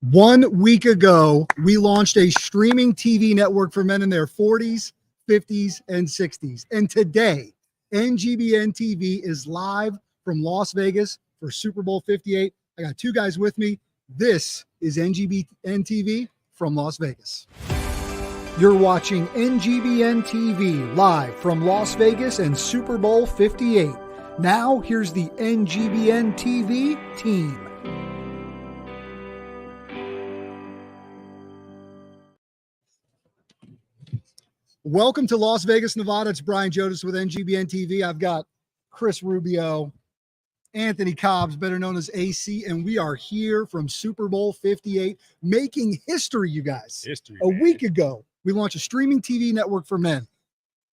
1 week ago, we launched a streaming TV network for men in their 40s, 50s, and 60s. And today, NGBN TV is live from Las Vegas for Super Bowl 58. I got two guys with me. This is NGBN TV from Las Vegas. You're watching NGBN TV live from Las Vegas and Super Bowl 58. Now, here's the NGBN TV team. Welcome to Las Vegas, Nevada. It's Brian Jodas with NGBN TV. I've got Chris Rubio, Anthony Cobbs, better known as AC, and we are here from Super Bowl 58, making history, you guys. A week ago, we launched a streaming TV network for men.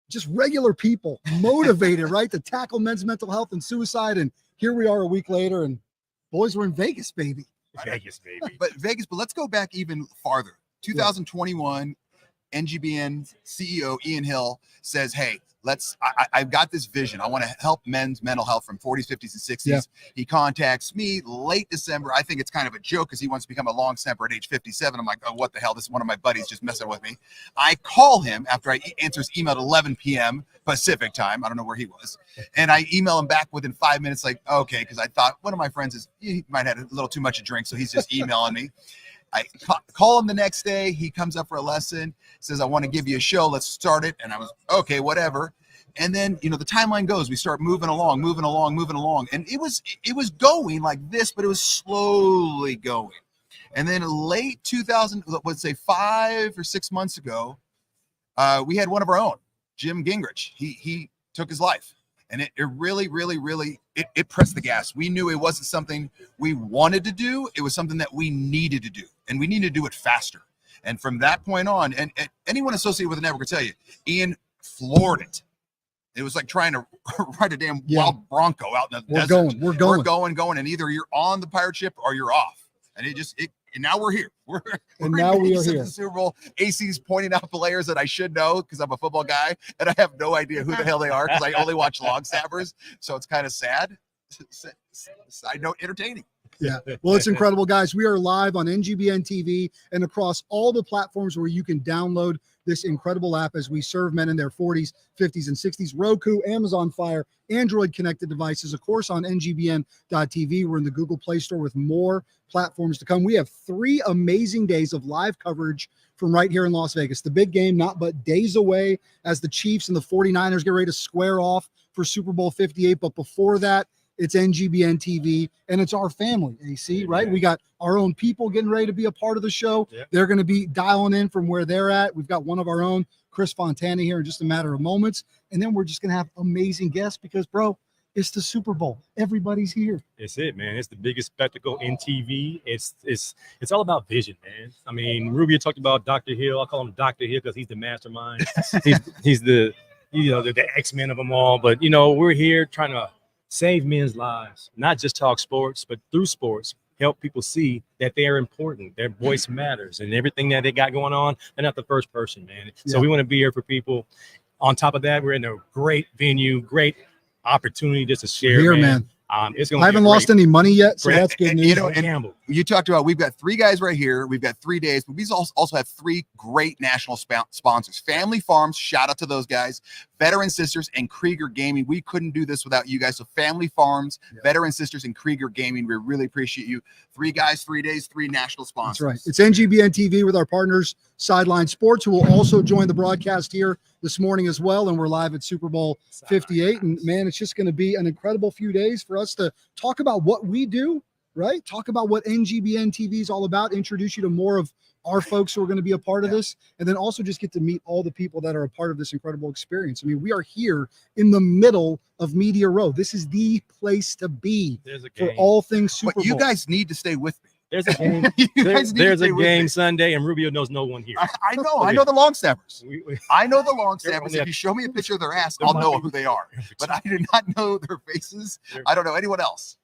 Just regular people, motivated, right, to tackle men's mental health and suicide. And here we are a week later, and boys, we're in Vegas, baby. Vegas, but let's go back even farther. 2021. NGBN CEO Ian Hill says, hey, I've got this vision. I want to help men's mental health from 40s, 50s, and 60s. Yeah. He contacts me late December. I think it's kind of a joke because he wants to become a long snapper at age 57. I'm like, oh, what the hell? This is one of my buddies just messing with me. I call him after I answer his email at 11 p.m. Pacific time. I don't know where he was. And I email him back within 5 minutes, like, okay, because I thought one of my friends he might have had a little too much to drink, so he's just emailing me. I call him the next day. He comes up for a lesson, says, I want to give you a show. Let's start it. And I was, okay, whatever. And then, the timeline goes. We start moving along. And it was going like this, but it was slowly going. And then late 2000, let's say 5 or 6 months ago, we had one of our own, Jim Gingrich. He took his life. And it really pressed the gas. We knew it wasn't something we wanted to do. It was something that we needed to do. And we needed to do it faster. And from that point on, and anyone associated with the network will tell you, Ian floored it. It was like trying to ride a damn wild bronco out in the desert. We're going. And either you're on the pirate ship or you're off. And and now we're here. We are here. The Super Bowl. AC's pointing out players that I should know because I'm a football guy and I have no idea who the hell they are because I only watch long snappers. So it's kind of sad. Side note, entertaining. Yeah. Well, it's incredible, guys. We are live on NGBN TV and across all the platforms where you can download this incredible app as we serve men in their 40s, 50s, and 60s. Roku, Amazon Fire, Android connected devices, of course, on NGBN.TV. We're in the Google Play Store with more platforms to come. We have 3 amazing days of live coverage from right here in Las Vegas. The big game, not but days away as the Chiefs and the 49ers get ready to square off for Super Bowl 58. But before that, it's NGBN TV, and it's our family, AC, right? We got our own people getting ready to be a part of the show. Yeah. They're going to be dialing in from where they're at. We've got one of our own, Chris Fontana, here in just a matter of moments. And then we're just going to have amazing guests because, bro, it's the Super Bowl. Everybody's here. It's it, man. It's the biggest spectacle in TV. It's all about vision, man. I mean, Rubio talked about Dr. Hill. I call him Dr. Hill because he's the mastermind. he's the the X-Men of them all. But, we're here trying to save men's lives, not just talk sports, but through sports, help people see that they are important. Their voice matters and everything that they got going on. They're not the first person, man. Yeah. So we want to be here for people. On top of that, we're in a great venue, great opportunity just to share. Here, man. I haven't lost any money yet, so that's good news. And you talked about we've got 3 guys right here. We've got 3 days, but we also have 3 great national sponsors. Family Farms, shout out to those guys. Veteran Sisters and Krieger Gaming. We couldn't do this without you guys. So Family Farms, Veteran Sisters, and Krieger Gaming. We really appreciate you. 3 guys, 3 days, 3 national sponsors. That's right. It's NGBN TV with our partners, Sideline Sports, who will also join the broadcast here this morning as well. And we're live at Super Bowl 58. And man, it's just going to be an incredible few days for us to talk about what we do, right? Talk about what NGBN TV is all about, introduce you to more of our folks who are going to be a part of this, and then also just get to meet all the people that are a part of this incredible experience. I mean, we are here in the middle of Media Row. This is the place to be for all things Super Bowl. You guys need to stay with me. There's a game. there's a game Sunday, and Rubio knows no one here. I know. I know the long snappers. I know the long snappers. If you show me a picture of their ass, I'll know who they are. But I do not know their faces. I don't know anyone else.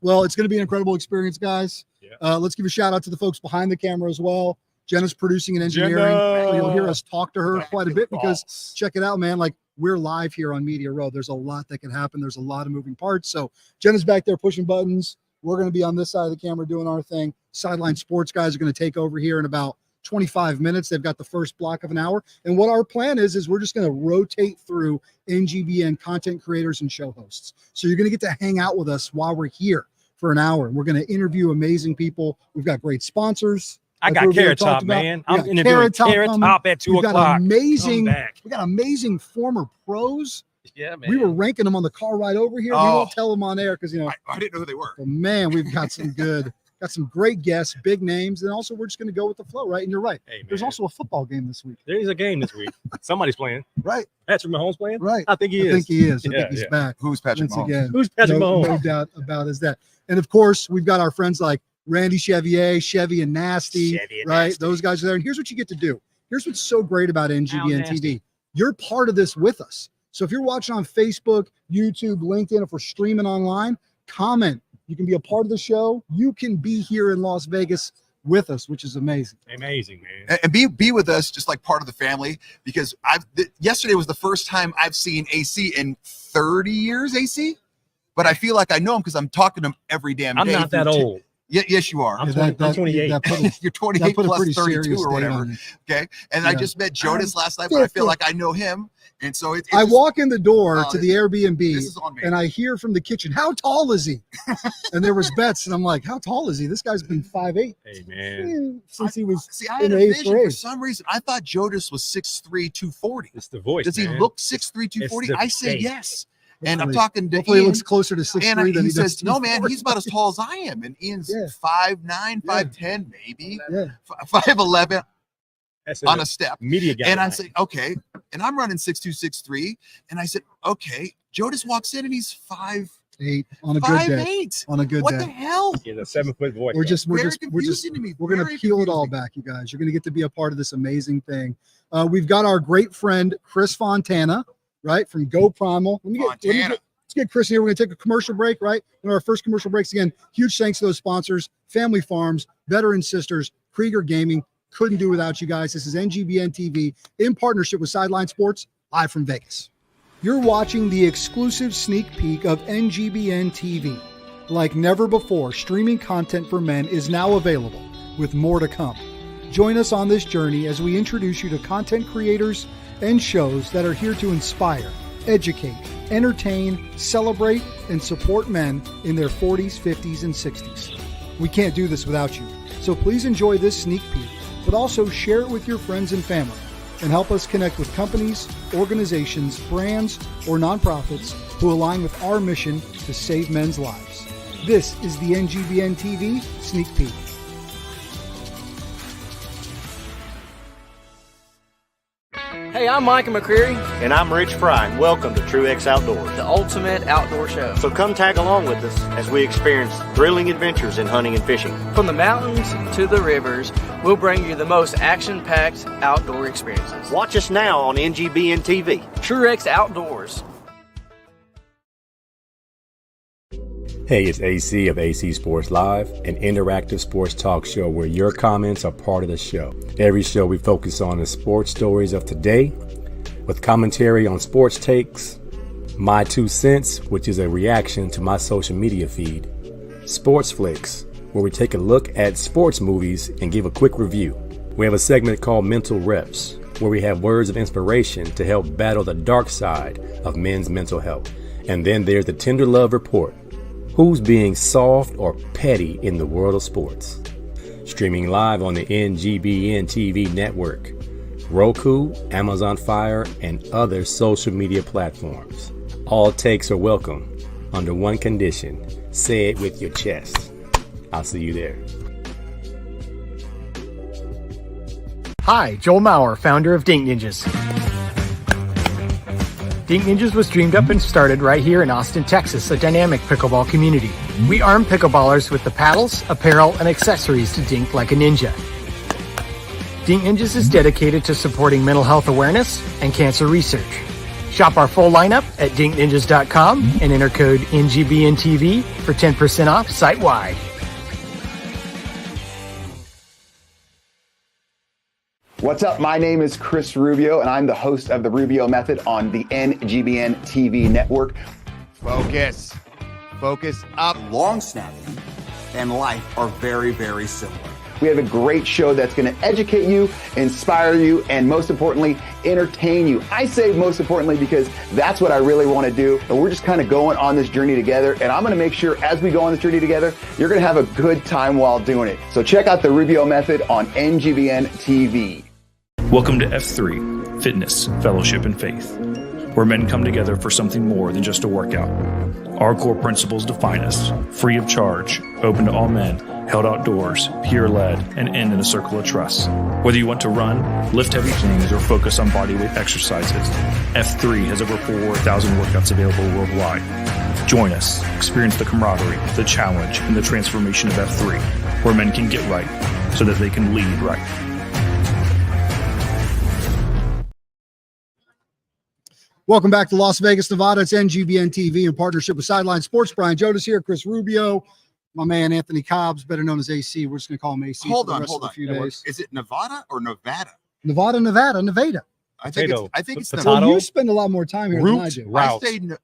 Well, it's going to be an incredible experience, guys. Yeah. Let's give a shout out to the folks behind the camera as well. Jenna's producing and engineering. You'll hear us talk to her quite a bit because check it out, man. Like, we're live here on Media Row. There's a lot that can happen. There's a lot of moving parts. So Jenna's back there pushing buttons. We're going to be on this side of the camera doing our thing. Sideline Sports guys are going to take over here in about 25 minutes. They've got the first block of an hour. And what our plan is we're just going to rotate through NGBN content creators and show hosts. So you're going to get to hang out with us while we're here for an hour. We're going to interview amazing people. We've got great sponsors. I got Carrot Top, man. I'm interviewing Carrot Top at 2 o'clock. We got amazing former pros. Yeah, man. We were ranking them on the car ride over here. We won't tell them on air because, I didn't know who they were. But man, we've got some got some great guests, big names. And also we're just going to go with the flow, right? And you're right. Hey, there's also a football game this week. There is a game this week. Somebody's playing. Right. Patrick Mahomes playing? Right. I think he is. I think he's back. Who's Patrick Once Mahomes? again. Who's Patrick Mahomes? No doubt about is that. And of course, we've got our friends like Randy Chevier, Chevy and Nasty, right? Nasty. Those guys are there. And here's what you get to do. Here's what's so great about NGBN TV. You're part of this with us. So if you're watching on Facebook, YouTube, LinkedIn, if we're streaming online, comment. You can be a part of the show. You can be here in Las Vegas with us, which is amazing. Amazing, man. And be with us just like part of the family, because yesterday was the first time I've seen AC in 30 years, AC. But I feel like I know him because I'm talking to him every damn day. I'm not that old. Yes, you are. I'm 28. You're 28 plus 32 or whatever. Okay. And I just met Jonas last night, but I feel like I know him. And so I walk in the door to the Airbnb and I hear from the kitchen, how tall is he? And there was bets. And I'm like, how tall is he? This guy's been 5'8". Hey, man. Since he was I had a vision for some reason. I thought Jonas was 6'3", 240. It's the voice. Does he look 6'3", 240? I say yes. And I'm talking to hopefully Ian. He looks closer to 6'3" than he he says, does. no, man, he's about as tall as I am. And Ian's 5'9", 5'10", maybe. 5'11". On a step. Media guy. And I say, okay. And I'm running 6'2", 6'3". And I said, okay. Joe just walks in and he's 5'8" on a good day. On a good day. What the hell? He's a 7-foot voice. We're going to peel it all back, you guys. You're going to get to be a part of this amazing thing. We've got our great friend Chris Fontana, right, from Go Primal. Let's get Chris here. We're going to take a commercial break, right? One of our first commercial breaks. Again, huge thanks to those sponsors, Family Farms, Veteran Sisters, Krieger Gaming. Couldn't do without you guys. This is NGBN TV in partnership with Sideline Sports, live from Vegas. You're watching the exclusive sneak peek of NGBN TV. Like never before, streaming content for men is now available, with more to come. Join us on this journey as we introduce you to content creators and shows that are here to inspire, educate, entertain, celebrate, and support men in their 40s, 50s, and 60s. We can't do this without you, so please enjoy this sneak peek, but also share it with your friends and family, and help us connect with companies, organizations, brands, or nonprofits who align with our mission to save men's lives. This is the NGBN TV Sneak Peek. Hey, I'm Micah McCreary. And I'm Rich Fry, and welcome to TrueX Outdoors, the ultimate outdoor show. So come tag along with us as we experience thrilling adventures in hunting and fishing. From the mountains to the rivers, we'll bring you the most action-packed outdoor experiences. Watch us now on NGBN TV. TrueX Outdoors. Hey, it's AC of AC Sports Live, an interactive sports talk show where your comments are part of the show. Every show we focus on the sports stories of today, with commentary on sports takes, my 2 cents, which is a reaction to my social media feed, Sports Flicks, where we take a look at sports movies and give a quick review. We have a segment called Mental Reps, where we have words of inspiration to help battle the dark side of men's mental health. And then there's the Tender Love Report. Who's being soft or petty in the world of sports? Streaming live on the NGBN TV network, Roku, Amazon Fire, and other social media platforms. All takes are welcome under one condition. Say it with your chest. I'll see you there. Hi, Joel Maurer, founder of Dink Ninjas. Dink Ninjas was dreamed up and started right here in Austin, Texas, a dynamic pickleball community. We arm pickleballers with the paddles, apparel, and accessories to dink like a ninja. Dink Ninjas is dedicated to supporting mental health awareness and cancer research. Shop our full lineup at dinkninjas.com and enter code NGBNTV for 10% off site-wide. What's up? My name is Chris Rubio, and I'm the host of The Rubio Method on the NGBN TV network. Focus up. Long snapping and life are very, very similar. We have a great show that's going to educate you, inspire you, and most importantly, entertain you. I say most importantly because that's what I really want to do. And we're just kind of going on this journey together. And I'm going to make sure as we go on this journey together, you're going to have a good time while doing it. So check out the Rubio Method on NGBN TV. Welcome to F3, Fitness, Fellowship, and Faith, where men come together for something more than just a workout. Our core principles define us: free of charge, open to all men, held outdoors, peer-led, and end in a circle of trust. Whether you want to run, lift heavy things, or focus on bodyweight exercises, F3 has over 4,000 workouts available worldwide. Join us, experience the camaraderie, the challenge, and the transformation of F3, where men can get right so that they can lead right. Welcome back to Las Vegas, Nevada. It's NGBN TV in partnership with Sideline Sports. Brian Jodas here, Chris Rubio, my man Anthony Cobbs, better known as AC. We're just going to call him AC. Hold for the on, rest hold of on. the few days. Is it Nevada or Nevada? Nevada. I think it's Potato. Nevada. Well, you spend a lot more time here than I Root. do. Route.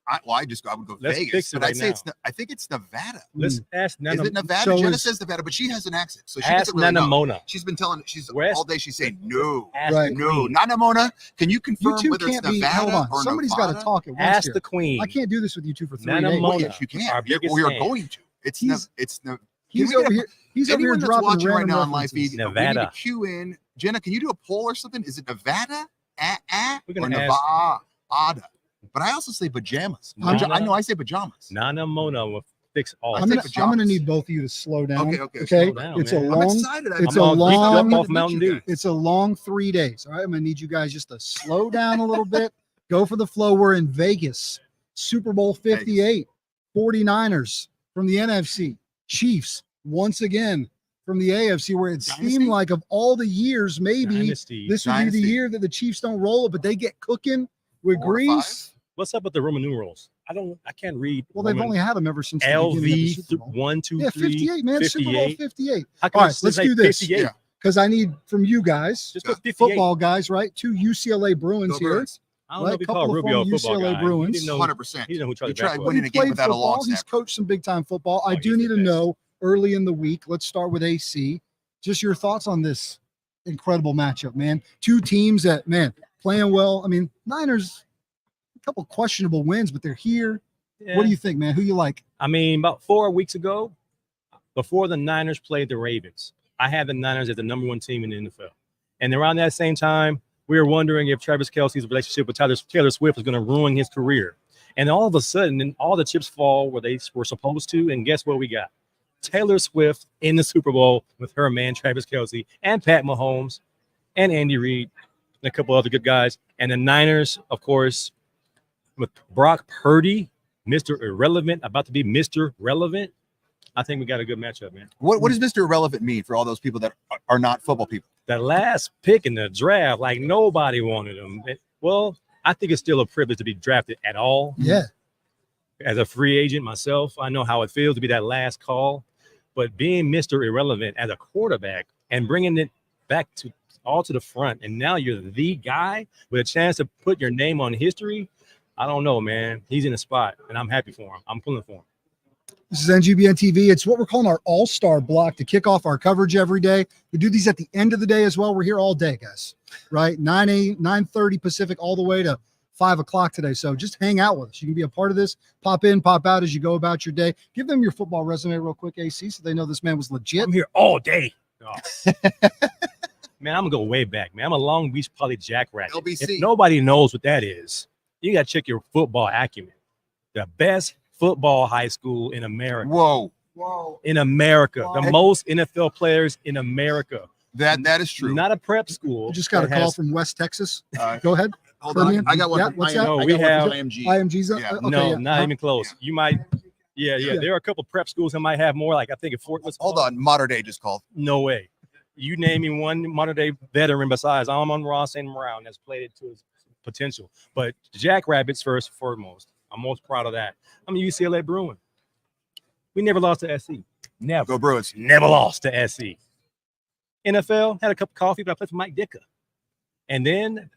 I would go Let's Vegas, fix it but I'd right say now. I think it's Nevada. Let's ask Nana. Is it Nevada? So Jenna is- says Nevada, but she has an accent, so she Ask doesn't really Nana know. Mona. She's been telling West- all day. She's saying no, Ask Right. the no, queen. Nana Mona. Can you You confirm two whether it's can't be. Nevada Hold on. or Somebody's Nevada? got to talk at once Ask here. the queen. I can't do this with you two for 3 Nana days. Mona. Well, yes, you can. Our biggest We are fan. going to. It's He's- it's no. He's Can we over get a- here. He's over here Anyone that's dropping watching right random now on live references. feed, we need Nevada. to cue in. Jenna, can you do a poll or something? Is it Nevada? We're Or gonna Nevada? But I also say pajamas. Nana- I know I say pajamas. Nana Mona will fix all. I'm say gonna pajamas. need both of you to slow down. Okay, slow down, It's man. a I'm long. excited. It's I'm a all geeked up long. off Mountain Dew. It's a long 3 days. All right, I'm gonna need you guys just to slow down a little bit. Go for the flow. We're in Vegas, Super Bowl 58, 49ers from the NFC, Chiefs once again from the AFC, where it Dynasty? seemed like of all the years, maybe Dynasty. this would be Dynasty. the year that the Chiefs don't roll it, but they get cooking with 4 or Grease. What's up with the Roman numerals? I can't read. Well, they've Roman- only had them ever since the beginning of the Super Bowl. 1, 2, 3, Yeah, 58, man. Super Bowl 58. How All come right, it's let's like do this. 58? Yeah. Because I need from you guys, Just put 58. football guys, right? 2 UCLA Bruins Go here. Bruins. I don't right, know if we couple call of Rubio a former football UCLA guy. Bruins. He didn't know, 100%. he didn't know who He Charlie tried Back was. winning a game Played without a long football. He's snapper. coached some big time football. I Oh, do he's need the to best. know early in the week. Let's start with AC. Just your thoughts on this incredible matchup, man. 2 teams that, man, playing well. I mean, Niners, a couple questionable wins, but they're here. Yeah. What do you think, man? Who you like? I mean, about 4 weeks ago, before the Niners played the Ravens, I had the Niners as the #1 team in the NFL. And around that same time, we were wondering if Travis Kelce's relationship with Taylor Swift was going to ruin his career. And all of a sudden, then all the chips fall where they were supposed to. And guess what we got? Taylor Swift in the Super Bowl with her man, Travis Kelce, and Pat Mahomes, and Andy Reid, and a couple other good guys. And the Niners, of course, with Brock Purdy, Mr. Irrelevant, about to be Mr. Relevant. I think we got a good matchup, man. What does Mr. Irrelevant mean for all those people that are not football people? The last pick in the draft, like nobody wanted him. Well, I think it's still a privilege to be drafted at all. Yeah. As a free agent myself, I know how it feels to be that last call. But being Mr. Irrelevant as a quarterback and bringing it back to all to the front, and now you're the guy with a chance to put your name on history. I don't know, man. He's in a spot, and I'm happy for him. I'm pulling for him. This is NGBN TV. It's what we're calling our all-star block to kick off our coverage every day. We do these at the end of the day as well. We're here all day, guys, right? 9:30 Pacific all the way to 5 o'clock today. So just hang out with us. You can be a part of this. Pop in, pop out as you go about your day. Give them your football resume real quick, AC, so they know this man was legit. I'm here all day. Oh. Man, I'm going to go way back, man. I'm a Long Beach Poly Jackrabbit. LBC. If nobody knows what that is, you got to check your football acumen. The best football high school in America. Whoa. In America. Wow. The most NFL players in America. That is true. Not a prep school. You just got a that call has- from West Texas. Uh, Go ahead. Hold Permian? on. I got one. Yeah, from what's IMG. that? No, I we got one have- from IMG. IMG's Yeah. okay, no, yeah. not even close. Yeah. You might. Yeah. Yeah. There are a couple prep schools that might have more. Like I think at Fort. Hold on. Modern Day just called. No way. You name me one modern day veteran besides Amon-Ra St. Brown that's played it to his potential. But Jackrabbits first and foremost. I'm most proud of that. I'm a UCLA Bruin. We never lost to SC. Never. Go Bruins. Never lost to SC. NFL, had a cup of coffee, but I played for Mike Ditka. And then,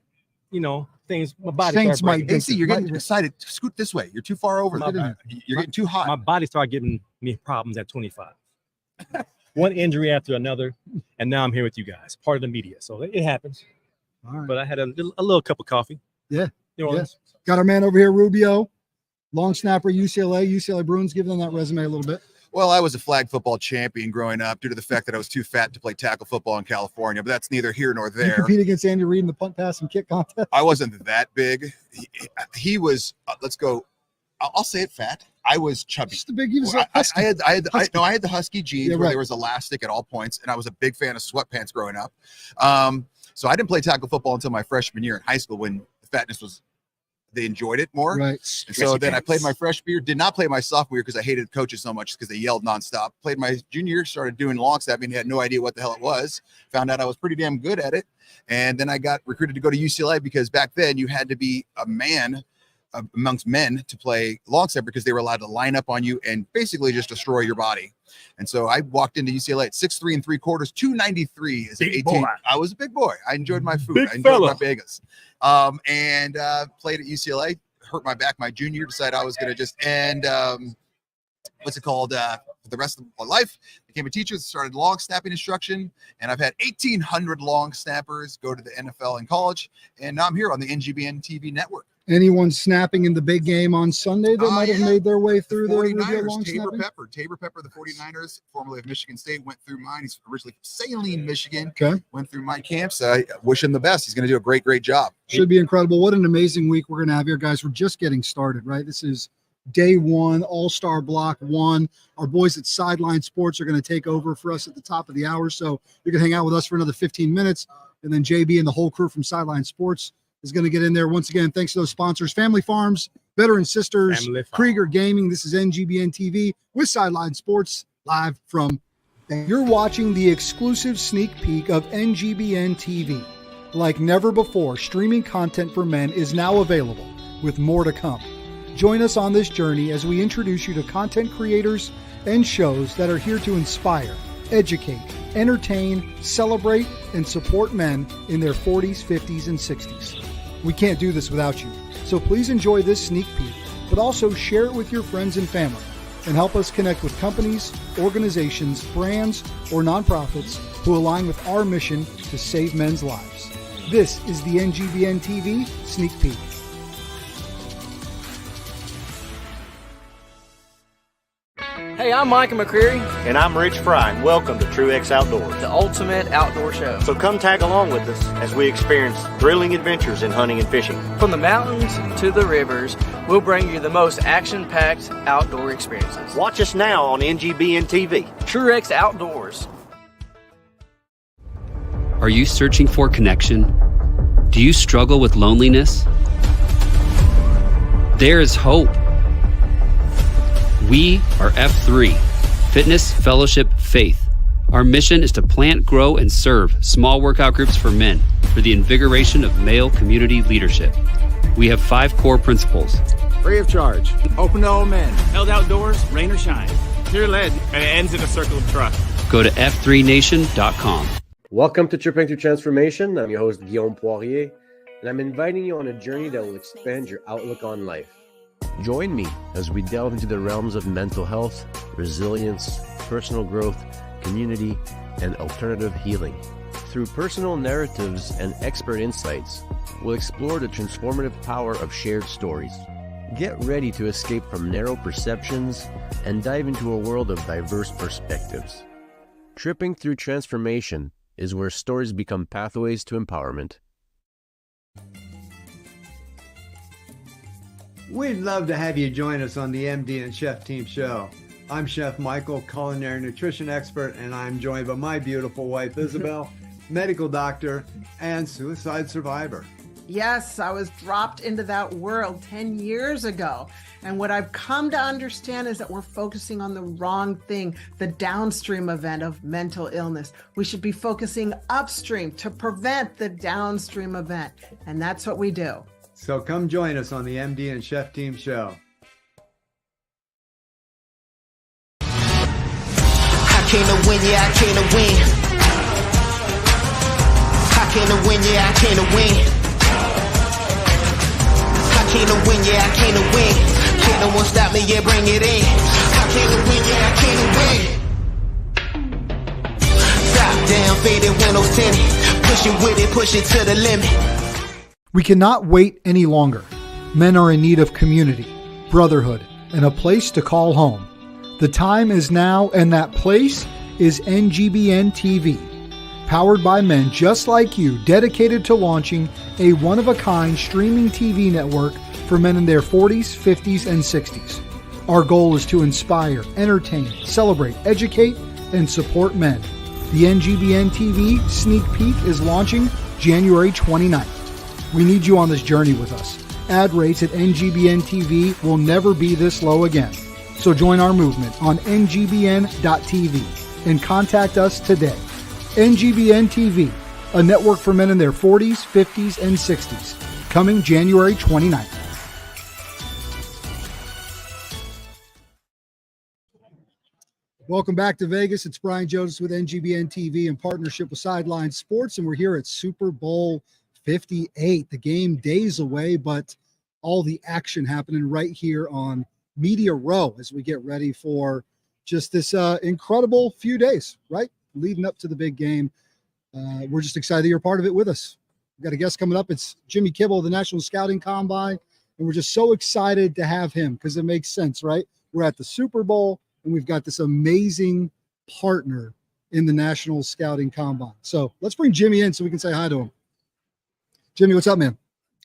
you know, things, my body Saints started breaking. Mike AC, you're getting excited. Scoot this way. You're too far over. My there. bad. You're getting too hot. My body started giving me problems at 25. one injury after another, and now I'm here with you guys, part of the media. So it happens. All right. But I had a little cup of coffee. Yeah. New Orleans. Got our man over here, Rubio, long snapper, UCLA Bruins. Give them that resume a little bit. Well, I was a flag football champion growing up due to the fact that I was too fat to play tackle football in California, but that's neither here nor You there. compete against Andy Reid in the punt, pass, and kick contest. I wasn't that big. He was, let's go. I'll say it fat. I was chubby. Just a big. He was I had husky. the husky jeans Yeah, where right. there was elastic at all points, and I was a big fan of sweatpants growing up. So I didn't play tackle football until my freshman year in high school when the fatness was, they enjoyed it more. Right. And so then I played my freshman year, did not play my sophomore year because I hated coaches so much because they yelled nonstop. Played my junior year, started doing long snapping, had no idea what the hell it was. Found out I was pretty damn good at it. And then I got recruited to go to UCLA because back then you had to be a man amongst men to play long snapper because they were allowed to line up on you and basically just destroy your body. And so I walked into UCLA at 6'3 3/4, 293 as an 18. I was a big boy. I enjoyed my food. I enjoyed my bagels. And played at UCLA, hurt my back my junior year, decided I was going to just end, for the rest of my life. Became a teacher, started long snapping instruction, and I've had 1,800 long snappers go to the NFL in college. And now I'm here on the NGBN TV network. Anyone snapping in the big game on Sunday that might have made their way through the 49ers, long Tabor snapping? Pepper. Tabor Pepper, the 49ers, formerly of Michigan State, went through mine. He's originally from Saline, Michigan. Okay. Went through my camps. I wish him the best. He's going to do a great, great job. Should be incredible. What an amazing week we're going to have here, guys. We're just getting started, right? This is day one, All-Star Block 1. Our boys at Sideline Sports are going to take over for us at the top of the hour. So you can hang out with us for another 15 minutes. And then JB and the whole crew from Sideline Sports is going to get in there. Once again, thanks to those sponsors, Family Farms, Veteran Sisters, Krieger Gaming. This is NGBN TV with Sideline Sports live from. You're watching the exclusive sneak peek of NGBN TV. Like never before, streaming content for men is now available with more to come. Join us on this journey as we introduce you to content creators and shows that are here to inspire, educate, entertain, celebrate, and support men in their 40s, 50s, and 60s. We can't do this without you, so please enjoy this sneak peek, but also share it with your friends and family, and help us connect with companies, organizations, brands, or nonprofits who align with our mission to save men's lives. This is the NGBN TV Sneak Peek. Hey, I'm Micah McCreary, And I'm Rich Fry. Welcome to TrueX Outdoors. the ultimate outdoor show. So come tag along with us as we experience thrilling adventures in hunting and fishing. From the mountains to the rivers, we'll bring you the most action-packed outdoor experiences. Watch us now on NGBN TV. TrueX Outdoors. Are you searching for connection? Do you struggle with loneliness? There is hope. We are F3, Fitness, Fellowship, Faith. Our mission is to plant, grow, and serve small workout groups for men for the invigoration of male community leadership. We have 5 core principles. Free of charge, open to all men, held outdoors, rain or shine. Pure lead, and it ends in a circle of trust. Go to f3nation.com. Welcome to Tripping Through Transformation. I'm your host, Guillaume Poirier, and I'm inviting you on a journey that will expand your outlook on life. Join me as we delve into the realms of mental health, resilience, personal growth, community, and alternative healing. Through personal narratives and expert insights, we'll explore the transformative power of shared stories. Get ready to escape from narrow perceptions and dive into a world of diverse perspectives. Tripping Through Transformation is where stories become pathways to empowerment. We'd love to have you join us on the MD and Chef Team Show. I'm Chef Michael, culinary nutrition expert, and I'm joined by my beautiful wife, Isabel, medical doctor and suicide survivor. Yes, I was dropped into that world 10 years ago. And what I've come to understand is that we're focusing on the wrong thing, the downstream event of mental illness. We should be focusing upstream to prevent the downstream event. And that's what we do. So come join us on the MD and Chef Team Show. I came to win, yeah, I came to win. I came to win, yeah, I came to win. I came to win, yeah, I came to win. Can't no one stop me, yeah, bring it in. I came to win, yeah, I came to win. Top down, faded windows tinted. Push it with it, push it to the limit. We cannot wait any longer. Men are in need of community, brotherhood, and a place to call home. The time is now, and that place is NGBN TV. Powered by men just like you, dedicated to launching a one-of-a-kind streaming TV network for men in their 40s, 50s, and 60s. Our goal is to inspire, entertain, celebrate, educate, and support men. The NGBN TV sneak peek is launching January 29th. We need you on this journey with us. Ad rates at NGBN TV will never be this low again. So join our movement on NGBN.TV and contact us today. NGBN TV, a network for men in their 40s, 50s, and 60s, coming January 29th. Welcome back to Vegas. It's Brian Jonas with NGBN TV in partnership with Sideline Sports, and we're here at Super Bowl 58. The game days away, but all the action happening right here on Media Row as we get ready for just this incredible few days, right? Leading up to the big game. We're just excited that you're part of it with us. We've got a guest coming up. It's Jimmy Kibble of the National Scouting Combine, and we're just so excited to have him because it makes sense, right? We're at the Super Bowl, and we've got this amazing partner in the National Scouting Combine. So let's bring Jimmy in so we can say hi to him. Jimmy, what's up, man?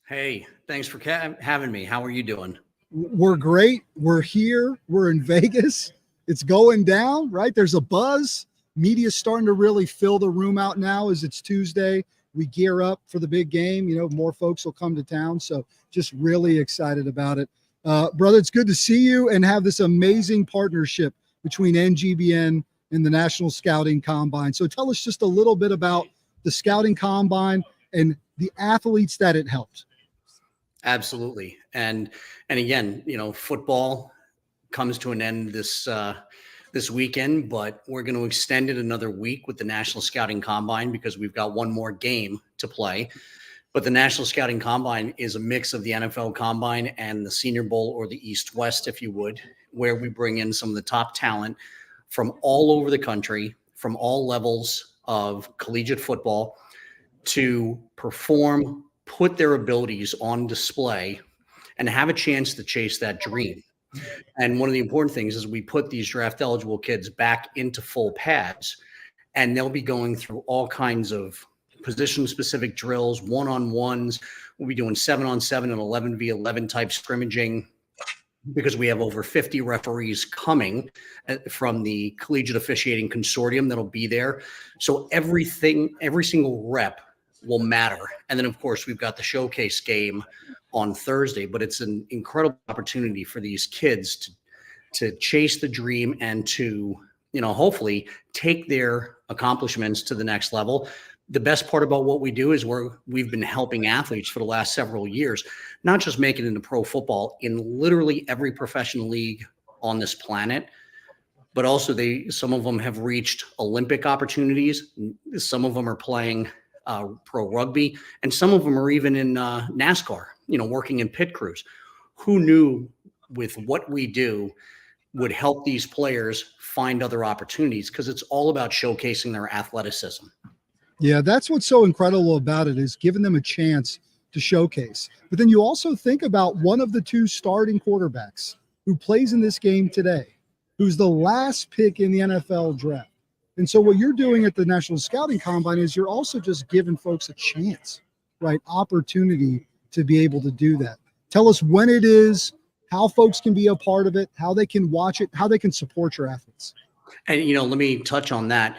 Hey, thanks for having me. How are you doing? We're great. We're here. We're in Vegas. It's going down, right? There's a buzz. Media's starting to really fill the room out now as it's Tuesday. We gear up for the big game. You know, more folks will come to town. So just really excited about it. Brother, it's good to see you and have this amazing partnership between NGBN and the National Scouting Combine. So tell us just a little bit about the Scouting Combine and the athletes that it helped. Absolutely. And again, you know, football comes to an end this weekend, but we're going to extend it another week with the National Scouting Combine because we've got one more game to play. But the National Scouting Combine is a mix of the NFL Combine and the Senior Bowl, or the East-West, if you would, where we bring in some of the top talent from all over the country, from all levels of collegiate football, to perform, put their abilities on display, and have a chance to chase that dream. And one of the important things is we put these draft eligible kids back into full pads, and they'll be going through all kinds of position specific drills, one-on-ones. We'll be doing 7-on-7 and 11v11 type scrimmaging because we have over 50 referees coming from the Collegiate Officiating Consortium that'll be there. So every single rep will matter. And then of course we've got the showcase game on Thursday, but it's an incredible opportunity for these kids to chase the dream and to, you know, hopefully take their accomplishments to the next level. The best part about what we do is we've been helping athletes for the last several years, not just make it into pro football in literally every professional league on this planet, but also some of them have reached Olympic opportunities. Some of them are playing pro rugby, and some of them are even in NASCAR, you know, working in pit crews. Who knew with what we do would help these players find other opportunities, because it's all about showcasing their athleticism. Yeah, that's what's so incredible about it, is giving them a chance to showcase. But then you also think about one of the two starting quarterbacks who plays in this game today, who's the last pick in the NFL draft. And so what you're doing at the National Scouting Combine is you're also just giving folks a chance, right? Opportunity to be able to do that. Tell us when it is, how folks can be a part of it, how they can watch it, how they can support your athletes. And, you know, let me touch on that.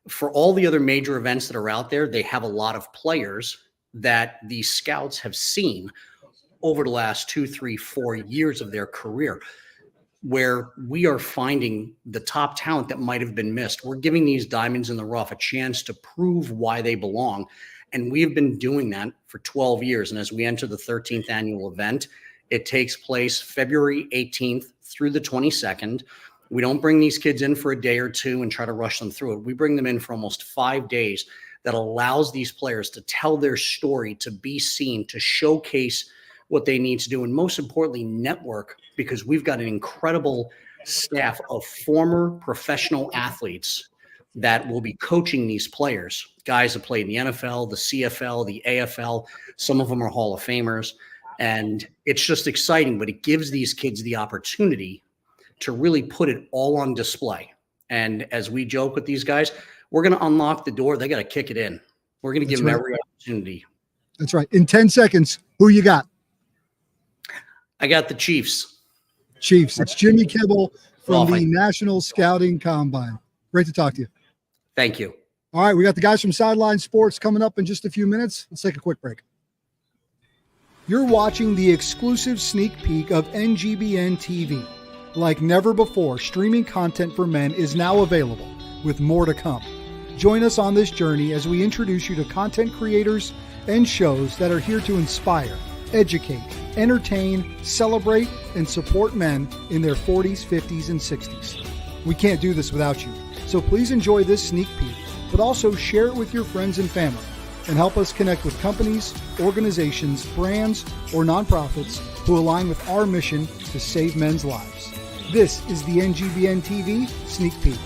For all the other major events that are out there, they have a lot of players that the scouts have seen over the last 2, 3, 4 years of their career, where we are finding the top talent that might have been missed. We're giving these diamonds in the rough a chance to prove why they belong. And we have been doing that for 12 years. And as we enter the 13th annual event, it takes place February 18th through the 22nd. We don't bring these kids in for a day or two and try to rush them through it. We bring them in for almost 5 days. That allows these players to tell their story, to be seen, to showcase what they need to do, and most importantly, network, because we've got an incredible staff of former professional athletes that will be coaching these players, guys that play in the NFL, the CFL, the AFL. Some of them are Hall of Famers. And it's just exciting, but it gives these kids the opportunity to really put it all on display. And as we joke with these guys, we're going to unlock the door. They got to kick it in. We're going to give them every opportunity. That's right. In 10 seconds, who you got? I got the Chiefs. Chiefs. It's Jimmy Kibble from the National Scouting Combine. Great to talk to you. Thank you. All right, we got the guys from Sideline Sports coming up in just a few minutes. Let's take a quick break. You're watching the exclusive sneak peek of NGBN TV. Like never before, streaming content for men is now available, with more to come. Join us on this journey as we introduce you to content creators and shows that are here to inspire, educate, entertain, celebrate, and support men in their 40s, 50s, and 60s. We can't do this without you, so please enjoy this sneak peek, but also share it with your friends and family, and help us connect with companies, organizations, brands, or nonprofits who align with our mission to save men's lives. This is the NGBN TV Sneak Peek.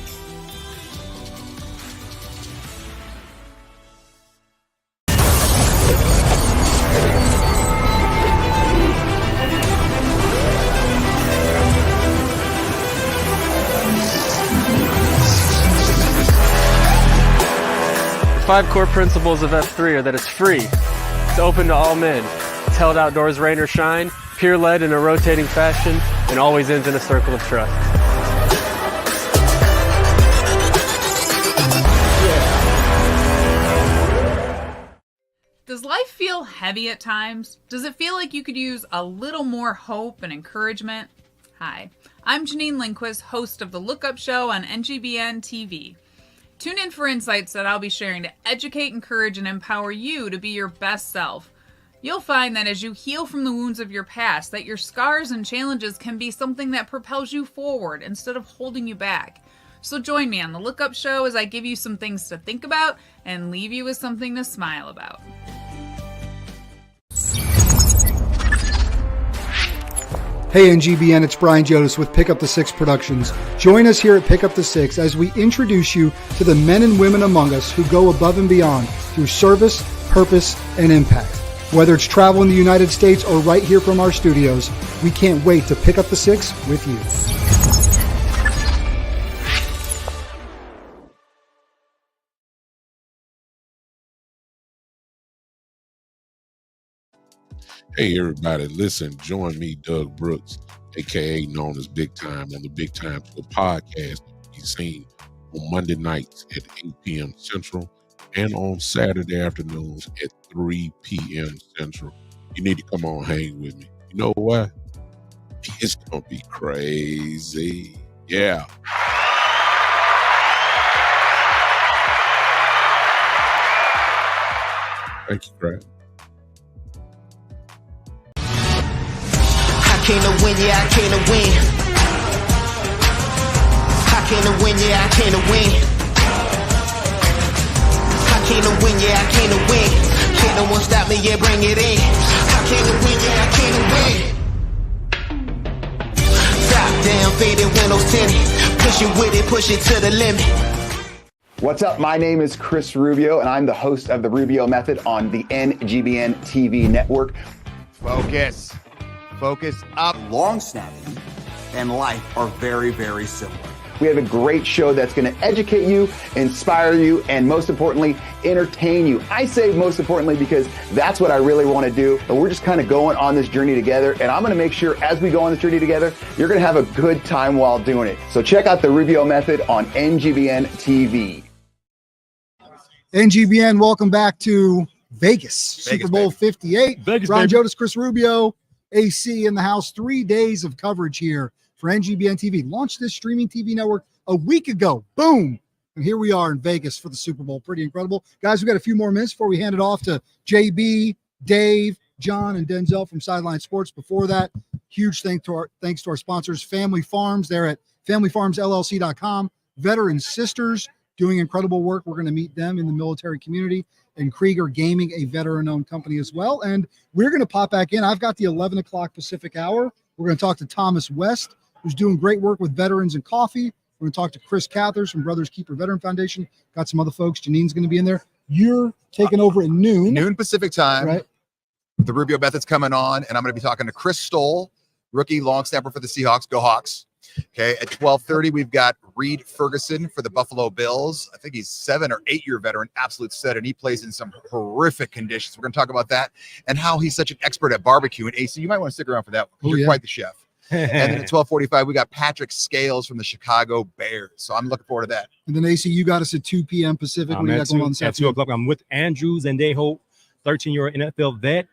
The 5 core principles of F3 are that it's free, it's open to all men, it's held outdoors rain or shine, peer-led in a rotating fashion, and always ends in a circle of trust. Does life feel heavy at times? Does it feel like you could use a little more hope and encouragement? Hi, I'm Janine Lindquist, host of The Look Up Show on NGBN TV. Tune in for insights that I'll be sharing to educate, encourage, and empower you to be your best self. You'll find that as you heal from the wounds of your past, that your scars and challenges can be something that propels you forward instead of holding you back. So join me on The Look Up Show as I give you some things to think about and leave you with something to smile about. Hey NGBN, it's Brian Jonas with Pick Up the Six Productions. Join us here at Pick Up the Six as we introduce you to the men and women among us who go above and beyond through service, purpose, and impact. Whether it's travel in the United States or right here from our studios, we can't wait to pick up the six with you. Hey everybody, listen, join me, Doug Brooks, aka known as Big Time, on the Big Time Show podcast to be seen on Monday nights at 8 p.m. Central and on Saturday afternoons at 3 p.m. Central. You need to come on hang with me. You know what? It's gonna be crazy. Yeah. Thank you, Brad. I came to win, yeah, I came to win. I came to win, yeah, I came to win. I came to win, yeah, I came to win. Can't no one stop me, yeah, bring it in. I came to win, yeah, I came to win. Top down, faded windows tinted. Push it with it, push it to the limit. What's up? My name is Chris Rubio, and I'm the host of The Rubio Method on the NGBN TV network. Focus. Focus up. Long snapping and life are very, very similar. We have a great show that's going to educate you, inspire you, and most importantly, entertain you. I say most importantly because that's what I really want to do. And we're just kind of going on this journey together. And I'm going to make sure as we go on this journey together, you're going to have a good time while doing it. So check out The Rubio Method on NGBN TV. NGBN, welcome back to Vegas, Super Bowl 58. Vegas, Ron baby. Jonas, Chris Rubio, AC in the house. 3 days of coverage here for NGBN TV. Launched this streaming TV network a week ago. Boom. And here we are in Vegas for the Super Bowl. Pretty incredible. Guys, we got a few more minutes before we hand it off to JB, Dave, John, and Denzel from Sideline Sports. Before that, huge thanks to our sponsors, Family Farms. They're at familyfarmsllc.com. Veteran Sisters doing incredible work. We're going to meet them in the military community. And Krieger Gaming, a veteran-owned company as well. And we're going to pop back in. I've got the 11 o'clock Pacific hour. We're going to talk to Thomas West, who's doing great work with veterans and coffee. We're going to talk to Chris Cathers from Brothers Keeper Veteran Foundation. Got some other folks. Janine's going to be in there. You're taking over at noon. Noon Pacific time. Right. The Rubio Method's coming on, and I'm going to be talking to Chris Stoll, rookie long snapper for the Seahawks. Go Hawks. Okay, at 12:30, we've got Reed Ferguson for the Buffalo Bills. I think he's 7 or 8 year veteran, absolute stud, and he plays in some horrific conditions. We're going to talk about that and how he's such an expert at barbecue. And AC, you might want to stick around for that one. You're quite the chef. And then at 12:45, we got Patrick Scales from the Chicago Bears. So I'm looking forward to that. And then AC, you got us at 2 p.m. Pacific. What do you got going on this at 2 o'clock, I'm with Andrew Zendejo, 13-year NFL vet,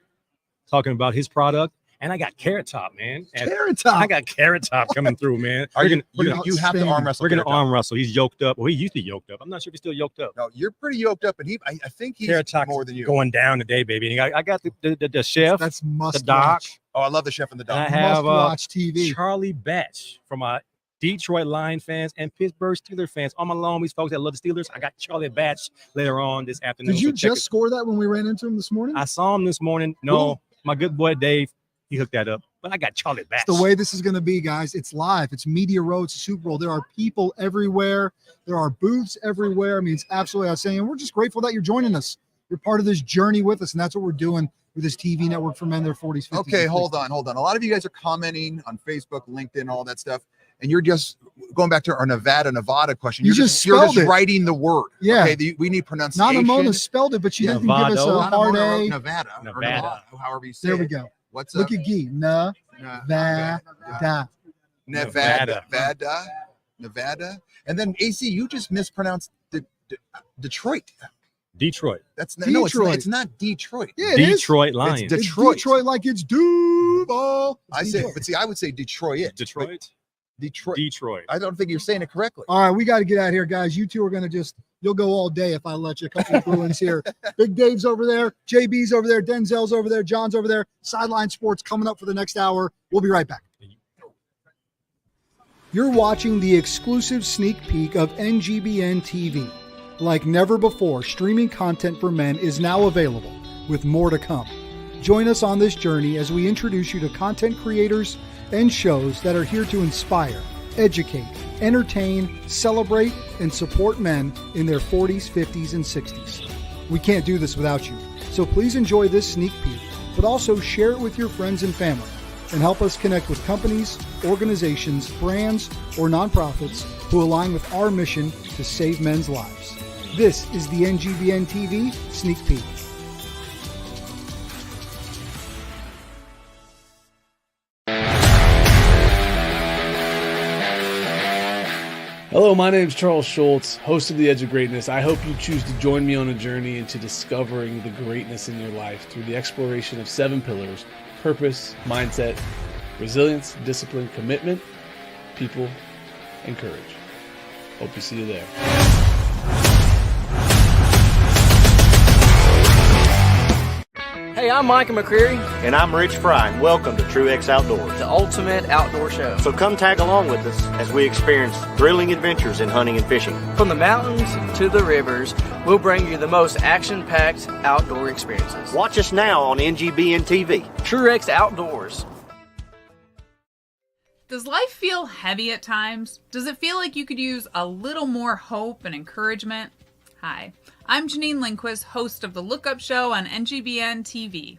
talking about his product. And I got Carrot Top, man. Carrot Top. I got Carrot Top coming through, man. You have to arm wrestle. We're going to arm wrestle. He's yoked up. Well, he used to yoked up. I'm not sure if he's still yoked up. No, you're pretty yoked up, and I think he's Carrot Top more than you. Going down today, baby. And I got the chef. That's must the doc. watch. Oh, I love the chef and the doc. And I have watch TV. Charlie Batch from Detroit Lion fans and Pittsburgh Steelers fans. All my Longbridge folks that love the Steelers. I got Charlie Batch later on this afternoon. Did you just score that when we ran into him this morning? I saw him this morning. No, my good boy Dave, he hooked that up. But I got Charlie Batch. It's the way this is going to be, guys. It's live. It's Media Row. It's a Super Bowl. There are people everywhere. There are booths everywhere. I mean, it's absolutely outstanding. And we're just grateful that you're joining us. You're part of this journey with us, and that's what we're doing with this TV network for men in their 40s, 50s. Okay, hold on. A lot of you guys are commenting on Facebook, LinkedIn, all that stuff, and you're just going back to our Nevada question. You're just writing the word. Yeah. Okay, we need pronunciation. Not spelled it, but she didn't give us a hard A. Nevada. However you say There we it. go. What's Look up? at Guy. Nevada. And then AC, you just mispronounced Detroit. Detroit. That's no, it's not Detroit. Yeah, Detroit Lions. It's Detroit. It's Detroit like it's Duval. I would say Detroit. Detroit. I don't think you're saying it correctly. All right, we got to get out of here, guys. You two are going to you'll go all day if I let you. A couple of Bruins here. Big Dave's over there. JB's over there. Denzel's over there. John's over there. Sideline Sports coming up for the next hour. We'll be right back. You're watching the exclusive sneak peek of NGBN TV. Like never before, streaming content for men is now available, with more to come. Join us on this journey as we introduce you to content creators and shows that are here to inspire, educate, entertain, celebrate, and support men in their 40s, 50s, and 60s. We can't do this without you, so please enjoy this sneak peek, but also share it with your friends and family, and help us connect with companies, organizations, brands, or nonprofits who align with our mission to save men's lives. This is the NGBN TV Sneak Peek. Hello, my name is Charles Schultz, host of The Edge of Greatness. I hope you choose to join me on a journey into discovering the greatness in your life through the exploration of 7 pillars: purpose, mindset, resilience, discipline, commitment, people, and courage. Hope to see you there. Hey, I'm Micah McCreary. And I'm Rich Fry. Welcome to TrueX Outdoors, the ultimate outdoor show. So come tag along with us as we experience thrilling adventures in hunting and fishing. From the mountains to the rivers, we'll bring you the most action-packed outdoor experiences. Watch us now on NGBN TV. TrueX Outdoors. Does life feel heavy at times? Does it feel like you could use a little more hope and encouragement? Hi, I'm Janine Lindquist, host of The Lookup Show on NGBN TV.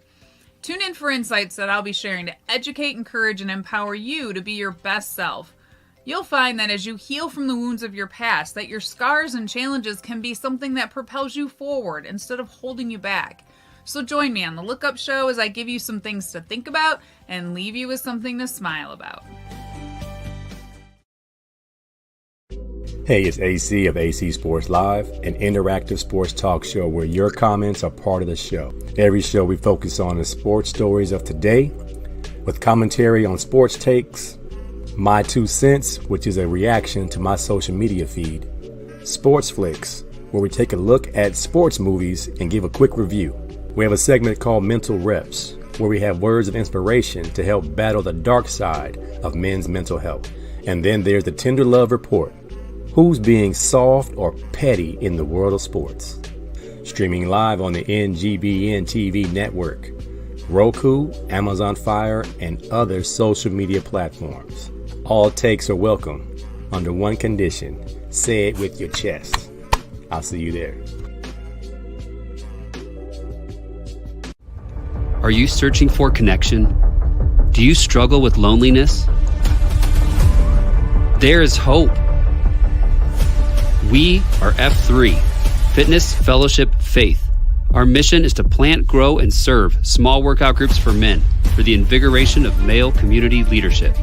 Tune in for insights that I'll be sharing to educate, encourage, and empower you to be your best self. You'll find that as you heal from the wounds of your past, that your scars and challenges can be something that propels you forward instead of holding you back. So join me on The Lookup Show as I give you some things to think about and leave you with something to smile about. Hey, it's AC of AC Sports Live, an interactive sports talk show where your comments are part of the show. Every show we focus on the sports stories of today, with commentary on sports takes, my 2 cents, which is a reaction to my social media feed, Sports Flicks, where we take a look at sports movies and give a quick review. We have a segment called Mental Reps, where we have words of inspiration to help battle the dark side of men's mental health. And then there's the Tender Love Report. Who's being soft or petty in the world of sports? Streaming live on the NGBN TV network, Roku, Amazon Fire, and other social media platforms. All takes are welcome. under one condition. Say it with your chest. I'll see you there. Are you searching for connection? Do you struggle with loneliness? There is hope. We are F3, Fitness, Fellowship, Faith. Our mission is to plant, grow, and serve small workout groups for men for the invigoration of male community leadership.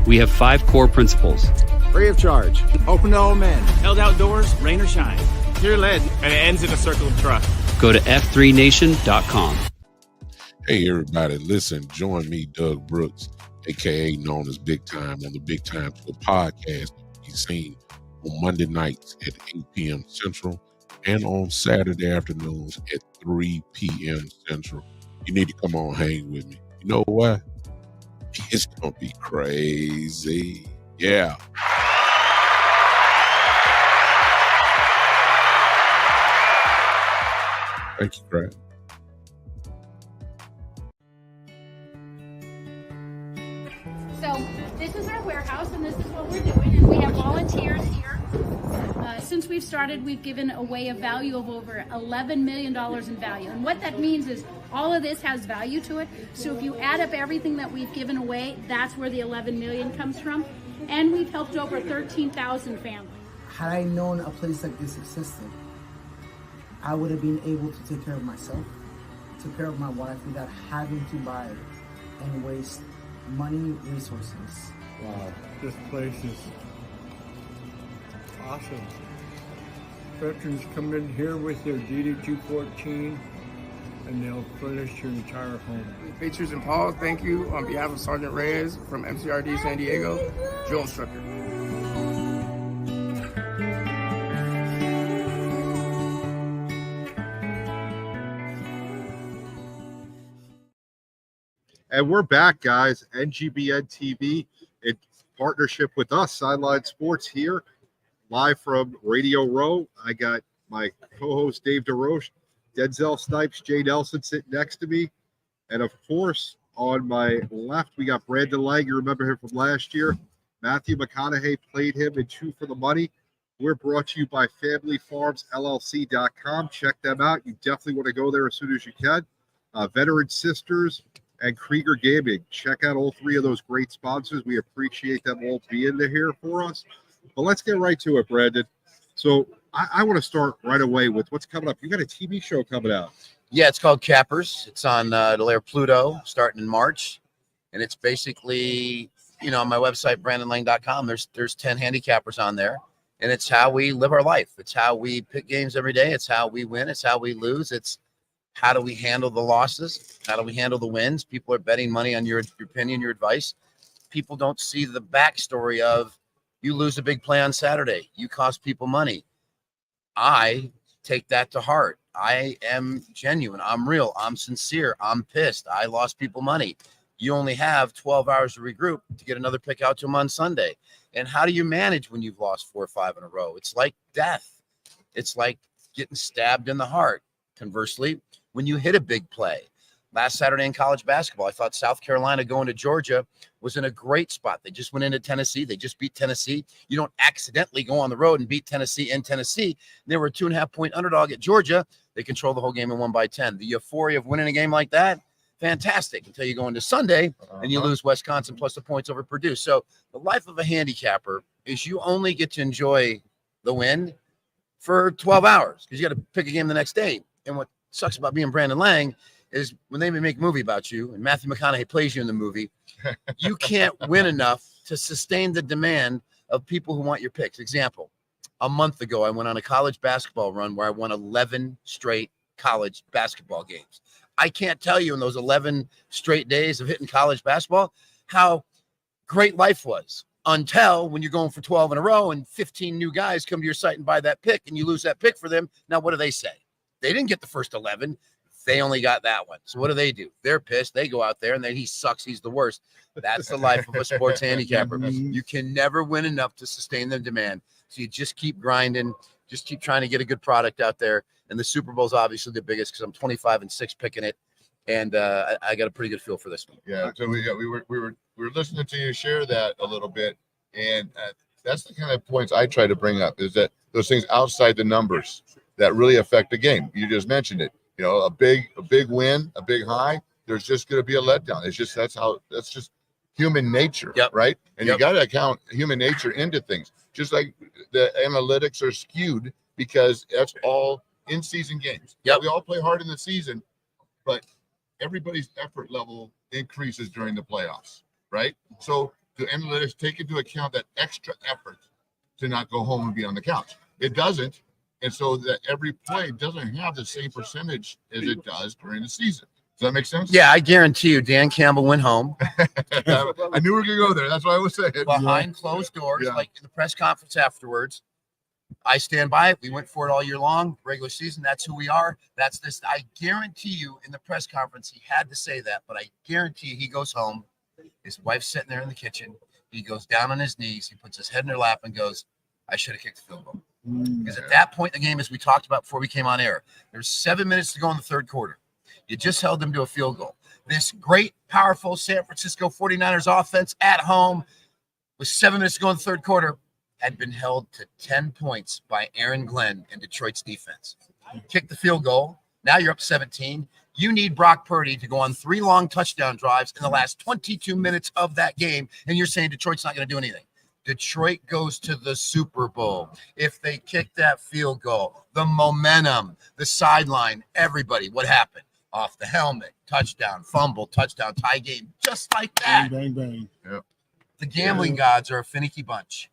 We have 5 core principles. Free of charge. Open to all men. Held outdoors, rain or shine. Pure lead, and it ends in a circle of trust. Go to f3nation.com. Hey, everybody, listen, join me, Doug Brooks, a.k.a. known as Big Time, on the Big Time Show podcast. He's seen on Monday nights at 8 p.m. Central and on Saturday afternoons at 3 p.m. Central. You need to come on, hang with me. You know what? It's going to be crazy. Yeah. Thank you, Craig. So this is our warehouse, and this is what we're doing, and we have volunteers here. Since we've started, we've given away a value of over $11 million in value, and what that means is all of this has value to it. So if you add up everything that we've given away, that's where the 11 million comes from, and we've helped over 13,000 families. Had I known a place like this existed, I would have been able to take care of myself, take care of my wife without having to buy and waste money, resources. Wow, this place is awesome. Veterans come in here with their DD-214 and they'll furnish your entire home. Patriots and Paul, thank you on behalf of Sergeant Reyes from MCRD San Diego, drill instructor. And we're back, guys. NGBN TV in partnership with us, Sideline Sports, here live from Radio Row. I got my co-host Dave DeRoche, Denzel Snipes, Jay Nelson sitting next to me. And of course, on my left, we got Brandon Lang. You remember him from last year. Matthew McConaughey played him in Two for the Money. We're brought to you by FamilyFarmsLLC.com. Check them out. You definitely want to go there as soon as you can. Veteran Sisters and Krieger Gaming. Check out all 3 of those great sponsors. We appreciate them all being here for us. But let's get right to it, Brandon. So I want to start right away with what's coming up. You got a TV show coming out. Yeah, it's called Cappers. It's on the Lair Pluto starting in March. And it's basically, you know, on my website, brandonlang.com, there's 10 handicappers on there. And it's how we live our life. It's how we pick games every day. It's how we win. It's how we lose. It's how do we handle the losses? How do we handle the wins? People are betting money on your opinion, your advice. People don't see the backstory of you lose a big play on Saturday. You cost people money. I take that to heart. I am genuine. I'm real. I'm sincere. I'm pissed. I lost people money. You only have 12 hours to regroup to get another pick out to them on Sunday. And how do you manage when you've lost 4 or 5 in a row? It's like death. It's like getting stabbed in the heart. Conversely, when you hit a big play. Last Saturday in college basketball, I thought South Carolina going to Georgia was in a great spot. They just went into Tennessee. They just beat Tennessee. You don't accidentally go on the road and beat Tennessee in Tennessee. They were a 2.5-point underdog at Georgia. They controlled the whole game and won by 10. The euphoria of winning a game like that, fantastic, until you go into Sunday and you lose Wisconsin plus the points over Purdue. So the life of a handicapper is you only get to enjoy the win for 12 hours because you got to pick a game the next day. And what sucks about being Brandon Lang is when they make a movie about you and Matthew McConaughey plays you in the movie, you can't win enough to sustain the demand of people who want your picks. Example, a month ago, I went on a college basketball run where I won 11 straight college basketball games. I can't tell you in those 11 straight days of hitting college basketball how great life was until when you're going for 12 in a row and 15 new guys come to your site and buy that pick and you lose that pick for them. Now, what do they say? They didn't get the first 11. They only got that one. So what do? They're pissed. They go out there and then he sucks. He's the worst. That's the life of a sports handicapper. You can never win enough to sustain the demand. So you just keep grinding, just keep trying to get a good product out there. And the Super Bowl is obviously the biggest because I'm 25-6 picking it. And I got a pretty good feel for this one. Yeah. So we were listening to you share that a little bit. And that's the kind of points I try to bring up, is that those things outside the numbers that really affect the game. You just mentioned it. You know, a big win, a big high, there's just going to be a letdown. It's just that's just human nature, right? And you got to account human nature into things. Just like the analytics are skewed because that's all in-season games. Yeah, we all play hard in the season, but everybody's effort level increases during the playoffs, right? So the analytics take into account that extra effort to not go home and be on the couch. It doesn't, and so that every play doesn't have the same percentage as it does during the season. Does that make sense? Yeah, I guarantee you, Dan Campbell went home. I knew we were gonna go there. That's why I was saying. Behind closed doors, like in the press conference afterwards. I stand by it. We went for it all year long. Regular season, that's who we are. That's this. I guarantee you, in the press conference, he had to say that, but I guarantee you, he goes home. His wife's sitting there in the kitchen. He goes down on his knees. He puts his head in her lap and goes, "I should have kicked the field goal." Because at that point in the game, as we talked about before we came on air, there's 7 minutes to go in the third quarter. You just held them to a field goal. This great, powerful San Francisco 49ers offense at home with 7 minutes to go in the third quarter had been held to 10 points by Aaron Glenn and Detroit's defense. You kick the field goal. Now you're up 17. You need Brock Purdy to go on 3 long touchdown drives in the last 22 minutes of that game, and you're saying Detroit's not going to do anything. Detroit goes to the Super Bowl. If they kick that field goal, the momentum, the sideline, everybody, what happened? Off the helmet, touchdown, fumble, touchdown, tie game, just like that. Bang, bang. Yep. The gambling gods are a finicky bunch.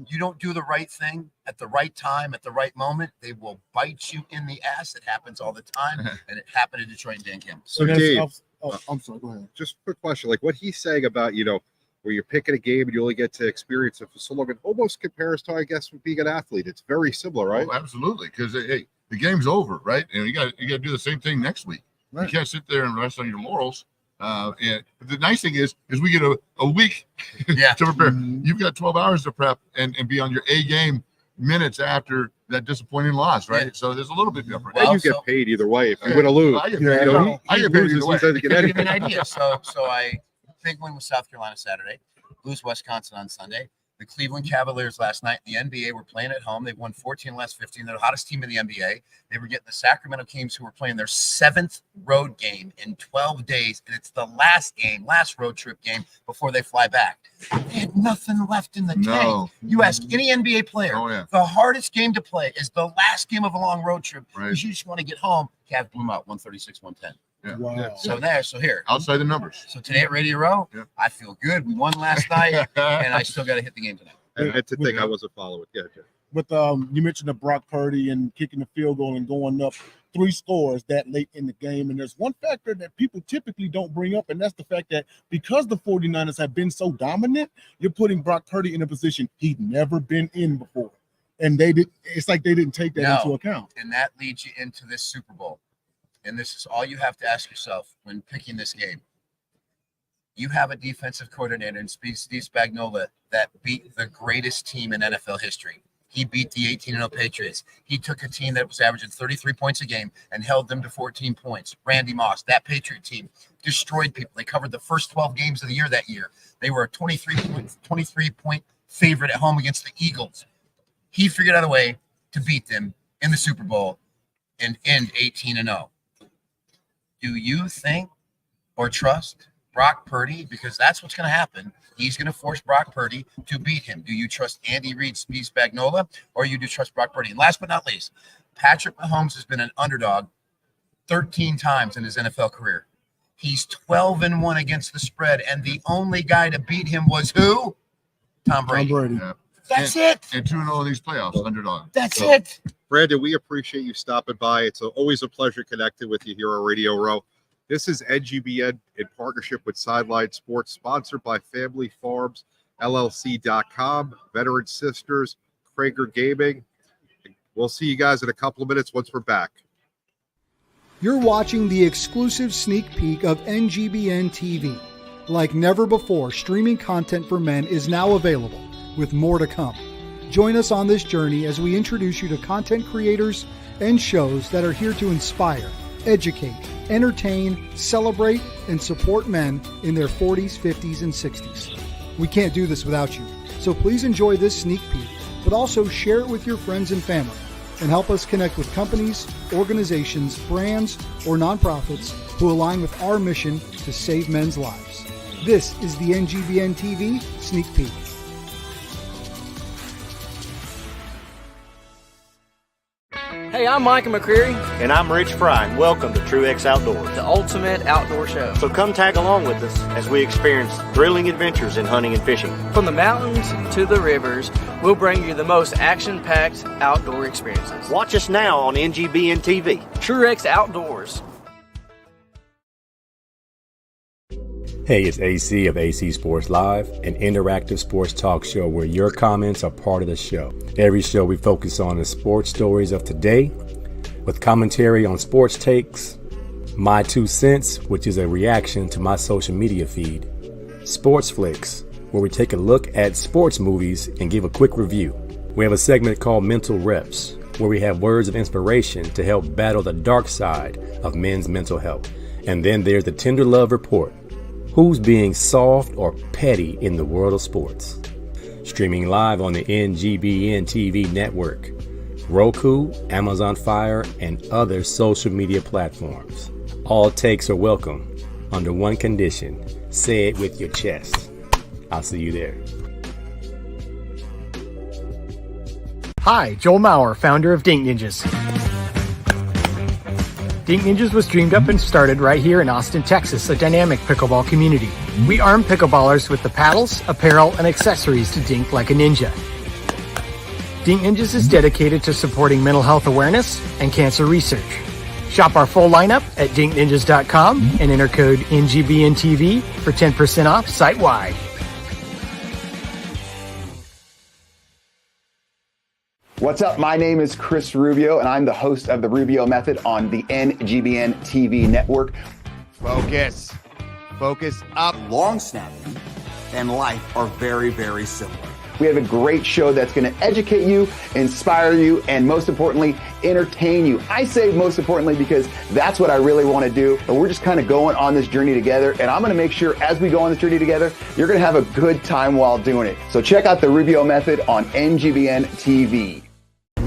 You don't do the right thing at the right time, at the right moment, they will bite you in the ass. It happens all the time, and it happened to Detroit and Dan Campbell. So Dave, I'm sorry, go ahead. Just a quick question. Like what he's saying about, where you're picking a game and you only get to experience it for so long, it almost compares to, I guess, with being an athlete. It's very similar, right? Oh, absolutely, because hey, the game's over, right? And you got to do the same thing next week. Right. You can't sit there and rest on your laurels. And the nice thing is we get a week to prepare. You've got 12 hours to prep and be on your A game minutes after that disappointing loss, right? So there's a little bit different. Well, you get paid either way if you win or lose. I get paid either way. To give you an idea. So I big win with South Carolina Saturday, lose Wisconsin on Sunday. The Cleveland Cavaliers last night in the NBA were playing at home. They've won 14 of the last 15. They're the hottest team in the NBA. They were getting the Sacramento Kings, who were playing their 7th road game in 12 days. And it's the last road trip game before they fly back. They had nothing left in the tank. You ask any NBA player, the hardest game to play is the last game of a long road trip because you just want to get home. Cavs blew them out 136-110. Yeah. Wow. So here. Outside the numbers. So today at Radio Row, I feel good. We won last night, and I still got to hit the game tonight. And to think I wasn't following. Yeah, With you mentioned the Brock Purdy and kicking the field goal and going up 3 scores that late in the game. And there's one factor that people typically don't bring up, and that's the fact that because the 49ers have been so dominant, you're putting Brock Purdy in a position he'd never been in before. And it's like they didn't take that into account. And that leads you into this Super Bowl. And this is all you have to ask yourself when picking this game. You have a defensive coordinator in Steve Spagnuolo that beat the greatest team in NFL history. He beat the 18-0 Patriots. He took a team that was averaging 33 points a game and held them to 14 points. Randy Moss, that Patriot team, destroyed people. They covered the first 12 games of the year that year. They were a 23-point favorite at home against the Eagles. He figured out a way to beat them in the Super Bowl and end 18-0. Do you think or trust Brock Purdy? Because that's what's going to happen. He's going to force Brock Purdy to beat him. Do you trust Andy Reid, Steve Spagnuolo, or you do trust Brock Purdy? And last but not least, Patrick Mahomes has been an underdog 13 times in his NFL career. He's 12-1 against the spread, and the only guy to beat him was who? Tom Brady. Yeah. That's it. And 2-0 in these playoffs, underdog. That's it. Brandon, we appreciate you stopping by. It's always a pleasure connecting with you here on Radio Row. This is NGBN in partnership with Sideline Sports, sponsored by Family Farms, LLC.com, Veteran Sisters, Krager Gaming. We'll see you guys in a couple of minutes once we're back. You're watching the exclusive sneak peek of NGBN TV. Like never before, streaming content for men is now available, with more to come. Join us on this journey as we introduce you to content creators and shows that are here to inspire, educate, entertain, celebrate, and support men in their 40s, 50s, and 60s. We can't do this without you. So please enjoy this sneak peek, but also share it with your friends and family and help us connect with companies, organizations, brands, or nonprofits who align with our mission to save men's lives. This is the NGBN TV Sneak Peek. Hey, I'm Micah McCreary. And I'm Rich Fry. Welcome to Truex Outdoors, the ultimate outdoor show. So come tag along with us as we experience thrilling adventures in hunting and fishing. From the mountains to the rivers, we'll bring you the most action-packed outdoor experiences. Watch us now on NGBN TV. Truex Outdoors. Hey, it's AC of AC Sports Live, an interactive sports talk show where your comments are part of the show. Every show we focus on the sports stories of today, with commentary on sports takes, my 2 cents, which is a reaction to my social media feed, Sports Flicks, where we take a look at sports movies and give a quick review. We have a segment called Mental Reps, where we have words of inspiration to help battle the dark side of men's mental health. And then there's the Tender Love Report. Who's being soft or petty in the world of sports? Streaming live on the NGBN TV network, Roku, Amazon Fire, and other social media platforms. All takes are welcome under one condition. Say it with your chest. I'll see you there. Hi, Joel Maurer, founder of Dink Ninjas. Dink Ninjas was dreamed up and started right here in Austin, Texas, a dynamic pickleball community. We arm pickleballers with the paddles, apparel, and accessories to dink like a ninja. Dink Ninjas is dedicated to supporting mental health awareness and cancer research. Shop our full lineup at dinkninjas.com and enter code NGBNTV for 10% off site-wide. What's up? My name is Chris Rubio, and I'm the host of The Rubio Method on the NGBN TV network. Focus. Focus up. Long snapping and life are very, very similar. We have a great show that's going to educate you, inspire you, and most importantly, entertain you. I say most importantly because that's what I really want to do. And we're just kind of going on this journey together. And I'm going to make sure as we go on this journey together, you're going to have a good time while doing it. So check out The Rubio Method on NGBN TV.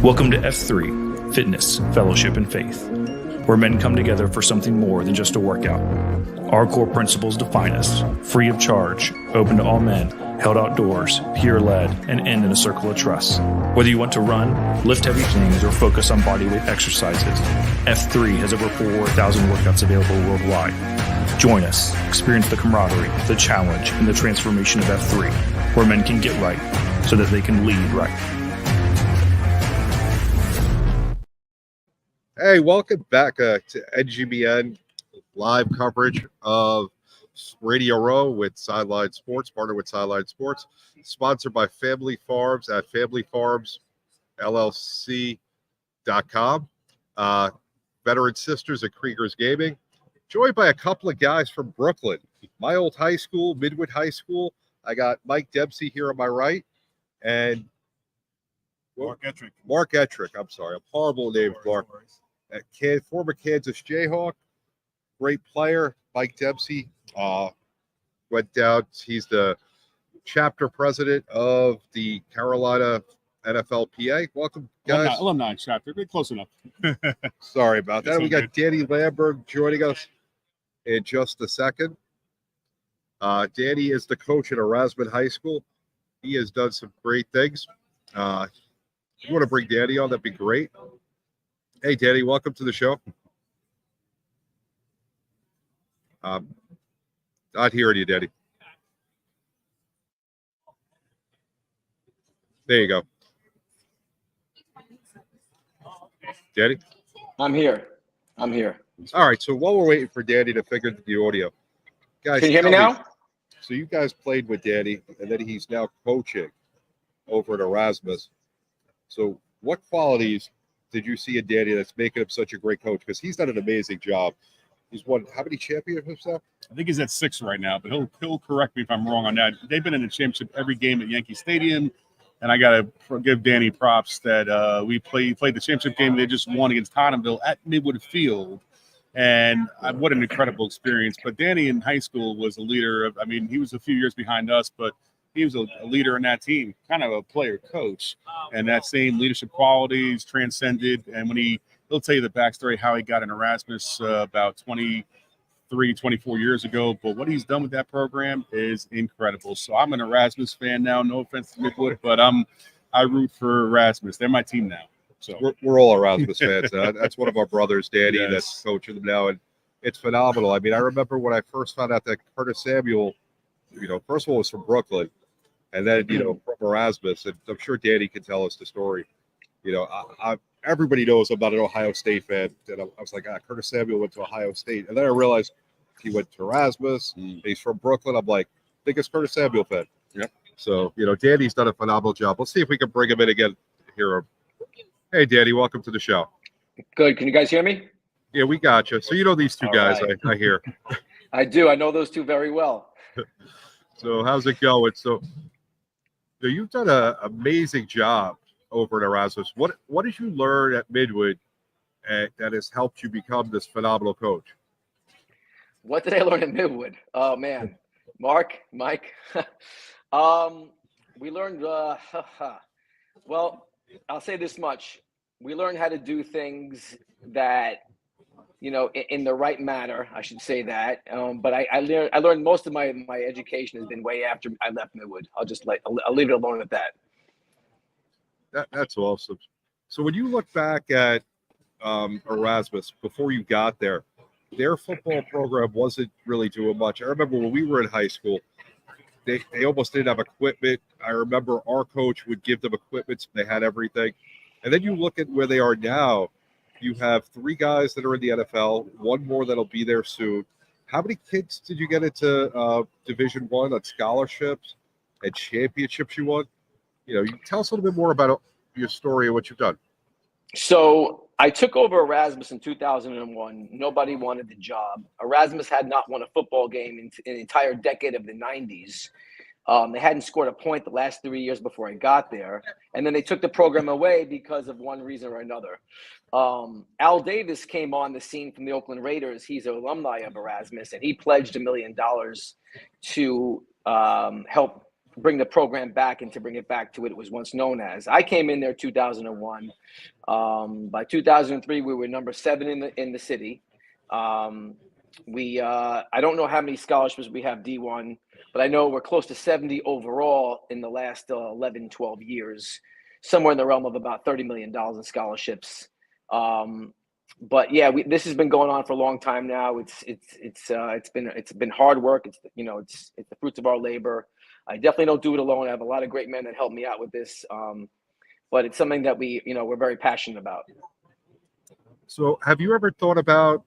Welcome to F3, Fitness, Fellowship, and Faith, where men come together for something more than just a workout. Our core principles define us: free of charge, open to all men, held outdoors, peer-led, and end in a circle of trust. Whether you want to run, lift heavy things, or focus on bodyweight exercises, F3 has over 4,000 workouts available worldwide. Join us, experience the camaraderie, the challenge, and the transformation of F3, where men can get right so that they can lead right. Hey, welcome back to NGBN live coverage of Radio Row with Sideline Sports, partner with Sideline Sports, sponsored by Family Farms at familyfarmsllc.com. Veteran Sisters at Krieger's Gaming, joined by a couple of guys from Brooklyn, my old high school, Midwood High School. I got Mike Dempsey here on my right, and Mark Ettrick. Mark Ettrick, I'm sorry. I'm horrible at names, Mark. Former Kansas Jayhawk, great player. Mike Dempsey went down. He's the chapter president of the Carolina NFLPA. Welcome, guys. Alumni chapter. Very close enough. Sorry about that. It's We got okay. Danny Lamberg joining us in just a second. Danny is the coach at Erasmus High School. He has done some great things. If you want to bring Danny on, that'd be great. Hey, Danny, welcome to the show. Not hearing you, Danny. There you go. Danny? I'm here. All right, so while we're waiting for Danny to figure the audio, guys, Can you hear me tell now? So you guys played with Danny, and then he's now coaching over at Erasmus. So what qualities did you see in Danny that's making him such a great coach? Because he's done an amazing job. He's won how many championships now? I think he's at 6 right now, but he'll correct me if I'm wrong on that. They've been in the championship every game at Yankee Stadium, and I got to give Danny props that we played the championship game they just won against Tottenhamville at Midwood Field, and what an incredible experience. But Danny in high school was a leader. He was a few years behind us, but he was a leader in that team, kind of a player coach, and that same leadership qualities transcended. And when he'll tell you the backstory how he got in Erasmus about 24 years ago, but what he's done with that program is incredible. So I'm an Erasmus fan now. No offense to Midwood, but I root for Erasmus. They're my team now. So We're all Erasmus fans. That's one of our brothers, Danny, Yes. that's coaching them now, and it's phenomenal. I mean, I remember when I first found out that Curtis Samuel, first of all, was from Brooklyn, and then from Erasmus, and I'm sure Danny can tell us the story. Everybody knows I'm not an Ohio State fan, and I was like, Curtis Samuel went to Ohio State, and then I realized he went to Erasmus. He's from Brooklyn. I'm like, biggest Curtis Samuel fan. Yep. So Danny's done a phenomenal job. Let's see if we can bring him in again here. Hey, Danny, welcome to the show. Good. Can you guys hear me? Yeah, we got you. So you know these two All guys, right. I hear. I do. I know those two very well. So how's it going? So you've done an amazing job over at Erasmus. What did you learn at Midwood that has helped you become this phenomenal coach? What did I learn at Midwood? Oh man, Mike. We learned. Well, I'll say this much: we learned how to do things that, in the right manner. I should say that. But I learned most of my education has been way after I left Midwood. I'll leave it alone at that. That's awesome. So when you look back at Erasmus before you got there, their football program wasn't really doing much. I remember when we were in high school, they almost didn't have equipment. I remember our coach would give them equipment, so they had everything. And then you look at where they are now. You have 3 guys that are in the NFL, 1 more that'll be there soon. How many kids did you get into Division I on scholarships and championships you won? You tell us a little bit more about your story and what you've done. So I took over Erasmus in 2001. Nobody wanted the job. Erasmus had not won a football game in an entire decade of the 90s. They hadn't scored a point the last 3 years before I got there. And then they took the program away because of one reason or another. Al Davis came on the scene from the Oakland Raiders. He's an alumni of Erasmus, and he pledged $1 million to help bring the program back and to bring it back to what it was once known as. I came in there 2001. By 2003, we were number 7 in the city. I don't know how many scholarships we have D1, but I know we're close to 70 overall in the last 11, 12 years, somewhere in the realm of about $30 million in scholarships. But yeah, this has been going on for a long time now. It's been hard work. It's the fruits of our labor. I definitely don't do it alone. I have a lot of great men that help me out with this. But it's something that we're very passionate about. So have you ever thought about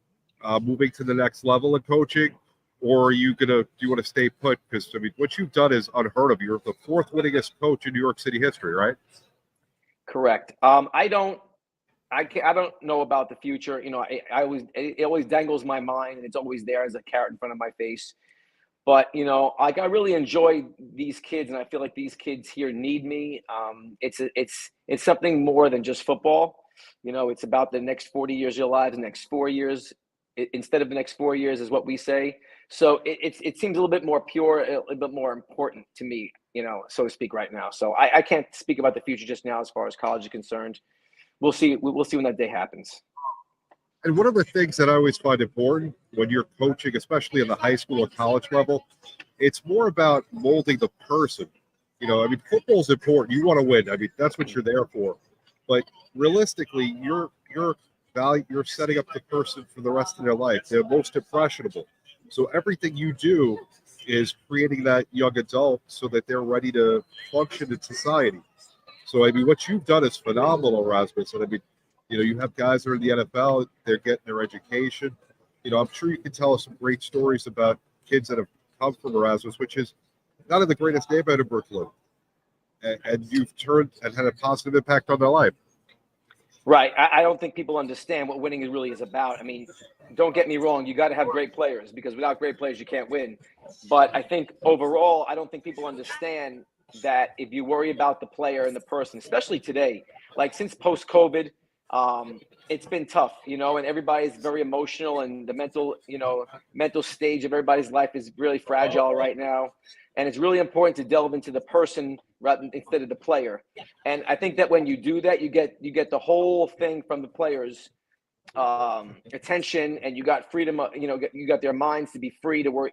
moving to the next level of coaching, or do you want to stay put? Because what you've done is unheard of. You're the 4th winningest coach in New York City history, right? Correct. I don't know about the future. It always dangles my mind, and it's always there as a carrot in front of my face. But I really enjoy these kids, and I feel like these kids here need me. It's something more than just football. It's about the next 40 years of your lives, the next 4 years. Instead of the next 4 years is what we say. So it seems a little bit more pure, a little bit more important to me, so to speak, right now. So I can't speak about the future just now as far as college is concerned. We'll see when that day happens. And one of the things that I always find important when you're coaching, especially in the high school or college level, it's more about molding the person. Football is important. You want to win. That's what you're there for. But realistically, you're setting up the person for the rest of their life. They're most impressionable. So everything you do is creating that young adult so that they're ready to function in society. So, what you've done is phenomenal, Erasmus. And you have guys that are in the NFL, they're getting their education. I'm sure you can tell us some great stories about kids that have come from Erasmus, which is not in the greatest neighborhood in Brooklyn. And you've turned and had a positive impact on their life. Right. I don't think people understand what winning really is about. Don't get me wrong. You got to have great players, because without great players, you can't win. But I think overall, I don't think people understand that if you worry about the player and the person, especially today, like since post-COVID, it's been tough, and everybody's very emotional, and the mental stage of everybody's life is really fragile right now. And it's really important to delve into the person instead of the player. And I think that when you do that, you get the whole thing from the players' attention, and you got freedom. You got their minds to be free to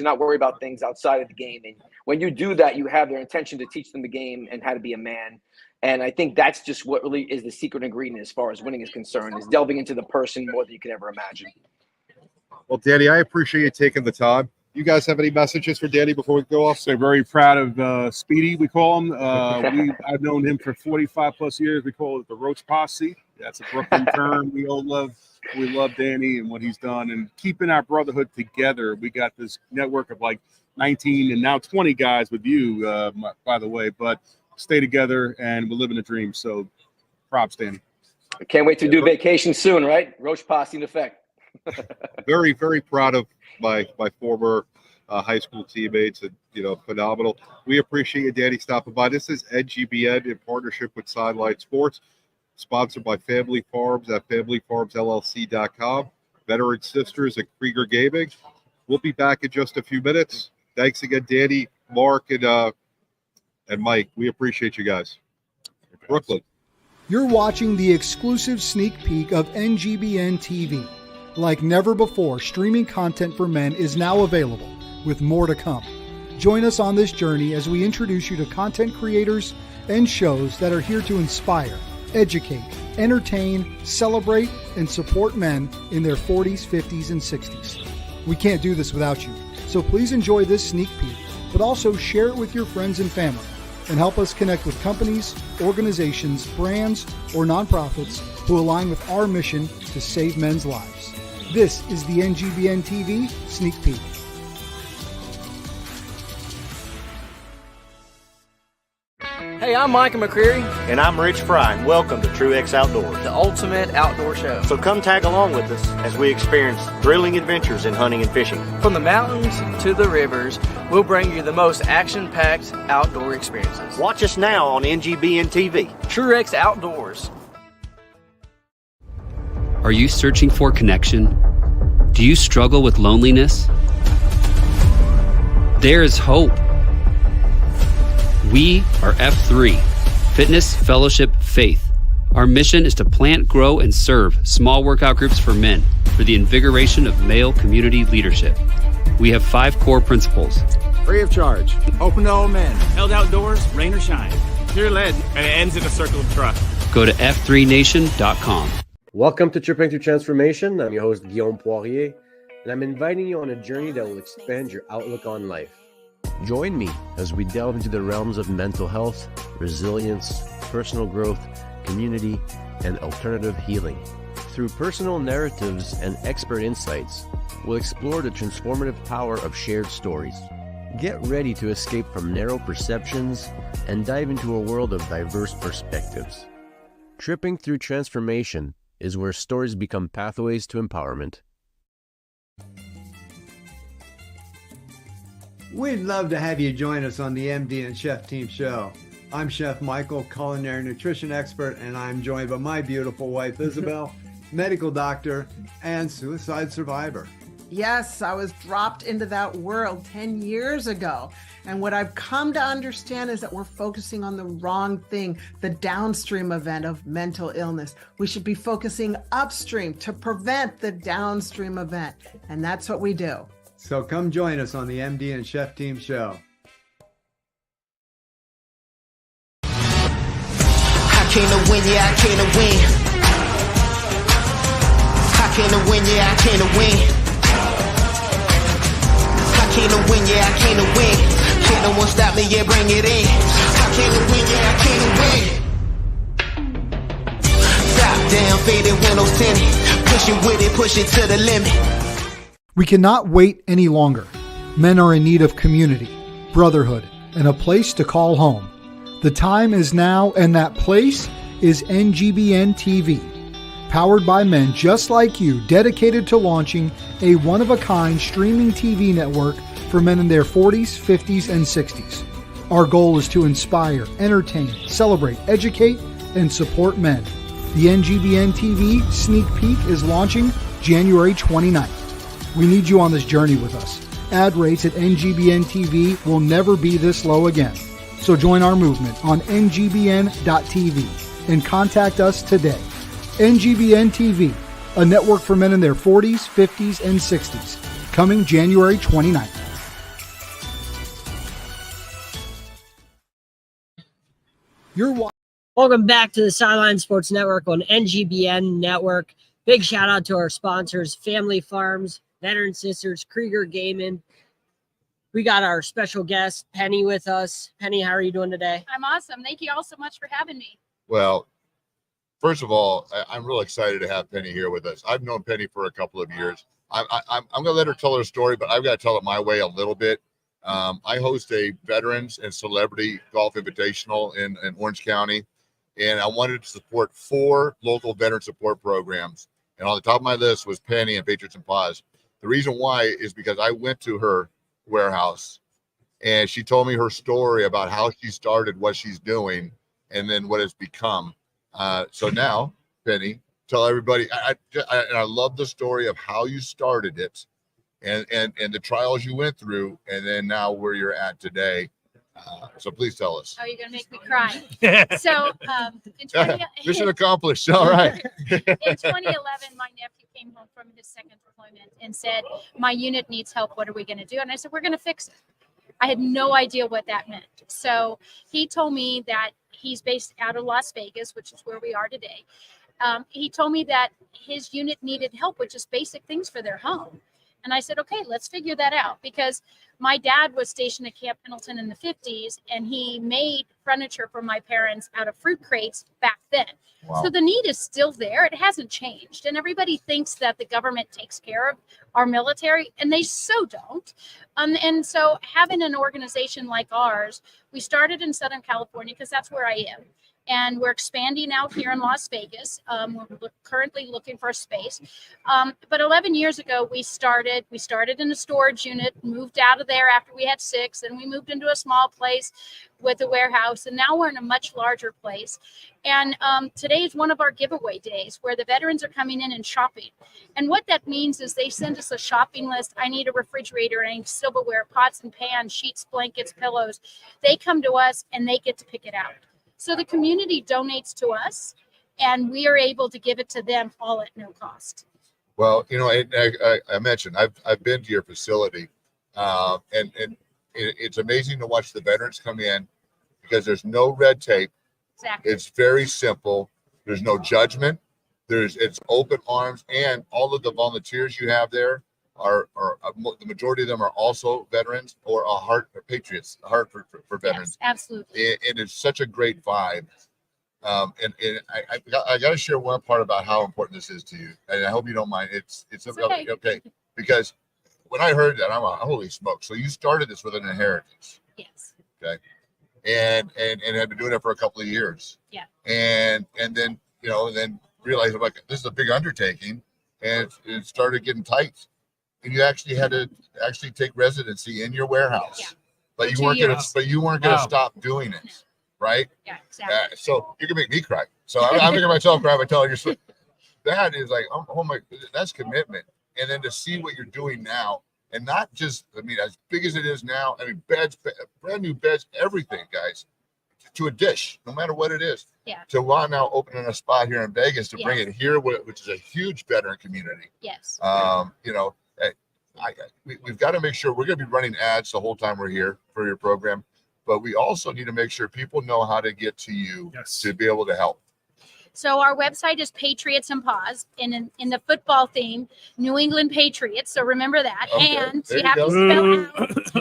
not worry about things outside of the game. And when you do that, you have their intention to teach them the game and how to be a man. And I think that's just what really is the secret ingredient as far as winning is concerned, is delving into the person more than you could ever imagine. Well, Danny, I appreciate you taking the time. You guys have any messages for Danny before we go off? So very proud of Speedy, we call him. I've known him for 45 plus years. We call it the Roach Posse. That's a Brooklyn term. We love Danny and what he's done, and keeping our brotherhood together. We got this network of like 19 and now 20 guys with you, by the way, but stay together and we're living a dream. So props, Danny. I can't wait to do vacation soon, right? Roach Posse in effect. Very, very proud of my former high school teammates, and phenomenal. We appreciate you, Danny, stopping by. This is NGBN in partnership with Sideline Sports, sponsored by Family Farms at familyfarmsllc.com, Veteran Sisters at Krieger Gaming. We'll be back in just a few minutes. Thanks again, Danny, Mark, and Mike. We appreciate you guys. Brooklyn. You're watching the exclusive sneak peek of NGBN TV. Like never before, streaming content for men is now available, with more to come. Join us on this journey as we introduce you to content creators and shows that are here to inspire, educate, entertain, celebrate, and support men in their 40s, 50s, and 60s. We can't do this without you, so please enjoy this sneak peek, but also share it with your friends and family, and help us connect with companies, organizations, brands, or nonprofits who align with our mission to save men's lives. This is the NGBN TV Sneak Peek. Hey, I'm Micah McCreary. And I'm Rich Fry, and welcome to TrueX Outdoors, the ultimate outdoor show. So come tag along with us as we experience thrilling adventures in hunting and fishing. From the mountains to the rivers, we'll bring you the most action-packed outdoor experiences. Watch us now on NGBN TV. TrueX Outdoors. Are you searching for connection? Do you struggle with loneliness? There is hope. We are F3, Fitness, Fellowship, Faith. Our mission is to plant, grow, and serve small workout groups for men for the invigoration of male community leadership. We have 5 core principles. Free of charge, open to all men, held outdoors, rain or shine, peer-led, and it ends in a circle of trust. Go to f3nation.com. Welcome to Tripping Through Transformation. I'm your host, Guillaume Poirier, and I'm inviting you on a journey that will expand your outlook on life. Join me as we delve into the realms of mental health, resilience, personal growth, community, and alternative healing. Through personal narratives and expert insights, we'll explore the transformative power of shared stories. Get ready to escape from narrow perceptions and dive into a world of diverse perspectives. Tripping Through Transformation is where stories become pathways to empowerment. We'd love to have you join us on the MD and Chef Team Show. I'm Chef Michael, culinary nutrition expert, and I'm joined by my beautiful wife, Isabel, medical doctor and suicide survivor. Yes, I was dropped into that world 10 years ago. And what I've come to understand is that we're focusing on the wrong thing, the downstream event of mental illness. We should be focusing upstream to prevent the downstream event. And that's what we do. So come join us on the MD and Chef Team Show. I came to win, yeah, I came to win. I came to win, yeah, I came to win. I came to win, yeah, I came to win. Can't no one stop me, yeah, bring it in. I came to win, yeah, I came to win. Top down, faded windows tinted. Pushing with it, push it to the limit. We cannot wait any longer. Men are in need of community, brotherhood, and a place to call home. The time is now, and that place is NGBN TV. Powered by men just like you, dedicated to launching a one-of-a-kind streaming TV network for men in their 40s, 50s, and 60s. Our goal is to inspire, entertain, celebrate, educate, and support men. The NGBN TV sneak peek is launching January 29th. We need you on this journey with us. Ad rates at NGBN TV will never be this low again. So join our movement on NGBN.TV and contact us today. NGBN TV, a network for men in their 40s, 50s, and 60s, coming January 29th. Welcome back to the Sideline Sports Network on NGBN Network. Big shout out to our sponsors, Family Farms, Veteran Sisters, Krieger Gaming. We got our special guest, Penny, with us. Penny, how are you doing today? I'm awesome. Thank you all so much for having me. Well, first of all, I'm real excited to have Penny here with us. I've known Penny for a couple of years. I'm going to let her tell her story, but I've got to tell it my way a little bit. I host a veterans and celebrity golf invitational in Orange County, and I wanted to support 4 local veteran support programs. And on the top of my list was Penny and Patriots and Paws. The reason why is because I went to her warehouse and she told me her story about how she started, what she's doing, and then what it's become. So now, Penny, tell everybody. I love the story of how you started it, and the trials you went through, and then now where you're at today. So please tell us. Oh, you're going to make me cry. So Mission accomplished. All right. In 2011, my nephew came home from his second deployment and said, my unit needs help. What are we going to do? And I said, we're going to fix it. I had no idea what that meant. So he told me that he's based out of Las Vegas, which is where we are today. He told me that his unit needed help with just basic things for their home. And I said, okay, let's figure that out, because my dad was stationed at Camp Pendleton in the 50s, and he made furniture for my parents out of fruit crates back then. Wow. So the need is still there. It hasn't changed. And everybody thinks that the government takes care of our military, and they so don't. And so having an organization like ours, we started in Southern California because that's where I am. And we're expanding out here in Las Vegas. We're currently looking for a space. But 11 years ago, we started in a storage unit, moved out of there after we had 6, and we moved into a small place with a warehouse. And now we're in a much larger place. And today is one of our giveaway days where the veterans are coming in and shopping. And what that means is they send us a shopping list. I need a refrigerator, I need silverware, pots and pans, sheets, blankets, pillows. They come to us and they get to pick it out. So the community donates to us, and we are able to give it to them all at no cost. Well, you know, I mentioned I've been to your facility, and it's amazing to watch the veterans come in because there's no red tape. Exactly. It's very simple. There's no judgment. It's open arms, and all of the volunteers you have there are the majority of them are also veterans or a heart for patriots, a heart for veterans. Yes, absolutely. And it's such a great vibe. And I got to share one part about how important this is to you, and I hope you don't mind. It's okay because when I heard that, I'm like, holy smoke! So you started this with an inheritance. Yes. Okay. And had been doing it for a couple of years. Yeah. And then then realized like this is a big undertaking, and it started getting tight. And you actually had to take residency in your warehouse, yeah. but you weren't gonna stop doing it, right? Yeah, exactly. So you can make me cry. So I'm making myself cry by telling your story. That is like, oh my, that's commitment. And then to see what you're doing now, and not just, I mean, as big as it is now. I mean, beds, brand new beds, everything, guys, to a dish, no matter what it is. Yeah. So we're now opening a spot here in Vegas to bring it here, which is a huge veteran community. Yes. We've got to make sure we're going to be running ads the whole time we're here for your program, but we also need to make sure people know how to get to you to be able to help. So our website is Patriots and Paws, in the football theme, New England Patriots. So remember that. Okay. And you have to spell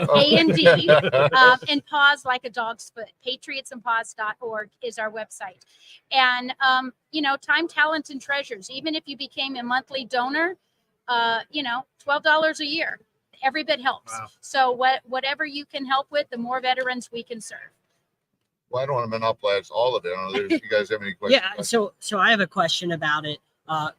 out A&D and paws like a dog's foot. Patriotsandpaws.org is our website. And, time, talent, and treasures. Even if you became a monthly donor, $12 a year, every bit helps. Wow. So whatever you can help with, the more veterans we can serve. Well, I don't want to monopolize all of it. I don't know if you guys have any questions. Yeah, so I have a question about it.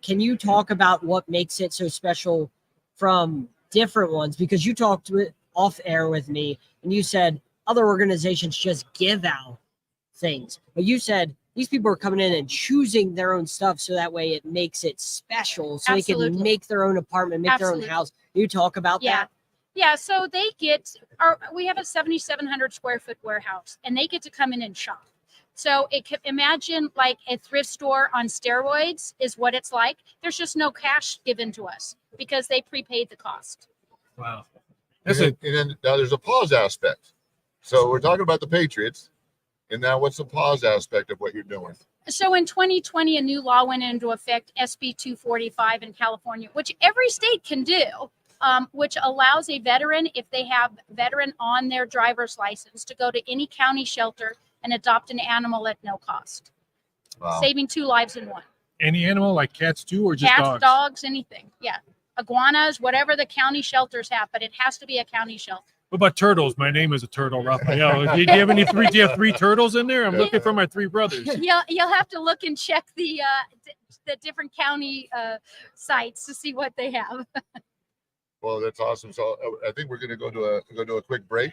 Can you talk about what makes it so special from different ones? Because you talked off air with me, and you said other organizations just give out things, but you said these people are coming in and choosing their own stuff so that way it makes it special, so they can make their own apartment, make their own house. You talk about that? Yeah, so they we have a 7,700 square foot warehouse, and they get to come in and shop. So imagine like a thrift store on steroids is what it's like. There's just no cash given to us because they prepaid the cost. Wow. And then now there's a pause aspect. So we're talking about the Patriots, and now what's the pause aspect of what you're doing? So in 2020, a new law went into effect, SB 245 in California, which every state can do, which allows a veteran, if they have veteran on their driver's license, to go to any county shelter and adopt an animal at no cost. Wow. Saving 2 lives in 1. Any animal, like cats too, or just cats, dogs, anything. Yeah. Iguanas, whatever the county shelters have, but it has to be a county shelter. What about turtles? My name is a turtle, Raphael. Do you have any three? Do you have 3 turtles in there? I'm looking for my 3 brothers. You'll have to look and check the different county sites to see what they have. Well, that's awesome. So I think we're going to go to a quick break.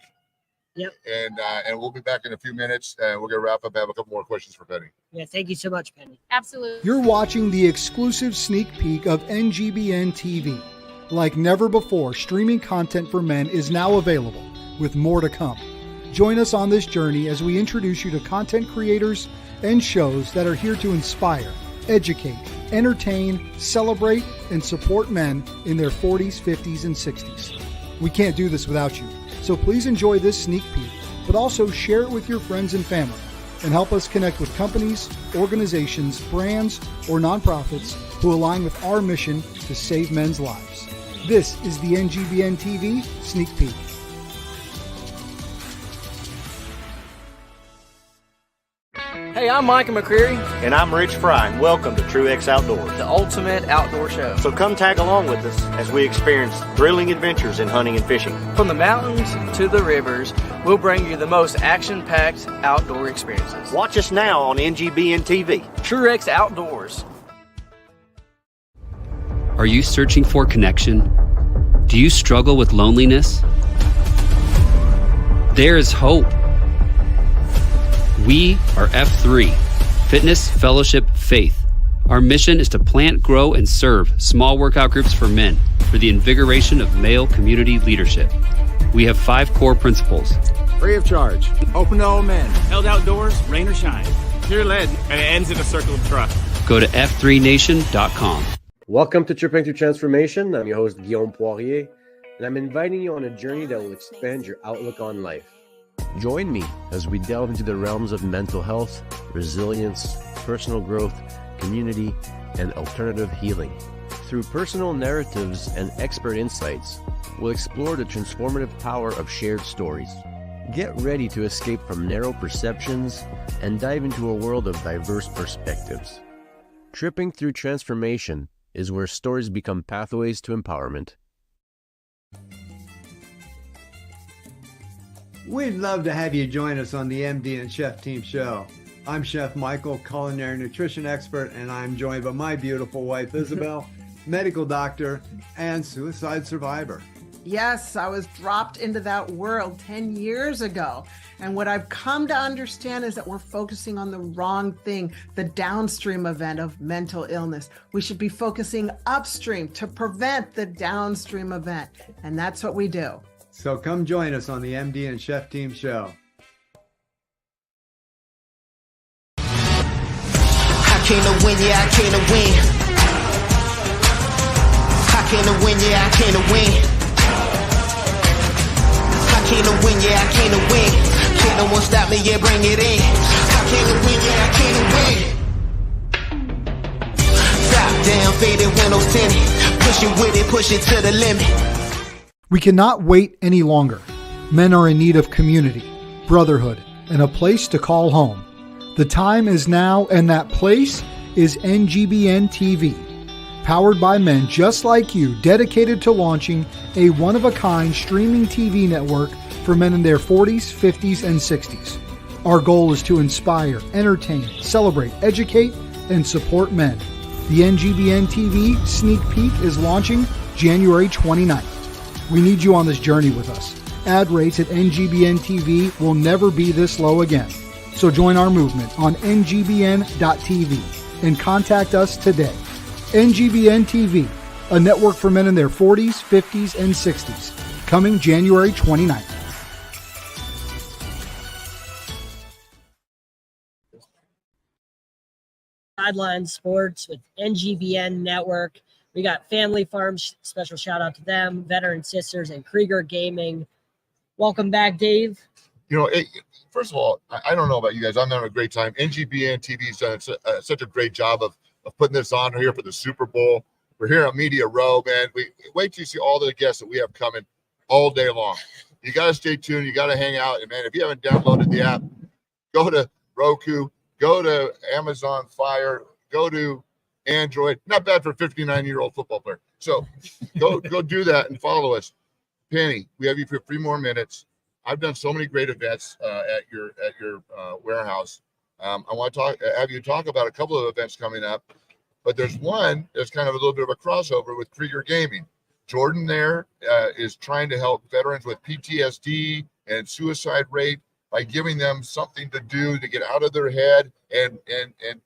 Yep. And we'll be back in a few minutes, and we're going to wrap up. I have a couple more questions for Penny. Yeah, thank you so much, Penny. Absolutely. You're watching the exclusive sneak peek of NGBN TV. Like never before, streaming content for men is now available, with more to come. Join us on this journey as we introduce you to content creators and shows that are here to inspire, educate, entertain, celebrate, and support men in their 40s, 50s, and 60s. We can't do this without you. So please enjoy this sneak peek, but also share it with your friends and family, and help us connect with companies, organizations, brands, or nonprofits who align with our mission to save men's lives. This is the NGBN TV Sneak Peek. Hey, I'm Micah McCreary. And I'm Rich Fry, and welcome to Truex Outdoors, the ultimate outdoor show. So come tag along with us as we experience thrilling adventures in hunting and fishing. From the mountains to the rivers, we'll bring you the most action-packed outdoor experiences. Watch us now on NGBN TV. Truex Outdoors. Are you searching for connection? Do you struggle with loneliness? There is hope. We are F3, Fitness, Fellowship, Faith. Our mission is to plant, grow, and serve small workout groups for men for the invigoration of male community leadership. We have 5 core principles. Free of charge, open to all men, held outdoors, rain or shine. Pure lead, and it ends in a circle of trust. Go to f3nation.com. Welcome to Tripping Through Transformation. I'm your host, Guillaume Poirier, and I'm inviting you on a journey that will expand your outlook on life. Join me as we delve into the realms of mental health, resilience, personal growth, community, and alternative healing. Through personal narratives and expert insights, we'll explore the transformative power of shared stories. Get ready to escape from narrow perceptions and dive into a world of diverse perspectives. Tripping Through Transformation is where stories become pathways to empowerment. We'd love to have you join us on the MD and Chef Team Show. I'm Chef Michael, culinary nutrition expert, and I'm joined by my beautiful wife, Isabel, medical doctor and suicide survivor. Yes, I was dropped into that world 10 years ago. And what I've come to understand is that we're focusing on the wrong thing, the downstream event of mental illness. We should be focusing upstream to prevent the downstream event. And that's what we do. So come join us on the MD and Chef Team Show. I came to win, yeah, I came to win. I came to win, yeah, I came to win. I came to win, yeah, I came to win. Can't no one stop me, yeah, bring it in. I came to win, yeah, I came to win. Top down, faded windows tinted. Pushing with it, push it to the limit. We cannot wait any longer. Men are in need of community, brotherhood, and a place to call home. The time is now, and that place is NGBN TV. Powered by men just like you, dedicated to launching a one-of-a-kind streaming TV network for men in their 40s, 50s, and 60s. Our goal is to inspire, entertain, celebrate, educate, and support men. The NGBN TV sneak peek is launching January 29th. We need you on this journey with us. Ad rates at NGBN TV will never be this low again. So join our movement on NGBN.TV and contact us today. NGBN TV, a network for men in their 40s, 50s, and 60s, coming January 29th. Sideline Sports with NGBN Network. We got Family Farms, special shout out to them, Veteran Sisters, and Krieger Gaming. Welcome back, Dave. You know, first of all, I don't know about you guys. I'm having a great time. NGBN TV's done such a great job of putting this on here for the Super Bowl. We're here on Media Row, man. We wait till you see all the guests that we have coming all day long. You got to stay tuned. You got to hang out. And, man, if you haven't downloaded the app, go to Roku, go to Amazon Fire, go to Android. Not bad for a 59-year-old football player. So go do that and follow us. Penny, we have you for 3 more minutes. I've done so many great events at your warehouse. I want to have you talk about a couple of events coming up, but there's one that's kind of a little bit of a crossover with Krieger Gaming. Jordan there is trying to help veterans with PTSD and suicide rate by giving them something to do to get out of their head and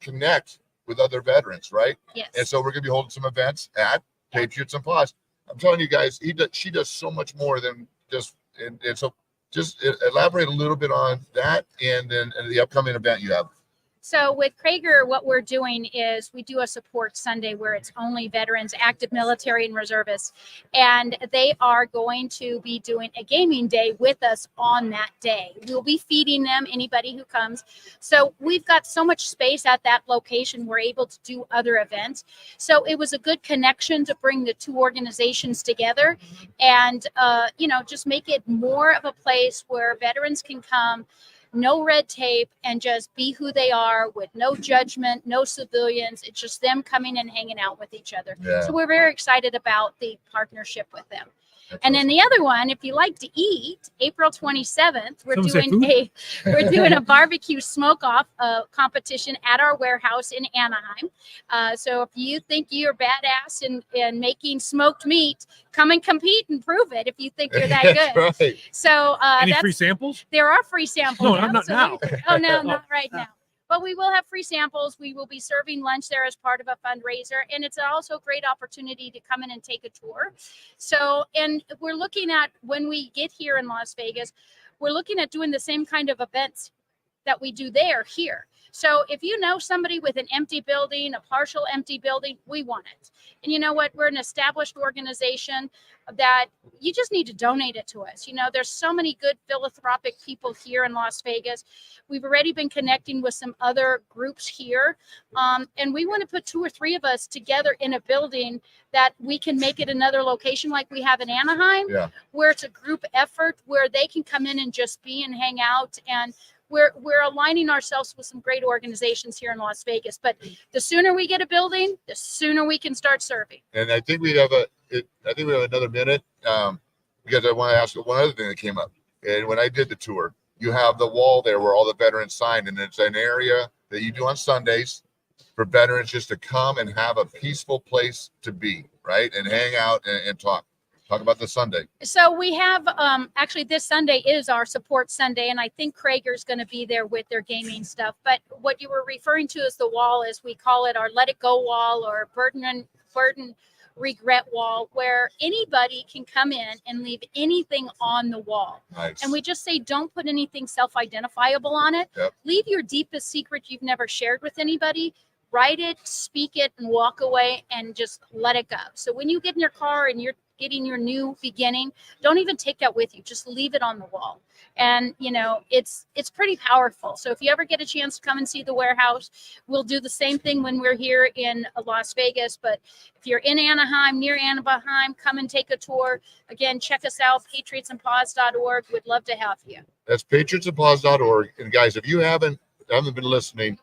connect with other veterans, right? Yes. And so we're going to be holding some events at Patriots and Paws. I'm telling you guys, she does so much more than just and so. Just elaborate a little bit on that and then the upcoming event you have. So with Krieger, what we're doing is we do a support Sunday where it's only veterans, active military, and reservists. And they are going to be doing a gaming day with us on that day. We'll be feeding them, anybody who comes. So we've got so much space at that location. We're able to do other events. So it was a good connection to bring the two organizations together and, just make it more of a place where veterans can come, no red tape, and just be who they are with no judgment, no civilians. It's just them coming and hanging out with each other. Yeah. So we're very excited about the partnership with them. And then the other one, if you like to eat, April 27th, we're doing a barbecue smoke-off competition at our warehouse in Anaheim. So if you think you're badass in making smoked meat, come and compete and prove it if you think you're that good. That's right. So Any free samples? There are free samples. No, I'm not now. Oh, no, not right now. But we will have free samples. We will be serving lunch there as part of a fundraiser. And it's also a great opportunity to come in and take a tour. So, and we're looking at, when we get here in Las Vegas, we're looking at doing the same kind of events that we do there here. So if you know somebody with an empty building, a partial empty building, we want it. And you know what? We're an established organization that you just need to donate it to us. There's so many good philanthropic people here in Las Vegas. We've already been connecting with some other groups here. And we want to put 2 or 3 of us together in a building that we can make it another location like we have in Anaheim, where it's a group effort where they can come in and just be and hang out. And we're aligning ourselves with some great organizations here in Las Vegas. But the sooner we get a building, the sooner we can start serving. And I think we have another minute because I want to ask one other thing that came up. And when I did the tour, you have the wall there where all the veterans signed, and it's an area that you do on Sundays for veterans just to come and have a peaceful place to be, right, and hang out and talk. Talk about the Sunday. So we have, actually this Sunday is our support Sunday, and I think Krieger's going to be there with their gaming stuff. But what you were referring to as the wall is, we call it our Let It Go wall or burden regret wall, where anybody can come in and leave anything on the wall. Nice. And we just say, don't put anything self-identifiable on it. Yep. Leave your deepest secret you've never shared with anybody. Write it, speak it, and walk away and just let it go. So when you get in your car and you're getting your new beginning, don't even take that with you. Just leave it on the wall. And, it's pretty powerful. So if you ever get a chance to come and see the warehouse, we'll do the same thing when we're here in Las Vegas. But if you're in Anaheim, near Anaheim, come and take a tour. Again, check us out, patriotsandpaws.org. We'd love to have you. That's patriotsandpaws.org. And guys, if you haven't been listening,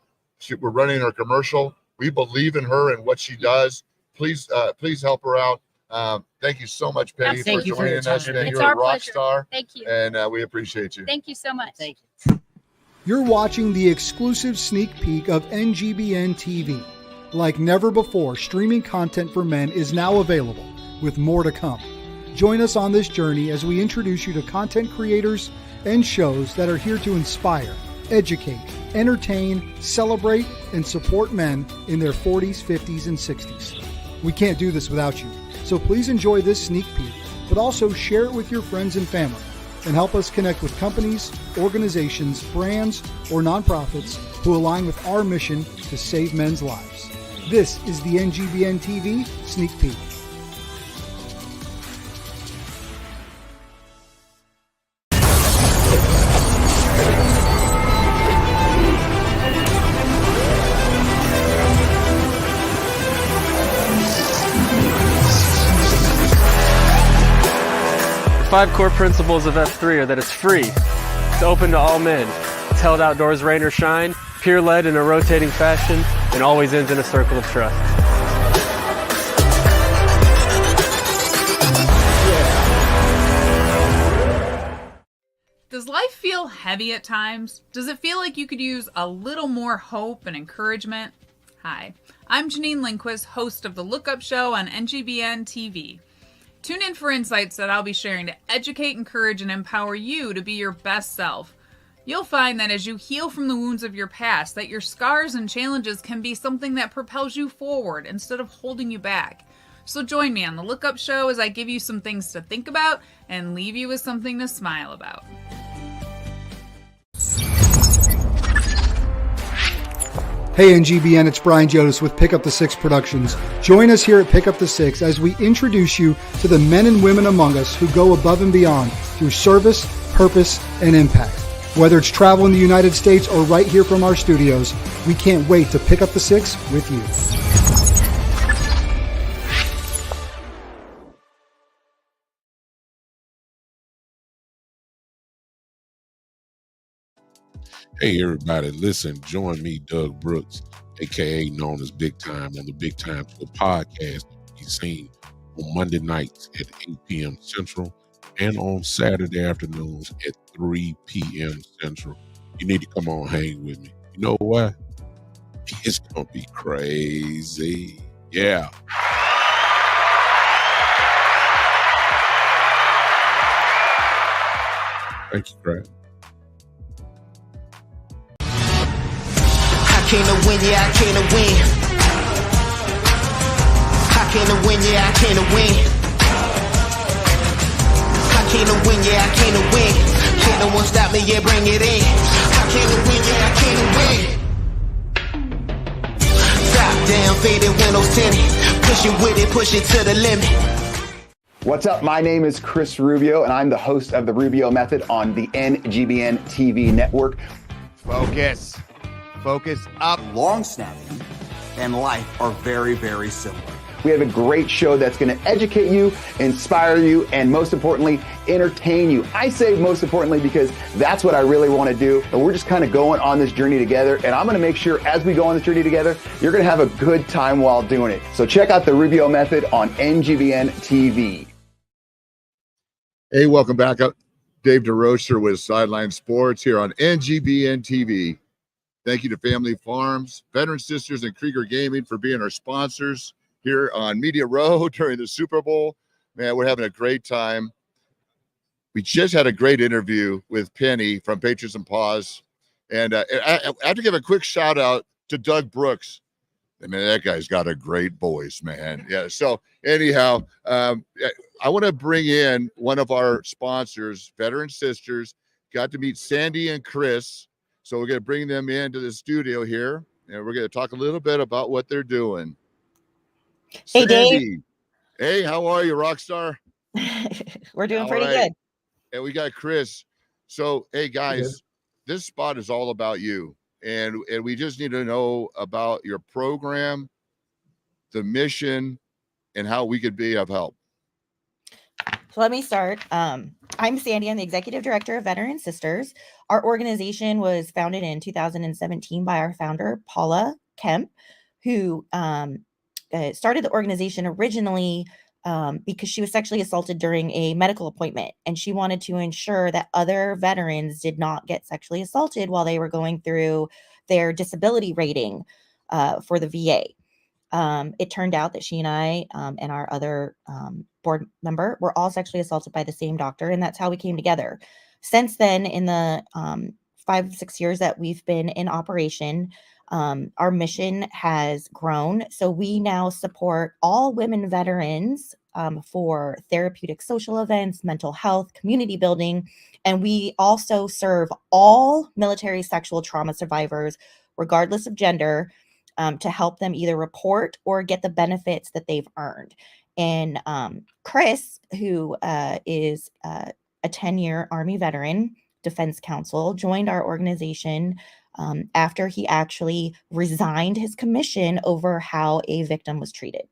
we're running our commercial. We believe in her and what she does. Please help her out. Thank you so much, Penny, for joining us. And you're a rock star. Thank you. And we appreciate you. Thank you so much. Thank you. You're watching the exclusive sneak peek of NGBN TV. Like never before, streaming content for men is now available, with more to come. Join us on this journey as we introduce you to content creators and shows that are here to inspire, educate, entertain, celebrate, and support men in their 40s, 50s, and 60s. We can't do this without you. So please enjoy this sneak peek, but also share it with your friends and family and help us connect with companies, organizations, brands, or nonprofits who align with our mission to save men's lives. This is the NGBN TV Sneak Peek. Five core principles of F3 are that it's free, it's open to all men, it's held outdoors rain or shine, peer-led in a rotating fashion, and always ends in a circle of trust. Does life feel heavy at times? Does it feel like you could use a little more hope and encouragement? Hi, I'm Janine Lindquist, host of The Look Up Show on NGBN TV. Tune in for insights that I'll be sharing to educate, encourage, and empower you to be your best self. You'll find that as you heal from the wounds of your past, that your scars and challenges can be something that propels you forward instead of holding you back. So join me on The Look Up Show as I give you some things to think about and leave you with something to smile about. Hey NGBN, it's Brian Jonas with Pick Up the Six Productions. Join us here at Pick Up the Six as we introduce you to the men and women among us who go above and beyond through service, purpose, and impact. Whether it's travel in the United States or right here from our studios, we can't wait to pick up the six with you. Hey everybody, listen, join me, Doug Brooks, aka known as Big Time, on the Big Time Show podcast to be seen on Monday nights at 8 p.m. Central and on Saturday afternoons at 3 p.m. Central. You need to come on hang with me. You know why? It's gonna be crazy. Yeah. Thank you, Craig. I came to win, yeah, I came to win. I came to win, yeah, I came to win. I came to win, yeah, I came to win. Can't no one stop me, yeah, bring it in. I came to win, yeah, I came to win. Top down, faded windows tinted. Push it with it, push it to the limit. What's up? My name is Chris Rubio, and I'm the host of The Rubio Method on the NGBN TV network. Focus. Focus up. Long snapping and life are very, very similar. We have a great show that's going to educate you, inspire you, and most importantly, entertain you. I say most importantly because that's what I really want to do. And we're just kind of going on this journey together. And I'm going to make sure as we go on this journey together, you're going to have a good time while doing it. So check out The Rubio Method on NGBN TV. Hey, welcome back up. Dave DeRocher with Sideline Sports here on NGBN TV. Thank you to Family Farms, Veteran Sisters, and Krieger Gaming for being our sponsors here on Media Row during the Super Bowl. Man, we're having a great time. We just had a great interview with Penny from Patriots and Paws. And I have to give a quick shout out to Doug Brooks. I mean, that guy's got a great voice, man. Yeah. So anyhow, I want to bring in one of our sponsors, Veteran Sisters. Got to meet Sandy and Chris. So we're going to bring them into the studio here, and we're going to talk a little bit about what they're doing. Hey, Sandy. Dave. Hey, how are you, rock star? We're doing All pretty right. good. And we got Chris. So, hey, guys, this spot is all about you. And we just need to know about your program, the mission, and how we could be of help. So let me start. I'm Sandy. I'm the executive director of Veteran Sisters. Our organization was founded in 2017 by our founder, Paula Kemp, who started the organization originally because she was sexually assaulted during a medical appointment. And she wanted to ensure that other veterans did not get sexually assaulted while they were going through their disability rating for the VA. It turned out that she and I and our other board member were all sexually assaulted by the same doctor, and that's how we came together. Since then, in the 5-6 years that we've been in operation, our mission has grown. So we now support all women veterans for therapeutic social events, mental health, community building. And we also serve all military sexual trauma survivors, regardless of gender, to help them either report or get the benefits that they've earned. And Chris, who is a 10-year Army veteran, defense counsel, joined our organization after he actually resigned his commission over how a victim was treated.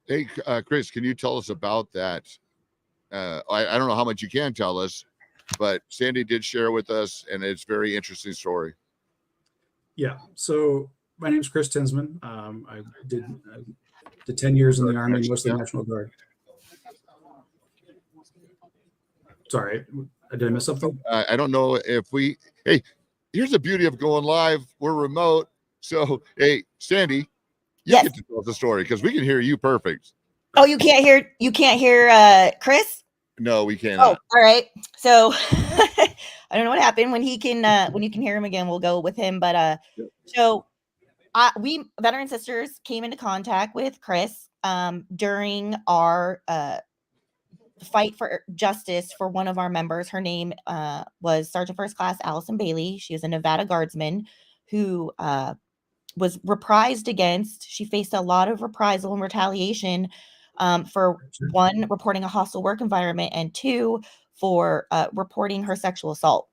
Hey, Chris, can you tell us about that? I don't know how much you can tell us, but Sandy did share with us, and it's a very interesting story. Yeah. So my name is Chris Tinsman. I did 10 years in the Army, mostly National Guard. Sorry, did I miss something? I don't know if hey, here's the beauty of going live. We're remote. So, hey, Sandy, you get to tell us the story because we can hear you perfect. Oh, you can't hear Chris? No, we can't. Oh, all right. So I don't know what happened when you can hear him again, we'll go with him. But so we Veteran Sisters came into contact with Chris during our fight for justice for one of our members. Her name was Sergeant First Class Allison Bailey. She was a Nevada Guardsman who was reprised against. She faced a lot of reprisal and retaliation for one, reporting a hostile work environment, and two, for reporting her sexual assault.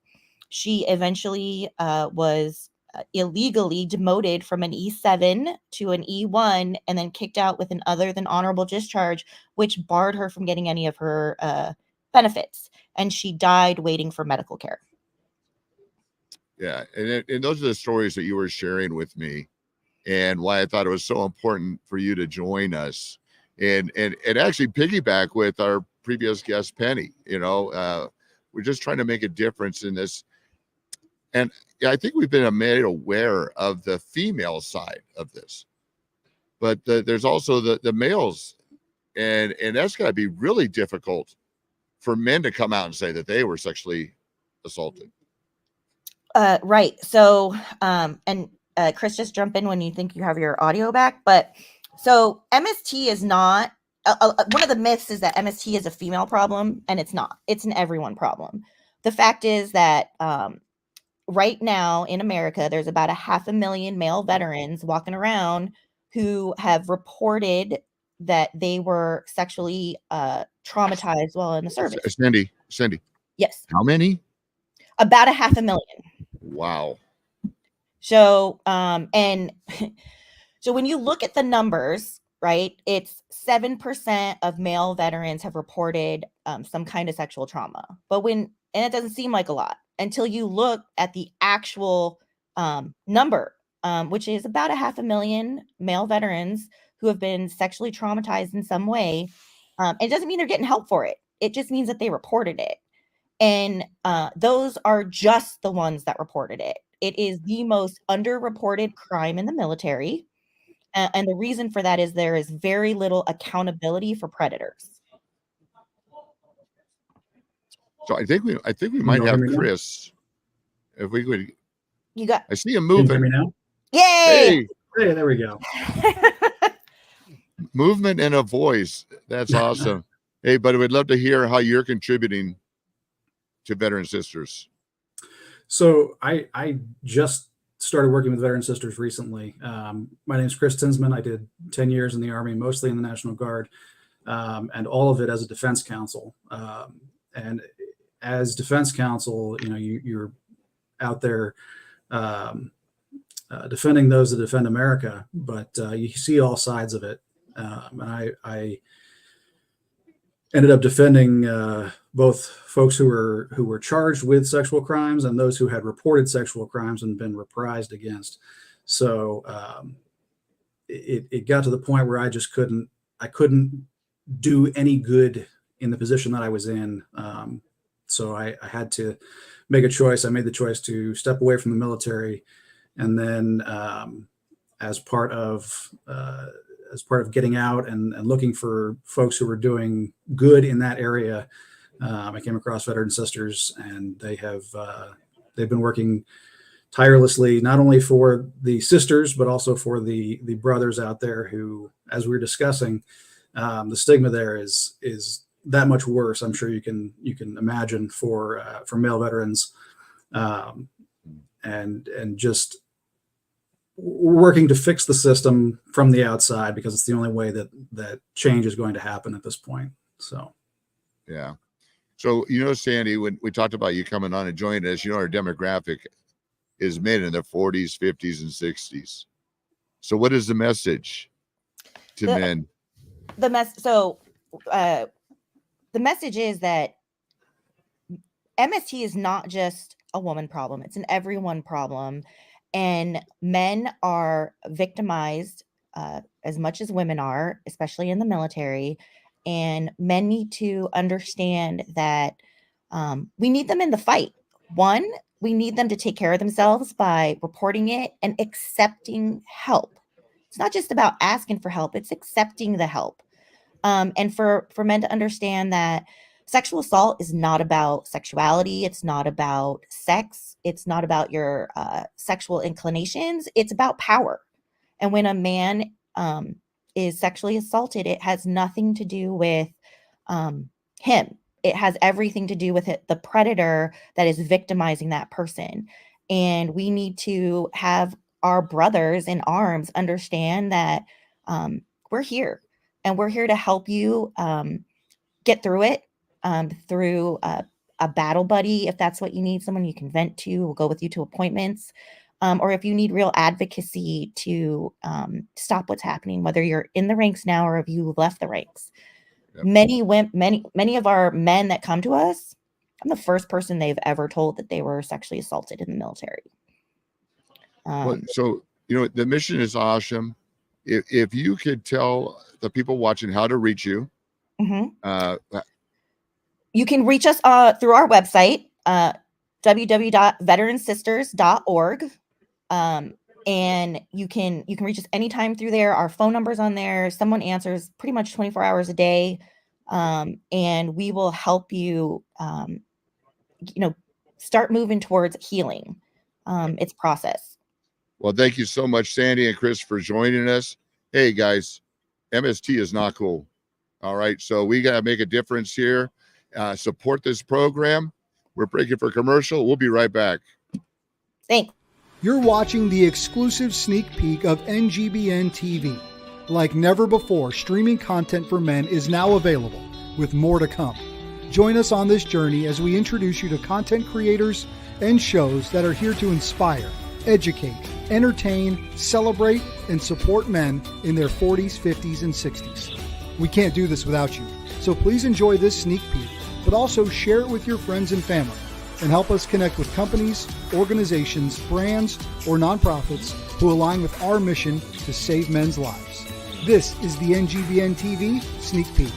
She eventually was illegally demoted from an E7 to an E1 and then kicked out with an other than honorable discharge, which barred her from getting any of her benefits. And she died waiting for medical care. Yeah. And those are the stories that you were sharing with me and why I thought it was so important for you to join us and actually piggyback with our previous guest, Penny. We're just trying to make a difference in this. And I think we've been made aware of the female side of this, but there's also the males, and that's got to be really difficult for men to come out and say that they were sexually assaulted. Right. So, and Chris, just jump in when you think you have your audio back. But so MST is not one of the myths is that MST is a female problem, and it's not. It's an everyone problem. The fact is that right now in America, there's about 500,000 male veterans walking around who have reported that they were sexually traumatized while in the service. Cindy. Yes. How many? About 500,000. Wow. So, and so when you look at the numbers, right, it's 7% of male veterans have reported some kind of sexual trauma. And it doesn't seem like a lot until you look at the actual number, which is about 500,000 male veterans who have been sexually traumatized in some way. It doesn't mean they're getting help for it. It just means that they reported it. And those are just the ones that reported it. It is the most underreported crime in the military. And the reason for that is there is very little accountability for predators. So I think we might have Chris. If we could, I see him moving. Can you hear me now? Yay! Hey, there we go. Movement and a voice. That's awesome. Hey, but we'd love to hear how you're contributing to Veteran Sisters. So I just started working with Veteran Sisters recently. My name is Chris Tinsman. I did 10 years in the Army, mostly in the National Guard, and all of it as a defense counsel. And as defense counsel, you're out there defending those that defend America, but you see all sides of it. And I ended up defending both folks who were charged with sexual crimes and those who had reported sexual crimes and been reprised against. So it got to the point where I couldn't do any good in the position that I was in. So I had to make a choice. I made the choice to step away from the military, and then as part of getting out and looking for folks who were doing good in that area, I came across Veteran Sisters, and they've been working tirelessly, not only for the sisters, but also for the brothers out there who, as we were discussing, the stigma there is that much worse. I'm sure you can imagine for male veterans, and just working to fix the system from the outside, because it's the only way that change is going to happen at this point. So, yeah. So, Sandy, when we talked about you coming on and joining us, our demographic is men in their 40s, 50s, and 60s. So what is the message to men? The message is that MST is not just a woman problem. It's an everyone problem. And men are victimized as much as women are, especially in the military. And men need to understand that we need them in the fight. One, we need them to take care of themselves by reporting it and accepting help. It's not just about asking for help, it's accepting the help. And for men to understand that sexual assault is not about sexuality. It's not about sex. It's not about your sexual inclinations. It's about power. And when a man is sexually assaulted, it has nothing to do with him. It has everything to do with the predator that is victimizing that person. And we need to have our brothers in arms understand that we're here, and we're here to help you get through it, through a battle buddy, if that's what you need, someone you can vent to. We'll go with you to appointments. Or if you need real advocacy to stop what's happening, whether you're in the ranks now or if you left the ranks. Yep. Many of our men that come to us, I'm the first person they've ever told that they were sexually assaulted in the military. So, the mission is awesome. If you could tell the people watching how to reach you. Mm-hmm. You can reach us through our website, www.veteransisters.org. And you can reach us anytime through there. Our phone number's on there. Someone answers pretty much 24 hours a day. And we will help you, start moving towards healing. It's process. Well, thank you so much, Sandy and Chris, for joining us. Hey guys, MST is not cool. All right. So we got to make a difference here. Support this program. We're breaking for commercial. We'll be right back. Thanks. You're watching the exclusive sneak peek of NGBN TV. Like never before, streaming content for men is now available, with more to come. Join us on this journey as we introduce you to content creators and shows that are here to inspire, educate, entertain, celebrate, and support men in their 40s, 50s, and 60s. We can't do this without you, so please enjoy this sneak peek, but also share it with your friends and family, and help us connect with companies, organizations, brands, or nonprofits who align with our mission to save men's lives. This is the NGBN TV Sneak Peek.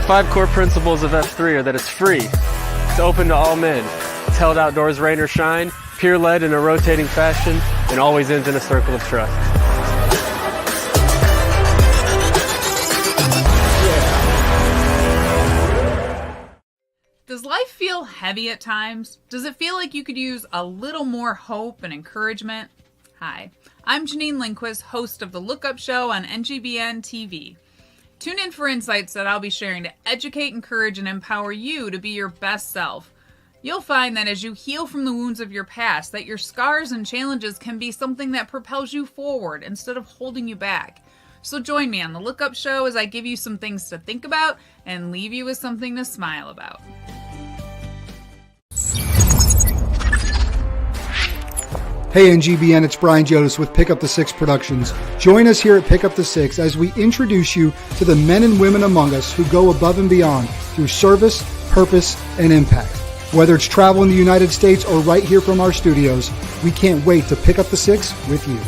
The 5 core principles of F3 are that it's free, it's open to all men, it's held outdoors rain or shine, peer-led in a rotating fashion, and always ends in a circle of trust. Does life feel heavy at times? Does it feel like you could use a little more hope and encouragement? Hi, I'm Janine Lindquist, host of The Look Up Show on NGBN TV. Tune in for insights that I'll be sharing to educate, encourage, and empower you to be your best self. You'll find that as you heal from the wounds of your past, that your scars and challenges can be something that propels you forward instead of holding you back. So join me on The Look Up Show as I give you some things to think about and leave you with something to smile about. Hey NGBN, it's Brian Jodas with Pick Up the Six Productions. Join us here at Pick Up the Six as we introduce you to the men and women among us who go above and beyond through service, purpose, and impact. Whether it's travel in the United States or right here from our studios, we can't wait to pick up the six with you.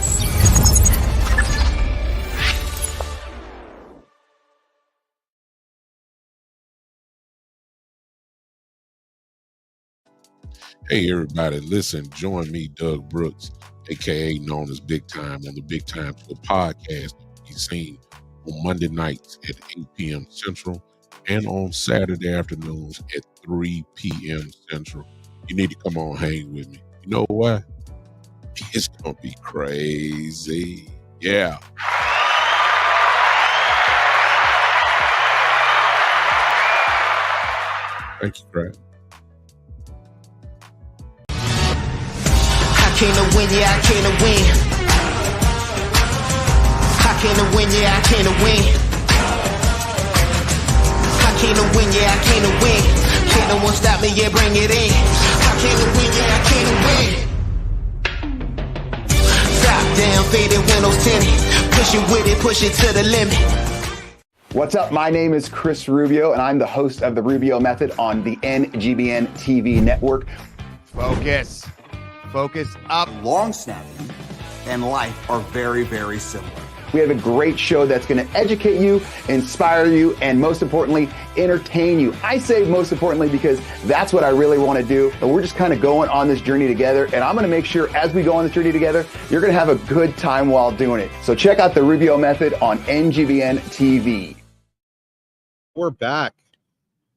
Hey, everybody, listen, join me, Doug Brooks, aka known as Big Time, on the Big Time Show podcast. Be seen on Monday nights at 8 p.m. Central and on Saturday afternoons at 3 p.m. Central. You need to come on hang with me. You know what? It's going to be crazy. Yeah. Thank you, Craig. I can't win, yeah, I can't win. I can't win, yeah, I can't win. I can't win, yeah, I can't win. Can't no one stop me, yeah, bring it in. I can't win, yeah, I can't win. Top down, faded windows tinted. Push it with it, push it to the limit. What's up? My name is Chris Rubio, and I'm the host of The Rubio Method on the NGBN TV network. Focus. Focus up. Long snapping and life are very, very similar. We have a great show that's going to educate you, inspire you, and most importantly, entertain you. I say most importantly because that's what I really want to do. And we're just kind of going on this journey together. And I'm going to make sure as we go on this journey together, you're going to have a good time while doing it. So check out The Rubio Method on NGBN TV. We're back.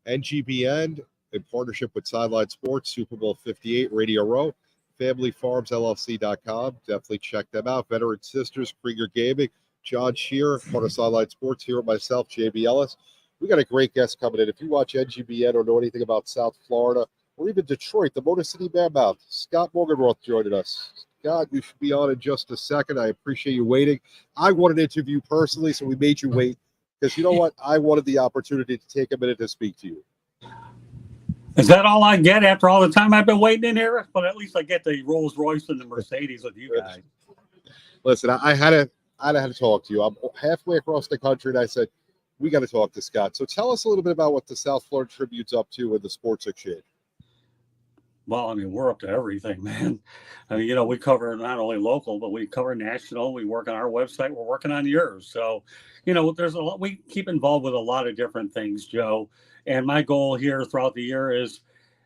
NGBN in partnership with Sideline Sports, Super Bowl 58, Radio Row, FamilyFarmsLLC.com. Definitely check them out. Veteran Sisters, Krieger Gaming, John Shearer, part of Sideline Sports, here with myself, JB Ellis. We got a great guest coming in. If you watch NGBN or know anything about South Florida or even Detroit, the Motor City Mammoth, Scott Morganroth joining us. Scott, you should be on in just a second. I appreciate you waiting. I wanted to interview personally, so we made you wait. Because you know what? I wanted the opportunity to take a minute to speak to you. Is that all I get after all the time I've been waiting in here? But at least I get the Rolls Royce and the Mercedes with you guys. Listen, I had to talk to you. I'm halfway across the country, and I said, we got to talk to Scott. So tell us a little bit about what the South Florida Tribune's up to with the Sports Exchange. Well, I mean, we're up to everything, man. I mean, you know, we cover not only local, but we cover national. We work on our website. We're working on yours. So, you know, there's a lot. We keep involved with a lot of different things, Joe. And my goal here throughout the year is,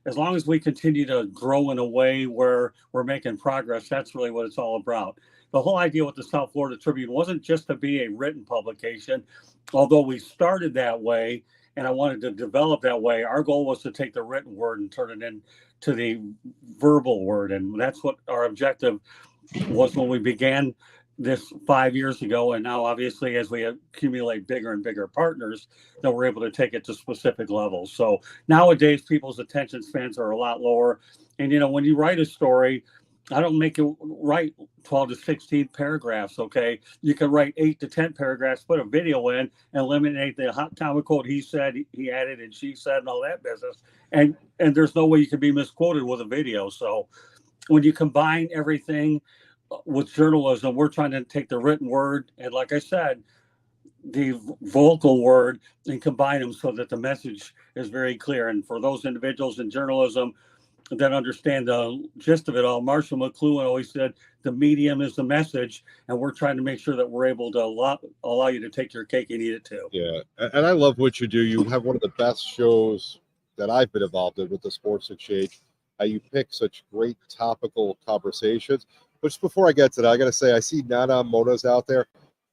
as long as we continue to grow in a way where we're making progress, that's really what it's all about. The whole idea with the South Florida Tribune wasn't just to be a written publication, although we started that way and I wanted to develop that way. Our goal was to take the written word and turn it into the verbal word. And that's what our objective was when we began this 5 years ago. And now, obviously, as we accumulate bigger and bigger partners, then we're able to take it to specific levels. So nowadays, people's attention spans are a lot lower. And, you know, when you write a story, I don't make you write 12 to 16 paragraphs, okay? You can write 8 to 10 paragraphs, put a video in, and eliminate the hot comic quote he said, he added, and she said, and all that business. And there's no way you can be misquoted with a video. So when you combine everything with journalism, we're trying to take the written word and, like I said, the vocal word and combine them so that the message is very clear. And for those individuals in journalism that understand the gist of it all, Marshall McLuhan always said the medium is the message, and we're trying to make sure that we're able to allow you to take your cake and eat it too. Yeah, and I love what you do. You have one of the best shows that I've been involved in with the Sports Exchange. You pick such great topical conversations. But just before I get to that, I got to say, I see Nana Mona's out there.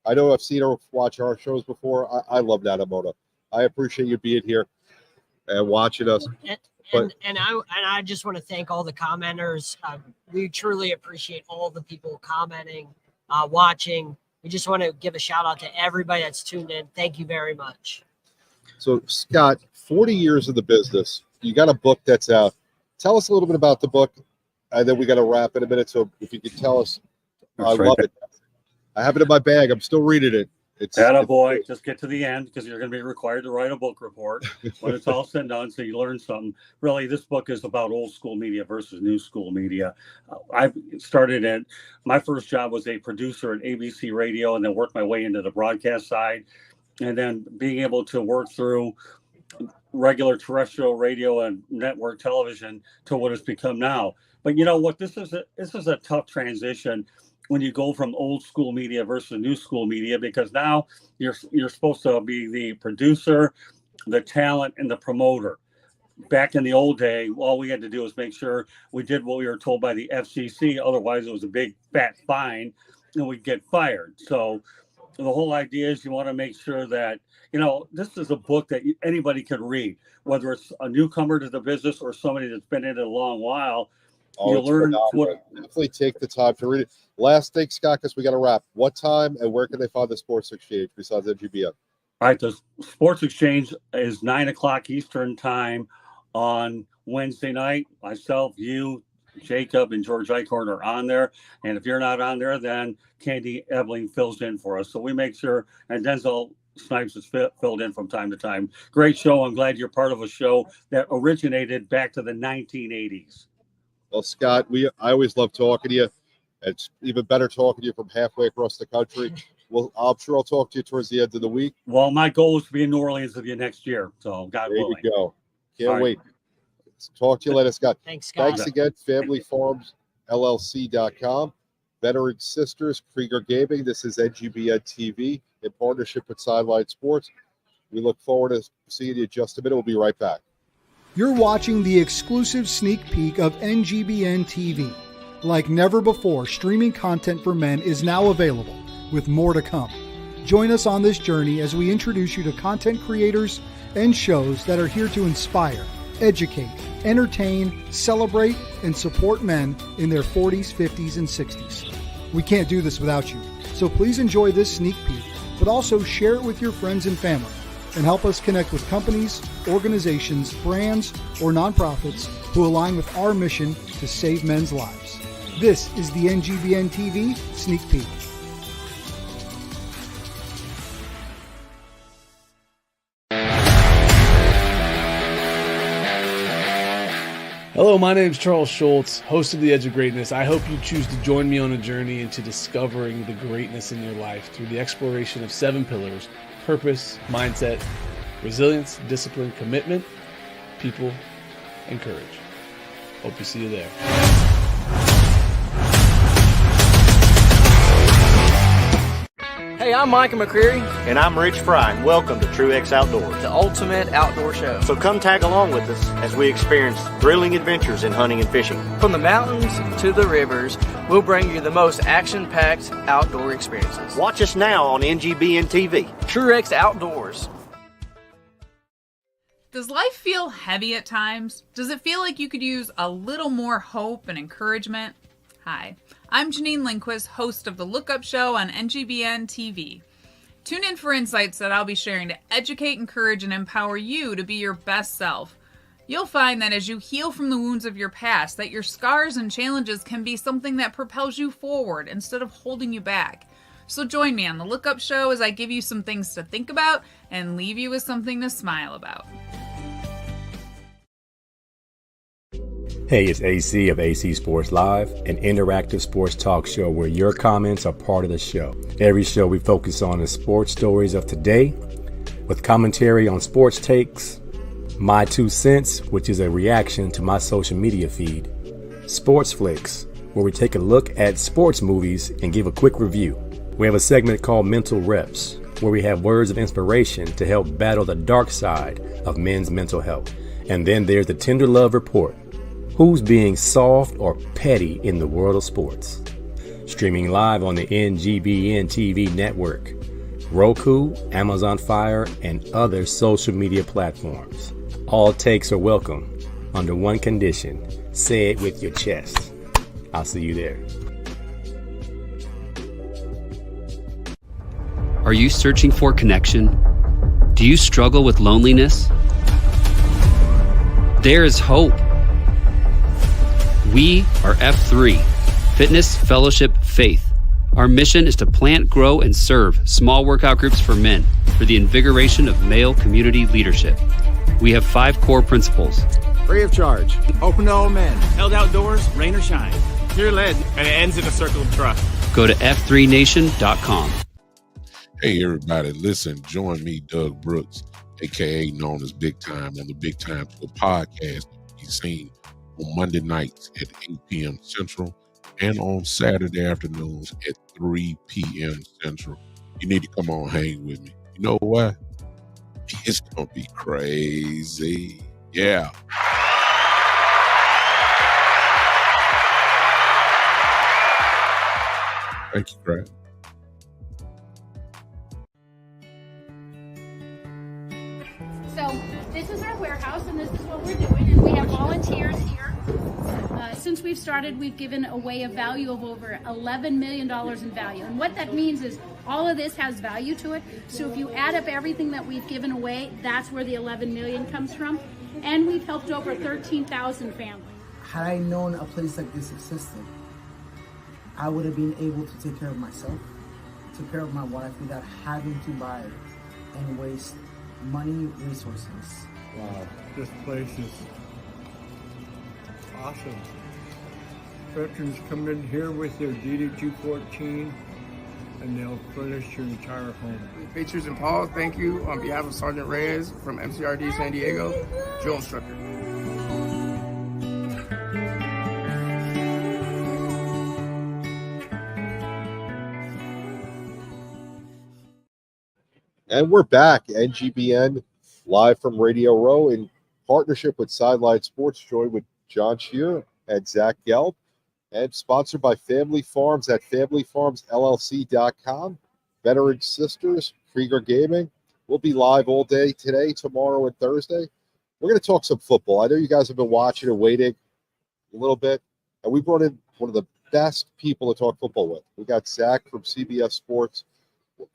I know I've seen her watch our shows before. I love Nana Mona. I appreciate you being here and watching us. And I just want to thank all the commenters. We truly appreciate all the people commenting, watching. We just want to give a shout out to everybody that's tuned in. Thank you very much. So, Scott, 40 years in the business. You got a book that's out. Tell us a little bit about the book, and then we got to wrap in a minute. So if you could tell us, I love it. I have it in my bag. I'm still reading it. It's boy. Just get to the end because you're going to be required to write a book report when it's all said and done, so you learn something. Really, this book is about old school media versus new school media. I started at my first job was a producer at ABC Radio, and then worked my way into the broadcast side, and then being able to work through regular terrestrial radio and network television to what it's become now. But you know what? This is a tough transition when you go from old school media versus new school media, because now you're supposed to be the producer, the talent, and the promoter. back in the old day, all we had to do was make sure we did what we were told by the FCC. Otherwise, it was a big fat fine and we'd get fired. So the whole idea is you want to make sure that, this is a book that anybody can read, whether it's a newcomer to the business or somebody that's been in it a long while. You it's learn phenomenal. Definitely take the time to read it. Last thing, Scott, because we got to wrap. What time and where can they find the Sports Exchange besides NGBN? All right, the Sports Exchange is 9:00 Eastern time on Wednesday night. Myself, you, Jacob, and George Eichhorn are on there. And if you're not on there, then Candy Ebling fills in for us. So we make sure, and Denzel Snipes is filled in from time to time. Great show. I'm glad you're part of a show that originated back to the 1980s. Well, Scott, I always love talking to you. It's even better talking to you from halfway across the country. Well, I'm sure I'll talk to you towards the end of the week. Well, my goal is to be in New Orleans with you next year. So God willing. There you go. Can't All right. wait. Talk to you later, Scott. Thanks, Scott. Thanks again, familyfarmsllc.com. Veteran Sisters, Krieger Gaming. This is NGBN TV in partnership with Sideline Sports. We look forward to seeing you in just a minute. We'll be right back. You're watching the exclusive sneak peek of NGBN TV. Like never before, streaming content for men is now available, with more to come. Join us on this journey as we introduce you to content creators and shows that are here to inspire, educate, entertain, celebrate, and support men in their 40s, 50s, and 60s. We can't do this without you, so please enjoy this sneak peek, but also share it with your friends and family, and help us connect with companies, organizations, brands, or nonprofits who align with our mission to save men's lives. This is the NGBN TV Sneak Peek. Hello, my name is Charles Schultz, host of The Edge of Greatness. I hope you choose to join me on a journey into discovering the greatness in your life through the exploration of 7 pillars: purpose, mindset, resilience, discipline, commitment, people, and courage. Hope to see you there. Hey, I'm Micah McCreary. And I'm Rich Fry, and welcome to TrueX Outdoors, the ultimate outdoor show. So come tag along with us as we experience thrilling adventures in hunting and fishing. From the mountains to the rivers, we'll bring you the most action-packed outdoor experiences. Watch us now on NGBN TV. TrueX Outdoors. Does life feel heavy at times? Does it feel like you could use a little more hope and encouragement? Hi, I'm Janine Lindquist, host of The Lookup Show on NGBN TV. Tune in for insights that I'll be sharing to educate, encourage, and empower you to be your best self. You'll find that as you heal from the wounds of your past, that your scars and challenges can be something that propels you forward instead of holding you back. So join me on The Lookup Show as I give you some things to think about and leave you with something to smile about. Hey, it's AC of AC Sports Live, an interactive sports talk show where your comments are part of the show. Every show we focus on the sports stories of today, with commentary on sports takes, my 2 cents, which is a reaction to my social media feed, Sports Flicks, where we take a look at sports movies and give a quick review. We have a segment called Mental Reps, where we have words of inspiration to help battle the dark side of men's mental health. And then there's the Tender Love Report. Who's being soft or petty in the world of sports? Streaming live on the NGBN TV network, Roku, Amazon Fire, and other social media platforms. All takes are welcome under one condition: say it with your chest. I'll see you there. Are you searching for connection? Do you struggle with loneliness? There is hope. We are F3, Fitness, Fellowship, Faith. Our mission is to plant, grow, and serve small workout groups for men for the invigoration of male community leadership. We have 5 core principles. Free of charge, open to all men, held outdoors, rain or shine. Peer-led, and it ends in a circle of trust. Go to f3nation.com. Hey, everybody, listen, join me, Doug Brooks, a.k.a. known as Big Time, on the Big Time Show podcast. He's seen on Monday nights at 8 p.m. Central and on Saturday afternoons at 3 p.m. Central. You need to come on hang with me. You know what? It's going to be crazy. Yeah. Thank you, Craig. So this is our warehouse, and this is what we're doing, and we have volunteers here. Since we've started, we've given away a value of over $11 million in value. And what that means is all of this has value to it. So if you add up everything that we've given away, that's where the 11 million comes from. And we've helped over 13,000 families. Had I known a place like this existed, I would have been able to take care of myself, take care of my wife without having to buy and waste money, resources. Wow, this place is awesome. Veterans come in here with their DD-214 and they'll furnish your entire home. Patriots and Paul, thank you on behalf of Sergeant Reyes from MCRD San Diego, drill instructor. And we're back, NGBN, live from Radio Row in partnership with Sideline Sports, joined with John Shear and Zach Gelb, and sponsored by Family Farms at familyfarmsllc.com, Veteran Sisters, Krieger Gaming. We'll be live all day today, tomorrow, and Thursday. We're going to talk some football. I know you guys have been watching and waiting a little bit, and we brought in one of the best people to talk football with. We got Zach from CBS Sports.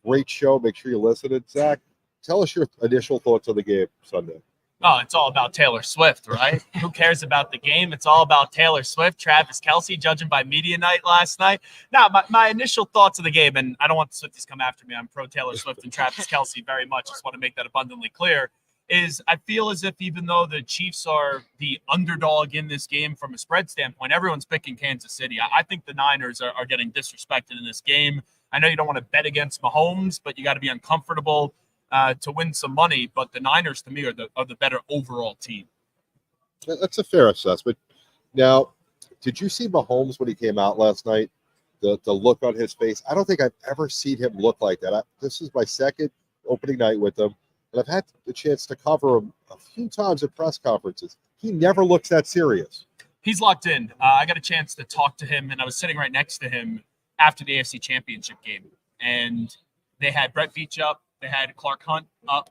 Great show. Make sure you listen. And Zach, tell us your initial thoughts on the game Sunday. Oh, it's all about Taylor Swift, right? Who cares about the game? It's all about Taylor Swift, Travis Kelce, judging by media night last night. Now, my initial thoughts of the game, and I don't want the Swifties come after me. I'm pro Taylor Swift and Travis Kelce very much. Just want to make that abundantly clear. Is I feel as if even though the Chiefs are the underdog in this game from a spread standpoint, everyone's picking Kansas City. I think the Niners are getting disrespected in this game. I know you don't want to bet against Mahomes, but you got to be uncomfortable to win some money. But the Niners, to me, are the better overall team. That's a fair assessment. Now, did you see Mahomes when he came out last night? The look on his face. I don't think I've ever seen him look like that. This is my second opening night with him, and I've had the chance to cover him a few times at press conferences. He never looks that serious. He's locked in. I got a chance to talk to him, and I was sitting right next to him after the AFC Championship game. And they had Brett Veach up. They had Clark Hunt up.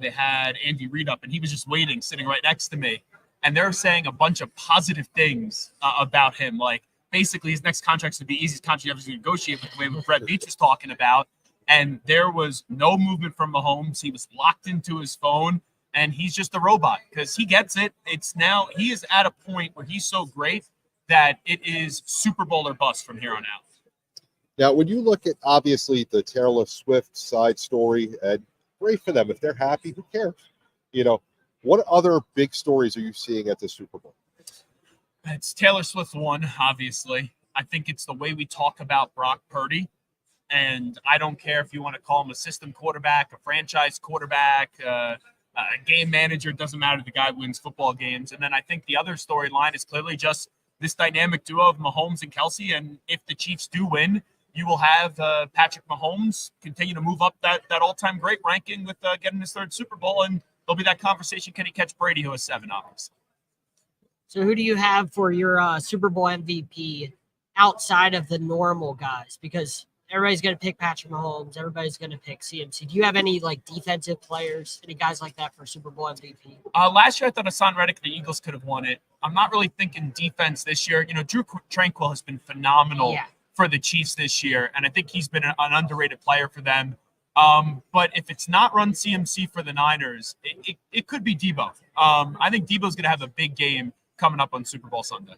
They had Andy Reid up. And he was just waiting, sitting right next to me. And they're saying a bunch of positive things about him. Like, basically, his next contract's going to be the easiest contract ever to negotiate with the way Brett Veach was talking about. And there was no movement from Mahomes. He was locked into his phone. And he's just a robot because he gets it. It's now he is at a point where he's so great that it is Super Bowl or bust from here on out. Now, when you look at, obviously, the Taylor Swift side story, and great for them. If they're happy, who cares? You know, what other big stories are you seeing at the Super Bowl? It's Taylor Swift one, obviously. I think it's the way we talk about Brock Purdy. And I don't care if you want to call him a system quarterback, a franchise quarterback, a game manager. It doesn't matter. The guy wins football games. And then I think the other storyline is clearly just this dynamic duo of Mahomes and Kelce. And if the Chiefs do win, you will have Patrick Mahomes continue to move up that all-time great ranking with getting his third Super Bowl, and there'll be that conversation, can he catch Brady, who has 7, obviously. So who do you have for your Super Bowl MVP outside of the normal guys? Because everybody's going to pick Patrick Mahomes. Everybody's going to pick CMC. Do you have any, like, defensive players, any guys like that for Super Bowl MVP? Last year, I thought Hassan Reddick, the Eagles, could have won it. I'm not really thinking defense this year. You know, Drew Tranquil has been phenomenal for the Chiefs this year, and I think he's been an underrated player for them. But if it's not run CMC for the Niners, it could be Debo. I think Debo's going to have a big game coming up on Super Bowl Sunday.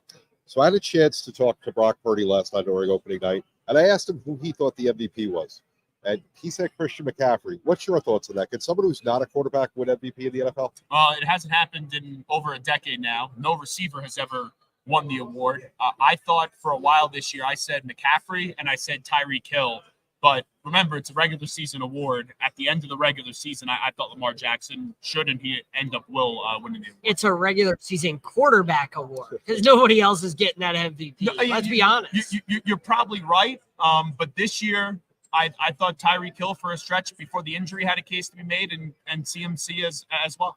So I had a chance to talk to Brock Purdy last night during opening night, and I asked him who he thought the MVP was. And he said Christian McCaffrey. What's your thoughts on that? Can someone who's not a quarterback win MVP in the NFL? It hasn't happened in over a decade now. No receiver has ever won the award. I thought for a while this year, I said McCaffrey and I said Tyreek Hill. But remember, it's a regular season award. At the end of the regular season, I thought Lamar Jackson should, and he will winning the award. It's a regular season quarterback award because nobody else is getting that MVP. No, let's be honest. You're probably right. But this year, I thought Tyreek Hill for a stretch before the injury had a case to be made, and CMC as well.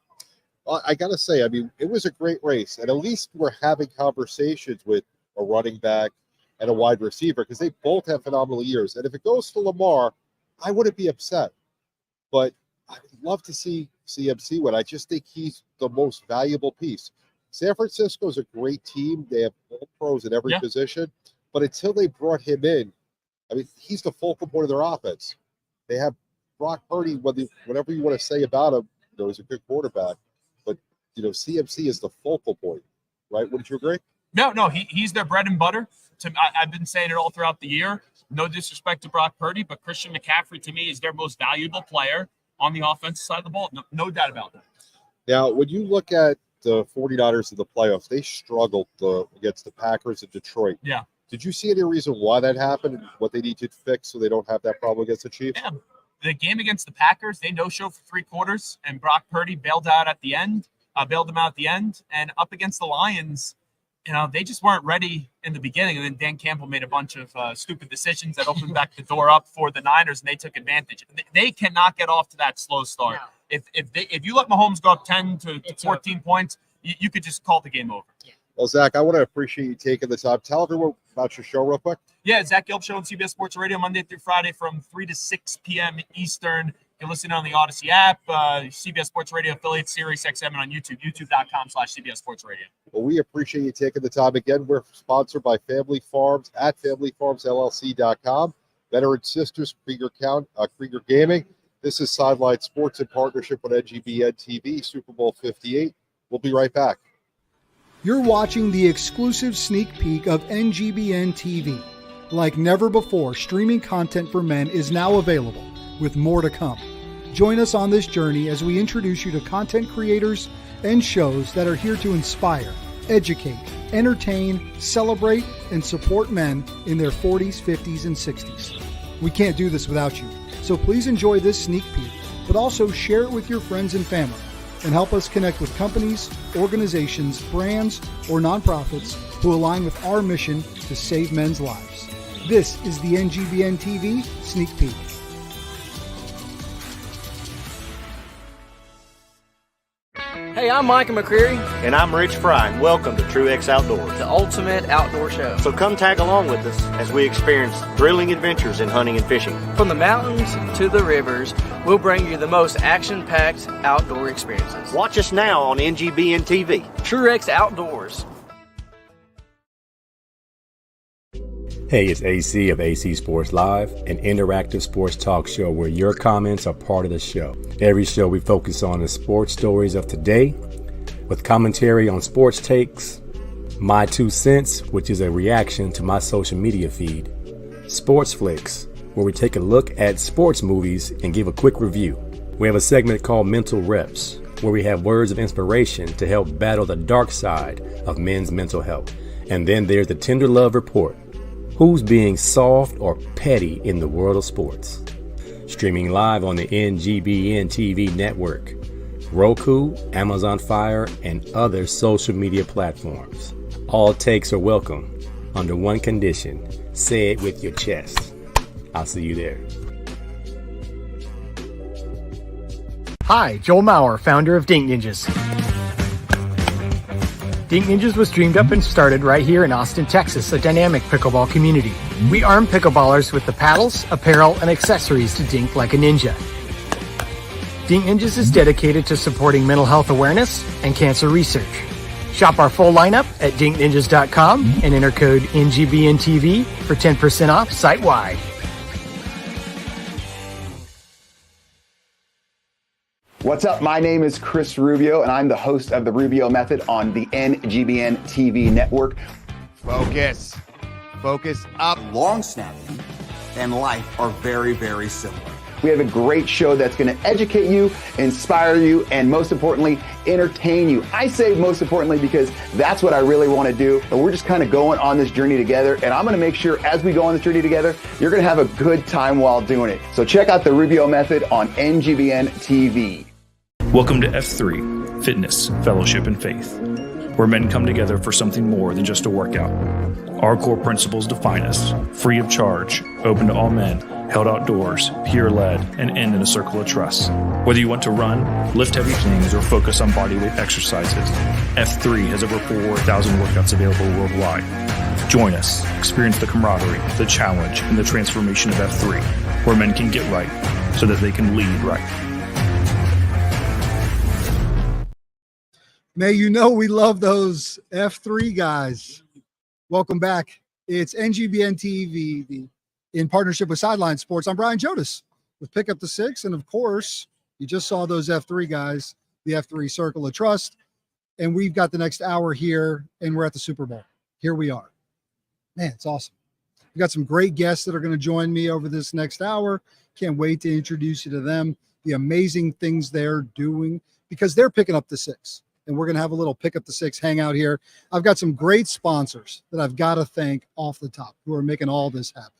I got to say, I mean, it was a great race. And at least we're having conversations with a running back and a wide receiver because they both have phenomenal years. And if it goes to Lamar, I wouldn't be upset. But I'd love to see CMC win. I just think he's the most valuable piece. San Francisco is a great team. They have all pros in every position. But until they brought him in, I mean, he's the focal point of their offense. They have Brock Purdy, whatever you want to say about him, he's a good quarterback. But, CMC is the focal point, right? Wouldn't you agree? No, he's their bread and butter. I've been saying it all throughout the year. No disrespect to Brock Purdy, but Christian McCaffrey, to me, is their most valuable player on the offensive side of the ball. No doubt about that. Now, when you look at the 49ers in the playoffs, they struggled against the Packers and Detroit. Yeah. Did you see any reason why that happened and what they need to fix so they don't have that problem against the Chiefs? Yeah. The game against the Packers, they no-show for 3 quarters, and Brock Purdy bailed them out at the end. And up against the Lions, they just weren't ready in the beginning. And then Dan Campbell made a bunch of stupid decisions that opened back the door up for the Niners, and they took advantage. They cannot get off to that slow start. No. If you let Mahomes go up 10 to 14 points, you could just call the game over. Yeah. Well, Zach, I want to appreciate you taking the time. Tell everyone about your show real quick. Yeah, Zach Gelb Show on CBS Sports Radio Monday through Friday from 3 to 6 p.m. Eastern. You can listen on the Odyssey app, CBS Sports Radio affiliate, Sirius XM, and on YouTube, youtube.com/CBS Sports Radio. Well, we appreciate you taking the time. Again, we're sponsored by Family Farms at FamilyFarmsLLC.com. Veteran Sisters, Krieger Gaming. This is Sideline Sports in partnership with NGBN TV, Super Bowl 58. We'll be right back. You're watching the exclusive sneak peek of NGBN TV. Like never before, streaming content for men is now available, with more to come. Join us on this journey as we introduce you to content creators and shows that are here to inspire, educate, entertain, celebrate, and support men in their 40s, 50s, and 60s. We can't do this without you, so please enjoy this sneak peek, but also share it with your friends and family, and help us connect with companies, organizations, brands, or nonprofits who align with our mission to save men's lives. This is the NGBN TV Sneak Peek. Hey, I'm Micah McCreary. And I'm Rich Fry, and welcome to Truex Outdoors, the ultimate outdoor show. So come tag along with us as we experience thrilling adventures in hunting and fishing. From the mountains to the rivers, we'll bring you the most action-packed outdoor experiences. Watch us now on NGBN TV. Truex Outdoors. Hey, it's AC of AC Sports Live, an interactive sports talk show where your comments are part of the show. Every show we focus on the sports stories of today, with commentary on sports takes, my 2 cents, which is a reaction to my social media feed, Sports Flicks, where we take a look at sports movies and give a quick review. We have a segment called Mental Reps, where we have words of inspiration to help battle the dark side of men's mental health. And then there's the Tender Love Report. Who's being soft or petty in the world of sports? Streaming live on the NGBN TV network, Roku, Amazon Fire, and other social media platforms. All takes are welcome under one condition. Say it with your chest. I'll see you there. Hi, Joel Maurer, founder of Dink Ninjas. Dink Ninjas was dreamed up and started right here in Austin, Texas, a dynamic pickleball community. We arm pickleballers with the paddles, apparel, and accessories to dink like a ninja. Dink Ninjas is dedicated to supporting mental health awareness and cancer research. Shop our full lineup at dinkninjas.com and enter code NGBNTV for 10% off site-wide. What's up? My name is Chris Rubio, and I'm the host of The Rubio Method on the NGBN TV network. Focus up. Long snapping and life are very, very similar. We have a great show that's going to educate you, inspire you, and most importantly, entertain you. I say most importantly because that's what I really want to do. And we're just kind of going on this journey together. And I'm going to make sure as we go on this journey together, you're going to have a good time while doing it. So check out The Rubio Method on NGBN TV. Welcome to F3, Fitness, Fellowship, and Faith. where men come together for something more than just a workout. Our core principles define us: free of charge, open to all men, held outdoors, peer-led, and end in a circle of trust. Whether you want to run, lift heavy things, or focus on bodyweight exercises, F3 has over 4,000 workouts available worldwide. Join us, experience the camaraderie, the challenge, and the transformation of F3, where men can get right so that they can lead right. May you know we love those F3 guys. Welcome back. It's NGBN TV in partnership with Sideline Sports. I'm Brian Jodas with Pick Up the Six. And of course, you just saw those F3 guys, the F3 Circle of Trust. And we've got the next hour here, and we're at the Super Bowl. Here we are. Man, it's awesome. We've got some great guests that are going to join me over this next hour. Can't wait to introduce you to them, the amazing things they're doing, because they're picking up the six. And we're going to have a little Pick Up the Six hangout here. I've got some great sponsors that I've got to thank off the top who are making all this happen.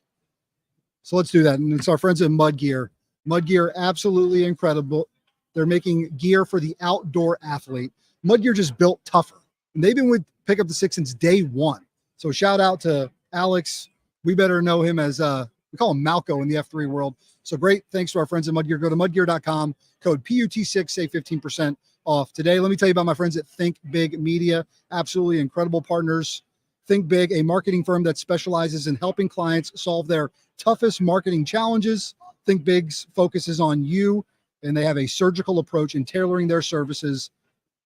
So let's do that. And it's our friends at Mud Gear. Mud Gear, absolutely incredible. They're making gear for the outdoor athlete. Mud Gear just built tougher. And they've been with Pick Up the Six since day one. So shout out to Alex. We better know him as, we call him Malco in the F3 world. So great. Thanks to our friends at Mud Gear. Go to mudgear.com, code PUT6, save 15% off today. Let me tell you about my friends at Think Big Media. Absolutely incredible partners. Think Big, a marketing firm that specializes in helping clients solve their toughest marketing challenges. Think Big's focuses on you, and they have a surgical approach in tailoring their services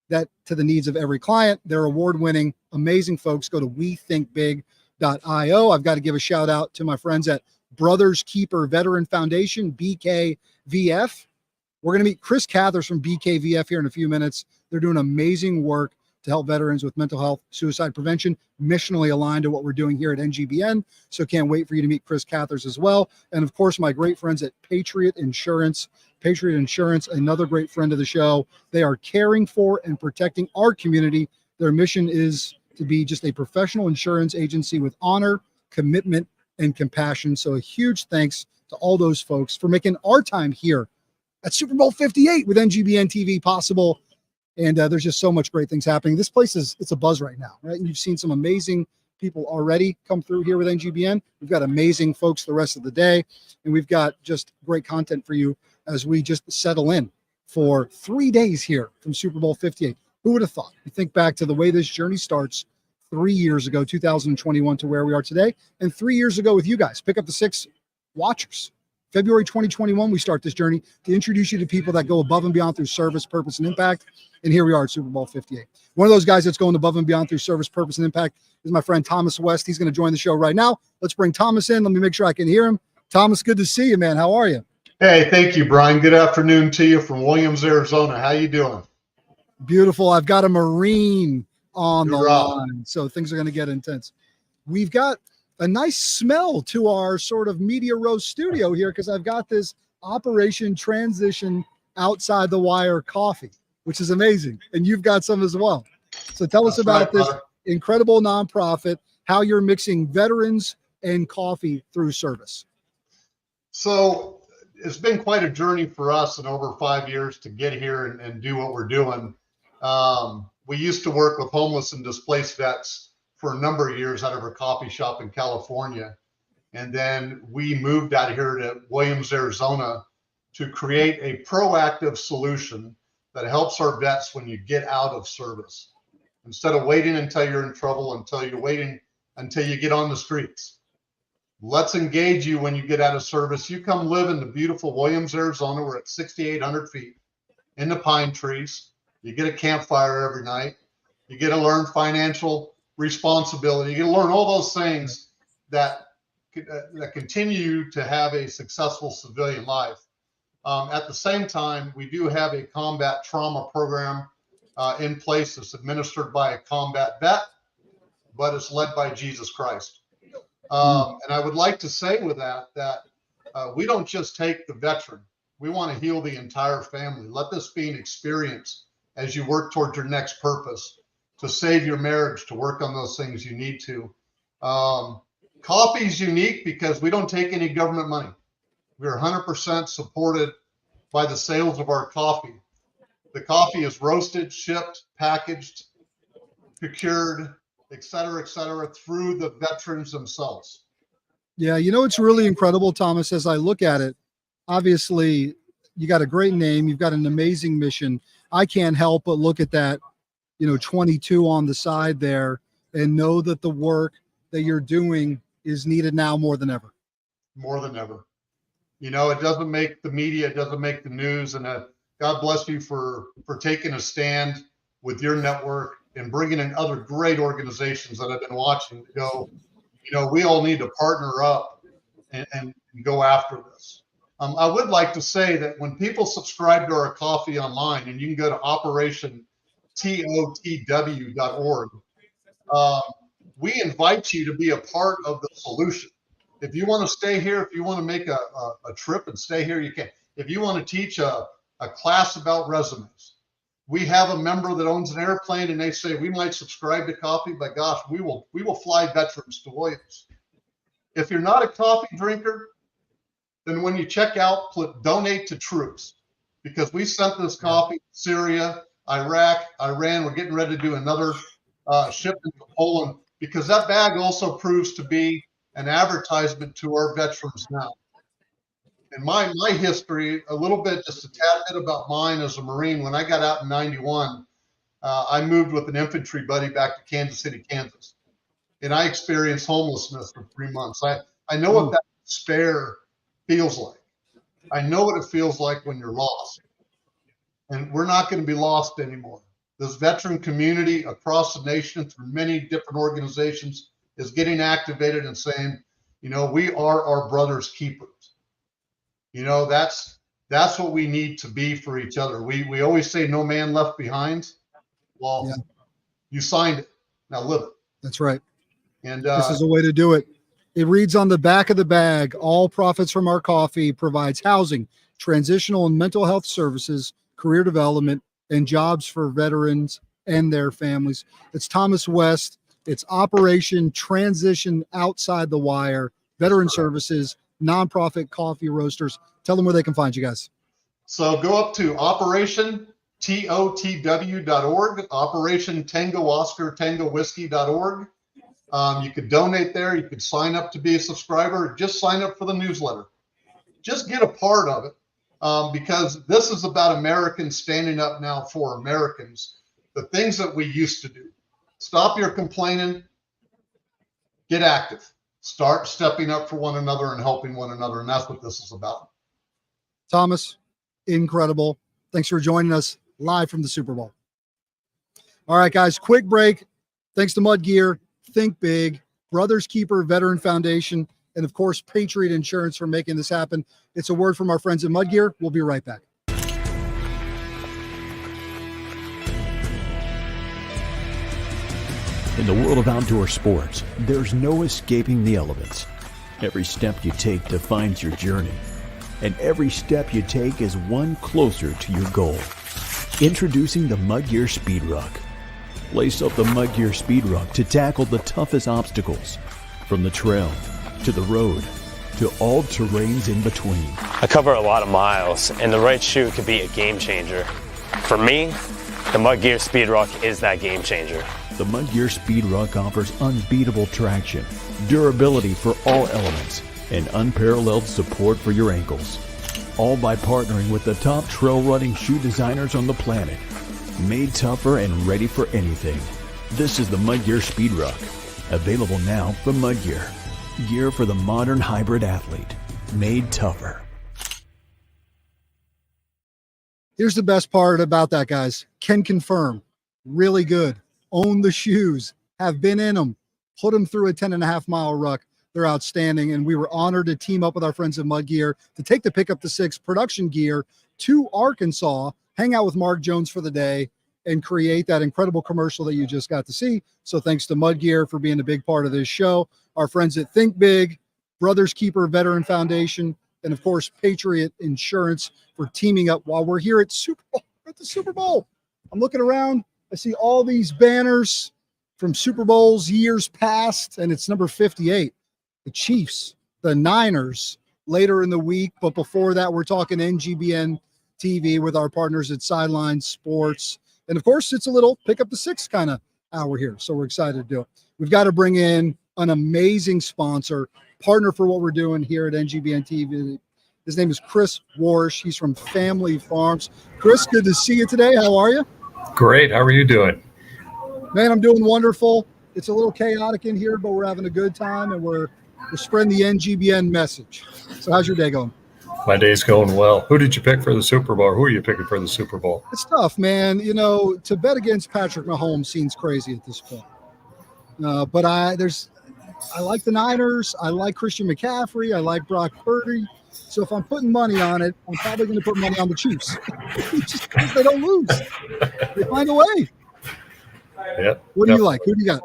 that to the needs of every client. They're award-winning, amazing folks. Go to wethinkbig.io. I've got to give a shout out to my friends at Brothers Keeper Veteran Foundation, BKVF. We're going to meet Chris Cathers from BKVF here in a few minutes. They're doing amazing work to help veterans with mental health, suicide prevention, missionally aligned to what we're doing here at NGBN. So can't wait for you to meet Chris Cathers as well. And of course, my great friends at Patriot Insurance. Patriot Insurance, another great friend of the show. They are caring for and protecting our community. Their mission is to be just a professional insurance agency with honor, commitment, and compassion. So a huge thanks to all those folks for making our time here at Super Bowl 58 with NGBN TV possible. And there's just so much great things happening. This place it's a buzz right now, right? And you've seen some amazing people already come through here with NGBN. We've got amazing folks the rest of the day, and we've got just great content for you as we just settle in for 3 days here from Super Bowl 58. Who would have thought? You think back to the way this journey starts 3 years ago, 2021, to where we are today, and 3 years ago with you guys. Pick Up the Six watchers. February 2021, we start this journey to introduce you to people that go above and beyond through service, purpose, and impact. And here we are at Super Bowl 58. One of those guys that's going above and beyond through service, purpose, and impact is my friend Thomas West. He's going to join the show right now. Let's bring Thomas in. Let me make sure I can hear him. Thomas, good to see you, man. How are you? Hey, thank you, Brian. Good afternoon to you from Williams, Arizona. How you doing? Beautiful. I've got a Marine on the line, so things are going to get intense. We've got a nice smell to our sort of media row studio here because I've got this Operation Transition Outside the Wire coffee, which is amazing. And you've got some as well. So tell us about this incredible nonprofit, how you're mixing veterans and coffee through service. So it's been quite a journey for us in over 5 years to get here and do what we're doing. We used to work with homeless and displaced vets for a number of years out of our coffee shop in California. And then we moved out here to Williams, Arizona to create a proactive solution that helps our vets when you get out of service. Instead of waiting until you're in trouble, until you get on the streets. Let's engage you when you get out of service. You come live in the beautiful Williams, Arizona. We're at 6,800 feet in the pine trees. You get a campfire every night. You get to learn financial responsibility. You get to learn all those things that continue to have a successful civilian life. At the same time, we do have a combat trauma program in place that's administered by a combat vet, but it's led by Jesus Christ. And I would like to say with that we don't just take the veteran. We want to heal the entire family. Let this be an experience as you work towards your next purpose, to save your marriage, to work on those things you need to. Coffee is unique because we don't take any government money. We're 100% supported by the sales of our coffee. The coffee is roasted, shipped, packaged, procured, et cetera, through the veterans themselves. Yeah, you know, it's really incredible, Thomas, as I look at it. Obviously, you got a great name. You've got an amazing mission. I can't help but look at that, 22 on the side there and know that the work that you're doing is needed now more than ever. More than ever. It doesn't make the media, it doesn't make the news. And God bless you for taking a stand with your network and bringing in other great organizations that I've been watching to go, we all need to partner up and go after this. I would like to say that when people subscribe to our coffee online, and you can go to operationtotw.org, we invite you to be a part of the solution. If you want to stay here, if you want to make a trip and stay here, you can. If you want to teach a class about resumes, we have a member that owns an airplane and they say we might subscribe to coffee, but gosh, we will fly veterans to Williams. If you're not a coffee drinker, then when you check out, put donate to troops, because we sent this coffee to Syria, Iraq, Iran. We're getting ready to do another shipment to Poland, because that bag also proves to be an advertisement to our veterans now. And my history, a little bit, just a tad bit about mine as a Marine. When I got out in 91, I moved with an infantry buddy back to Kansas City, Kansas. And I experienced homelessness for 3 months. I know what that despair feels like. I know what it feels like when you're lost. And we're not going to be lost anymore. This veteran community across the nation through many different organizations is getting activated and saying, we are our brother's keepers. That's what we need to be for each other. We always say no man left behind. Well, you signed it. Now live it. That's right. And this is a way to do it. It reads on the back of the bag, all profits from our coffee provides housing, transitional and mental health services, career development, and jobs for veterans and their families. It's Thomas West. It's Operation Transition Outside the Wire, Veteran Services, nonprofit coffee roasters. Tell them where they can find you guys. So go up to operationtotw.org, Operation Tango Oscar Tango Whiskey.org. You could donate there. You could sign up to be a subscriber. Just sign up for the newsletter. Just get a part of it, because this is about Americans standing up now for Americans. The things that we used to do. Stop your complaining. Get active. Start stepping up for one another and helping one another. And that's what this is about. Thomas, incredible. Thanks for joining us live from the Super Bowl. All right, guys, quick break. Thanks to Mud Gear, Think Big, Brothers Keeper Veteran Foundation, and of course, Patriot Insurance for making this happen. It's a word from our friends at Mud Gear. We'll be right back. In the world of outdoor sports, there's no escaping the elements. Every step you take defines your journey, and every step you take is one closer to your goal. Introducing the Mud Gear Speed Ruck. Lace up the Mud Gear Speed Ruck to tackle the toughest obstacles, from the trail to the road to all terrains in between. I cover a lot of miles, and the right shoe could be a game changer. For me, the Mud Gear Speed Ruck is that game changer. The Mud Gear Speed Ruck offers unbeatable traction, durability for all elements, and unparalleled support for your ankles. All by partnering with the top trail running shoe designers on the planet. Made tougher and ready for anything. This is the Mud Gear Speed Ruck. Available now from Mud Gear. Gear for the modern hybrid athlete. Made tougher. Here's the best part about that, guys. Can confirm. Really good. Own the shoes. Have been in them. Put them through a 10.5-mile ruck. They're outstanding, and we were honored to team up with our friends at Mud Gear to take the Pick Up the Six production gear to Arkansas, hang out with Mark Jones for the day, and create that incredible commercial that you just got to see. So thanks to Mud Gear for being a big part of this show. Our friends at Think Big, Brothers Keeper Veteran Foundation, and of course, Patriot Insurance for teaming up while we're here at the Super Bowl. I'm looking around. I see all these banners from Super Bowls years past, and it's number 58. The Chiefs, the Niners later in the week. But before that, we're talking NGBN TV with our partners at Sideline Sports. And of course, it's a little Pick Up the Six kind of hour here. So we're excited to do it. We've got to bring in an amazing sponsor, partner for what we're doing here at NGBN TV. His name is Chris Warsh. He's from Family Farms. Chris, good to see you today. How are you? Great. How are you doing? Man, I'm doing wonderful. It's a little chaotic in here, but we're having a good time, and we're spreading the NGBN message. So how's your day going? My day's going well. Who did you pick for the Super Bowl? Who are you picking for the Super Bowl? It's tough, man. You know, to bet against Patrick Mahomes seems crazy at this point. But I like the Niners. I like Christian McCaffrey. I like Brock Purdy. So if I'm putting money on it, I'm probably going to put money on the Chiefs. Just because they don't lose. They find a way. Yep. What do you like? Who do you got?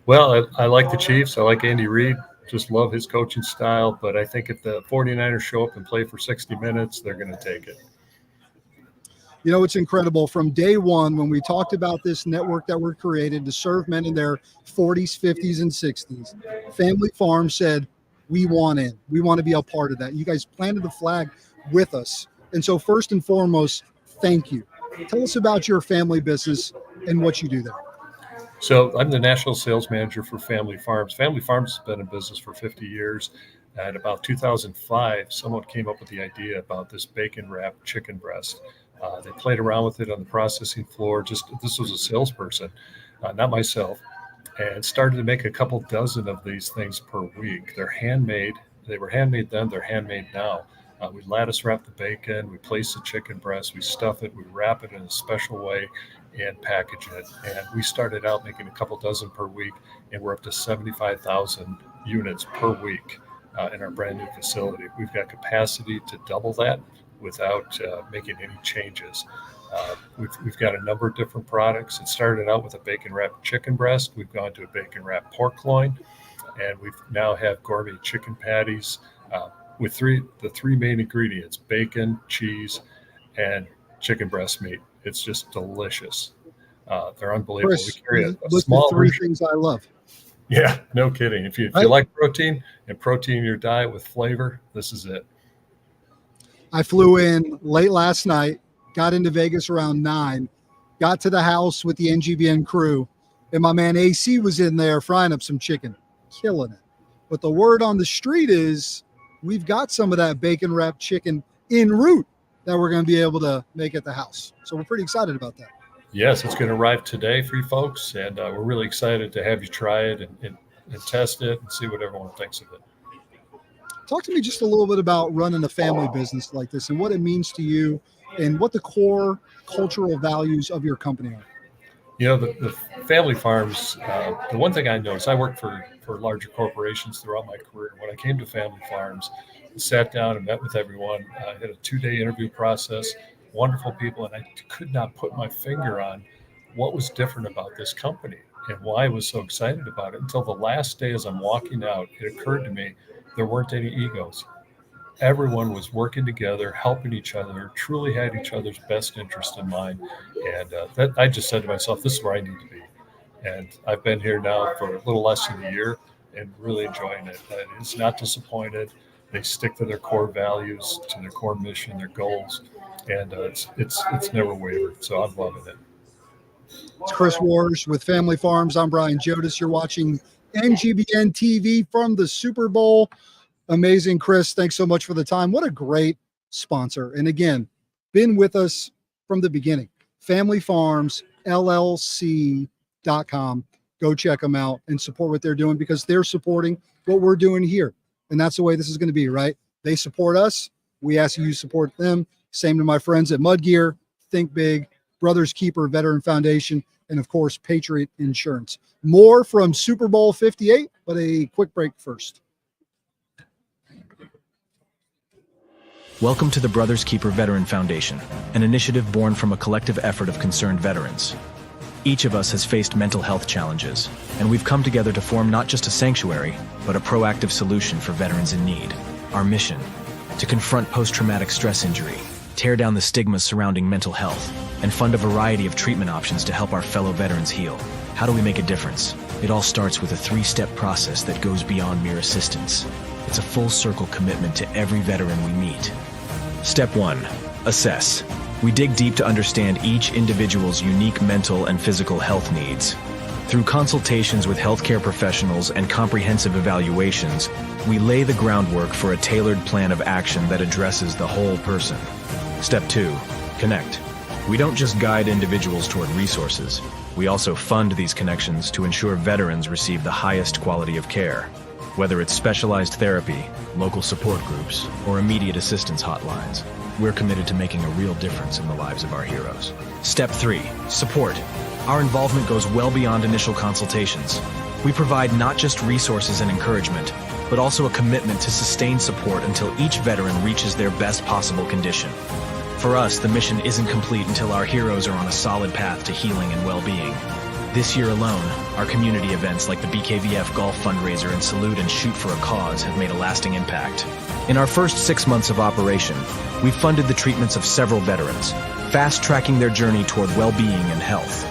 Well, I like the Chiefs. I like Andy Reid. Just love his coaching style. But I think if the 49ers show up and play for 60 minutes, they're going to take it. You know, it's incredible. From day one, when we talked about this network that we're created to serve men in their 40s, 50s, and 60s, Family Farm said, we want in. We want to be a part of that. You guys planted the flag with us. And so first and foremost, thank you. Tell us about your family business and what you do there. So I'm the national sales manager for Family Farms. Family Farms has been in business for 50 years. At about 2005, someone came up with the idea about this bacon-wrapped chicken breast. They played around with it on the processing floor. This was a salesperson, not myself, and started to make a couple dozen of these things per week. They're handmade. They were handmade then. They're handmade now. We lattice wrap the bacon. We place the chicken breast. We stuff it. We wrap it in a special way and package it. And we started out making a couple dozen per week, and we're up to 75,000 units per week in our brand new facility. We've got capacity to double that without making any changes. We've got a number of different products. It started out with a bacon wrapped chicken breast. We've gone to a bacon wrapped pork loin, and we now have gourmet chicken patties with the three main ingredients: bacon, cheese, and chicken breast meat. It's just delicious. They're unbelievable. Chris, we carry a list small the three version. things I love. Yeah, no kidding. If you like protein and protein in your diet with flavor, this is it. I flew in late last night, got into Vegas around 9, got to the house with the NGBN crew, and my man AC was in there frying up some chicken, killing it. But the word on the street is we've got some of that bacon wrapped chicken en route that we're going to be able to make at the house. So we're pretty excited about that. Yes, it's going to arrive today for you folks, and we're really excited to have you try it and test it and see what everyone thinks of it. Talk to me just a little bit about running a family business like this and what it means to you and what the core cultural values of your company are. You know, the Family Farms, the one thing I noticed, I worked for larger corporations throughout my career. When I came to Family Farms, I sat down and met with everyone. I had a 2-day interview process, wonderful people, and I could not put my finger on what was different about this company and why I was so excited about it until the last day as I'm walking out. It occurred to me there weren't any egos. Everyone was working together, helping each other, truly had each other's best interest in mind. And that I just said to myself, this is where I need to be. And I've been here now for a little less than a year and really enjoying it. It's not disappointed. They stick to their core values, to their core mission, their goals, and it's never wavered. So I'm loving it. It's Chris Warsh with Family Farms. I'm Brian Jodis. You're watching NGBN TV from the Super Bowl. Amazing, Chris. Thanks so much for the time. What a great sponsor. And again, been with us from the beginning. Family Farms, LLC.com. Go check them out and support what they're doing because they're supporting what we're doing here. And that's the way this is going to be, right? They support us. We ask you to support them. Same to my friends at Mud Gear, Think Big, Brothers Keeper Veteran Foundation, and of course, Patriot Insurance. More from Super Bowl 58, but a quick break first. Welcome to the Brothers Keeper Veteran Foundation, an initiative born from a collective effort of concerned veterans. Each of us has faced mental health challenges, and we've come together to form not just a sanctuary, but a proactive solution for veterans in need. Our mission: to confront post-traumatic stress injury, tear down the stigmas surrounding mental health, and fund a variety of treatment options to help our fellow veterans heal. How do we make a difference? It all starts with a 3-step process that goes beyond mere assistance. It's a full-circle commitment to every veteran we meet. Step 1. Assess. We dig deep to understand each individual's unique mental and physical health needs. Through consultations with healthcare professionals and comprehensive evaluations, we lay the groundwork for a tailored plan of action that addresses the whole person. Step 2. Connect. We don't just guide individuals toward resources, we also fund these connections to ensure veterans receive the highest quality of care. Whether it's specialized therapy, local support groups, or immediate assistance hotlines, we're committed to making a real difference in the lives of our heroes. Step 3. Support. Our involvement goes well beyond initial consultations. We provide not just resources and encouragement, but also a commitment to sustain support until each veteran reaches their best possible condition. For us, the mission isn't complete until our heroes are on a solid path to healing and well-being. This year alone, our community events like the BKVF Golf Fundraiser and Salute and Shoot for a Cause have made a lasting impact. In our first 6 months of operation, we've funded the treatments of several veterans, fast-tracking their journey toward well-being and health.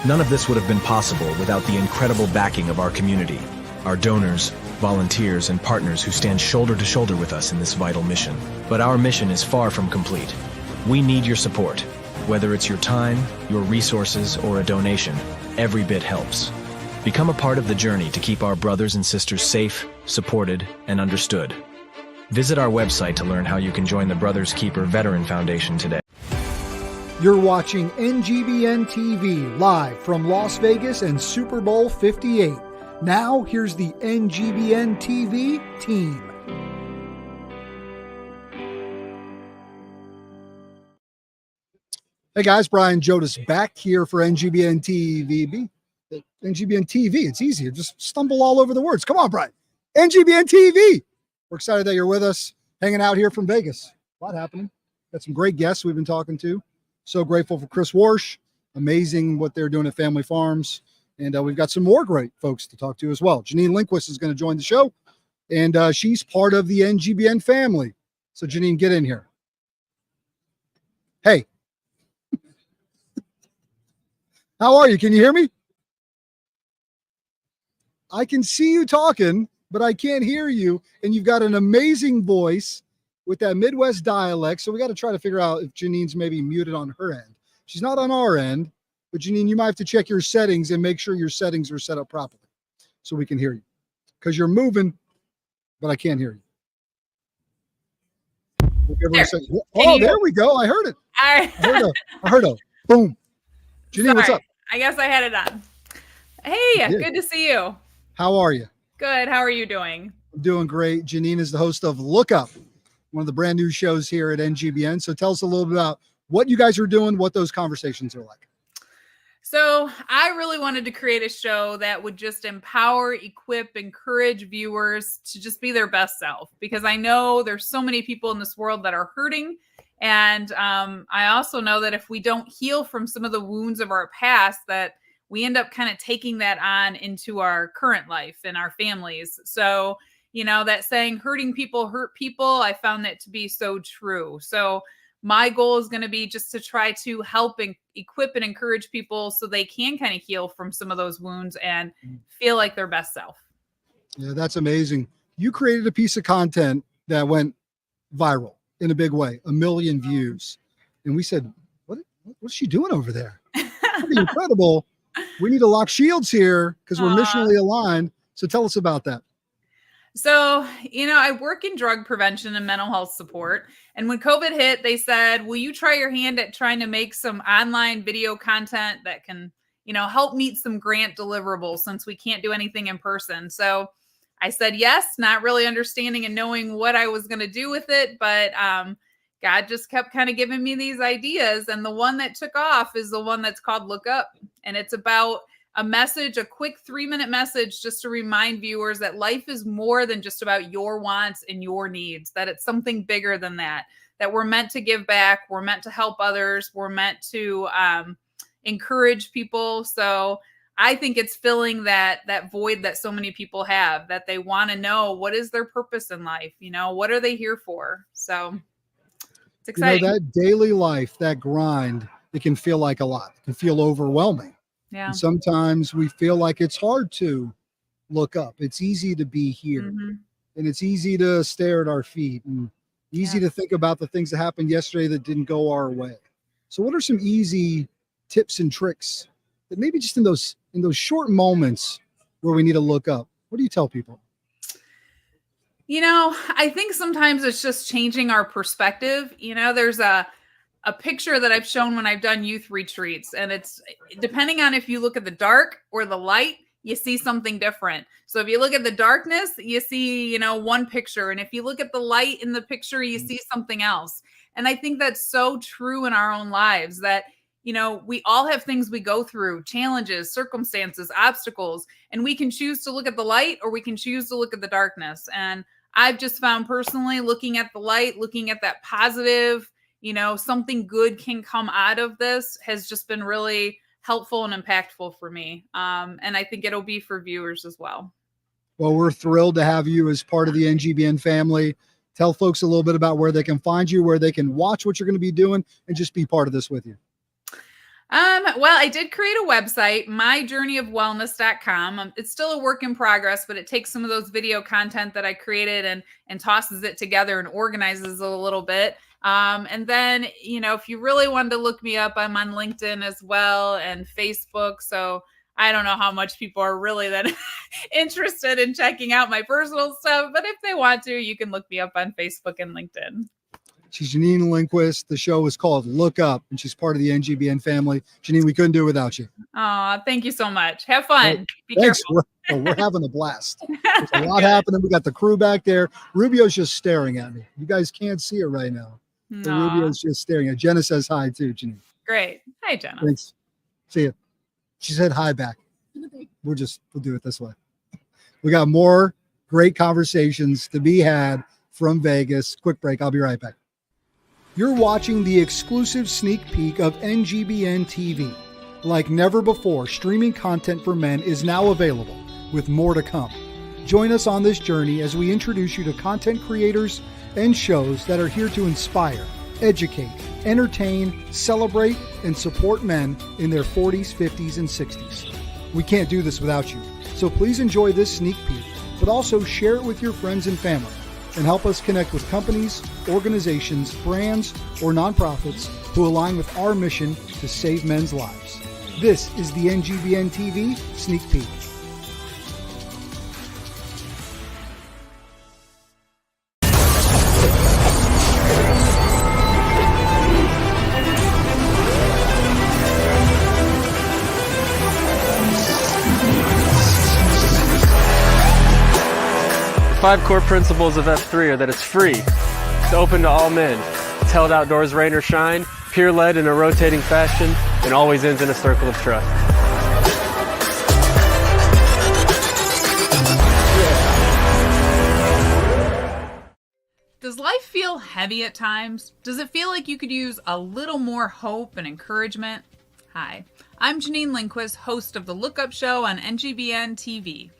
None of this would have been possible without the incredible backing of our community, our donors, volunteers, and partners who stand shoulder to shoulder with us in this vital mission. But our mission is far from complete. We need your support. Whether it's your time, your resources, or a donation, every bit helps. Become a part of the journey to keep our brothers and sisters safe, supported, and understood. Visit our website to learn how you can join the Brothers Keeper Veteran Foundation today. You're watching NGBN TV live from Las Vegas and Super Bowl 58. Now, here's the NGBN TV team. Hey guys, Brian Jodas back here for NGBN TV. NGBN TV, it's easier. Just stumble all over the words. Come on, Brian. NGBN TV. We're excited that you're with us, hanging out here from Vegas. A lot happening. Got some great guests we've been talking to. So grateful for Chris Warsh. Amazing what they're doing at Family Farms. And we've got some more great folks to talk to as well. Janine Lindquist is going to join the show. And she's part of the NGBN family. So Janine, get in here. Hey. How are you? Can you hear me? I can see you talking, but I can't hear you. And you've got an amazing voice with that Midwest dialect. So we got to try to figure out if Janine's maybe muted on her end. She's not on our end, but Janine, you might have to check your settings and make sure your settings are set up properly so we can hear you. Because you're moving, but I can't hear you. There we go. I heard it. I heard a boom. Janine, what's up? I guess I had it on. Hey, good to see you. How are you? Good. How are you doing? I'm doing great. Janine is the host of Look Up, one of the brand new shows here at NGBN. So tell us a little bit about what you guys are doing, what those conversations are like. So I really wanted to create a show that would just empower, equip, encourage viewers to just be their best self, because I know there's so many people in this world that are hurting. And I also know that if we don't heal from some of the wounds of our past, that we end up kind of taking that on into our current life and our families. So, you know, that saying, hurting people hurt people, I found that to be so true. So my goal is going to be just to try to help and equip and encourage people so they can kind of heal from some of those wounds and feel like their best self. Yeah, that's amazing. You created a piece of content that went viral in a big way, 1 million views. And we said, what's she doing over there? Pretty incredible. We need to lock shields here because we're missionally aligned. So tell us about that. So, you know, I work in drug prevention and mental health support. And when COVID hit, they said, will you try your hand at trying to make some online video content that can, you know, help meet some grant deliverables since we can't do anything in person? So I said yes, not really understanding and knowing what I was going to do with it. But God just kept kind of giving me these ideas. And the one that took off is the one that's called Look Up. And it's about a message, a quick 3-minute message, just to remind viewers that life is more than just about your wants and your needs, that it's something bigger than that, that we're meant to give back. We're meant to help others. We're meant to encourage people. So I think it's filling that void that so many people have, that they want to know what is their purpose in life. You know, what are they here for? So it's exciting. You know, that daily life, that grind, it can feel like a lot. It can feel overwhelming. Yeah. And sometimes we feel like it's hard to look up. It's easy to be here. Mm-hmm. And it's easy to stare at our feet and easy to think about the things that happened yesterday that didn't go our way. So what are some easy tips and tricks that maybe just in those short moments where we need to look up? What do you tell people? I think sometimes it's just changing our perspective. There's a picture that I've shown when I've done youth retreats, and it's depending on if you look at the dark or the light, you see something different. So if you look at the darkness, you see, one picture. And if you look at the light in the picture, you see something else. And I think that's so true in our own lives that, we all have things we go through, challenges, circumstances, obstacles, and we can choose to look at the light or we can choose to look at the darkness. And I've just found personally looking at the light, looking at that positive, something good can come out of this has just been really helpful and impactful for me. And I think it'll be for viewers as well. Well, we're thrilled to have you as part of the NGBN family. Tell folks a little bit about where they can find you, where they can watch what you're going to be doing, and just be part of this with you. Well, I did create a website, myjourneyofwellness.com. It's still a work in progress, but it takes some of those video content that I created and tosses it together and organizes it a little bit. And then, if you really wanted to look me up, I'm on LinkedIn as well and Facebook. So I don't know how much people are really that interested in checking out my personal stuff, but if they want to, you can look me up on Facebook and LinkedIn. She's Janine Lindquist. The show is called Look Up, and she's part of the NGBN family. Janine, we couldn't do it without you. Oh, thank you so much. Have fun. Be Thanks. careful. We're having a blast. There's a lot happening. We got the crew back there. Rubio's just staring at me. You guys can't see it right now. So Rubio's just staring at. Jenna says hi too, Janine. Great. Hi, Jenna. Thanks. See you. She said hi back. We'll do it this way. We got more great conversations to be had from Vegas. Quick break. I'll be right back. You're watching the exclusive sneak peek of NGBN TV. Like never before, streaming content for men is now available, with more to come. Join us on this journey as we introduce you to content creators and shows that are here to inspire, educate, entertain, celebrate, and support men in their 40s, 50s, and 60s. We can't do this without you, so please enjoy this sneak peek, but also share it with your friends and family, and help us connect with companies, organizations, brands, or nonprofits who align with our mission to save men's lives. This is the NGBN TV Sneak Peek. Five core principles of F3 are that it's free, it's open to all men, it's held outdoors rain or shine, peer-led in a rotating fashion, and always ends in a circle of trust. Does life feel heavy at times? Does it feel like you could use a little more hope and encouragement? Hi, I'm Janine Lindquist, host of the Look Up Show on NGBN TV.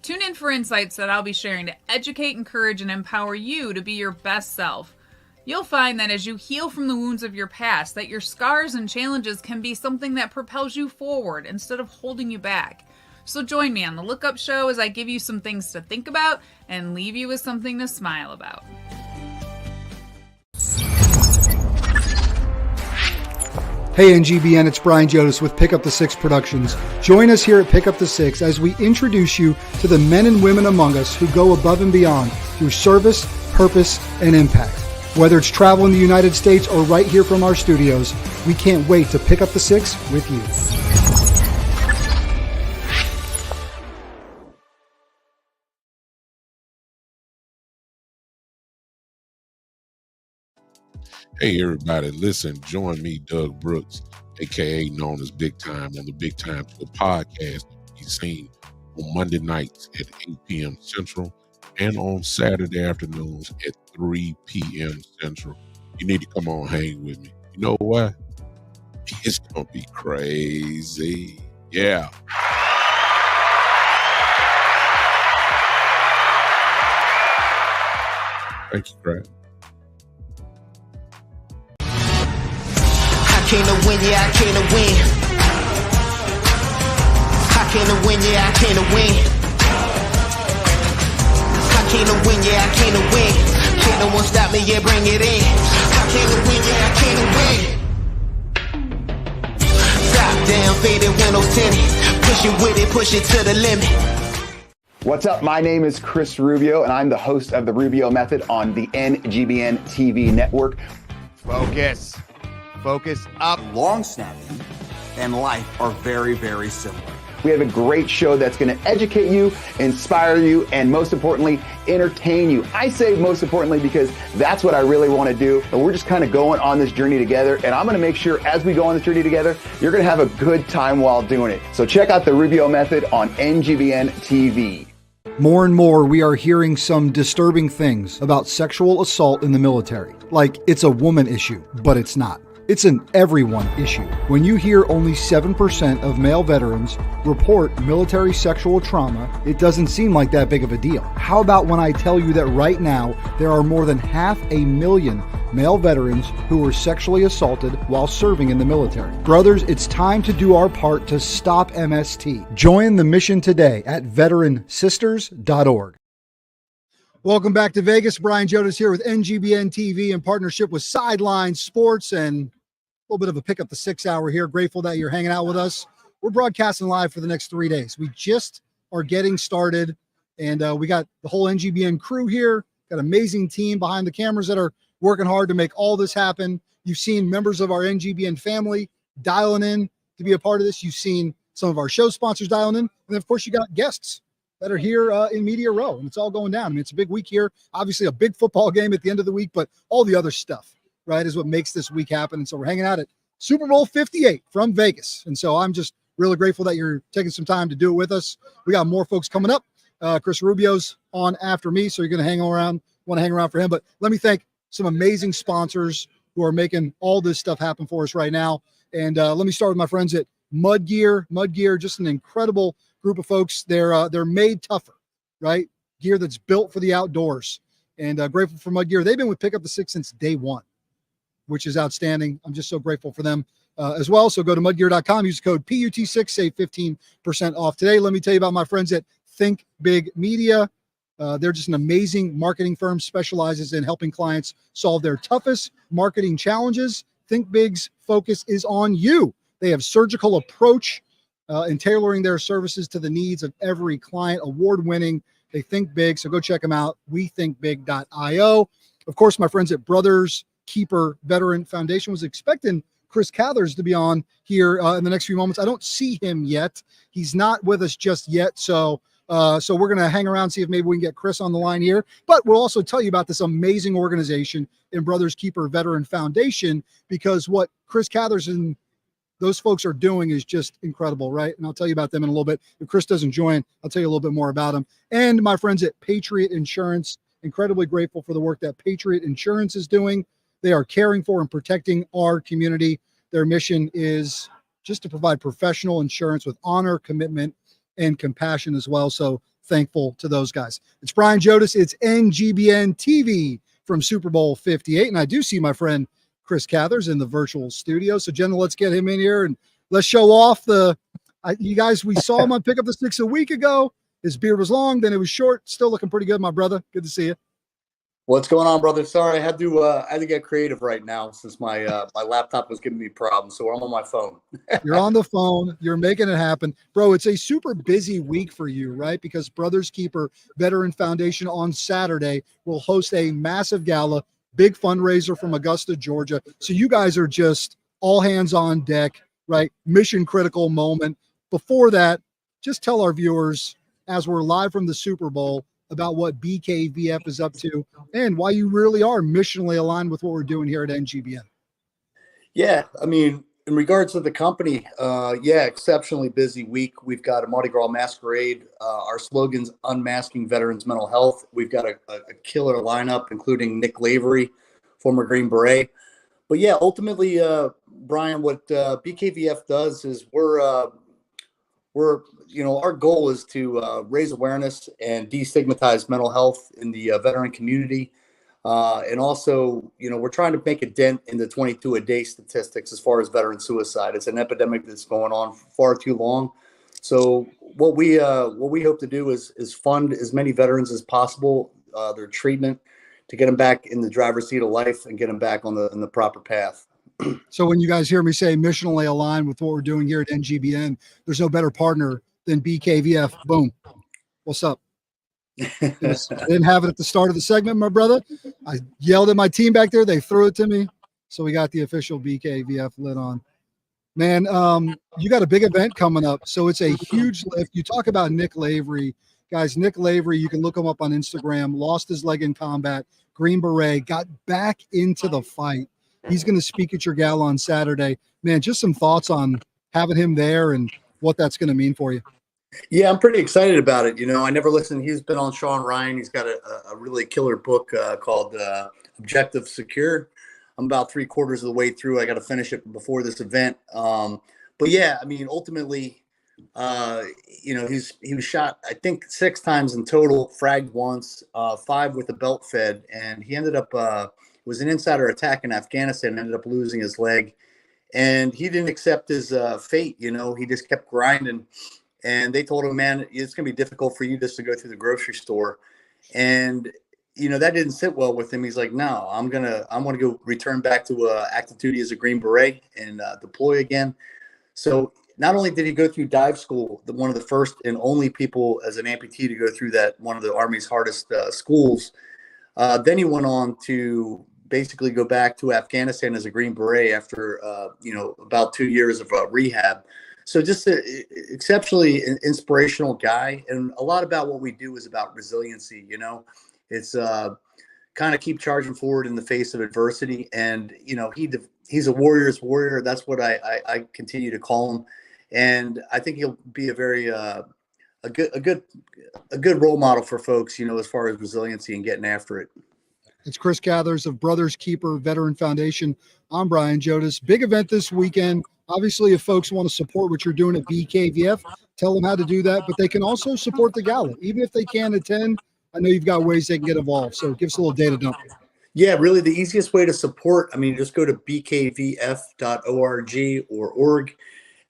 Tune in for insights that I'll be sharing to educate, encourage, and empower you to be your best self. You'll find that as you heal from the wounds of your past, that your scars and challenges can be something that propels you forward instead of holding you back. So join me on the Look Up Show as I give you some things to think about and leave you with something to smile about. Hey NGBN, it's Brian Jonas with Pick Up the Six Productions. Join us here at Pick Up the Six as we introduce you to the men and women among us who go above and beyond through service, purpose, and impact. Whether it's travel in the United States or right here from our studios, we can't wait to pick up the six with you. Hey everybody, listen, join me, Doug Brooks, aka known as Big Time, on the Big Time Show podcast. He's seen on Monday nights at 8 p.m. Central and on Saturday afternoons at 3 p.m. Central. You need to come on hang with me. You know what? It's gonna be crazy. Yeah. Thank you, Brad. I came to win, yeah, I came to win. I came to win, yeah, I came to win. I came to win, yeah, I came to win. Can't no one stop me, yeah, bring it in. I came to win, yeah, I came to win. Top down, faded windows tinted. Push it with it, push it to the limit. What's up? My name is Chris Rubio, and I'm the host of The Rubio Method on the NGBN TV network. Focus. Focus up. Long snapping and life are very, very similar. We have a great show that's going to educate you, inspire you, and most importantly, entertain you. I say most importantly because that's what I really want to do. And we're just kind of going on this journey together. And I'm going to make sure as we go on this journey together, you're going to have a good time while doing it. So check out The Rubio Method on NGBN TV. More and more, we are hearing some disturbing things about sexual assault in the military. Like it's a woman issue, but it's not. It's an everyone issue. When you hear only 7% of male veterans report military sexual trauma, it doesn't seem like that big of a deal. How about when I tell you that right now, there are more than 500,000 male veterans who were sexually assaulted while serving in the military? Brothers, it's time to do our part to stop MST. Join the mission today at veteransisters.org. Welcome back to Vegas. Brian Jodas here with NGBN TV in partnership with Sideline Sports, and a little bit of a pick up the 6 hour here. Grateful that you're hanging out with us. We're broadcasting live for the next 3 days. We just are getting started, and we got the whole NGBN crew here. Got an amazing team behind the cameras that are working hard to make all this happen. You've seen members of our NGBN family dialing in to be a part of this. You've seen some of our show sponsors dialing in, and then of course you got guests that are here in Media Row, and it's all going down. I mean, it's a big week here. Obviously, a big football game at the end of the week, but all the other stuff, right, is what makes this week happen. And so we're hanging out at Super Bowl 58 from Vegas. And so I'm just really grateful that you're taking some time to do it with us. We got more folks coming up. Chris Rubio's on after me, so you're going to hang around, want to hang around for him. But let me thank some amazing sponsors who are making all this stuff happen for us right now. And let me start with my friends at Mud Gear. Mud Gear, just an incredible group of folks. They're made tougher, right? Gear that's built for the outdoors. And grateful for Mud Gear. They've been with Pick Up the Six since day one, which is outstanding. I'm just so grateful for them as well. So go to mudgear.com, use the code PUT6, save 15% off today. Let me tell you about my friends at Think Big Media. They're just an amazing marketing firm, specializes in helping clients solve their toughest marketing challenges. Think Big's focus is on you. They have surgical approach in tailoring their services to the needs of every client. Award-winning. They think big, so go check them out. WeThinkBig.io. Of course, my friends at Brothers Keeper Veteran Foundation. Was expecting Chris Cathers to be on here in the next few moments. I don't see him yet. He's not with us just yet, so we're going to hang around, see if maybe we can get Chris on the line here. But we'll also tell you about this amazing organization in Brothers Keeper Veteran Foundation, because what Chris Cathers and those folks are doing is just incredible, right? And I'll tell you about them in a little bit. If Chris doesn't join, I'll tell you a little bit more about them. And my friends at Patriot Insurance, incredibly grateful for the work that Patriot Insurance is doing. They are caring for and protecting our community. Their mission is just to provide professional insurance with honor, commitment, and compassion as well. So thankful to those guys. It's Brian Jodas. It's NGBN TV from Super Bowl 58. And I do see my friend Chris Cathers in the virtual studio. So Jenna, let's get him in here and let's show off you guys, we saw him on Pick Up the Six a week ago. His beard was long, then it was short. Still looking pretty good, my brother. Good to see you. What's going on, brother? Sorry, I had to get creative right now since my my laptop was giving me problems. So I'm on my phone. You're on the phone. You're making it happen. Bro, it's a super busy week for you, right? Because Brothers Keeper Veteran Foundation on Saturday will host a massive gala, big fundraiser from Augusta, Georgia. So you guys are just all hands on deck, right? Mission critical moment. Before that, just tell our viewers, as we're live from the Super Bowl, about what BKVF is up to and why you really are missionally aligned with what we're doing here at NGBN. Yeah, I mean, in regards to the company, exceptionally busy week. We've got a Mardi Gras masquerade. Our slogan's Unmasking Veterans Mental Health. We've got a killer lineup, including Nick Lavery, former Green Beret. But yeah, ultimately, Brian, what BKVF does is our goal is to raise awareness and destigmatize mental health in the veteran community. And also, we're trying to make a dent in the 22-a-day statistics as far as veteran suicide. It's an epidemic that's going on far too long. So what we hope to do is fund as many veterans as possible, their treatment, to get them back in the driver's seat of life and get them back on the proper path. So when you guys hear me say missionally aligned with what we're doing here at NGBN, there's no better partner than BKVF. Boom. What's up? I didn't have it at the start of the segment, my brother. I yelled at my team back there. They threw it to me. So we got the official BKVF lid on. Man, you got a big event coming up. So it's a huge lift. You talk about Nick Lavery. Guys, Nick Lavery, you can look him up on Instagram, lost his leg in combat, Green Beret, got back into the fight. He's going to speak at your gala on Saturday. Man, just some thoughts on having him there and what that's going to mean for you. Yeah, I'm pretty excited about it. You know, I never listened. He's been on Sean Ryan. He's got a really killer book called Objective Secure. I'm about 3/4 of the way through. I got to finish it before this event. But yeah, I mean, ultimately, you know, he was shot, I think 6 times in total, fragged once, 5 with the belt fed. And he ended up, it was an insider attack in Afghanistan, ended up losing his leg. And he didn't accept his fate, you know, he just kept grinding. And they told him, man, it's going to be difficult for you just to go through the grocery store. And, you know, that didn't sit well with him. He's like, no, I'm going to go return back to active duty as a Green Beret and deploy again. So not only did he go through dive school, one of the first and only people as an amputee to go through that, one of the Army's hardest schools, then he went on to basically go back to Afghanistan as a Green Beret after, you know, about 2 years of rehab. So just an exceptionally inspirational guy. And a lot about what we do is about resiliency, you know. It's kind of keep charging forward in the face of adversity. And, you know, he's a warrior's warrior. That's what I continue to call him. And I think he'll be a very a good role model for folks, you know, as far as resiliency and getting after it. It's Chris Gathers of Brothers Keeper Veteran Foundation. I'm Brian Jodas. Big event this weekend. Obviously, if folks want to support what you're doing at BKVF, tell them how to do that. But they can also support the gala. Even if they can't attend, I know you've got ways they can get involved. So give us a little data dump. Yeah, really the easiest way to support, I mean, just go to bkvf.org or org.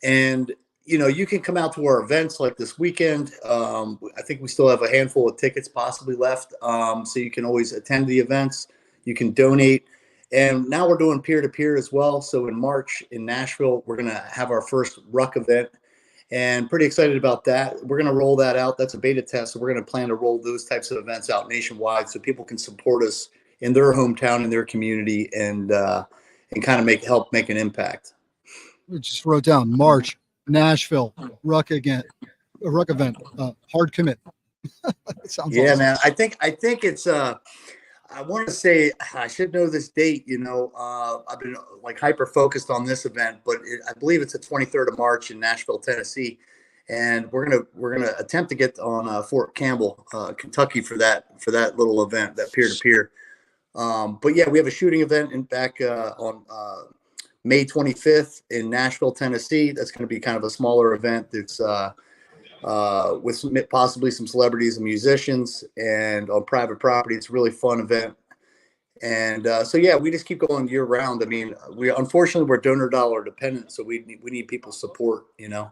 And, you know, you can come out to our events like this weekend. I think we still have a handful of tickets possibly left. So you can always attend the events. You can donate. And now we're doing peer-to-peer as well. So in March in Nashville, we're going to have our first Ruck event. And pretty excited about that. We're going to roll that out. That's a beta test. So we're going to plan to roll those types of events out nationwide so people can support us in their hometown, in their community, and kind of help make an impact. We just wrote down March, Nashville, Ruck event, hard commit. Sounds yeah, awesome. man. I think it's I want to say I should know this date. You know, I've been like hyper focused on this event, but I believe it's the 23rd of March in Nashville, Tennessee, and we're gonna attempt to get on Fort Campbell, Kentucky for that little event, that peer to peer. But yeah, we have a shooting event back on May 25th in Nashville, Tennessee. That's going to be kind of a smaller event. That's with possibly some celebrities and musicians, and on private property. It's a really fun event. And so yeah, we just keep going year round. I mean, unfortunately we're donor dollar dependent, so we need people's support, you know.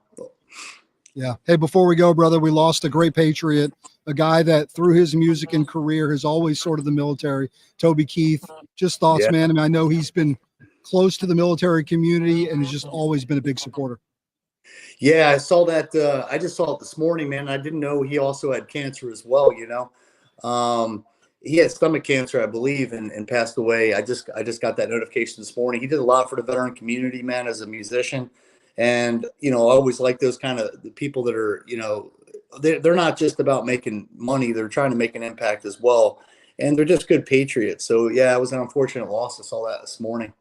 Yeah. Hey, before we go, brother, we lost a great patriot, a guy that through his music and career has always sort of the military. Toby Keith. Just thoughts, man. I mean, I know he's been close to the military community and has just always been a big supporter. Yeah, I saw that. I just saw it this morning, man. I didn't know he also had cancer as well. You know, he had stomach cancer, I believe, and passed away. I just got that notification this morning. He did a lot for the veteran community, man, as a musician. And, you know, I always like those kind of people that are, you know, they're not just about making money. They're trying to make an impact as well. And they're just good patriots. So, yeah, it was an unfortunate loss. I saw that this morning.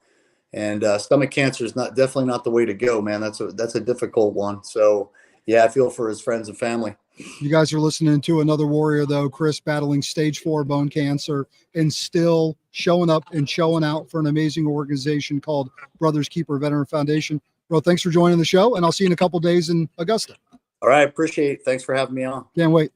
And stomach cancer is definitely not the way to go, man. That's a difficult one. So, yeah, I feel for his friends and family. You guys are listening to another warrior, though, Chris, battling stage 4 bone cancer and still showing up and showing out for an amazing organization called Brothers Keeper Veteran Foundation. Bro, thanks for joining the show, and I'll see you in a couple days in Augusta. All right, appreciate it. Thanks for having me on. Can't wait.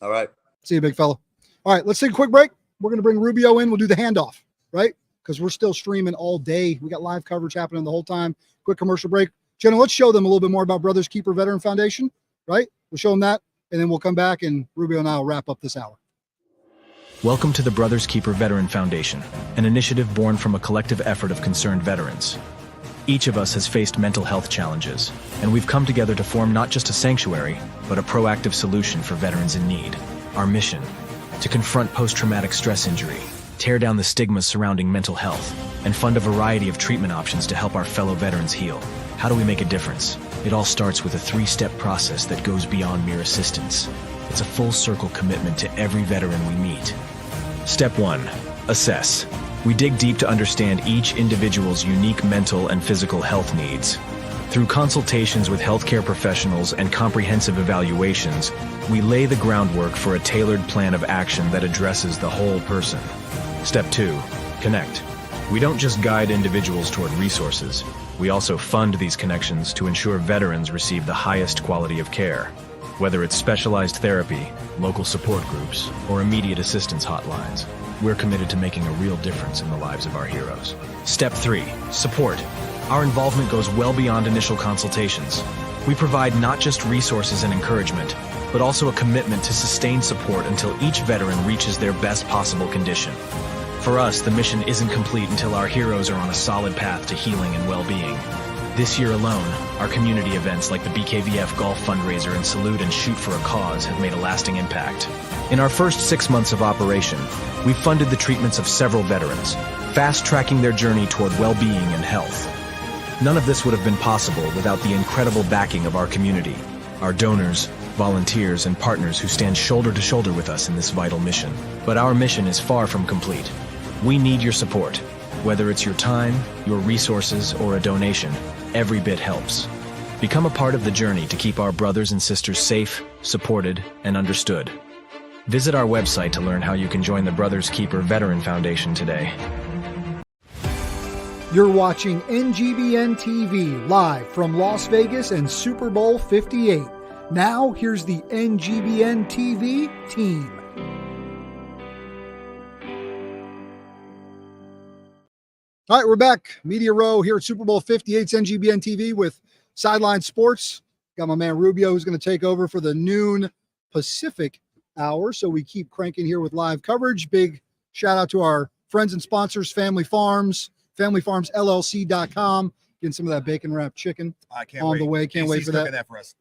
All right. See you, big fella. All right, let's take a quick break. We're going to bring Rubio in. We'll do the handoff, right? Because we're still streaming all day. We got live coverage happening the whole time. Quick commercial break. Jenna, let's show them a little bit more about Brothers Keeper Veteran Foundation, right? We'll show them that, and then we'll come back, and Rubio and I will wrap up this hour. Welcome to the Brothers Keeper Veteran Foundation, an initiative born from a collective effort of concerned veterans. Each of us has faced mental health challenges, and we've come together to form not just a sanctuary, but a proactive solution for veterans in need. Our mission: to confront post-traumatic stress injury, tear down the stigmas surrounding mental health, and fund a variety of treatment options to help our fellow veterans heal. How do we make a difference? It all starts with a 3-step process that goes beyond mere assistance. It's a full-circle commitment to every veteran we meet. Step 1. Assess. We dig deep to understand each individual's unique mental and physical health needs. Through consultations with healthcare professionals and comprehensive evaluations, we lay the groundwork for a tailored plan of action that addresses the whole person. Step 2. Connect. We don't just guide individuals toward resources, we also fund these connections to ensure veterans receive the highest quality of care. Whether it's specialized therapy, local support groups, or immediate assistance hotlines, we're committed to making a real difference in the lives of our heroes. Step 3. Support. Our involvement goes well beyond initial consultations. We provide not just resources and encouragement, but also a commitment to sustained support until each veteran reaches their best possible condition. For us, the mission isn't complete until our heroes are on a solid path to healing and well-being. This year alone, our community events like the BKVF Golf Fundraiser and Salute and Shoot for a Cause have made a lasting impact. In our first 6 months of operation, we've funded the treatments of several veterans, fast-tracking their journey toward well-being and health. None of this would have been possible without the incredible backing of our community, our donors, volunteers, and partners who stand shoulder to shoulder with us in this vital mission. But our mission is far from complete. We need your support. Whether it's your time, your resources, or a donation, every bit helps. Become a part of the journey to keep our brothers and sisters safe, supported, and understood. Visit our website to learn how you can join the Brothers Keeper Veteran Foundation today. You're watching NGBN TV live from Las Vegas and Super Bowl 58. Now, here's the NGBN TV team. All right, we're back. Media Row here at Super Bowl 58's NGBN TV with Sideline Sports. Got my man Rubio who's going to take over for the noon Pacific hour. So we keep cranking here with live coverage. Big shout out to our friends and sponsors, Family Farms, familyfarmsllc.com. Getting some of that bacon wrapped chicken on the way. Can't wait for that. For us.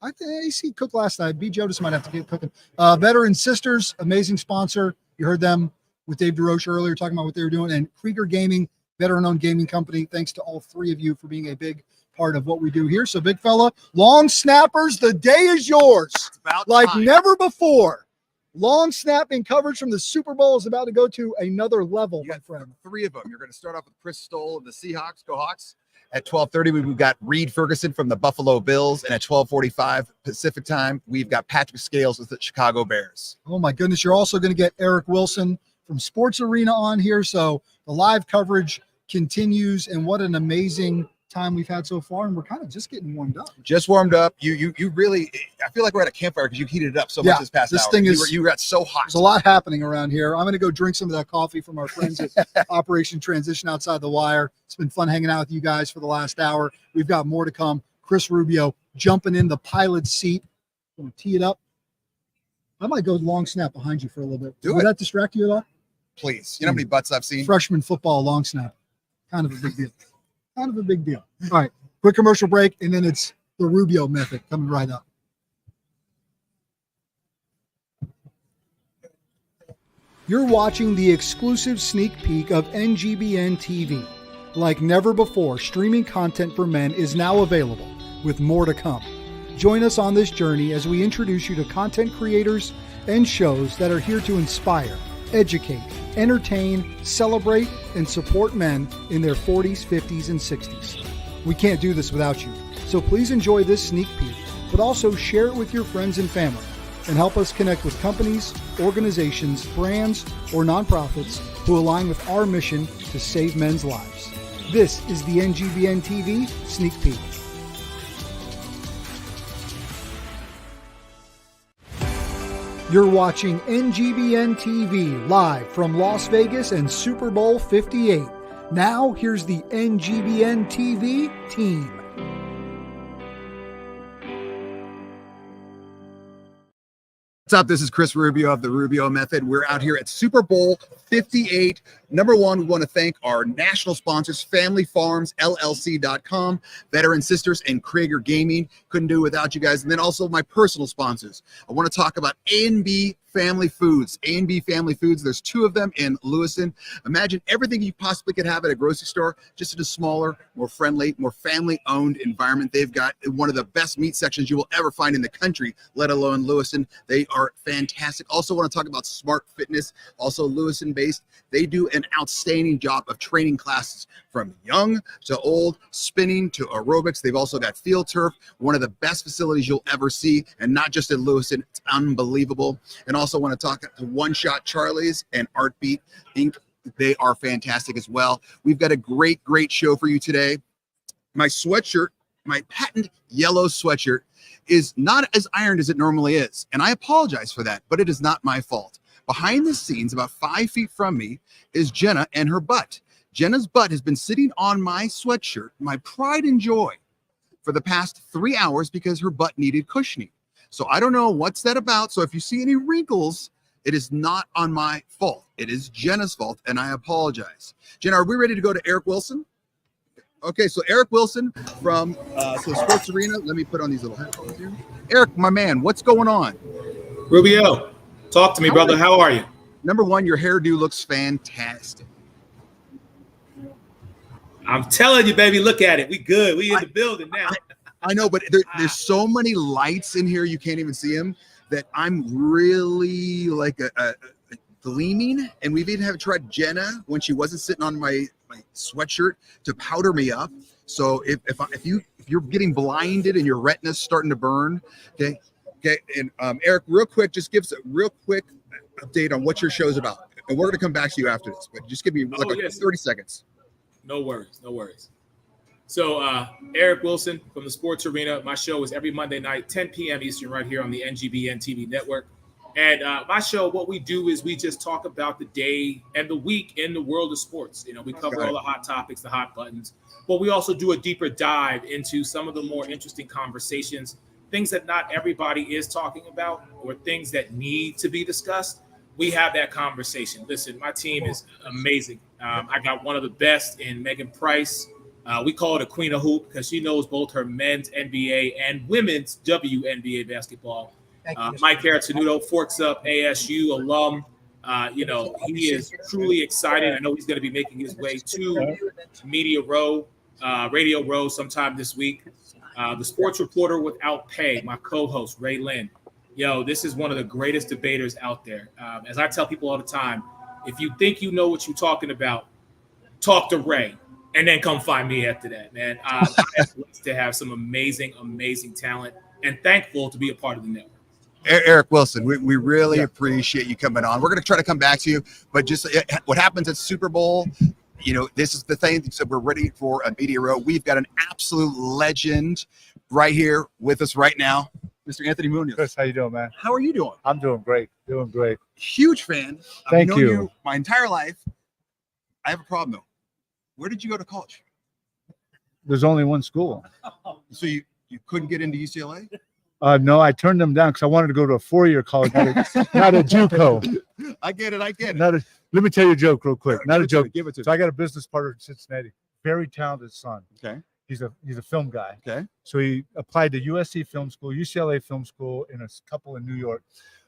I think AC cooked last night. B. Joe just might have to get cooking. Veteran Sisters, amazing sponsor. You heard them with Dave DeRoche earlier talking about what they were doing. And Krieger Gaming, veteran-owned gaming company. Thanks to all three of you for being a big part of what we do here. So, big fella, long snappers, the day is yours. Like time. Never before. Long snapping coverage from the Super Bowl is about to go to another level, my friend. 3 of them. You're going to start off with Chris Stoll of the Seahawks. Go Hawks. At 12:30, we've got Reed Ferguson from the Buffalo Bills. And at 12:45 Pacific time, we've got Patrick Scales with the Chicago Bears. Oh, my goodness. You're also going to get Eric Wilson from Sports Arena on here. So the live coverage continues, and what an amazing time we've had so far, and we're kind of just getting warmed up. Just warmed up. You really, I feel like we're at a campfire because you heated it up so much this past hour. Thing you got so hot. There's a lot happening around here. I'm going to go drink some of that coffee from our friends at Operation Transition outside the wire. It's been fun hanging out with you guys for the last hour. We've got more to come. Chris Rubio jumping in the pilot's seat. Going to tee it up. I might go long snap behind you for a little bit. Would that distract you at all? Please. You know how many butts I've seen? Freshman football long snap. Kind of a big deal. Kind of a big deal. All right, quick commercial break, and then it's the Rubio method coming right up. You're watching the exclusive sneak peek of NGBN TV. Like never before, streaming content for men is now available, with more to come. Join us on this journey as we introduce you to content creators and shows that are here to inspire, educate, entertain, celebrate, and support men in their 40s, 50s, and 60s. We can't do this without you, so please enjoy this sneak peek, but also share it with your friends and family, and help us connect with companies, organizations, brands, or nonprofits who align with our mission to save men's lives. This is the NGBN TV Sneak Peek. You're watching NGBN TV live from Las Vegas and Super Bowl 58. Now, here's the NGBN TV team. What's up? This is Chris Rubio of the Rubio Method. We're out here at Super Bowl 58. Number one, we want to thank our national sponsors, Family Farms, LLC.com, Veteran Sisters, and Krager Gaming. Couldn't do it without you guys. And then also my personal sponsors. I want to talk about A&B Family Foods. A&B Family Foods, there's 2 of them in Lewiston. Imagine everything you possibly could have at a grocery store, just in a smaller, more friendly, more family-owned environment. They've got one of the best meat sections you will ever find in the country, let alone Lewiston. They are fantastic. Also want to talk about Smart Fitness, also Lewiston-based. They do an outstanding job of training classes from young to old, spinning to aerobics. They've also got field turf, one of the best facilities you'll ever see, and not just in Lewiston. It's unbelievable. And also want to talk to One Shot Charlie's and Artbeat Inc. They are fantastic as well. We've got a great show for you today. My sweatshirt, my patent yellow sweatshirt, is not as ironed as it normally is. And I apologize for that, but it is not my fault. Behind the scenes, about 5 feet from me, is Jenna and her butt. Jenna's butt has been sitting on my sweatshirt, my pride and joy, for the past 3 hours because her butt needed cushioning. So I don't know what's that about. So if you see any wrinkles, it is not on my fault. It is Jenna's fault, and I apologize. Jenna, are we ready to go to Eric Wilson? Okay, so Eric Wilson from Sports Arena. Let me put on these little headphones here. Eric, my man, what's going on? Rubio, talk to me, brother. How are you? Number one, your hairdo looks fantastic. I'm telling you, baby, look at it. We good. We in the building now. I know, but there's so many lights in here, you can't even see them, that I'm really like a gleaming. And we've even have tried Jenna when she wasn't sitting on my sweatshirt to powder me up. So if you're getting blinded and your retina's starting to burn, okay. And Eric, real quick, just give us a real quick update on what your show's about. And we're going to come back to you after this, but just give me 30 seconds. No worries. So Eric Wilson from the Sports Arena. My show is every Monday night, 10 p.m. Eastern, right here on the NGBN TV network. And my show, what we do is we just talk about the day and the week in the world of sports. You know, we cover all the hot topics, the hot buttons, but we also do a deeper dive into some of the more interesting conversations, things that not everybody is talking about or things that need to be discussed. We have that conversation. Listen, my team is amazing. I got one of the best in Megan Price. We call her the Queen of Hoop because she knows both her men's NBA and women's WNBA basketball. Mike Garrett-Tenuto, Forks Up ASU alum. He is truly excited. I know he's going to be making his way to Radio Row sometime this week. The sports reporter without pay, my co-host, Ray Lynn. This is one of the greatest debaters out there. As I tell people all the time, if you think you know what you're talking about, talk to Ray and then come find me after that, man. I am blessed to have some amazing talent and thankful to be a part of the network. Eric Wilson, we really appreciate you coming on. We're going to try to come back to you, but just what happens at Super Bowl, this is the thing. So we're ready for a media row. We've got an absolute legend right here with us right now, Mr. Anthony Munoz. Chris, how you doing, man? How are you doing? I'm doing great. Huge fan. Thank I've known you. you my entire life. I have a problem though. Where did you go to college? There's only one school. So you couldn't get into UCLA? No, I turned them down because I wanted to go to a 4-year college, not a JUCO. I get it. Let me tell you a joke real quick. Not a joke. Give it to me. So I got a business partner in Cincinnati, very talented son. Okay. He's a film guy. Okay. So he applied to USC Film School, UCLA Film School, and a couple in New York.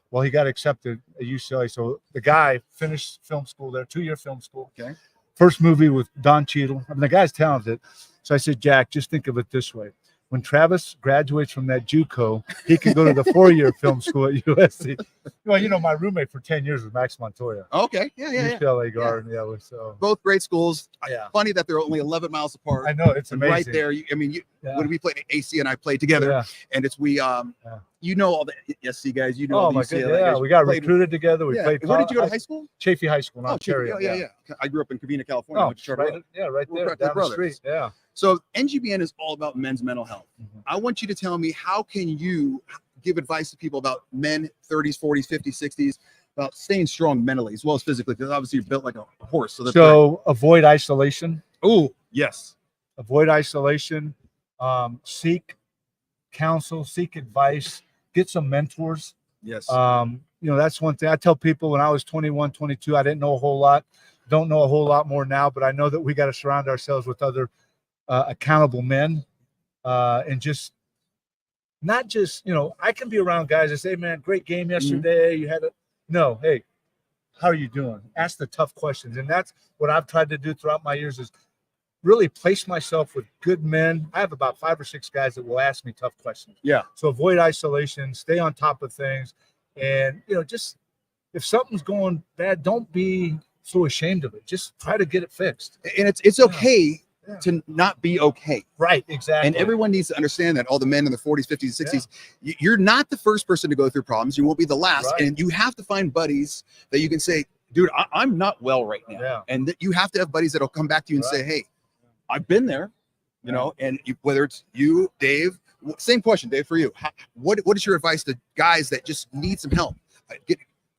Well, he got accepted at UCLA. So the guy finished film school there, 2-year film school. Okay. First movie with Don Cheadle. I mean, the guy's talented. So I said, Jack, just think of it this way. When Travis graduates from that JUCO, he can go to the 4-year film school at USC. Well, my roommate for 10 years was Max Montoya. Okay. Yeah. UCLA Garden. Yeah. So both great schools. Yeah. Funny that they're only 11 miles apart. I know, it's amazing. Right there. When we played, AC and I played together, and it's all the SC guys. Oh my goodness. Yeah, we got recruited together. We played. Where did you go to high school? Chafee High School in Ontario. Yeah. I grew up in Covina, California. Oh, right there, down the street. Yeah. So NGBN is all about men's mental health. Mm-hmm. I want you to tell me, how can you give advice to people about men, 30s, 40s, 50s, 60s, about staying strong mentally as well as physically? Because obviously you're built like a horse. So avoid isolation. Oh, yes. Avoid isolation. Seek counsel, seek advice, get some mentors. Yes. That's one thing I tell people. When I was 21, 22, I didn't know a whole lot. Don't know a whole lot more now, but I know that we got to surround ourselves with other accountable men, and just not just, I can be around guys that say, man, great game yesterday. You had no, hey, how are you doing? Ask the tough questions. And that's what I've tried to do throughout my years, is really place myself with good men. I have about 5 or 6 guys that will ask me tough questions. Yeah. So avoid isolation, stay on top of things. And, just if something's going bad, don't be so ashamed of it. Just try to get it fixed. And it's okay to not be okay. Right, exactly. And everyone needs to understand that, all the men in the 40s, 50s, 60s, you're not the first person to go through problems. You won't be the last. Right. And you have to find buddies that you can say, dude, I'm not well right now. Yeah. And that you have to have buddies that'll come back to you and say, hey, I've been there, and whether it's you, Dave, same question, Dave, for you. What is your advice to guys that just need some help?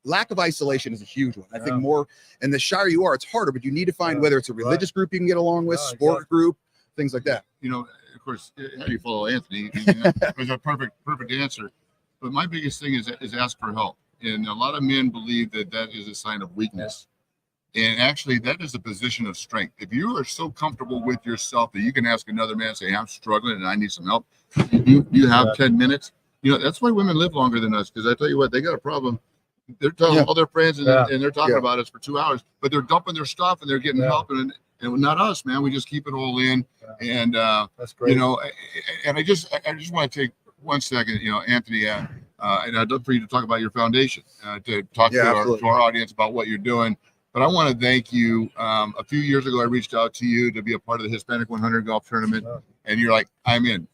Lack of isolation is a huge one. I think more, and the shyer you are, it's harder, but you need to find whether it's a religious group you can get along with, sport group, things like that. Of course, how do you follow Anthony? It was a perfect answer. But my biggest thing is ask for help. And a lot of men believe that is a sign of weakness. And actually, that is a position of strength. If you are so comfortable with yourself that you can ask another man, say, I'm struggling and I need some help. You have 10 minutes. That's why women live longer than us, because I tell you what, they got a problem. They're telling all their friends and they're talking about us for 2 hours, but they're dumping their stuff and they're getting help. And not us, man. We just keep it all in. And, that's great. And I just want to take 1 second, Anthony, and I'd love for you to talk about your foundation, to talk to our audience about what you're doing. But I want to thank you. A few years ago, I reached out to you to be a part of the Hispanic 100 golf tournament, and you're like, I'm in.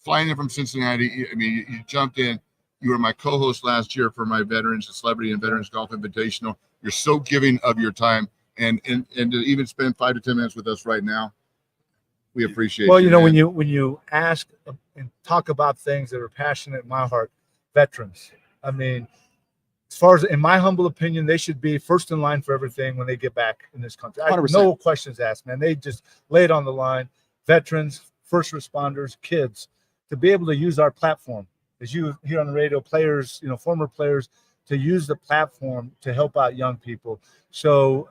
Flying in from Cincinnati, you jumped in. You were my co-host last year for my Veterans, the Celebrity and Veterans Golf Invitational. You're so giving of your time, and to even spend 5 to 10 minutes with us right now, we appreciate it. Well, when you ask and talk about things that are passionate in my heart, veterans, as far as, in my humble opinion, they should be first in line for everything when they get back in this country. 100%. No questions asked, man. They just lay it on the line. Veterans, first responders, kids, to be able to use our platform, as you hear on the radio, players, former players, to use the platform to help out young people. So,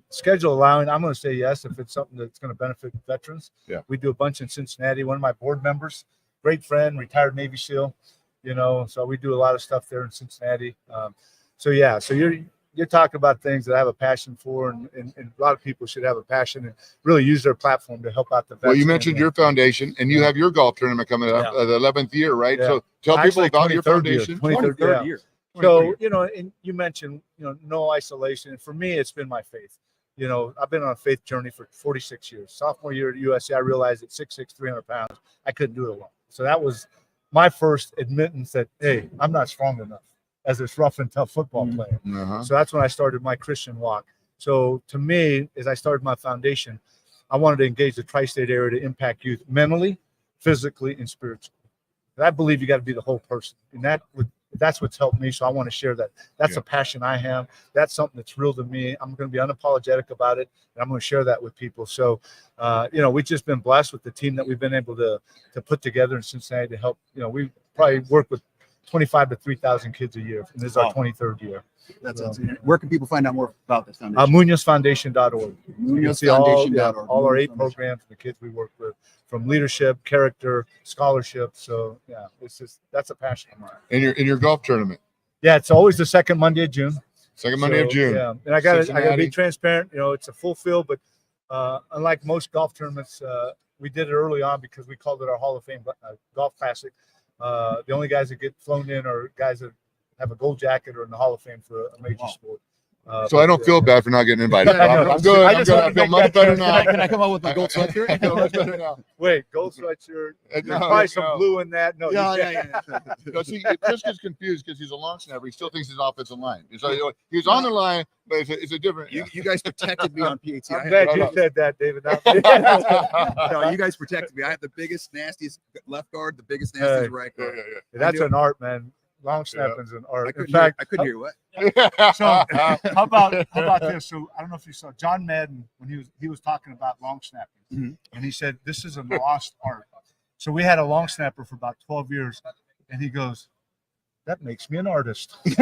schedule allowing, I'm going to say yes if it's something that's going to benefit veterans. Yeah. We do a bunch in Cincinnati. One of my board members, great friend, retired Navy SEAL, so we do a lot of stuff there in Cincinnati. So you're talking about things that I have a passion for, and a lot of people should have a passion and really use their platform to help out the veterans. Well, you mentioned your foundation, and you have your golf tournament coming up, the 11th year, right? Yeah. So tell people about your foundation. 23rd year. So, and you mentioned, no isolation. And for me, it's been my faith. I've been on a faith journey for 46 years. Sophomore year at USC, I realized at 6'6", 300 pounds, I couldn't do it alone. So that was my first admittance that, hey, I'm not strong enough as this rough and tough football player. So that's when I started my Christian walk. So to me, as I started my foundation, I wanted to engage the tri-state area to impact youth mentally, physically, and spiritually. And I believe you got to be the whole person. And that's what's helped me. So I want to share that. That's a passion I have. That's something that's real to me. I'm going to be unapologetic about it, and I'm going to share that with people. So, we've just been blessed with the team that we've been able to put together in Cincinnati to help. We probably work with 25 to 3,000 kids a year, and this is our 23rd year. That's where can people find out more about this foundation? MunozFoundation.org. You can see MunozFoundation.org. all our 8 programs, the kids we work with, from leadership, character, scholarship. So that's a passion of mine. In your golf tournament. Yeah, it's always the second Monday of June. Second Monday of June. Yeah, and I got to be transparent. It's a full field, but unlike most golf tournaments, we did it early on because we called it our Hall of Fame Golf Classic. The only guys that get flown in are guys that have a gold jacket or in the Hall of Fame for a major sport. So I don't feel bad for not getting invited. I'm good. I feel much better now. Can I come out with my gold sweatshirt? I feel much better now. Wait, gold sweatshirt. There's probably some blue in that. No, No, see, Chris gets confused because he's a long snapper. He still thinks his offensive line. So he's on the line, but it's a different. You guys protected me on PAT. I'm glad you said that, David. No, you guys protected me. I have the biggest, nastiest left guard, the biggest, nastiest right guard. That's an art, man. Long snapping's an art. In fact, I couldn't hear what. So how about this? So I don't know if you saw John Madden when he was talking about long snapping, and he said this is a lost art. So we had a long snapper for about 12 years, and he goes, That makes me an artist. Hey,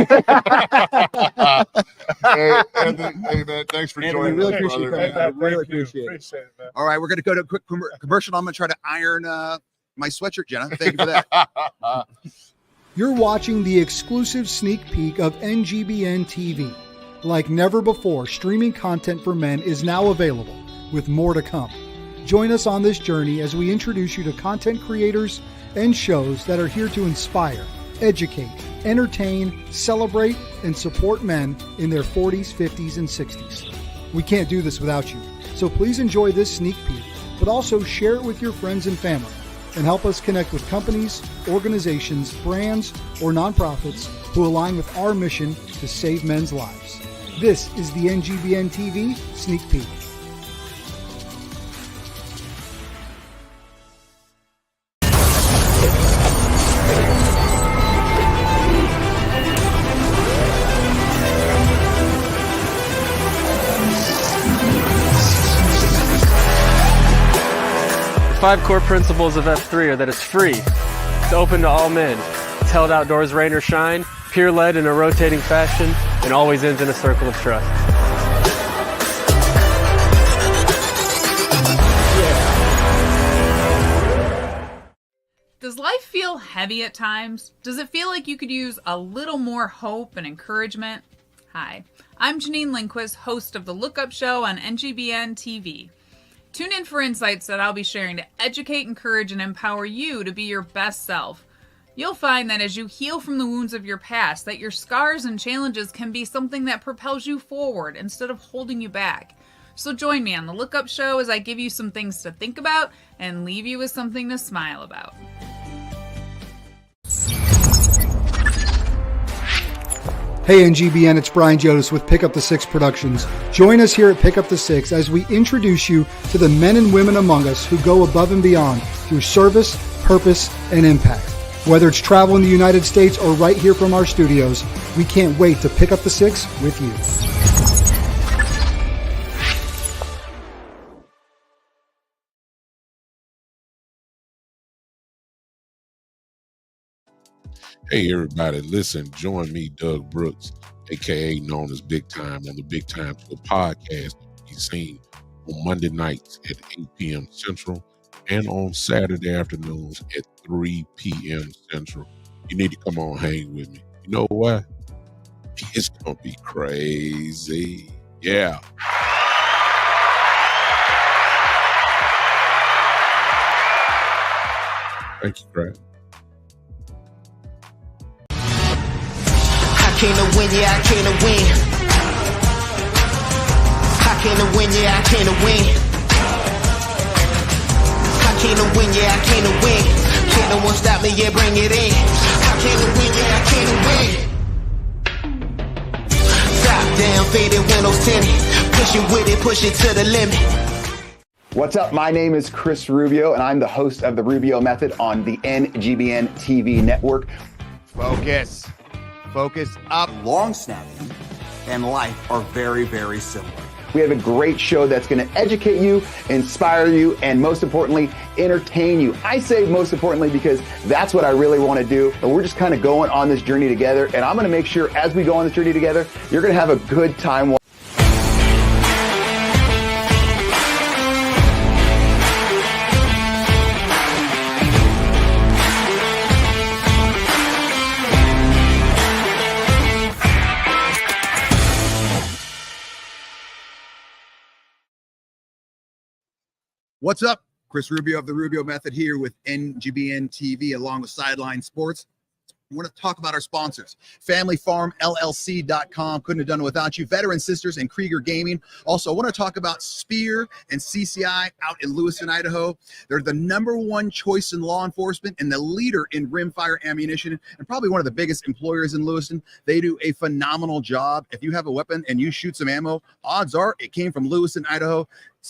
Anthony, hey, man, thanks for joining really us, appreciate brother. that. I really appreciate it. Appreciate it, man. All right, we're going to go to a quick commercial. I'm going to try to iron my sweatshirt, Jenna. Thank you for that. You're watching the exclusive sneak peek of NGBN TV. Like never before, streaming content for men is now available, with more to come. Join us on this journey as we introduce you to content creators and shows that are here to inspire, educate, entertain, celebrate, and support men in their 40s, 50s, and 60s. We can't do this without you, so please enjoy this sneak peek, but also share it with your friends and family, and help us connect with companies, organizations, brands, or nonprofits who align with our mission to save men's lives. This is the NGBN TV Sneak Peek. The 5 core principles of F3 are that it's free, it's open to all men, it's held outdoors rain or shine, peer-led in a rotating fashion, and always ends in a circle of trust. Does life feel heavy at times? Does it feel like you could use a little more hope and encouragement? Hi, I'm Janine Lindquist, host of The Look Up Show on NGBN TV. Tune in for insights that I'll be sharing to educate, encourage, and empower you to be your best self. You'll find that as you heal from the wounds of your past, that your scars and challenges can be something that propels you forward instead of holding you back. So join me on The Look Up Show as I give you some things to think about and leave you with something to smile about. Hey NGBN, it's Brian Jonas with Pick Up the Six Productions. Join us here at Pick Up the Six as we introduce you to the men and women among us who go above and beyond through service, purpose, and impact. Whether it's travel in the United States or right here from our studios, we can't wait to pick up the six with you. Hey, everybody, listen, join me, Doug Brooks, a.k.a. known as Big Time, on the Big Time Show podcast. He's seen on Monday nights at 8 p.m. Central and on Saturday afternoons at 3 p.m. Central. You need to come on, hang with me. You know what? It's going to be crazy. Yeah. Thank you, Craig. I came to win, yeah, I came to win. I came to win, yeah, I came to win. I came to win, yeah, I came to win. Can't no one stop me, yeah, bring it in. I came to win, yeah, I came to win. Top down, faded windows tinted. Push it with it, push it to the limit. What's up? My name is Chris Rubio, and I'm the host of The Rubio Method on the NGBN TV network. Focus. Focus up. Long snapping and life are very, very similar. We have a great show that's going to educate you, inspire you, and most importantly, entertain you. I say most importantly because that's what I really want to do. And we're just kind of going on this journey together. And I'm going to make sure as we go on this journey together, you're going to have a good time. What's up? Chris Rubio of the Rubio Method here with NGBN TV along with Sideline Sports. We want to talk about our sponsors. FamilyFarmLLC.com. Couldn't have done it without you. Veteran Sisters and Krieger Gaming. Also, I want to talk about Spear and CCI out in Lewiston, Idaho. They're the #1 choice in law enforcement and the leader in rimfire ammunition and probably one of the biggest employers in Lewiston. They do a phenomenal job. If you have a weapon and you shoot some ammo, odds are it came from Lewiston, Idaho.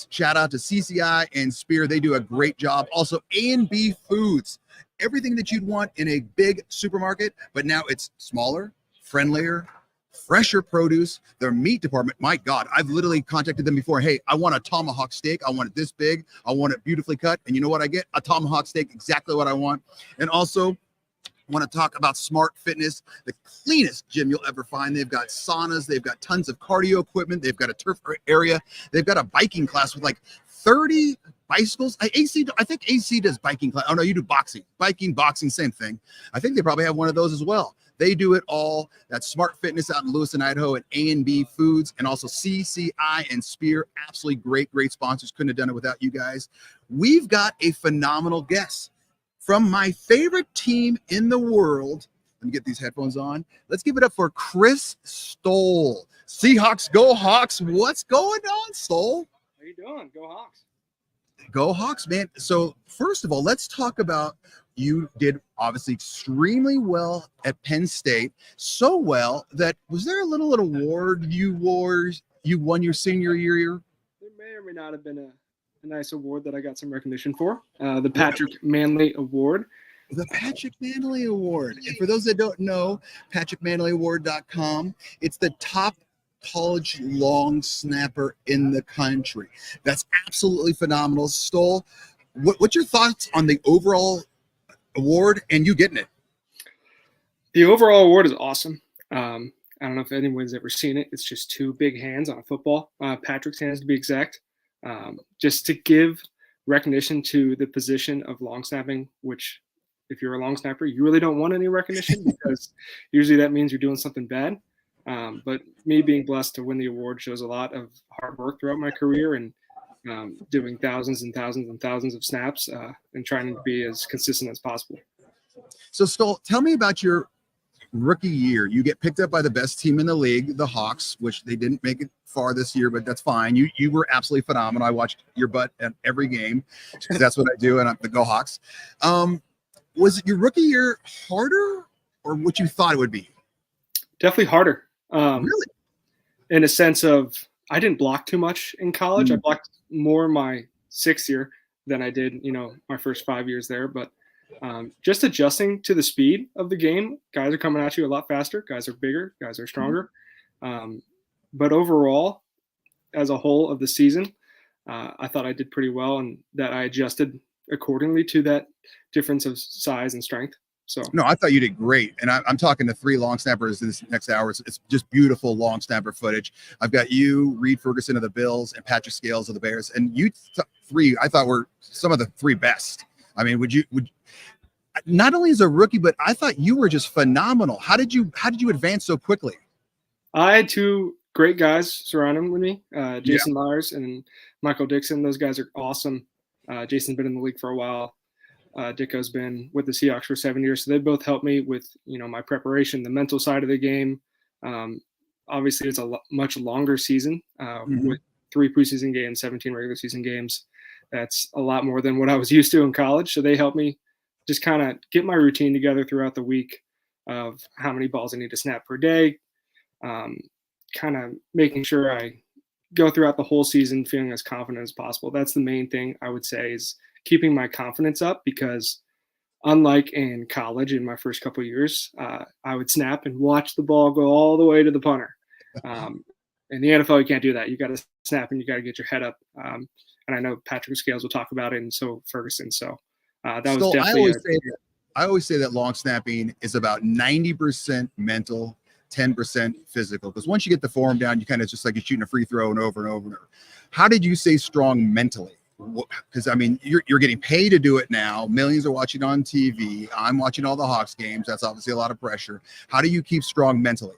Shout out to CCI and Spear. They do a great job. Also, A&B Foods. Everything that you'd want in a big supermarket, but now it's smaller, friendlier, fresher produce. Their meat department, my God, I've literally contacted them before. Hey, I want a tomahawk steak. I want it this big. I want it beautifully cut. And you know what I get? A tomahawk steak, exactly what I want. And also, Want to talk about Smart Fitness, the cleanest gym you'll ever find. They've got saunas, they've got tons of cardio equipment, they've got a turf area, they've got a biking class with like 30 bicycles. I think AC does biking class. Oh no, you do boxing. Biking, boxing, same thing. I think they probably have one of those as well. They do it all. That's Smart Fitness out in Lewiston, Idaho, at A&B Foods, and also CCI and Spear. Absolutely great sponsors. Couldn't have done it without you guys. We've got a phenomenal guest from my favorite team in the world. Let me get these headphones on. Let's give it up for Chris Stoll. Seahawks, go Hawks. What's going on, Stoll? How you doing? Go Hawks. Go Hawks, man. So first of all, let's talk about, you did obviously extremely well at Penn State. So well that, was there a little award you won your senior year? There may or may not have been a nice award that I got some recognition for. The Patrick Manley Award. The Patrick Manley Award. And for those that don't know, PatrickManleyAward.com. It's the top college long snapper in the country. That's absolutely phenomenal. Stoll, what's your thoughts on the overall award and you getting it? The overall award is awesome. I don't know if anyone's ever seen it. It's just two big hands on a football, Patrick's hands to be exact, just to give recognition to the position of long snapping, which if you're a long snapper, you really don't want any recognition because usually that means you're doing something bad. But me being blessed to win the award shows a lot of hard work throughout my career and doing thousands and thousands and thousands of snaps and trying to be as consistent as possible. So Stoll, tell me about your rookie year. You get picked up by the best team in the league, the Hawks, which they didn't make it far this year, but that's fine. You were absolutely phenomenal. I watched your butt at every game because that's what I do, and I'm the Go Hawks. Was it your rookie year harder or what you thought it would be? Definitely harder. Really? In a sense of, I didn't block too much in college. I blocked more my 6th year than I did, my first 5 years there. But just adjusting to the speed of the game, guys are coming at you a lot faster. Guys are bigger. Guys are stronger. But overall, as a whole of the season, I thought I did pretty well and that I adjusted accordingly to that difference of size and strength. So no, I thought you did great. And I'm talking to 3 long snappers in this next hour. It's just beautiful long snapper footage. I've got you, Reed Ferguson of the Bills, and Patrick Scales of the Bears. And you 3, I thought were some of the 3 best. I mean, would not only as a rookie, but I thought you were just phenomenal. How did you advance so quickly? I had 2 great guys surrounding with me, Jason Myers and Michael Dixon. Those guys are awesome. Jason's been in the league for a while. Dicko's been with the Seahawks for 7 years. So they both helped me with, my preparation, the mental side of the game. Obviously it's a much longer season with 3 preseason games, 17 regular season games. That's a lot more than what I was used to in college. So they helped me just kind of get my routine together throughout the week of how many balls I need to snap per day. Kind of making sure I go throughout the whole season feeling as confident as possible. That's the main thing I would say, is keeping my confidence up, because unlike in college in my first couple of years, I would snap and watch the ball go all the way to the punter. In the NFL, you can't do that. You got to snap and you got to get your head up. And I know Patrick Scales will talk about it, and so Ferguson. So that was definitely. I always say that long snapping is about 90% mental, 10% physical. Because once you get the form down, you kind of just like you're shooting a free throw and over and over and over. How did you stay strong mentally? Because I mean, you're getting paid to do it now. Millions are watching on TV. I'm watching all the Hawks games. That's obviously a lot of pressure. How do you keep strong mentally?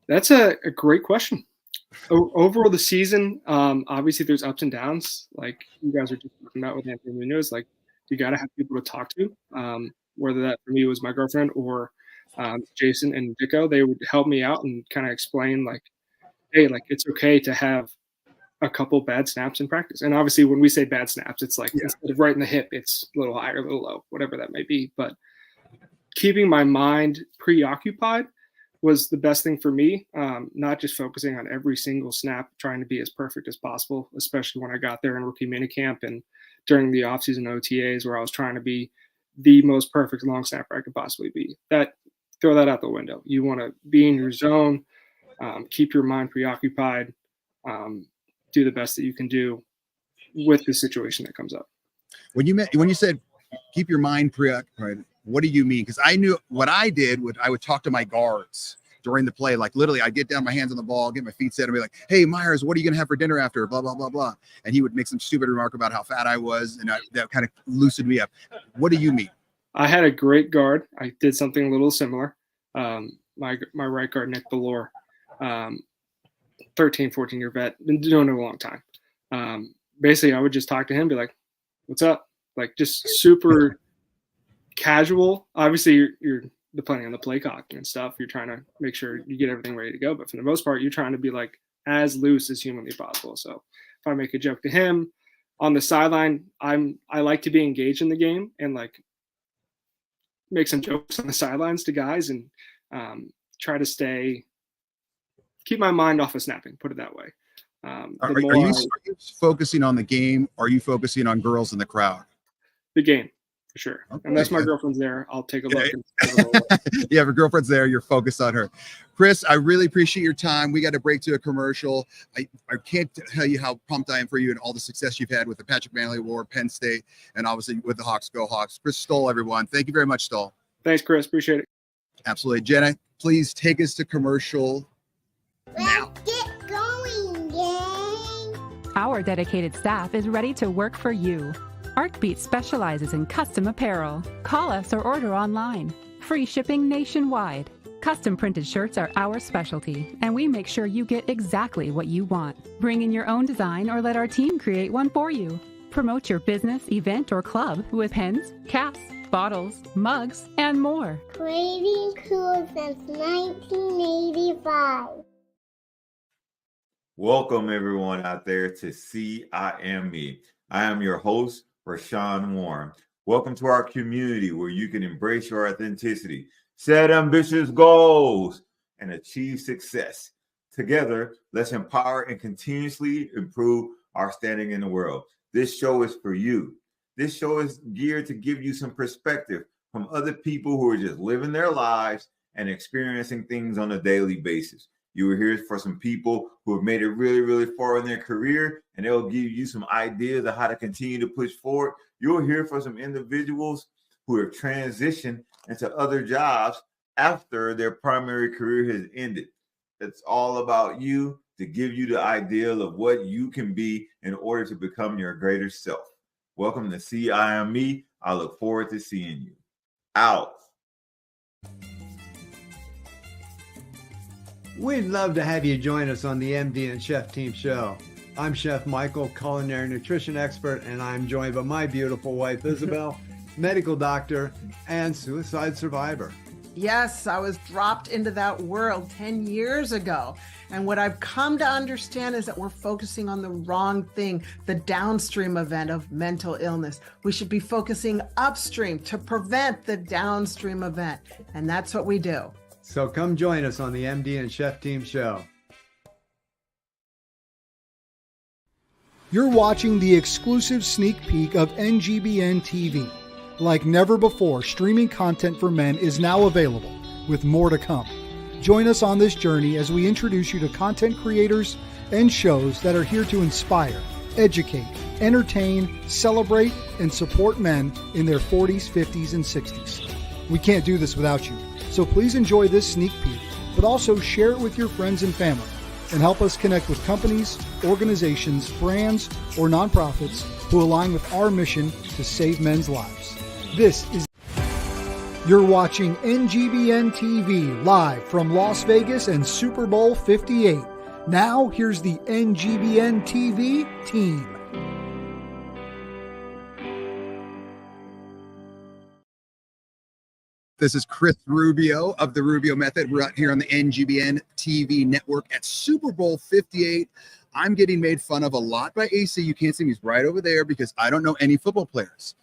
That's a great question. Overall, the season, obviously there's ups and downs. Like you guys are just talking about with Anthony Munoz, like you got to have people to talk to. Whether that for me was my girlfriend or Jason and Dicko, they would help me out and kind of explain like, hey, like it's okay to have a couple bad snaps in practice. And obviously when we say bad snaps, it's like instead of right in the hip, it's a little higher, a little low, whatever that may be. But keeping my mind preoccupied was the best thing for me. Not just focusing on every single snap, trying to be as perfect as possible, especially when I got there in rookie minicamp and during the offseason OTAs where I was trying to be the most perfect long snapper I could possibly be. Throw that out the window. You want to be in your zone, keep your mind preoccupied, do the best that you can do with the situation that comes up. When you said keep your mind preoccupied. What do you mean? Because I knew what I did. I would talk to my guards during the play. Like literally, I'd get down my hands on the ball, get my feet set, and be like, "Hey, Myers, what are you gonna have for dinner after?" Blah blah blah blah. And he would make some stupid remark about how fat I was, and that kind of loosened me up. What do you mean? I had a great guard. I did something a little similar. My right guard, Nick Ballore, 13, 14-year vet, been doing it a long time. Basically, I would just talk to him, be like, "What's up?" Like just super casual. Obviously, you're depending on the play clock and stuff. You're trying to make sure you get everything ready to go. But for the most part, you're trying to be like as loose as humanly possible. So if I make a joke to him on the sideline, I like to be engaged in the game and like make some jokes on the sidelines to guys and try to keep my mind off of snapping, put it that way. Are you focusing on the game? Or are you focusing on girls in the crowd? The game, for sure. Okay. Unless my girlfriend's there, I'll take a look. Yeah, if your girlfriend's there, you're focused on her. Chris, I really appreciate your time. We got to break to a commercial. I can't tell you how pumped I am for you and all the success you've had with the Patrick Manley Award, Penn State, and obviously with the Hawks Go Hawks. Chris Stoll, everyone. Thank you very much, Stoll. Thanks, Chris. Appreciate it. Absolutely. Jenna, please take us to commercial now. Get going, gang! Our dedicated staff is ready to work for you. ArcBeat specializes in custom apparel. Call us or order online. Free shipping nationwide. Custom printed shirts are our specialty, and we make sure you get exactly what you want. Bring in your own design or let our team create one for you. Promote your business, event, or club with pens, caps, bottles, mugs, and more. Creating cool since 1985. Welcome everyone out there to CIME. I am your host, Rashawn Warren. Welcome to our community where you can embrace your authenticity, set ambitious goals, and achieve success. Together, let's empower and continuously improve our standing in the world. This show is for you. This show is geared to give you some perspective from other people who are just living their lives and experiencing things on a daily basis. You will hear for some people who have made it really, really far in their career, and they'll give you some ideas of how to continue to push forward. You'll hear from some individuals who have transitioned into other jobs after their primary career has ended. It's all about you to give you the ideal of what you can be in order to become your greater self. Welcome to CIME. I look forward to seeing you. Out. We'd love to have you join us on the MD and Chef Team Show. I'm Chef Michael, culinary nutrition expert, and I'm joined by my beautiful wife, Isabel, medical doctor and suicide survivor. Yes, I was dropped into that world 10 years ago. And what I've come to understand is that we're focusing on the wrong thing, the downstream event of mental illness. We should be focusing upstream to prevent the downstream event. And that's what we do. So come join us on the MD and Chef Team Show. You're watching the exclusive sneak peek of NGBN TV. Like never before, streaming content for men is now available, with more to come. Join us on this journey as we introduce you to content creators and shows that are here to inspire, educate, entertain, celebrate, and support men in their 40s, 50s, and 60s. We can't do this without you, so please enjoy this sneak peek, but also share it with your friends and family, and help us connect with companies, organizations, brands, or nonprofits who align with our mission to save men's lives. You're watching NGBN TV live from Las Vegas and Super Bowl 58. Now, here's the NGBN TV team. This is Chris Rubio of the Rubio Method. We're out here on the NGBN TV network at Super Bowl 58. I'm getting made fun of a lot by AC. You can't see me. He's right over there because I don't know any football players.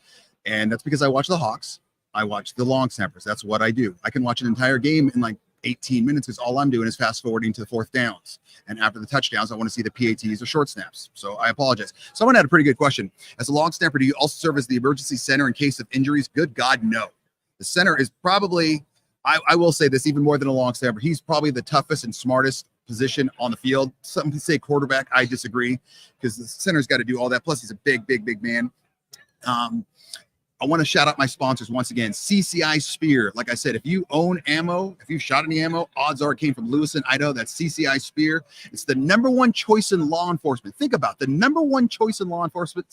And that's because I watch the Hawks. I watch the long snappers. That's what I do. I can watch an entire game in like 18 minutes because all I'm doing is fast forwarding to the fourth downs. And after the touchdowns, I want to see the PATs or short snaps. So I apologize. Someone had a pretty good question. As a long snapper, do you also serve as the emergency center in case of injuries? Good God, no. The center is probably, I will say this, even more than a long snapper, he's probably the toughest and smartest position on the field. Some can say quarterback. I disagree because the center's got to do all that. Plus, he's a big man. I want to shout out my sponsors once again. CCI Spear. Like I said, if you own ammo, if you shot any ammo, odds are it came from Lewiston, Idaho. That's CCI Spear. It's the #1 choice in law enforcement. Think about the #1 choice in law enforcement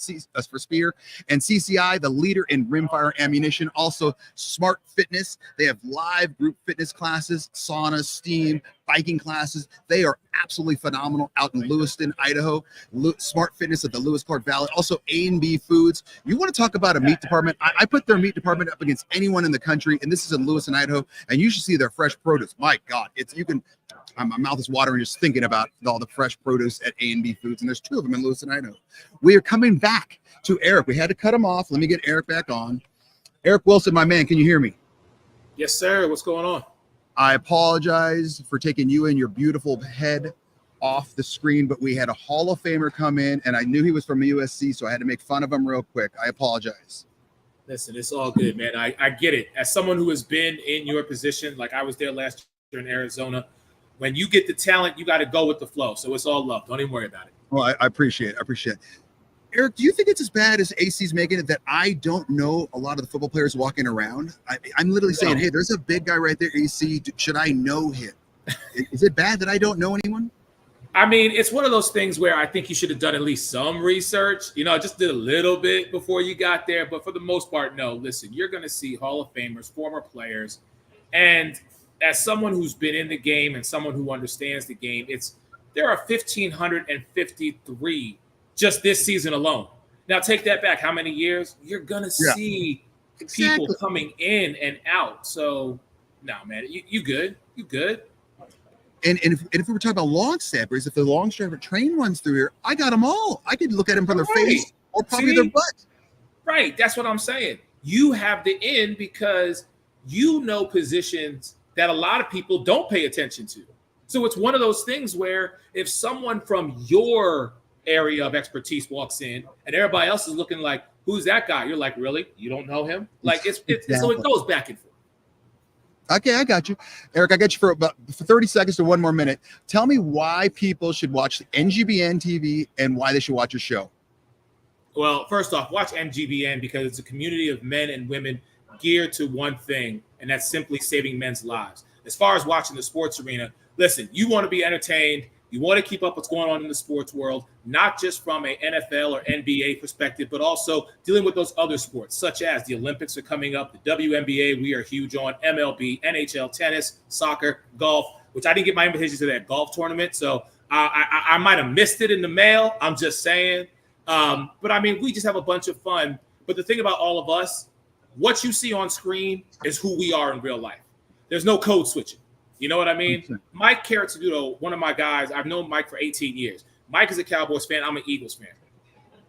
for Spear. And CCI, the leader in rimfire ammunition. Also, Smart Fitness. They have live group fitness classes, sauna, steam, biking classes. They are absolutely phenomenal out in Lewiston, Idaho. Smart Fitness at the Lewis Clark Valley. Also, A&B Foods. You want to talk about a meat department? I put their meat department up against anyone in the country, and this is in Lewiston, Idaho. And you should see their fresh produce. My God, my mouth is watering just thinking about all the fresh produce at A&B Foods, and there's 2 of them in Lewiston, Idaho. We are coming back to Eric. We had to cut him off. Let me get Eric back on. Eric Wilson, my man, can you hear me? Yes, sir. What's going on? I apologize for taking you and your beautiful head off the screen, but we had a Hall of Famer come in, and I knew he was from USC, so I had to make fun of him real quick. I apologize. Listen, it's all good, man. I get it. As someone who has been in your position, like I was there last year in Arizona, when you get the talent, you got to go with the flow. So it's all love. Don't even worry about it. Well, I appreciate it. I appreciate it. Eric, do you think it's as bad as AC's making it that I don't know a lot of the football players walking around? I'm literally saying, hey, there's a big guy right there, AC. Should I know him? Is it bad that I don't know anyone? I mean, it's one of those things where I think you should have done at least some research. You know, just did a little bit before you got there. But for the most part, no. Listen, you're going to see Hall of Famers, former players. And as someone who's been in the game and someone who understands the game, there are 1,553 just this season alone. Now, take that back. How many years? You're going to see people coming in and out. So, no, man, you good. You good. And if we were talking about long snappers, if the long snapper train runs through here, I got them all. I could look at them from their face or probably their butt. Right. That's what I'm saying. You have the in because you know positions that a lot of people don't pay attention to. So it's one of those things where if someone from your area of expertise walks in and everybody else is looking like, who's that guy? You're like, really? You don't know him? Like so it goes back and forth. Okay, I got you. Eric, I got you for 30 seconds to 1 more minute. Tell me why people should watch NGBN TV and why they should watch your show. Well, first off, watch NGBN because it's a community of men and women geared to one thing, and that's simply saving men's lives. As far as watching the sports arena, listen, you want to be entertained. You want to keep up what's going on in the sports world, not just from a NFL or NBA perspective, but also dealing with those other sports, such as the Olympics are coming up, the WNBA we are huge on, MLB, NHL, tennis, soccer, golf, which I didn't get my invitation to that golf tournament, so I might have missed it in the mail. I'm just saying. But, I mean, we just have a bunch of fun. But the thing about all of us, what you see on screen is who we are in real life. There's no code switching. You know what I mean? Mike Carrozzuto, one of my guys, I've known Mike for 18 years. Mike is a Cowboys fan. I'm an Eagles fan.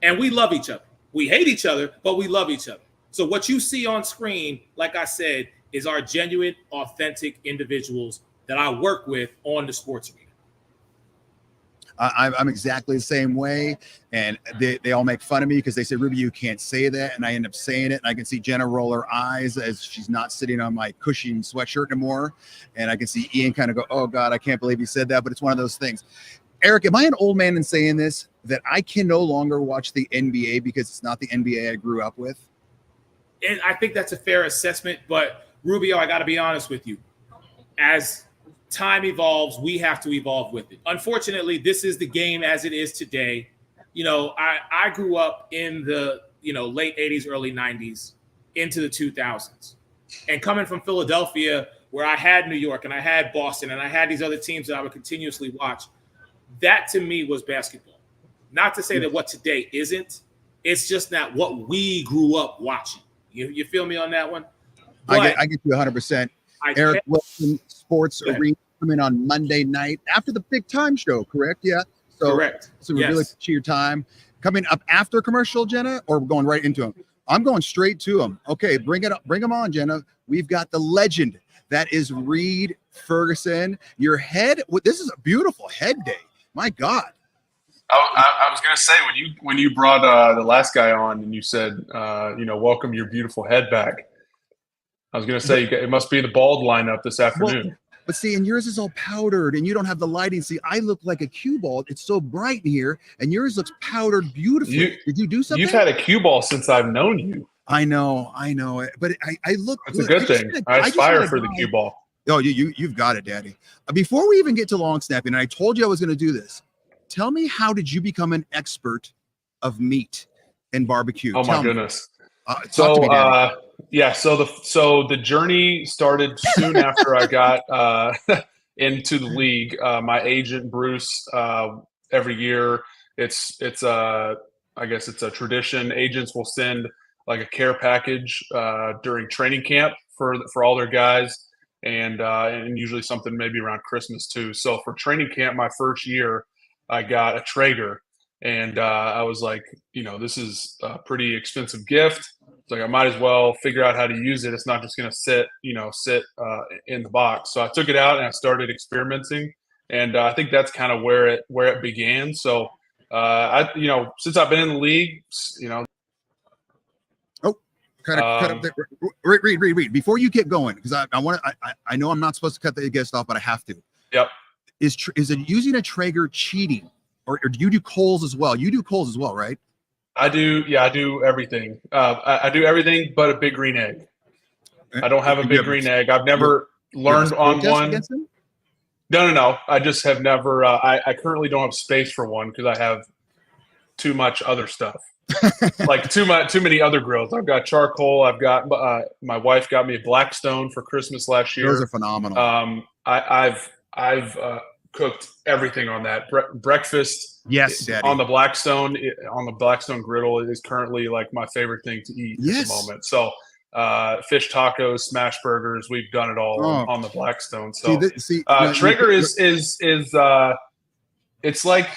And we love each other. We hate each other, but we love each other. So what you see on screen, like I said, is our genuine, authentic individuals that I work with on the sports arena. I'm exactly the same way. And they all make fun of me because they say, Ruby, you can't say that. And I end up saying it. And I can see Jenna roll her eyes as she's not sitting on my cushy sweatshirt anymore. And I can see Ian kind of go, oh, God, I can't believe he said that. But it's one of those things. Eric, am I an old man in saying this, that I can no longer watch the NBA because it's not the NBA I grew up with? And I think that's a fair assessment. But, Rubio, I got to be honest with you. As time evolves, we have to evolve with it. Unfortunately, this is the game as it is today. You know, I grew up in the, late 80s, early 90s into the 2000s. And coming from Philadelphia, where I had New York and I had Boston and I had these other teams that I would continuously watch, that to me was basketball. Not to say that what today isn't. It's just not what we grew up watching. You feel me on that one? But I get you 100%. Eric Wilson, Sports Arena, coming on Monday night after the big time show, correct? Yeah. So, correct. So we really appreciate your time. Coming up after commercial, Jenna, or we're going right into them? I'm going straight to them. Okay, bring it up. Bring them on, Jenna. We've got the legend. That is Reed Ferguson. Your head. This is a beautiful head day. My God. I was going to say, when you brought the last guy on and you said, welcome your beautiful head back. I was going to say it must be the bald lineup this afternoon. Well, but see, and yours is all powdered and you don't have the lighting. See, I look like a cue ball. It's so bright in here and yours looks powdered beautifully. Did you do something? You've had a cue ball since I've known you. I know, but I look. It's a good thing. I aspire for the cue ball. Oh, you've got it, Daddy. Before we even get to long snapping, and I told you I was going to do this. Tell me, how did you become an expert of meat and barbecue? Oh Tell my goodness. Talk to me, Daddy. Yeah, so the journey started soon after I got into the league. My agent Bruce, every year I guess it's a tradition. Agents will send like a care package during training camp for all their guys, and usually something maybe around Christmas too. So for training camp, my first year, I got a Traeger, and I was like, this is a pretty expensive gift. It's like I might as well figure out how to use it. It's not just going to sit in the box. So I took it out and I started experimenting, and I think that's kind of where it began. So since I've been in the league, Cut up there. Read. Before you get going, because I know I'm not supposed to cut the guest off, but I have to. Yep. Is it using a Traeger cheating, or do you do coals as well? You do coals as well, right? I do. Yeah, I do everything. I do everything but a big green egg. I don't have a big green egg. I've never learned on one. No. I just have never. I currently don't have space for one because I have too much other stuff. Like too many other grills. I've got charcoal. I've got my wife got me a Blackstone for Christmas last year. Those are phenomenal. I've cooked everything on that. Breakfast. Yes, Daddy. On the Blackstone griddle is currently like my favorite thing to eat at the moment. So fish tacos, smash burgers, we've done it all on the Blackstone. So Traeger is it's like,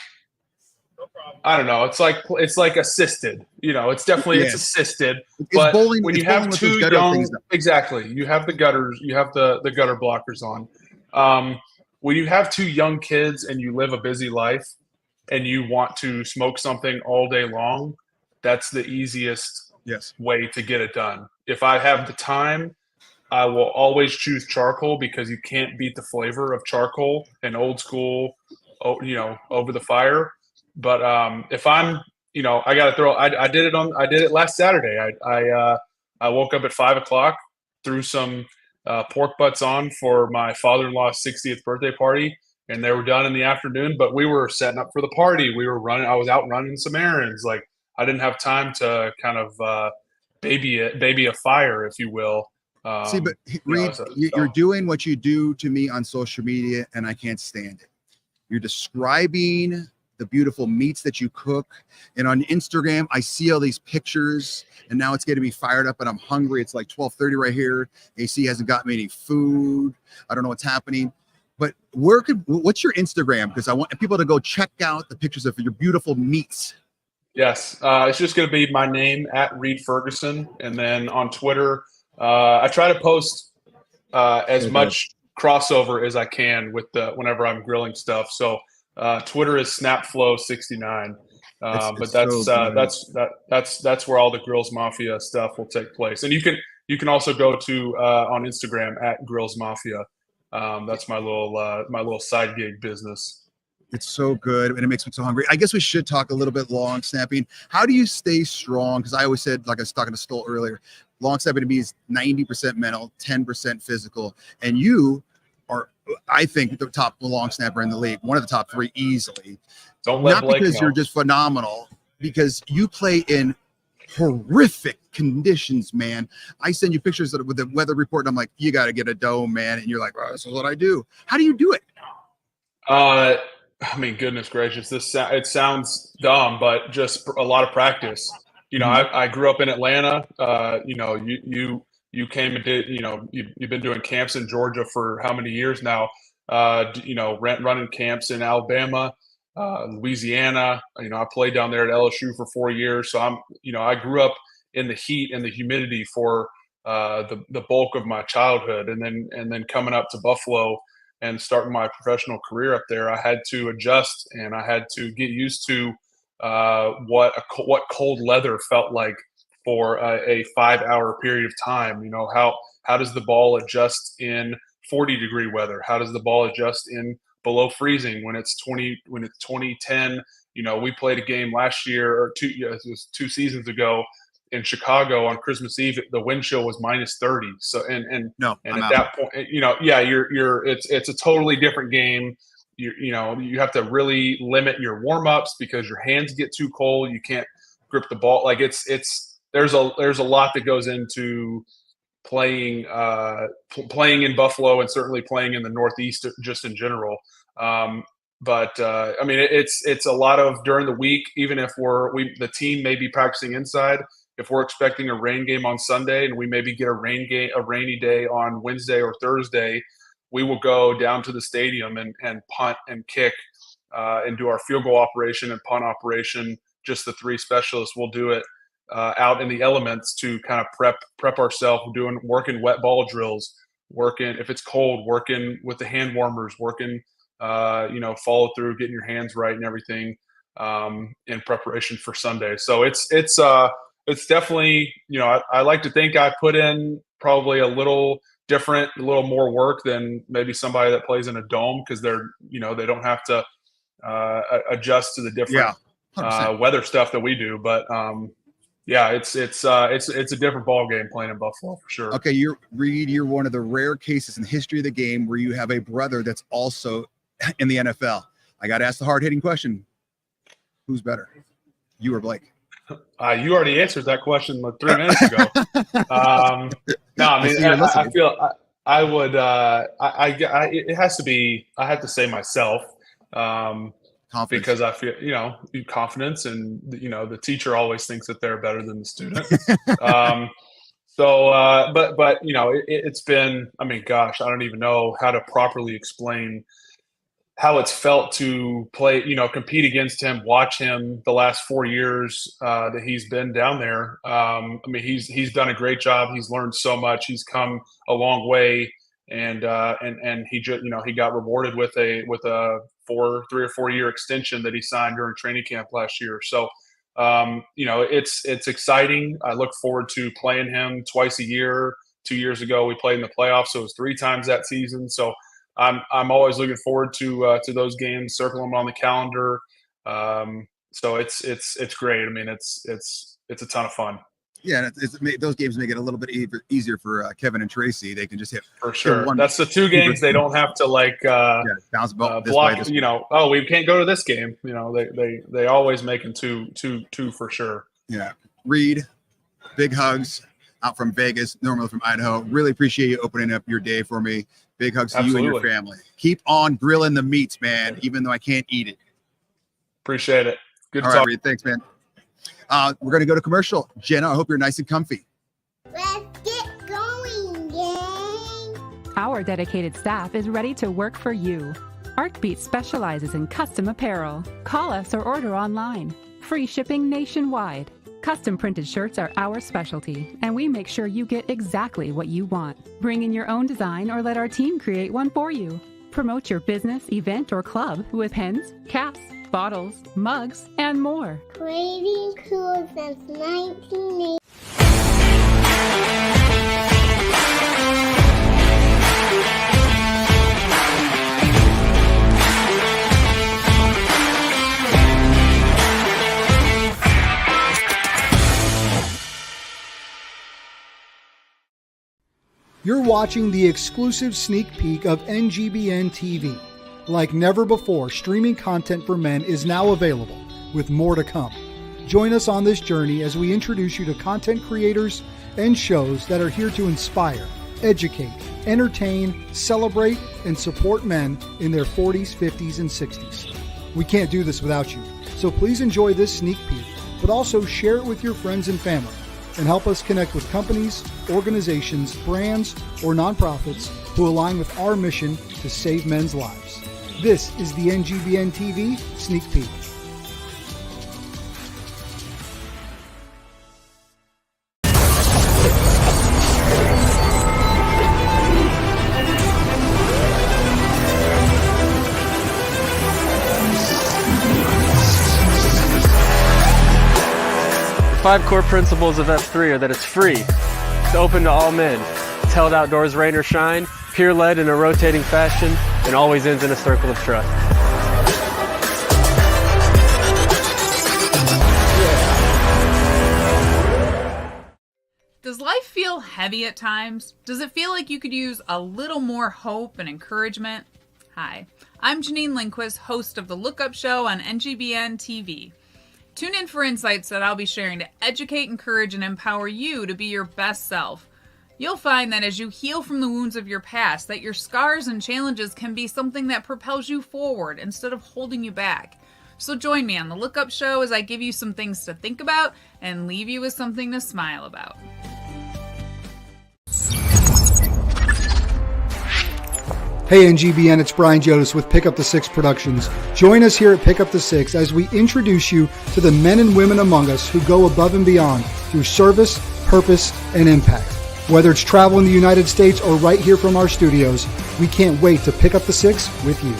I don't know. It's like assisted. It's definitely it's assisted. But when you have two young, exactly, you have the gutters, you have the gutter blockers on. When you have two young kids and you live a busy life, and you want to smoke something all day long, that's the easiest way to get it done. If I have the time, I will always choose charcoal because you can't beat the flavor of charcoal and old school, over the fire. But if I'm, I got to throw. I did it last Saturday. I woke up at 5 o'clock, threw some pork butts on for my father-in-law's 60th birthday party, and they were done in the afternoon. But we were setting up for the party. We were running. I was out running some errands. Like I didn't have time to kind of baby a fire, if you will. See, but Reed, you're doing what you do to me on social media, and I can't stand it. You're describing the beautiful meats that you cook, and on Instagram I see all these pictures, and now it's getting me fired up and I'm hungry. It's like 12:30 right here. AC hasn't got me any food. I don't know what's happening, but what's your Instagram? Because I want people to go check out the pictures of your beautiful meats. Yes, it's just going to be my name at Reed Ferguson, and then on Twitter I try to post as much crossover as I can with whenever I'm grilling stuff. So Twitter is SnapFlow69, but that's where all the Grills Mafia stuff will take place. And you can also go to on Instagram at Grills Mafia. That's my little side gig business. It's so good, and it makes me so hungry. I guess we should talk a little bit long snapping. How do you stay strong? Because I always said, like I was talking to Stoll earlier, long snapping to me is 90% mental, 10% physical, and you are, I think, the top long snapper in the league, one of the top three easily. Not because you're just phenomenal, because you play in horrific conditions, man. I send you pictures with the weather report, and I'm like, you got to get a dome, man. And you're like, oh, this is what I do. How do you do it? I mean, goodness gracious, it sounds dumb, but just a lot of practice. I grew up in Atlanta. You came and did, you've been doing camps in Georgia for how many years now? Running camps in Alabama, Louisiana. I played down there at LSU for 4 years. So I grew up in the heat and the humidity for the bulk of my childhood, and then coming up to Buffalo and starting my professional career up there, I had to adjust and I had to get used to what cold leather felt like for a 5-hour period of time. How does the ball adjust in 40-degree weather? How does the ball adjust in below freezing when it's 2010? We played a game last year, or 2 seasons ago in Chicago on Christmas Eve, the wind chill was -30. So and at that point, it's a totally different game. You have to really limit your warm-ups because your hands get too cold. You can't grip the ball. Like there's a lot that goes into playing in Buffalo and certainly playing in the Northeast just in general. It's a lot of during the week, even if the team may be practicing inside, if we're expecting a rain game on Sunday and we maybe get a rainy day on Wednesday or Thursday, we will go down to the stadium and punt and kick and do our field goal operation and punt operation. Just the 3 specialists will do it out in the elements to kind of prep ourselves, working wet ball drills, working if it's cold, working with the hand warmers, working follow through, getting your hands right and everything in preparation for Sunday. So it's definitely, I like to think I put in probably a little different, a little more work than maybe somebody that plays in a dome, because they're, they don't have to adjust to the different weather stuff that we do. But it's a different ball game playing in Buffalo for sure. Okay, you're one of the rare cases in the history of the game where you have a brother that's also in the NFL. I got to ask the hard-hitting question: who's better, you or Blake? You already answered that question like 3 minutes ago. I feel I would. It has to be. I have to say myself. Because I feel, confidence, and the teacher always thinks that they're better than the student. It's been, gosh, I don't even know how to properly explain how it's felt to play, compete against him, watch him the last 4 years that he's been down there. He's done a great job. He's learned so much. He's come a long way, and he just, he got rewarded with a 3 or 4 year extension that he signed during training camp last year. So, it's exciting. I look forward to playing him twice a year. 2 years ago, we played in the playoffs, so it was 3 times that season. So I'm always looking forward to those games, circling them on the calendar. So it's great. It's a ton of fun. Yeah, those games make it a little bit easier for Kevin and Tracy. They can just hit for sure. That's the 2 games they don't have to bounce block. We can't go to this game. They always make them two for sure. Yeah, Reed, big hugs out from Vegas, normally from Idaho. Really appreciate you opening up your day for me. Big hugs to you and your family. Keep on grilling the meats, man. Even though I can't eat it. Appreciate it. Good All talk. right, Reed, thanks, man. We're going to go to commercial. Jenna, I hope you're nice and comfy. Let's get going, gang. Our dedicated staff is ready to work for you. ArtBeat specializes in custom apparel. Call us or order online. Free shipping nationwide. Custom printed shirts are our specialty, and we make sure you get exactly what you want. Bring in your own design or let our team create one for you. Promote your business, event, or club with pens, caps, bottles, mugs, and more. Creating cool since 1980. You're watching the exclusive sneak peek of NGBN TV. Like never before, streaming content for men is now available, with more to come. Join us on this journey as we introduce you to content creators and shows that are here to inspire, educate, entertain, celebrate, and support men in their 40s, 50s, and 60s. We can't do this without you, so please enjoy this sneak peek, but also share it with your friends and family, and help us connect with companies, organizations, brands, or nonprofits who align with our mission to save men's lives. This is the NGBN TV Sneak Peek. The 5 core principles of F3 are that it's free, it's open to all men, it's held outdoors rain or shine, peer-led in a rotating fashion, and always ends in a circle of trust. feel heavy at times? Does it feel like you could use a little more hope and encouragement? Hi, I'm Janine Lindquist, host of The Look Up Show on NGBN TV. Tune in for insights that I'll be sharing to educate, encourage, and empower you to be your best self. You'll find that as you heal from the wounds of your past, that your scars and challenges can be something that propels you forward instead of holding you back. So join me on The Look Up Show as I give you some things to think about and leave you with something to smile about. Hey NGBN, it's Brian Jodas with Pick Up the Six Productions. Join us here at Pick Up the Six as we introduce you to the men and women among us who go above and beyond through service, purpose, and impact. Whether it's travel in the United States or right here from our studios, we can't wait to pick up the six with you.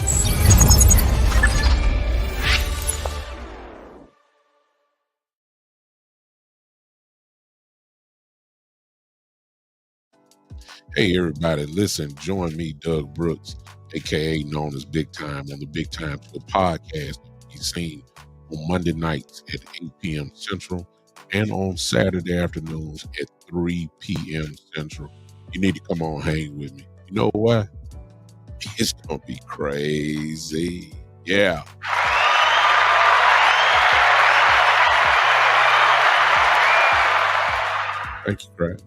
Hey everybody, listen, join me, Doug Brooks, aka known as Big Time, on the Big Time Show podcast. He's seen on Monday nights at 8 p.m. Central and on Saturday afternoons at 3 p.m. Central. You need to come on hang with me. You know what? It's gonna be crazy. Yeah. Thank you, Brad.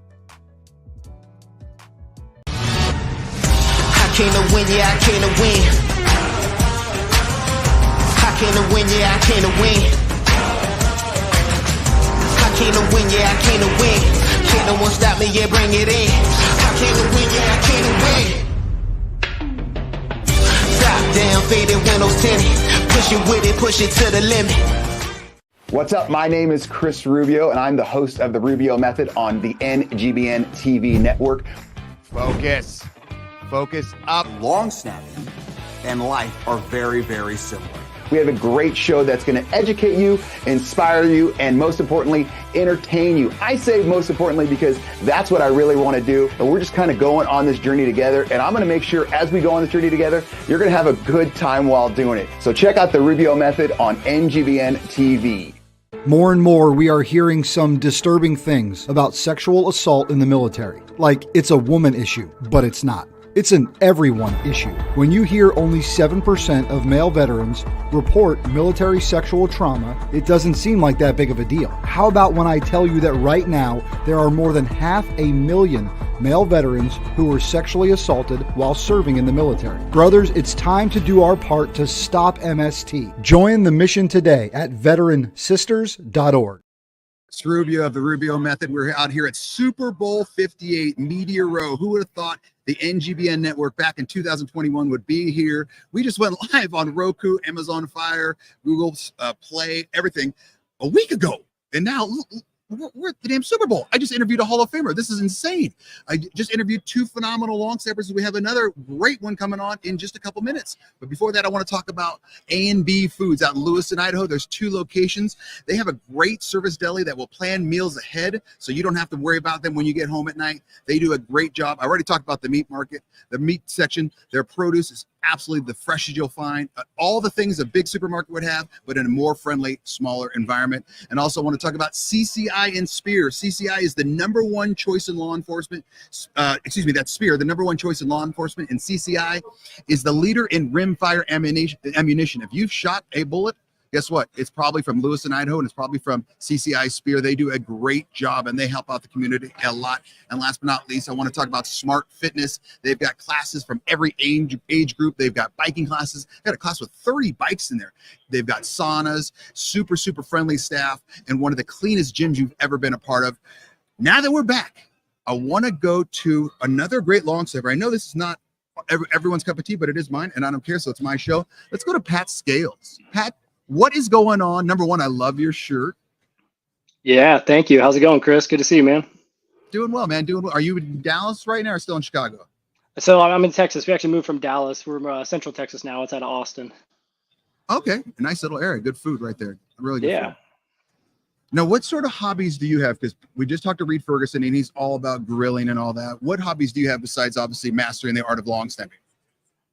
I can't win, yeah, I can't win. I can't win, yeah, I can't win. I can't win, yeah, I can't win. Can't no one stop me, yeah, bring it in. I can't win, yeah, I can't win. Top down, faded windows tinted. Push it with it, push it to the limit. What's up? My name is Chris Rubio, and I'm the host of The Rubio Method on the NGBN TV network. Focus. Focus up. Long snapping and life are very, very similar. We have a great show that's going to educate you, inspire you, and most importantly, entertain you. I say most importantly because that's what I really want to do. And we're just kind of going on this journey together. And I'm going to make sure as we go on this journey together, you're going to have a good time while doing it. So check out The Rubio Method on NGBN TV. More and more, we are hearing some disturbing things about sexual assault in the military. Like it's a woman issue, but it's not. It's an everyone issue. When you hear only 7% of male veterans report military sexual trauma, it doesn't seem like that big of a deal. How about when I tell you that right now, there are more than 500,000 male veterans who were sexually assaulted while serving in the military? Brothers, it's time to do our part to stop MST. Join the mission today at veteransisters.org. It's Rubio of the Rubio Method. We're out here at Super Bowl 58, Media Row. Who would have thought the NGBN network back in 2021 would be here? We just went live on Roku, Amazon Fire, Google Play, everything a week ago. And now we're at the damn Super Bowl. I just interviewed a Hall of Famer. This is insane. I just interviewed two phenomenal long snappers. We have another great one coming on in just a couple minutes. But before that, I want to talk about A&B Foods out in Lewiston, Idaho. There's 2 locations. They have a great service deli that will plan meals ahead, so you don't have to worry about them when you get home at night. They do a great job. I already talked about the meat market, the meat section. Their produce is absolutely the freshest you'll find. All the things a big supermarket would have, but in a more friendly, smaller environment. And also want to talk about CCI and Spear. CCI is the #1 choice in law enforcement. That's Spear, the #1 choice in law enforcement. And CCI is the leader in rimfire ammunition. If you've shot a bullet, guess what? It's probably from Lewiston, Idaho, and it's probably from CCI Spear. They do a great job, and they help out the community a lot. And last but not least, I want to talk about Smart Fitness. They've got classes from every age group. They've got biking classes. They've got a class with 30 bikes in there. They've got saunas, super, super friendly staff, and one of the cleanest gyms you've ever been a part of. Now that we're back, I want to go to another great long snapper. I know this is not everyone's cup of tea, but it is mine, and I don't care, so it's my show. Let's go to Pat Scales. Pat, what is going on? Number one, I love your shirt. Yeah, thank you. How's it going, Chris? Good to see you, man. Doing well, man. Doing well. Are you in Dallas right now or still in Chicago? So I'm in Texas. We actually moved from Dallas. We're Central Texas now. It's out of Austin. Okay. A nice little area. Good food right there. Really good food. Yeah. Now, what sort of hobbies do you have? Because we just talked to Reed Ferguson, and he's all about grilling and all that. What hobbies do you have besides obviously mastering the art of long snapping?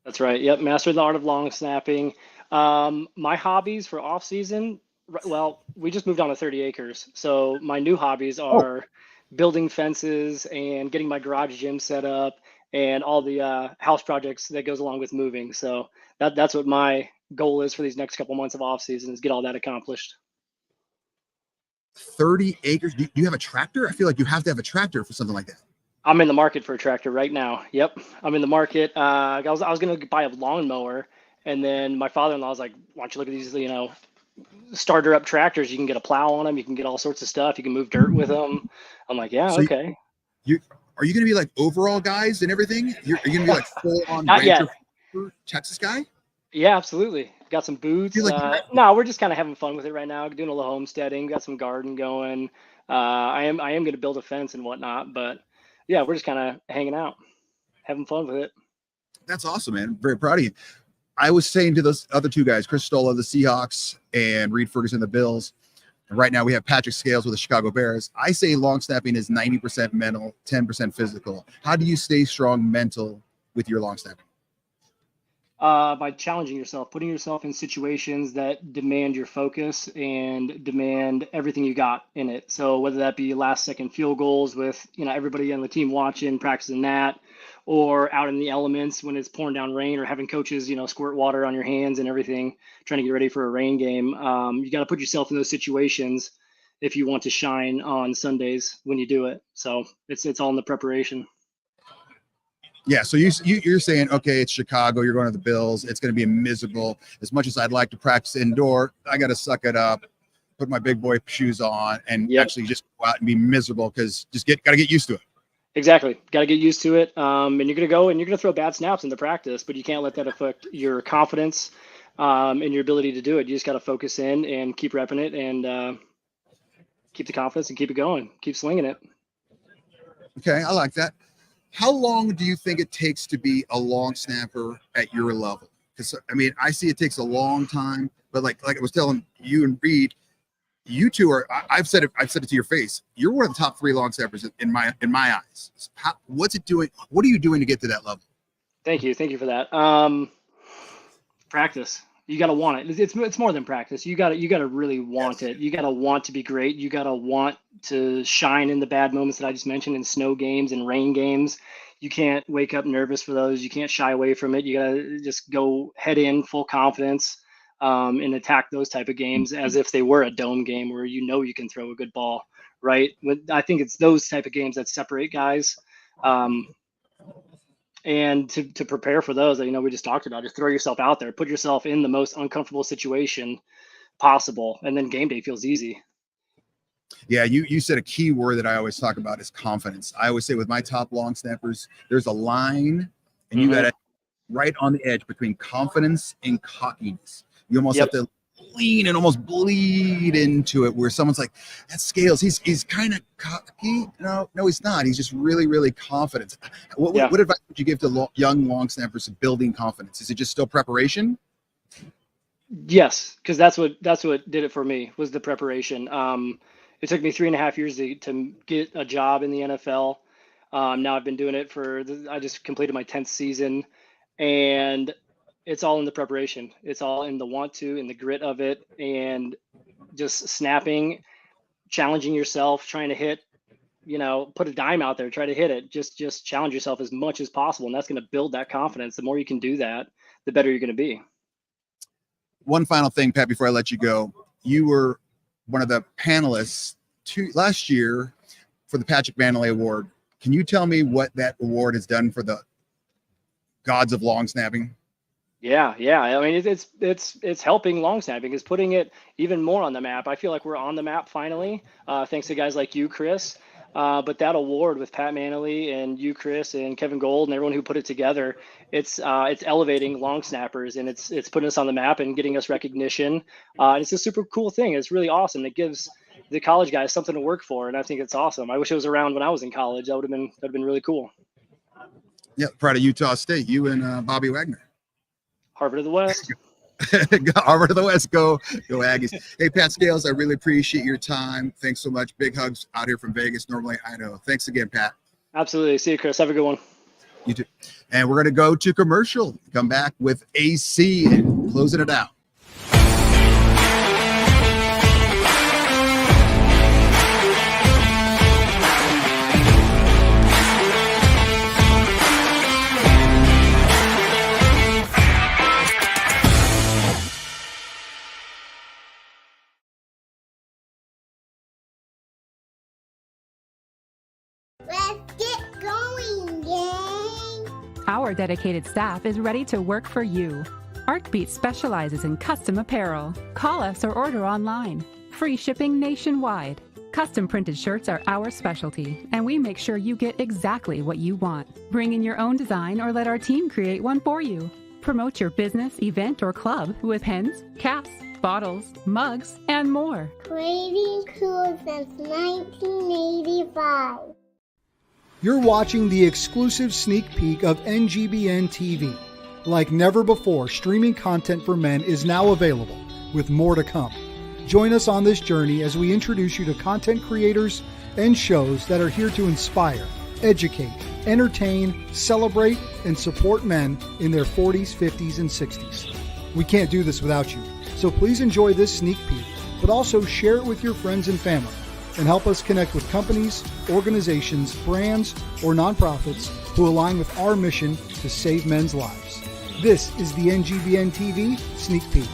That's right. Yep. Mastered the art of long snapping. My hobbies for off season, well, we just moved on to 30 acres. So my new hobbies are building fences and getting my garage gym set up and all the house projects that goes along with moving. So that's what my goal is for these next couple months of off season, is get all that accomplished. 30 acres. Do you have a tractor? I feel like you have to have a tractor for something like that. I'm in the market for a tractor right now. Yep, I'm in the market. I was going to buy a lawnmower, and then my father-in-law was like, "Why don't you look at these, starter up tractors? You can get a plow on them. You can get all sorts of stuff. You can move dirt with them." I'm like, "Yeah, So okay." Are you going to be like overall guys and everything? Are you going to be like full on Not yet. Texas guy? Yeah, absolutely. Got some boots. No, we're just kind of having fun with it right now. Doing a little homesteading. Got some garden going. I am going to build a fence and whatnot, but yeah, we're just kind of hanging out, having fun with it. That's awesome, man. Very proud of you. I was saying to those other two guys, Chris Stolla, the Seahawks, and Reed Ferguson, the Bills. And right now we have Patrick Scales with the Chicago Bears. I say long snapping is 90% mental, 10% physical. How do you stay strong mental with your long snapping? By challenging yourself, putting yourself in situations that demand your focus and demand everything you got in it. So whether that be last second field goals with, everybody on the team watching, practicing that, or out in the elements when it's pouring down rain, or having coaches, squirt water on your hands and everything, trying to get ready for a rain game. You got to put yourself in those situations if you want to shine on Sundays when you do it. So it's all in the preparation. Yeah, so you're saying, okay, it's Chicago, you're going to the Bills, it's going to be miserable. As much as I'd like to practice indoor, I got to suck it up, put my big boy shoes on, and actually just go out and be miserable, because got to get used to it. Exactly, got to get used to it. And you're going to go and you're going to throw bad snaps into practice, but you can't let that affect your confidence and your ability to do it. You just got to focus in and keep repping it and keep the confidence and keep it going, keep slinging it. Okay, I like that. How long do you think it takes to be a long snapper at your level? Because I see it takes a long time, but like I was telling you and Reed, you two are. I've said it to your face. You're one of the top 3 long snappers in my eyes. What's it doing? What are you doing to get to that level? Thank you for that. Practice. You got to want it. It's more than practice. You got to really want it. You got to want to be great. You got to want to shine in the bad moments that I just mentioned, in snow games and rain games. You can't wake up nervous for those. You can't shy away from it. You got to just go head in, full confidence, and attack those type of games as if they were a dome game where you can throw a good ball, right? I think it's those type of games that separate guys. And to prepare for those that, we just talked about, just throw yourself out there, put yourself in the most uncomfortable situation possible. And then game day feels easy. Yeah. You said a key word that I always talk about is confidence. I always say with my top long snappers, there's a line and you got to right on the edge between confidence and cockiness. You almost have to lean and almost bleed into it, where someone's like, "That's Scales. He's kind of cocky." No, he's not. He's just really, really confident. What advice would you give to young long snappers of building confidence? Is it just still preparation? Yes, because that's what did it for me, was the preparation. It took me 3.5 years to get a job in the NFL. Now I've been doing it I just completed my 10th season, and it's all in the preparation. It's all in the want to, in the grit of it, and just snapping, challenging yourself, trying to hit, put a dime out there, try to hit it. Just challenge yourself as much as possible. And that's going to build that confidence. The more you can do that, the better you're going to be. One final thing, Pat, before I let you go. You were one of the panelists last year for the Patrick Manley Award. Can you tell me what that award has done for the gods of long snapping? Yeah. I mean, it's helping long snapping. It's putting it even more on the map. I feel like we're on the map finally, thanks to guys like you, Chris. But that award with Pat Manley and you, Chris, and Kevin Gold, and everyone who put it together, it's elevating long snappers, and it's putting us on the map and getting us recognition. It's a super cool thing. It's really awesome. It gives the college guys something to work for, and I think it's awesome. I wish it was around when I was in college. That'd have been really cool. Yeah, proud of Utah State. You and Bobby Wagner. Harvard of the West. Harvard of the West. Go Aggies. Hey, Pat Scales, I really appreciate your time. Thanks so much. Big hugs out here from Vegas, normally Idaho. Thanks again, Pat. Absolutely. See you, Chris. Have a good one. You too. And we're going to go to commercial. Come back with AC and closing it out. Our dedicated staff is ready to work for you. ArtBeat specializes in custom apparel. Call us or order online. Free shipping nationwide. Custom printed shirts are our specialty, and we make sure you get exactly what you want. Bring in your own design or let our team create one for you. Promote your business, event, or club with pens, caps, bottles, mugs, and more. Pretty cool since 1985. You're watching the exclusive sneak peek of NGBN TV. Like never before, streaming content for men is now available, with more to come. Join us on this journey as we introduce you to content creators and shows that are here to inspire, educate, entertain, celebrate, and support men in their 40s, 50s, and 60s. We can't do this without you, so please enjoy this sneak peek, but also share it with your friends and family, and help us connect with companies, organizations, brands, or nonprofits who align with our mission to save men's lives. This is the NGBN TV Sneak Peek.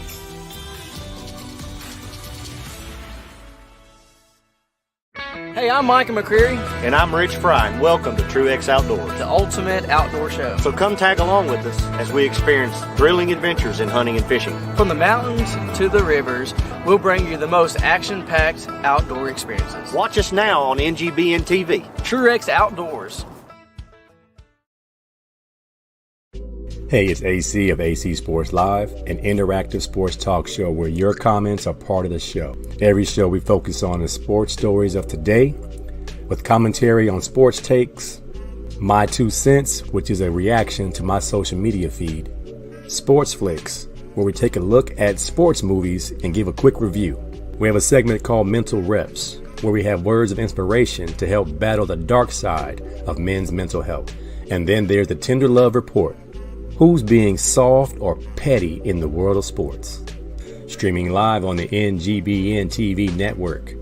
Hey, I'm Micah McCreary. And I'm Rich Fry, and welcome to Truex Outdoors, the ultimate outdoor show. So come tag along with us as we experience thrilling adventures in hunting and fishing. From the mountains to the rivers, we'll bring you the most action-packed outdoor experiences. Watch us now on NGBN TV. Truex Outdoors. Hey, it's AC of AC Sports Live, an interactive sports talk show where your comments are part of the show. Every show we focus on the sports stories of today, with commentary on sports takes, My 2 Cents, which is a reaction to my social media feed, Sports Flicks, where we take a look at sports movies and give a quick review. We have a segment called Mental Reps, where we have words of inspiration to help battle the dark side of men's mental health. And then there's the Tender Love Report. Who's being soft or petty in the world of sports? Streaming live on the NGBN TV network,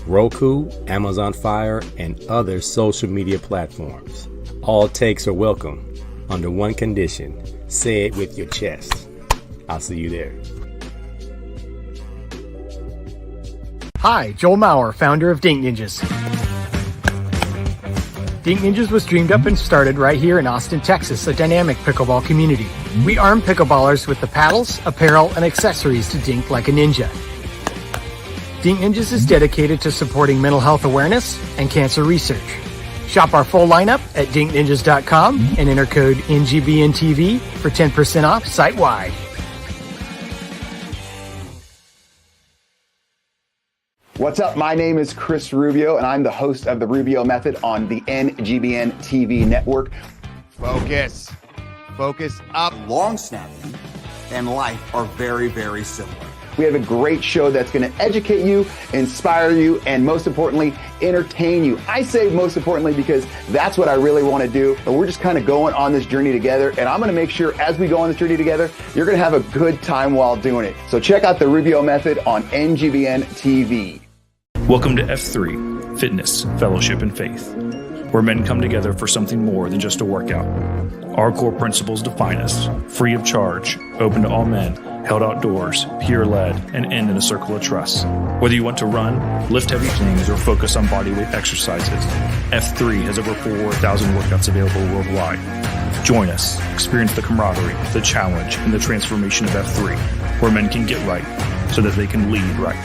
Roku, Amazon Fire, and other social media platforms. All takes are welcome under one condition. Say it with your chest. I'll see you there. Hi, Joel Maurer, founder of Dink Ninjas. Dink Ninjas was dreamed up and started right here in Austin, Texas, a dynamic pickleball community. We arm pickleballers with the paddles, apparel, and accessories to dink like a ninja. Dink Ninjas is dedicated to supporting mental health awareness and cancer research. Shop our full lineup at dinkninjas.com and enter code NGBNTV for 10% off site-wide. What's up? My name is Chris Rubio, and I'm the host of The Rubio Method on the NGBN TV network. Focus. Focus up. Long snapping and life are very, very similar. We have a great show that's going to educate you, inspire you, and most importantly, entertain you. I say most importantly because that's what I really want to do. And we're just kind of going on this journey together. And I'm going to make sure as we go on this journey together, you're going to have a good time while doing it. So check out The Rubio Method on NGBN TV. Welcome to F3, Fitness, Fellowship, and Faith, where men come together for something more than just a workout. Our core principles define us: free of charge, open to all men, held outdoors, peer-led, and end in a circle of trust. Whether you want to run, lift heavy things, or focus on bodyweight exercises, F3 has over 4,000 workouts available worldwide. Join us, experience the camaraderie, the challenge, and the transformation of F3, where men can get right so that they can lead right.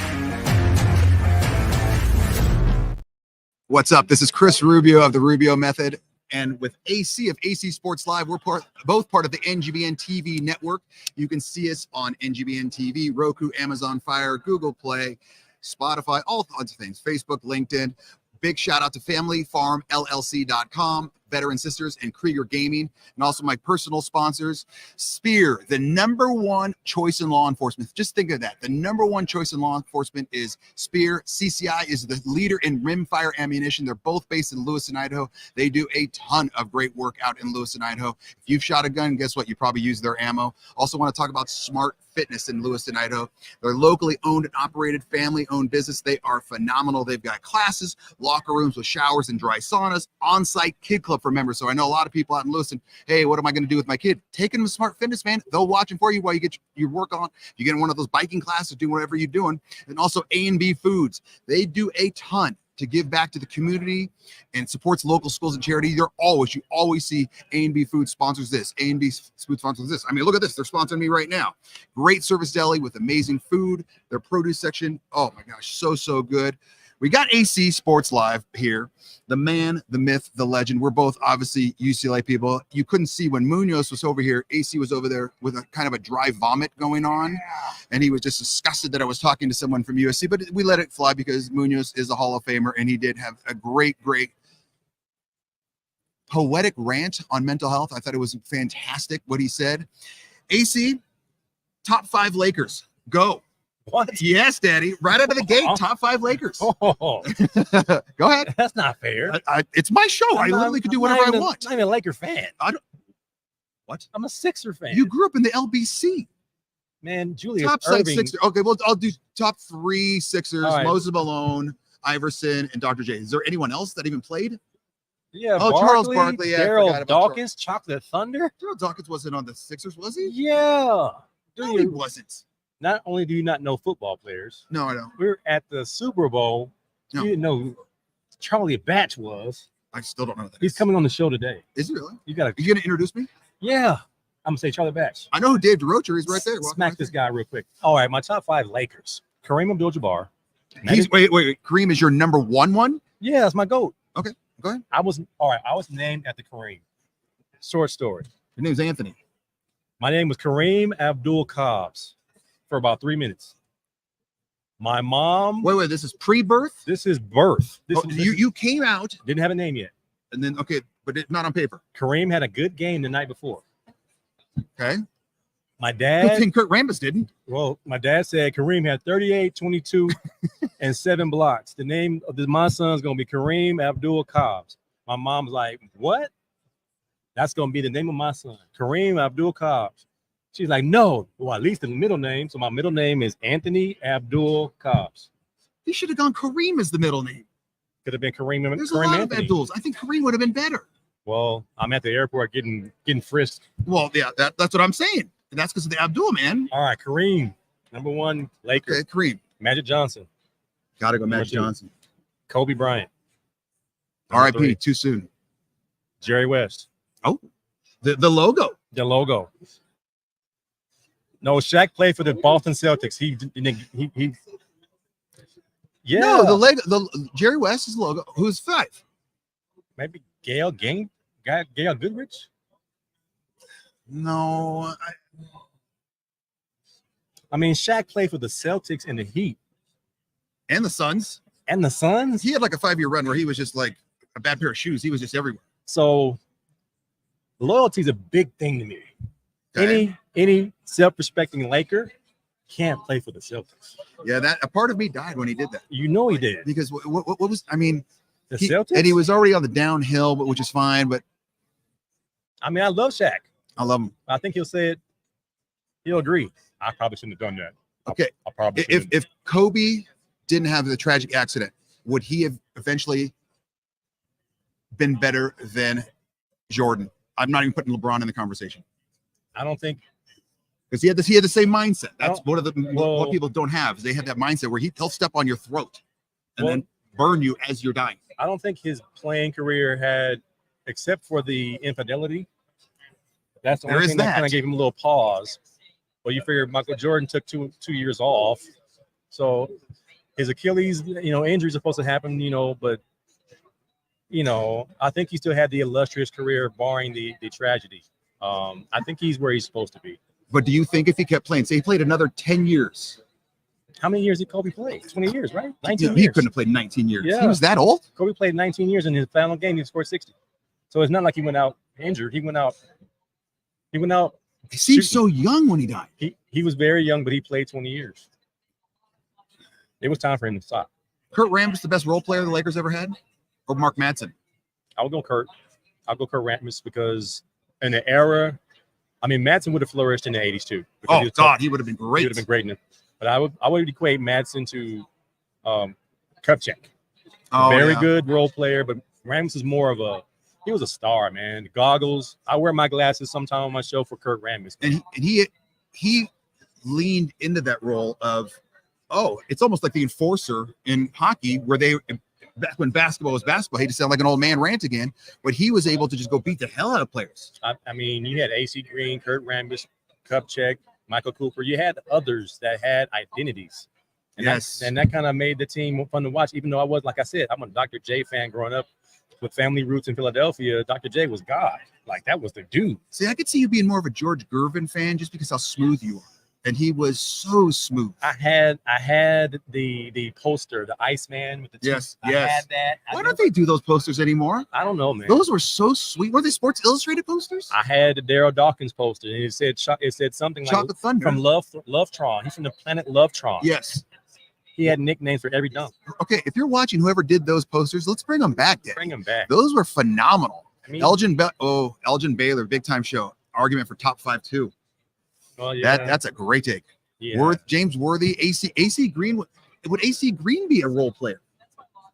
What's up? This is Chris Rubio of The Rubio Method. And with AC of AC Sports Live, we're both part of the NGBN TV network. You can see us on NGBN TV, Roku, Amazon Fire, Google Play, Spotify, all kinds of things, Facebook, LinkedIn. Big shout out to FamilyFarmLLC.com, Veteran Sisters, and Krieger Gaming, and also my personal sponsors. Spear, the #1 choice in law enforcement. Just think of that. The #1 choice in law enforcement is Spear. CCI is the leader in rimfire ammunition. They're both based in Lewiston, Idaho. They do a ton of great work out in Lewiston, Idaho. If you've shot a gun, guess what? You probably use their ammo. Also want to talk about Smart Fitness in Lewiston, Idaho. They're locally owned and operated, family-owned business. They are phenomenal. They've got classes, locker rooms with showers and dry saunas, on-site kid club for members. So I know a lot of people out in Lewiston, hey, what am I going to do with my kid? Take them to Smart Fitness, man. They'll watch them for you while you get your work on. You get in one of those biking classes, do whatever you're doing. And also A&B Foods. They do a ton to give back to the community and supports local schools and charity. You always see A&B Food sponsors this, A&B Food sponsors this. I mean, look at this. They're sponsoring me right now. Great service deli with amazing food. Their produce section, oh my gosh, so good. We got AC Sports Live here. The man, the myth, the legend. We're both obviously UCLA people. You couldn't see when Munoz was over here. AC was over there with a kind of a dry vomit going on. And he was just disgusted that I was talking to someone from USC. But we let it fly because Munoz is a Hall of Famer. And he did have a great poetic rant on mental health. I thought it was fantastic what he said. AC, top 5 Lakers. Go. What? Yes, Daddy. Right out of the gate, top 5 Lakers. Oh. Go ahead. That's not fair. It's my show. I literally could do whatever I want. I'm not even a Laker fan. What? I'm a Sixer fan. You grew up in the LBC. Man, Julius top Irving. Sixer. Okay, well, I'll do top 3 Sixers. Right. Moses Malone, Iverson, and Dr. J. Is there anyone else that even played? Yeah, Charles Barkley. Yeah, Daryl Dawkins, Chocolate Thunder. Daryl Dawkins wasn't on the Sixers, was he? Yeah. No, he wasn't. Not only do you not know football players. No, I don't. We're at the Super Bowl. No. You didn't know who Charlie Batch was. I still don't know that. He's coming on the show today. Is he really? You gonna introduce me? Yeah. I'm gonna say Charlie Batch. I know who Dave DeRocher is right there. Smack this guy real quick. All right, my top 5 Lakers. Kareem Abdul-Jabbar. Wait. Kareem is your number one? Yeah, that's my GOAT. Okay, go ahead. I was named after Kareem. Short story. Your name's Anthony. My name was Kareem Abdul-Cobbs for about 3 minutes. My mom. Wait. This is pre-birth? This is birth. You came out. Didn't have a name yet. And then, okay, but it's not on paper. Kareem had a good game the night before. Okay. My dad. Good thing Kurt Rambis didn't. Well, my dad said Kareem had 38, 22, and 7 blocks. The name of my son's going to be Kareem Abdul-Cobbs. My mom's like, what? That's going to be the name of my son, Kareem Abdul-Cobbs. She's like, no. Well, at least the middle name. So my middle name is Anthony Abdul-Cobbs. He should have gone Kareem as the middle name. Could have been Kareem. There's Kareem a lot Anthony. of Abduls. I think Kareem would have been better. Well, I'm at the airport getting frisked. Well, yeah, that's what I'm saying. And that's because of the Abdul, man. All right, Kareem, number 1 Laker. Okay, Kareem. Magic Johnson. Gotta go Magic Johnson. Kobe Bryant. R.I.P. Too soon. Jerry West. Oh, the logo. The logo. No, Shaq played for the Boston Celtics. He yeah. No, the Jerry West is the logo. Who's 5? Maybe Gail Goodrich. No, I mean Shaq played for the Celtics and the Heat and the Suns. And the Suns. He had like a 5-year run where he was just like a bad pair of shoes. He was just everywhere. So loyalty is a big thing to me. Okay. Any self-respecting Laker can't play for the Celtics. Yeah, that a part of me died when he did that. You know he did. Because what was, I mean, the Celtics? And he was already on the downhill, but which is fine. But I mean, I love Shaq. I love him. I think he'll say it. He'll agree. I probably shouldn't have done that. Okay. I probably if Kobe didn't have the tragic accident, would he have eventually been better than Jordan? I'm not even putting LeBron in the conversation. I don't think, because he had the same mindset. That's one of the what people don't have is they have that mindset where he'll step on your throat and then burn you as you're dying. I don't think his playing career had, except for the infidelity. That's the only thing that kind of gave him a little pause. Well, you figure Michael Jordan took two years off, so his Achilles, injuries are supposed to happen, but I think he still had the illustrious career, barring the tragedy. I think he's where he's supposed to be. But do you think if he kept playing, say he played another 10 years? How many years did Kobe play? 20 years, right? 19 years. He couldn't have played 19 years. Yeah. He was that old? Kobe played 19 years. In his final game, he scored 60. So it's not like he went out injured. He went out. He seemed so young when he died. He was very young, but he played 20 years. It was time for him to stop. Kurt Rambis, the best role player the Lakers ever had? Or Mark Madsen? I'll go Kurt Rambis because in the era, I mean, Madsen would have flourished in the 80s too. Oh, God, he would have been great. He would have been great in it. But I would equate Madsen to Kupchak. Very good role player, but Rambis is more of he was a star, man. The goggles. I wear my glasses sometime on my show for Kurt Rambis. And he leaned into that role of, it's almost like the enforcer in hockey where they back when basketball was basketball. I hate to sound like an old man rant again, but he was able to just go beat the hell out of players. I mean, you had AC Green, Kurt Rambis, Kupchak, Michael Cooper. You had others that had identities. And that kind of made the team fun to watch, even though I was, like I said, I'm a Dr. J fan growing up with family roots in Philadelphia. Dr. J was God. Like, that was the dude. See, I could see you being more of a George Gervin fan just because how smooth you are. And he was so smooth. I had the poster, the Iceman with the yes. I had that. Why don't they do those posters anymore? I don't know, man. Those were so sweet. Were they Sports Illustrated posters? I had the Daryl Dawkins poster, and it said something like Chocolate Thunder from Lovetron. He's from the planet Lovetron. Yes. He had nicknames for every dunk. Okay, if you're watching, whoever did those posters, let's bring them back. Dad. Bring them back. Those were phenomenal. I mean, Elgin Baylor, big time show. Argument for top 5 too. Well, yeah. That's a great take. Yeah. James Worthy, AC Green. Would AC Green be a role player?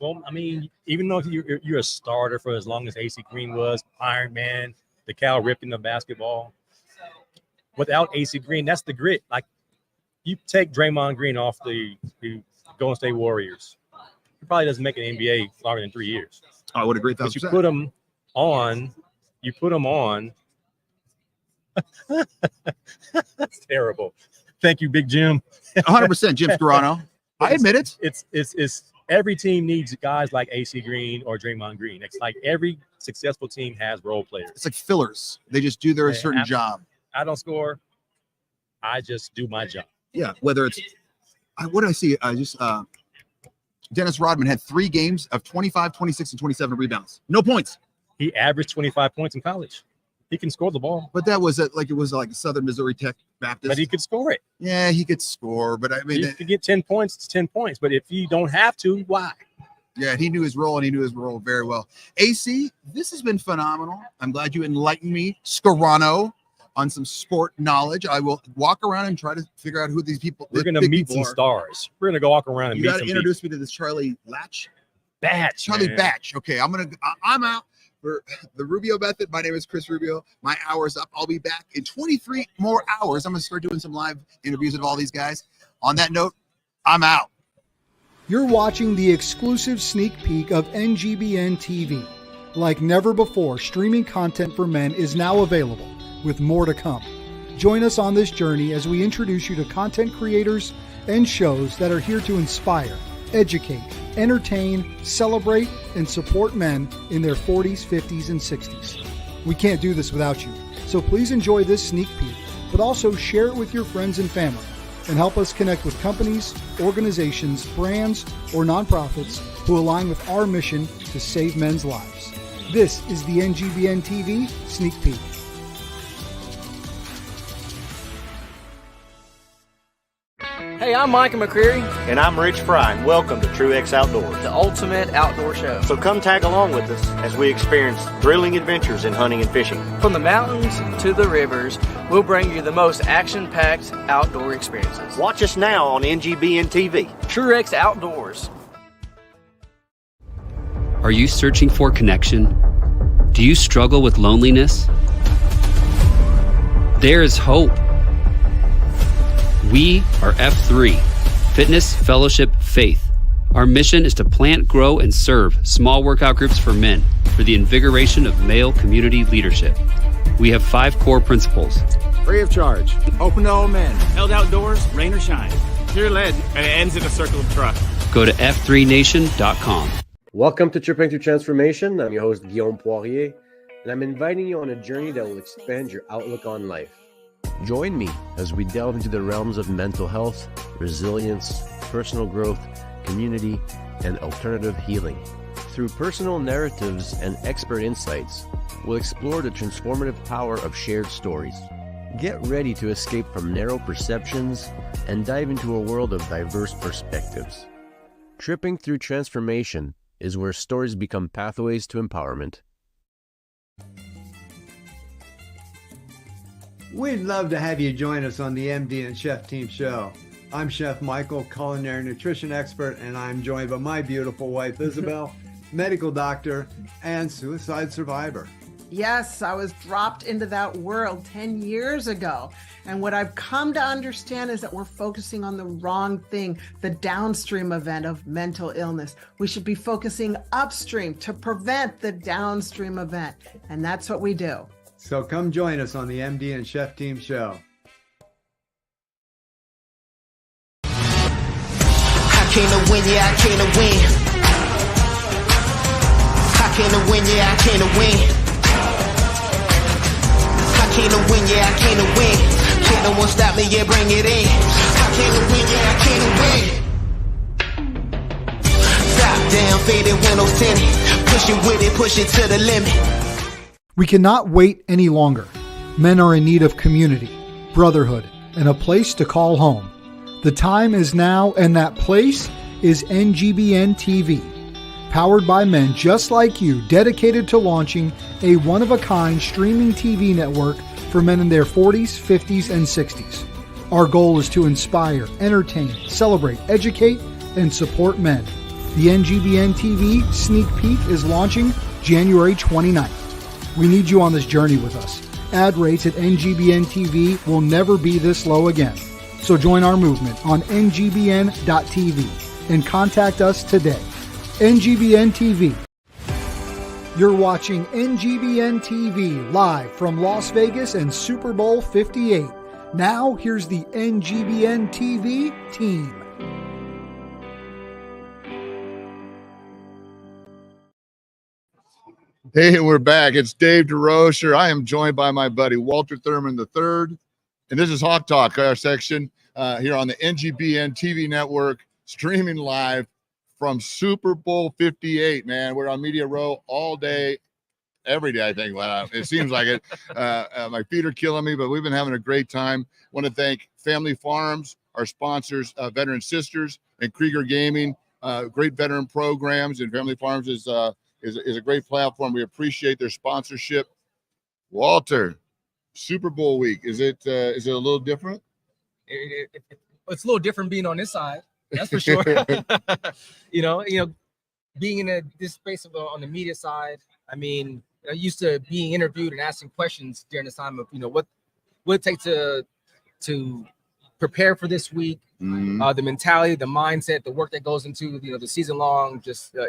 Well, I mean, even though you're a starter for as long as AC Green was, Iron Man, the Cal Ripken of basketball. Without AC Green, that's the grit. Like, you take Draymond Green off the Golden State Warriors, he probably doesn't make an NBA longer than 3 years. I would agree. But you put him on. That's terrible. Thank you, Big Jim. 100%, Jim Scarano. I admit it. It's every team needs guys like AC Green or Draymond Green. It's like every successful team has role players. It's like fillers. They just do their certain job. I don't score. I just do my job. Yeah, whether it's what do I see? Dennis Rodman had 3 games of 25, 26, and 27 rebounds. No points. He averaged 25 points in college. He can score the ball. But that was like Southern Missouri Tech Baptist. But he could score it. Yeah, he could score. But I mean, you could get 10 points. It's 10 points. But if you don't have to, why? Yeah, he knew his role, and he knew his role very well. AC, this has been phenomenal. I'm glad you enlightened me, Scarano, on some sport knowledge. I will walk around and try to figure out who these people. We're gonna meet some stars. We're gonna go walk around and meet some people. You gotta introduce me to this Charlie Batch. Charlie Batch. Okay, I'm out for the Rubio method. My name is Chris Rubio. My hour's up. I'll be back in 23 more hours. I'm gonna start doing some live interviews of all these guys. On that note, I'm out. You're watching the exclusive sneak peek of NGBN TV. Like never before, streaming content for men is now available, with more to come. Join us on this journey as we introduce you to content creators and shows that are here to inspire, educate, entertain, celebrate, and support men in their 40s, 50s, and 60s. We can't do this without you, so please enjoy this sneak peek, but also share it with your friends and family, and help us connect with companies, organizations, brands, or nonprofits who align with our mission to save men's lives. This is the NGBN TV Sneak Peek. Hey, I'm Micah McCreary. And I'm Rich Fry, and welcome to Truex Outdoors, the ultimate outdoor show. So come tag along with us as we experience thrilling adventures in hunting and fishing. From the mountains to the rivers, we'll bring you the most action-packed outdoor experiences. Watch us now on NGBN TV. Truex Outdoors. Are you searching for connection? Do you struggle with loneliness? There is hope. We are F3, Fitness, Fellowship, Faith. Our mission is to plant, grow, and serve small workout groups for men for the invigoration of male community leadership. We have 5 core principles. Free of charge, open to all men, held outdoors, rain or shine. Pure lead, and it ends in a circle of trust. Go to f3nation.com. Welcome to Tripping Through Transformation. I'm your host, Guillaume Poirier, and I'm inviting you on a journey that will expand your outlook on life. Join me as we delve into the realms of mental health, resilience, personal growth, community, and alternative healing. Through personal narratives and expert insights, we'll explore the transformative power of shared stories. Get ready to escape from narrow perceptions and dive into a world of diverse perspectives. Tripping Through Transformation is where stories become pathways to empowerment. We'd love to have you join us on the MD and Chef Team Show. I'm Chef Michael, culinary nutrition expert, and I'm joined by my beautiful wife, Isabel, medical doctor and suicide survivor. Yes, I was dropped into that world 10 years ago. And what I've come to understand is that we're focusing on the wrong thing, the downstream event of mental illness. We should be focusing upstream to prevent the downstream event. And that's what we do. So come join us on the MD and Chef Team Show. I can't win, yeah, I can't win. I can't win, yeah, I can't win. I can't win, yeah, I can't win. Can't no one stop me, yeah, bring it in. I can't win, yeah, I can't win. Top down, faded windows tinted. Push it with it, push it to the limit. We cannot wait any longer. Men are in need of community, brotherhood, and a place to call home. The time is now, and that place is NGBN TV. Powered by men just like you, dedicated to launching a one-of-a-kind streaming TV network for men in their 40s, 50s, and 60s. Our goal is to inspire, entertain, celebrate, educate, and support men. The NGBN TV sneak peek is launching January 29th. We need you on this journey with us. Ad rates at NGBN TV will never be this low again. So join our movement on ngbn.tv and contact us today. NGBN TV. You're watching NGBN TV live from Las Vegas and Super Bowl 58. Now, here's the NGBN TV team. Hey, we're back. It's Dave DeRocher. I am joined by my buddy Walter Thurman III. And this is Hawk Talk, our section here on the NGBN TV network, streaming live from Super Bowl 58, man. We're on Media Row all day, every day, I think. Well, it seems like it. My feet are killing me, but we've been having a great time. Want to thank Family Farms, our sponsors, Veteran Sisters, and Krieger Gaming. Great veteran programs, and Family Farms is a great platform. We appreciate their sponsorship. Walter, Super Bowl week, is it a little different? It's a little different being on this side. That's for sure. you know, being in this space on the media side. I mean, I used to being interviewed and asking questions during this time of what it takes to prepare for this week, the mentality, the mindset, the work that goes into the season long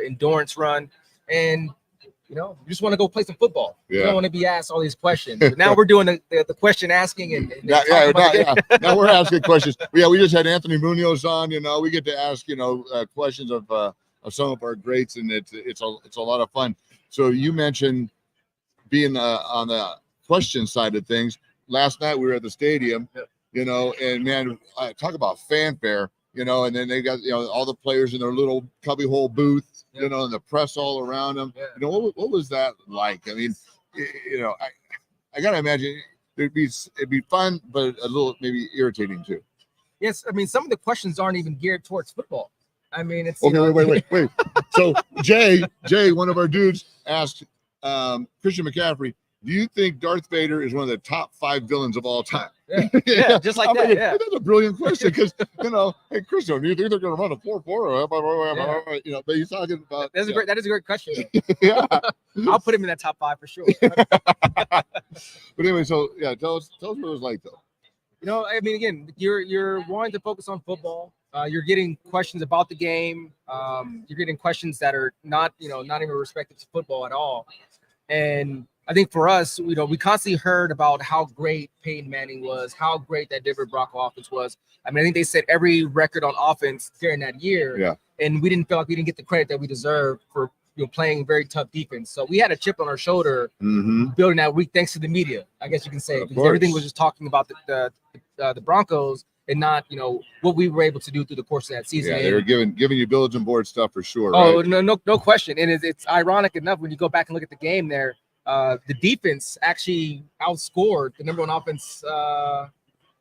endurance run, and you just want to go play some football. Yeah. You don't want to be asked all these questions. But now we're doing the question asking and now we're asking questions. Yeah, we just had Anthony Munoz on. We get to ask questions of some of our greats, and it's a lot of fun. So you mentioned being on the question side of things. Last night we were at the stadium, and man, talk about fanfare. And then they got all the players in their little cubbyhole booth, and the press all around them. Yeah. What was that like? I mean, I gotta imagine it'd be fun, but a little maybe irritating too. Yes, I mean some of the questions aren't even geared towards football. I mean, it's okay. Wait. So Jay, one of our dudes, asked Christian McCaffrey, do you think Darth Vader is one of the top 5 villains of all time? Yeah, just like that. Yeah, that's a brilliant question because hey Christian, do you think they're going to run a 4-4? Yeah. But he's talking about that is a great question. Yeah, I'll put him in that top 5 for sure. But anyway, so yeah, tell us what it was like though. I mean, again, you're wanting to focus on football. You're getting questions about the game. You're getting questions that are not even respective to football at all. And I think for us, we constantly heard about how great Peyton Manning was, how great that Denver Bronco offense was. I mean, I think they set every record on offense during that year. Yeah. And we didn't feel like we didn't get the credit that we deserved for playing very tough defense. So we had a chip on our shoulder building that week thanks to the media, I guess you can say, because everything was just talking about the Broncos and not what we were able to do through the course of that season. Yeah, they were giving you bulletin board stuff for sure. Oh, right? no question. And it's ironic enough when you go back and look at the game there. The defense actually outscored the number one offense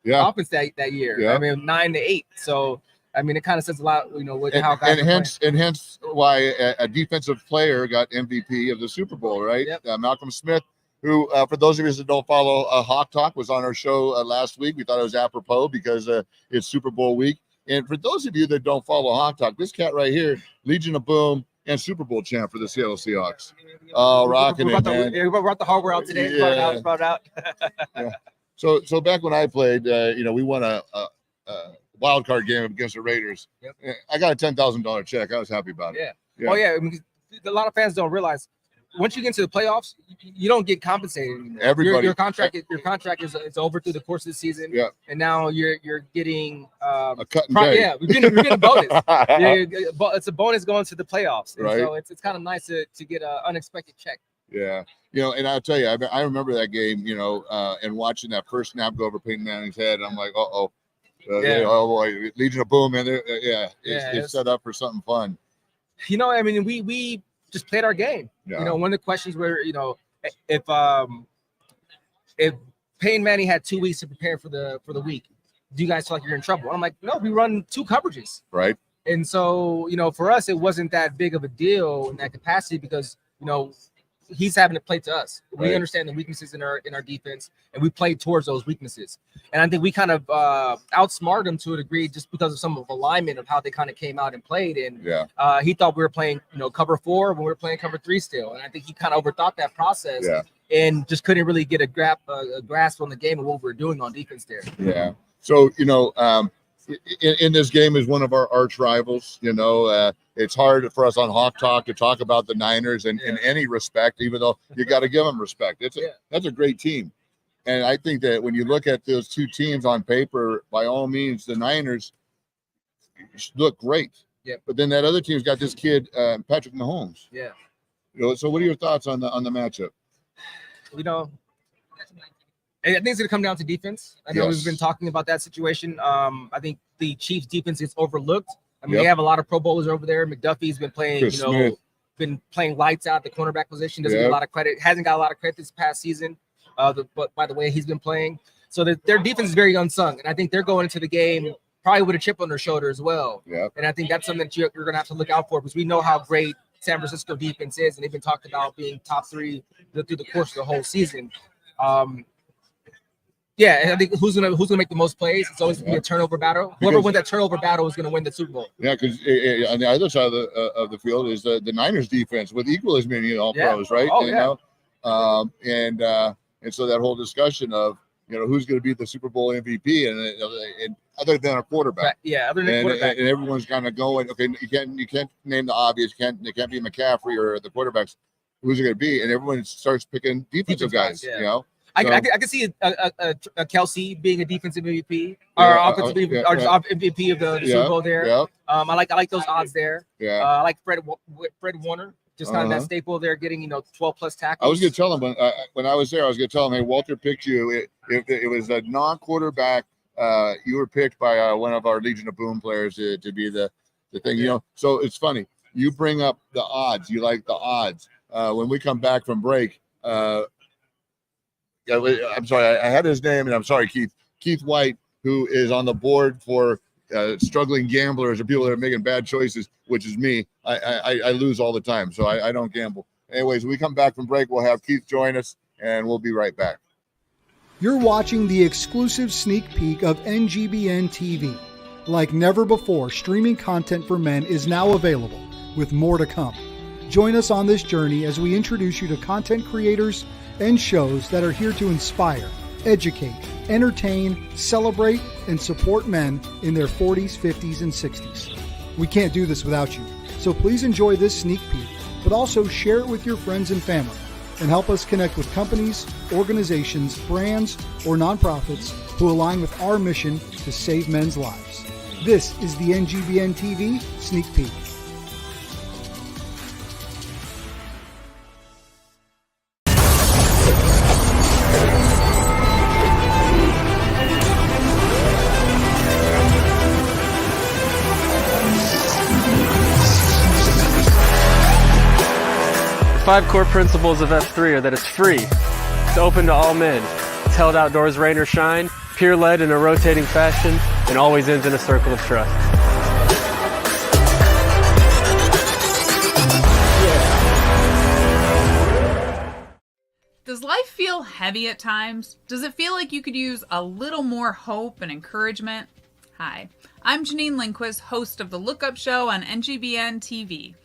offense that year. Yeah. I mean 9-8. So I mean it kind of says a lot, and hence why a defensive player got MVP of the Super Bowl, right? Yep. Malcolm Smith, who for those of you that don't follow Hawk Talk, was on our show last week. We thought it was apropos because it's Super Bowl week. And for those of you that don't follow Hawk Talk, this cat right here, Legion of Boom, and Super Bowl champ for the Seattle Seahawks. Oh, rocking it, man. We brought the hardware out today. Yeah. Brought it out. Yeah. So back when I played, we won a wild card game against the Raiders. Yep. I got a $10,000 check. I was happy about it. Yeah. Oh yeah. I mean, a lot of fans don't realize once you get into the playoffs, you don't get compensated anymore. Everybody, your contract is over through the course of the season. Yeah. And now you're getting a cut and pay. Yeah, we're getting a bonus. It's a bonus going to the playoffs. And Right. so it's kind of nice to get an unexpected check. Yeah. And I'll tell you, I remember that game, and watching that first snap go over Peyton Manning's head. I'm like, oh boy, Legion of Boom, man. It's set up for something fun. I mean, we just played our game. Yeah. One of the questions where, if Peyton Manning had 2 weeks to prepare for the week, do you guys feel like you're in trouble? I'm like, no, we run 2 coverages. Right. And so, for us, it wasn't that big of a deal in that capacity because, he's having to play to us. We Right. understand the weaknesses in our defense, and we played towards those weaknesses. And I think we kind of outsmarted him to a degree just because of some of alignment of how they kind of came out and played. And he thought we were playing, cover 4 when we were playing cover 3 still. And I think he kind of overthought that process and just couldn't really get a grasp on the game and what we were doing on defense there. Yeah. So, in this game is one of our arch rivals. It's hard for us on Hawk Talk to talk about the Niners in any respect, even though you got to give them respect. That's a great team. And I think that when you look at those 2 teams on paper, by all means, the Niners look great. Yeah. But then that other team's got this kid, Patrick Mahomes. Yeah. So what are your thoughts on the matchup? I think it's going to come down to defense. I know Yes. we've been talking about that situation. I think the Chiefs defense gets overlooked. I mean, Yep. they have a lot of Pro Bowlers over there. McDuffie's been playing, Chris Smith. been playing lights out at the cornerback position. Doesn't get Yep. a lot of credit. Hasn't got a lot of credit this past season. But by the way he's been playing, so their defense is very unsung, and I think they're going into the game probably with a chip on their shoulder as well. Yep. And I think that's something that you're going to have to look out for because we know how great San Francisco defense is, and they've been talked about being top 3 through the course of the whole season. And I think who's gonna make the most plays? It's always gonna be a turnover battle. Whoever wins that turnover battle is gonna win the Super Bowl. Yeah, because on the other side of the field is the Niners defense with equally as many all pros, right? And so that whole discussion of who's going to be the Super Bowl MVP and other than a quarterback. Other than quarterback. And everyone's kind of going, okay, you can't name the obvious. It can't be McCaffrey or the quarterbacks. Who's it going to be? And everyone starts picking defensive guys. I can see a Kelsey being a defensive MVP or offensive MVP of the Super Bowl there. Yeah. I like those odds there. Yeah. I like Fred Warner, just kind of that staple there, getting 12+ tackles. I was going to tell him when I was there. I was going to tell him, hey, Walter picked you. It was a non-quarterback. You were picked by one of our Legion of Boom players to be the thing. So it's funny. You bring up the odds. You like the odds. When we come back from break. I'm sorry, I had his name, and I'm sorry, Keith White, who is on the board for struggling gamblers or people that are making bad choices, which is me. I lose all the time, so I don't gamble. Anyways, when we come back from break, we'll have Keith join us, and we'll be right back. You're watching the exclusive sneak peek of NGBN TV. Like never before, streaming content for men is now available, with more to come. Join us on this journey as we introduce you to content creators and shows that are here to inspire, educate, entertain, celebrate, and support men in their 40s, 50s, and 60s. We can't do this without you, so please enjoy this sneak peek, but also share it with your friends and family, and help us connect with companies, organizations, brands, or nonprofits who align with our mission to save men's lives. This is the NGBN TV Sneak Peek. The 5 core principles of F3 are that it's free, it's open to all men, it's held outdoors rain or shine, peer-led in a rotating fashion, and always ends in a circle of trust. Does life feel heavy at times? Does it feel like you could use a little more hope and encouragement? Hi, I'm Janine Lindquist, host of The Look Up Show on NGBN TV.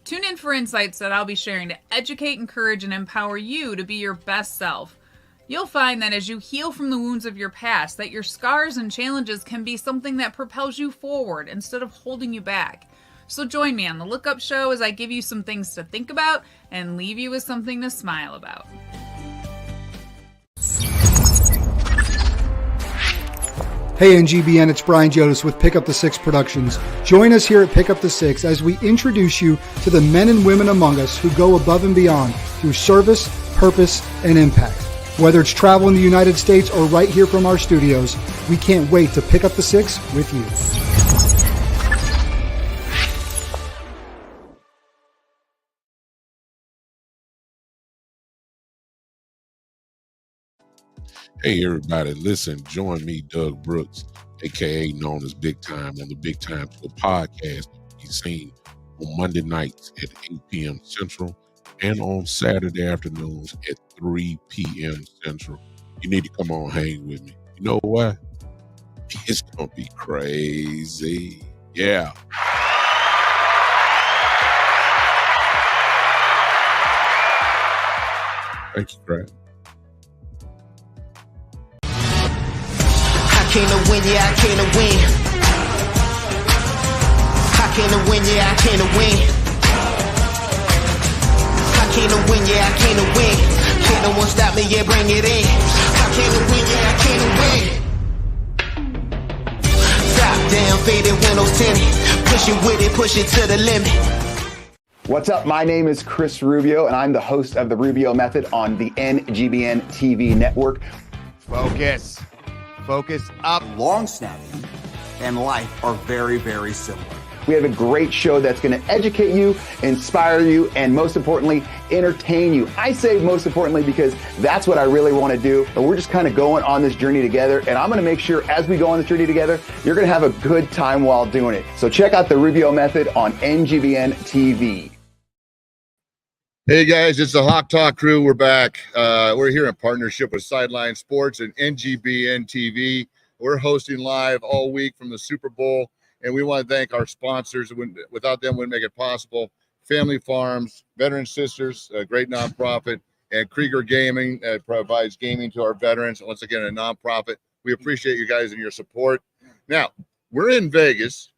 Tune in for insights that I'll be sharing to educate, encourage, and empower you to be your best self. You'll find that as you heal from the wounds of your past, that your scars and challenges can be something that propels you forward instead of holding you back. So join me on the Look Up Show as I give you some things to think about and leave you with something to smile about. Hey NGBN, it's Brian Jodas with Pick Up the Six Productions. Join us here at Pick Up the Six as we introduce you to the men and women among us who go above and beyond through service, purpose, and impact. Whether it's travel in the United States or right here from our studios, we can't wait to pick up the six with you. Hey everybody, listen, join me, Doug Brooks, aka known as Big Time, on the Big Time Show podcast. He's seen on Monday nights at 8 p.m. Central and on Saturday afternoons at 3 p.m. Central. You need to come on hang with me. You know what? It's gonna be crazy. Yeah. Thank you, Brad. I came to win, yeah, I came to win. I came to win, yeah, I came to win. I came to win, yeah, I came to win. Can't no one stop me, yeah, bring it in. I came to win, yeah, I came to win. Top down, faded windows tinted. Push it with it, push it to the limit. What's up? My name is Chris Rubio, and I'm the host of The Rubio Method on the NGBN TV network. Focus. Focus up. Long snapping and life are very, very similar. We have a great show that's going to educate you, inspire you, and most importantly, entertain you. I say most importantly because that's what I really want to do. And we're just kind of going on this journey together. And I'm going to make sure as we go on this journey together, you're going to have a good time while doing it. So check out The Rubio Method on NGBN TV. Hey guys, it's the Hawk Talk crew. We're back. We're here in partnership with Sideline Sports and NGBN TV. We're hosting live all week from the Super Bowl, and we want to thank our sponsors. Without them, we wouldn't make it possible. Family Farms, Veteran Sisters, a great nonprofit, and Krieger Gaming provides gaming to our veterans. Once again, a nonprofit. We appreciate you guys and your support. Now, we're in Vegas.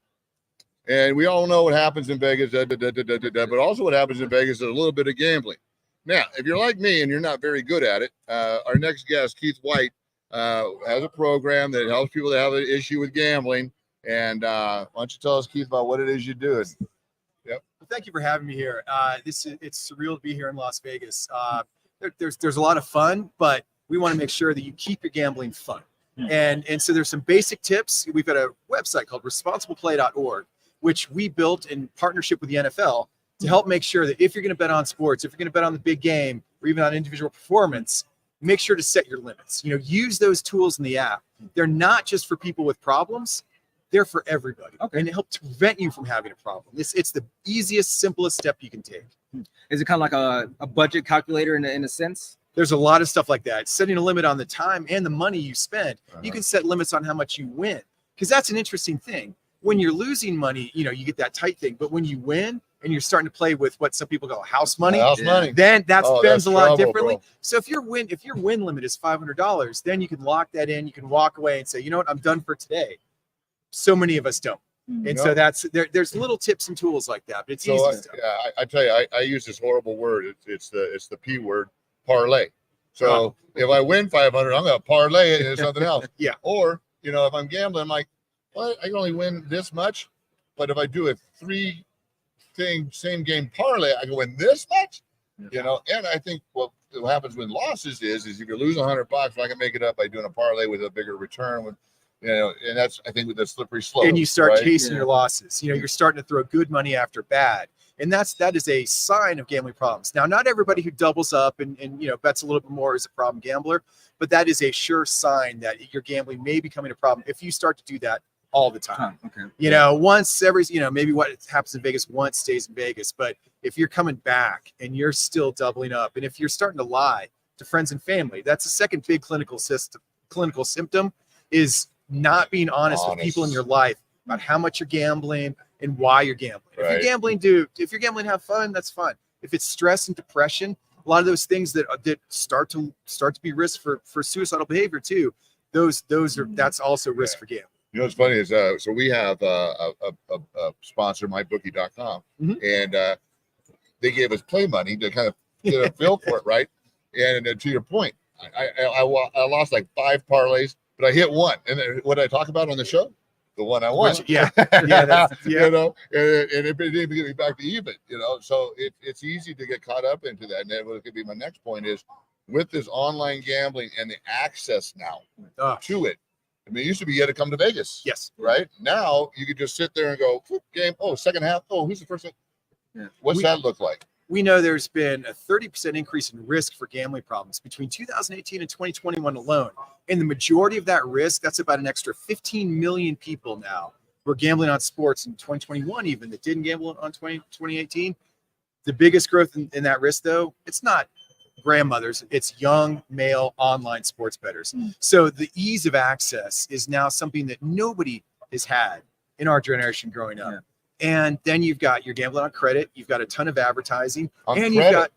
And we all know what happens in Vegas, but also what happens in Vegas is a little bit of gambling. Now, if you're like me and you're not very good at it, our next guest, Keith White, has a program that helps people that have an issue with gambling. And why don't you tell us, Keith, about what it is you do? Yep. Well, thank you for having me here. It's surreal to be here in Las Vegas. There's a lot of fun, but we want to make sure that you keep your gambling fun. And so there's some basic tips. We've got a website called responsibleplay.org, which we built in partnership with the NFL to help make sure that if you're going to bet on sports, if you're going to bet on the big game, or even on individual performance, make sure to set your limits. Use those tools in the app. They're not just for people with problems. They're for everybody. Okay. And it helps prevent you from having a problem. It's the easiest, simplest step you can take. Is it kind of like a budget calculator in a sense? There's a lot of stuff like that. Setting a limit on the time and the money you spend. You can set limits on how much you win, because that's an interesting thing. When you're losing money, you get that tight thing. But when you win and you're starting to play with what some people call house money, then that spends a lot differently. Bro. So if your win limit is $500, then you can lock that in. You can walk away and say, you know what, I'm done for today. So many of us don't. And so there's little tips and tools like that. But it's easy stuff. Yeah, I tell you, I use this horrible word. It's the P word, parlay. So if I win 500, I'm going to parlay it into something else. Yeah. Or, if I'm gambling, I'm like, well, I can only win this much, but if I do a 3-thing same game parlay, I can win this much. And I think what happens with losses is if you lose $100, I can make it up by doing a parlay with a bigger return. And that's, I think, with the slippery slope. And you start chasing your losses. You're starting to throw good money after bad, and that is a sign of gambling problems. Now, not everybody who doubles up and bets a little bit more is a problem gambler, but that is a sure sign that your gambling may be becoming a problem if you start to do that all the time. Once every, maybe what happens in Vegas once stays in Vegas. But if you're coming back and you're still doubling up, and if you're starting to lie to friends and family, that's the second big clinical symptom is not being honest with people in your life about how much you're gambling, and why you're gambling. If Right. you're gambling to have fun, that's fun. If it's stress and depression, a lot of those things that start to be risk for suicidal behavior too. That's also risk for gambling. You know what's funny is so we have a sponsor, mybookie.com, and they gave us play money to kind of get a feel for it, right? And to your point, I lost like 5 parlays, but I hit one. And then what did I talk about on the show? The one I won. Yeah. You know, and it didn't even get me back to even, you know. So it's easy to get caught up into that. And then what could be my next point is with this online gambling and the access now to it. I mean, it used to be you had to come to Vegas. Yes. Right? Now you could just sit there and go, game, second half. Oh, who's the first one? Yeah. What's that look like? We know there's been a 30% increase in risk for gambling problems between 2018 and 2021 alone. And the majority of that risk, that's about an extra 15 million people now who are gambling on sports in 2021 even that didn't gamble on 2018. The biggest growth in that risk, though, it's not grandmothers, it's young male online sports bettors. So the ease of access is now something that nobody has had in our generation growing up. And then you're gambling on credit. You've got a ton of advertising, you've got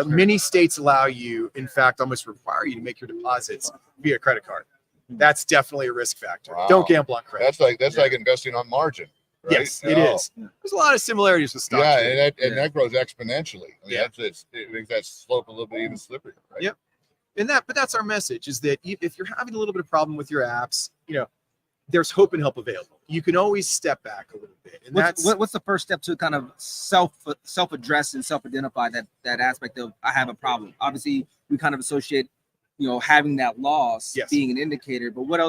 many states allow you, in fact, almost require you to make your deposits via credit card. That's definitely a risk factor. Wow. Don't gamble on credit. That's like investing on margin. Right? Yes, it is. There's a lot of similarities with stock. Yeah, and that grows exponentially. I mean, it makes that slope a little bit even slipperier. Right? Yep. But that's our message: is that if you're having a little bit of problem with your apps, there's hope and help available. You can always step back a little bit. And what's the first step to kind of self-address and self-identify that aspect of I have a problem? Obviously, we kind of associate, having that loss being an indicator. But what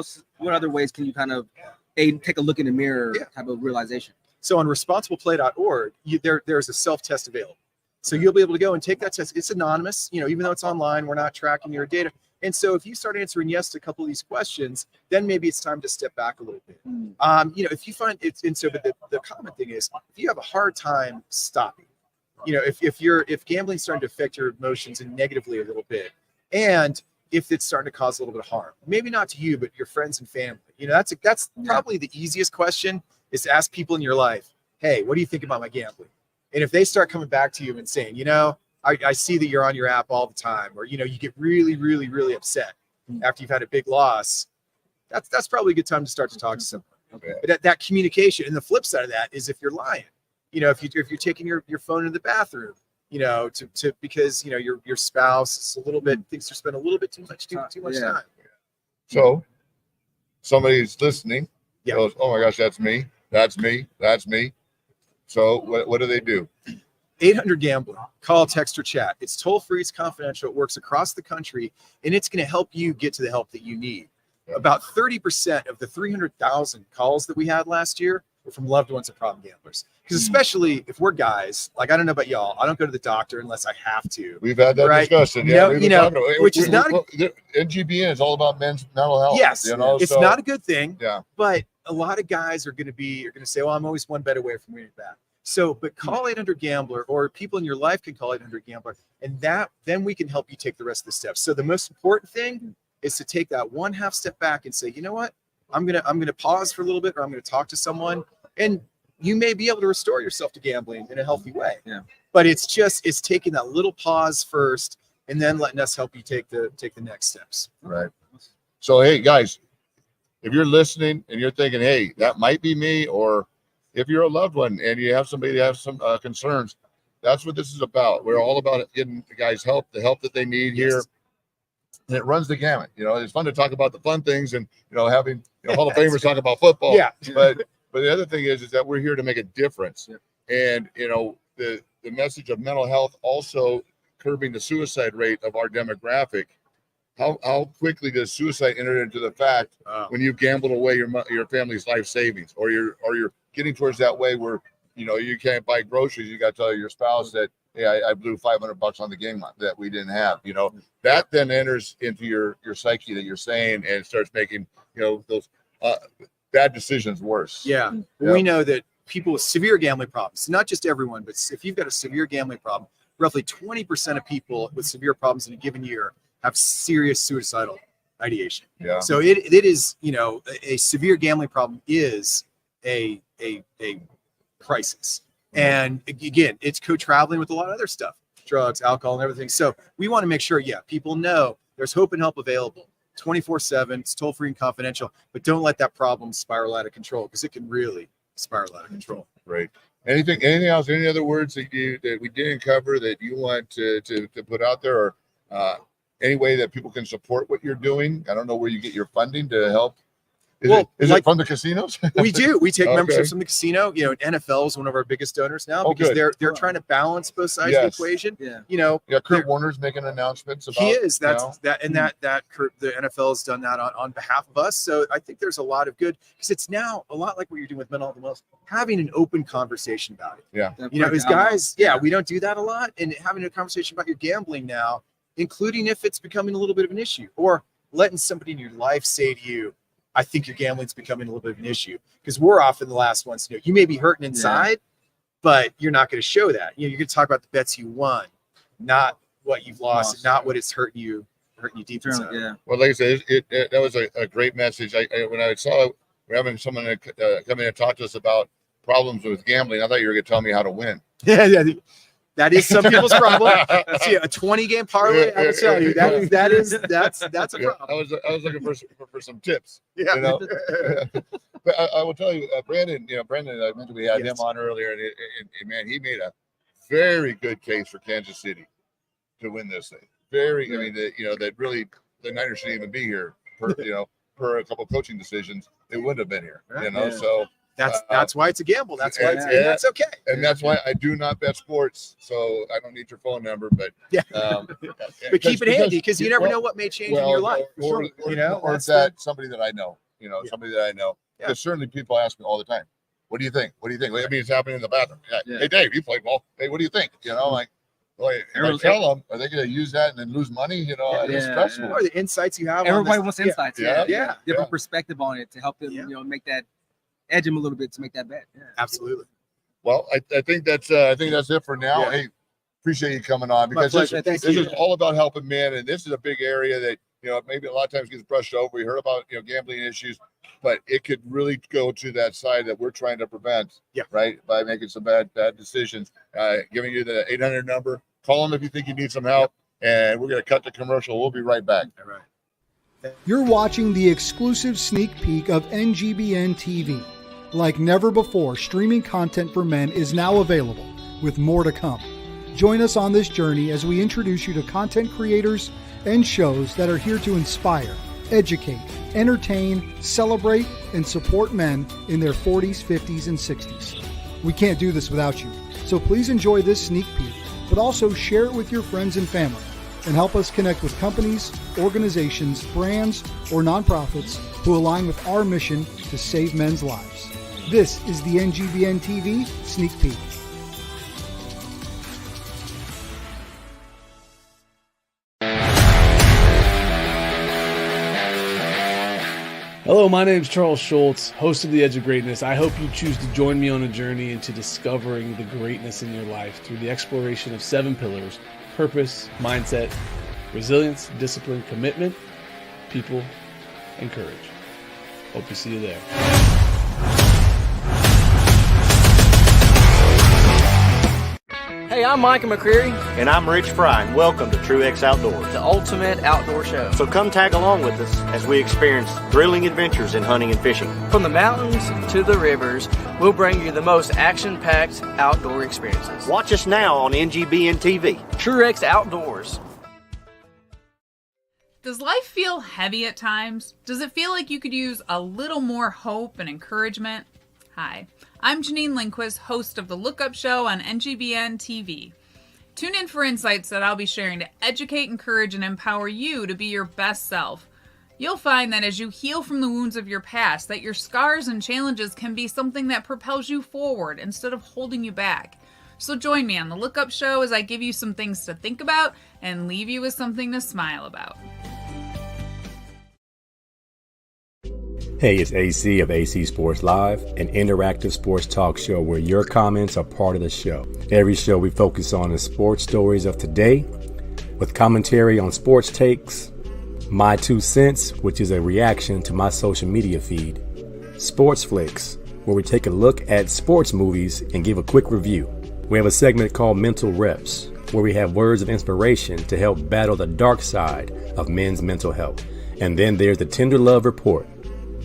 other ways can you kind of take a look in the mirror type of realization? So on responsibleplay.org, there's a self-test available. So you'll be able to go and take that test. It's anonymous, even though it's online, we're not tracking your data. And so if you start answering yes to a couple of these questions, then maybe it's time to step back a little bit. If you find it's, and so, but the common thing is if you have a hard time stopping, if gambling's starting to affect your emotions and negatively a little bit, and if it's starting to cause a little bit of harm, maybe not to you, but your friends and family, that's probably the easiest question is to ask people in your life, hey, what do you think about my gambling? And if they start coming back to you and saying, I see that you're on your app all the time, or, you get really, really, really upset after you've had a big loss, that's probably a good time to start to talk to someone. Okay. But that communication, and the flip side of that is if you're lying, if you're taking your phone in the bathroom, because, your spouse is a little bit, thinks you're spending a little bit too much time. So somebody's listening, goes, oh my gosh, that's me. So what do they do? 800-GAMBLER. Call, text, or chat. It's toll-free. It's confidential. It works across the country, and it's going to help you get to the help that you need. About 30% of the 300,000 calls that we had last year were from loved ones of problem gamblers. Because especially if we're guys, like I don't know about y'all, I don't go to the doctor unless I have to. We've had that discussion. Which is not NGBN is all about men's mental health. Yes, it's not a good thing. Yeah, but a lot of guys are going to say, well, I'm always one bet away from winning back. So, but call 800-GAMBLER, or people in your life can call 800-GAMBLER, and then we can help you take the rest of the steps. So the most important thing is to take that 1/2 step back and say, you know what, I'm gonna pause for a little bit, or I'm gonna talk to someone, and you may be able to restore yourself to gambling in a healthy way. Yeah. But it's taking that little pause first, and then letting us help you take the next steps. Right. So hey guys, if you're listening and you're thinking, hey, that might be me, or if you're a loved one and you have somebody that has some concerns, that's what this is about. We're all about getting the guys the help that they need here. And it runs the gamut. It's fun to talk about the fun things and, having Hall of Famers talk about football. Yeah. But the other thing is that we're here to make a difference. Yeah. And, the message of mental health also curbing the suicide rate of our demographic. How quickly does suicide enter into the fact when you've gambled away your family's life savings, or you're getting towards that way where you can't buy groceries, you got to tell your spouse that, hey, I blew $500 on the game that we didn't have. That then enters into your psyche that you're saying, and it starts making those bad decisions worse. Yeah. We know that people with severe gambling problems, not just everyone, but if you've got a severe gambling problem, roughly 20% of people with severe problems in a given year have serious suicidal ideation. Yeah. So it is, a severe gambling problem is a a crisis. And again, it's co-traveling with a lot of other stuff, drugs, alcohol, and everything. So we want to make sure, people know there's hope and help available 24/7. It's toll-free and confidential, but don't let that problem spiral out of control, because it can really spiral out of control. Right. Anything else? Any other words that we didn't cover that you want to put out there, or any way that people can support what you're doing? I don't know where you get your funding to help. Is it from the casinos? We do. We take Okay. memberships from the casino. NFL is one of our biggest donors now, because good. they're trying to balance both sides of the equation. Kurt Warner's making announcements about. He is. The NFL has done that on behalf of us. So I think there's a lot of good, because it's now a lot like what you're doing with mental health, having an open conversation about it. Yeah. As guys, we don't do that a lot, and having a conversation about your gambling now, including if it's becoming a little bit of an issue, or letting somebody in your life say to you, I think your gambling's becoming a little bit of an issue, because we're often the last ones to know. You may be hurting inside, but you're not going to show that. You're going to talk about the bets you won, not what you've lost, and not what it's hurting you deep inside. Well, like I said, that was a great message. When I saw we're having someone come in and talk to us about problems with gambling, I thought you were going to tell me how to win. Yeah. That is some people's problem. See, a 20-game parlay, I will tell you that's a problem. I was looking for some tips. But I will tell you, Brandon. Brandon, I mentioned we had him on earlier, and man, he made a very good case for Kansas City to win this thing. That really the Niners shouldn't even be here. Per a couple coaching decisions, they wouldn't have been here. So. That's why it's a gamble. That's why that's okay. And that's why I do not bet sports. So I don't need your phone number, but but keep it handy, because you never know what may change in your life. Or it's that somebody that I know. Somebody that I know. Because certainly people ask me all the time, "What do you think? What do you think?" I mean, it's happening in the bathroom. Hey, Dave, you played ball. Hey, what do you think? If I tell them, are they going to use that and then lose money? It's stressful. Or the insights you have. Everybody wants insights. Yeah. Different perspective on it to help them, make that edge them a little bit to make that bet. Absolutely. Well, I think that's it for now. Hey, appreciate you coming on, because this is all about helping men, and this is a big area that maybe a lot of times gets brushed over. We heard about gambling issues, but it could really go to that side that we're trying to prevent. Right, by making some bad decisions. Giving you the 800 number. Call them if you think you need some help, and we're going to cut the commercial. We'll be right back. All right. You're watching the exclusive sneak peek of NGBN TV. Like never before, streaming content for men is now available, with more to come. Join us on this journey as we introduce you to content creators and shows that are here to inspire, educate, entertain, celebrate, and support men in their 40s, 50s, and 60s. We can't do this without you, so please enjoy this sneak peek, but also share it with your friends and family, and help us connect with companies, organizations, brands, or nonprofits who align with our mission to save men's lives. This is the NGBN TV Sneak Peek. Hello, my name is Charles Schultz, host of The Edge of Greatness. I hope you choose to join me on a journey into discovering the greatness in your life through the exploration of 7 pillars: purpose, mindset, resilience, discipline, commitment, people, and courage. Hope to see you there. Hey, I'm Micah McCreary. And I'm Rich Fry, and welcome to TrueX Outdoors, the ultimate outdoor show. So come tag along with us as we experience thrilling adventures in hunting and fishing. From the mountains to the rivers, we'll bring you the most action-packed outdoor experiences. Watch us now on NGBN TV. TrueX Outdoors. Does life feel heavy at times? Does it feel like you could use a little more hope and encouragement? Hi, I'm Janine Lindquist, host of The Lookup Show on NGBN TV. Tune in for insights that I'll be sharing to educate, encourage, and empower you to be your best self. You'll find that as you heal from the wounds of your past, that your scars and challenges can be something that propels you forward instead of holding you back. So join me on The Lookup Show as I give you some things to think about and leave you with something to smile about. Hey, it's AC of AC Sports Live, an interactive sports talk show where your comments are part of the show. Every show we focus on the sports stories of today, with commentary on sports takes, my 2 cents, which is a reaction to my social media feed, sports flicks, where we take a look at sports movies and give a quick review. We have a segment called Mental Reps, where we have words of inspiration to help battle the dark side of men's mental health. And then there's the Tender Love Report.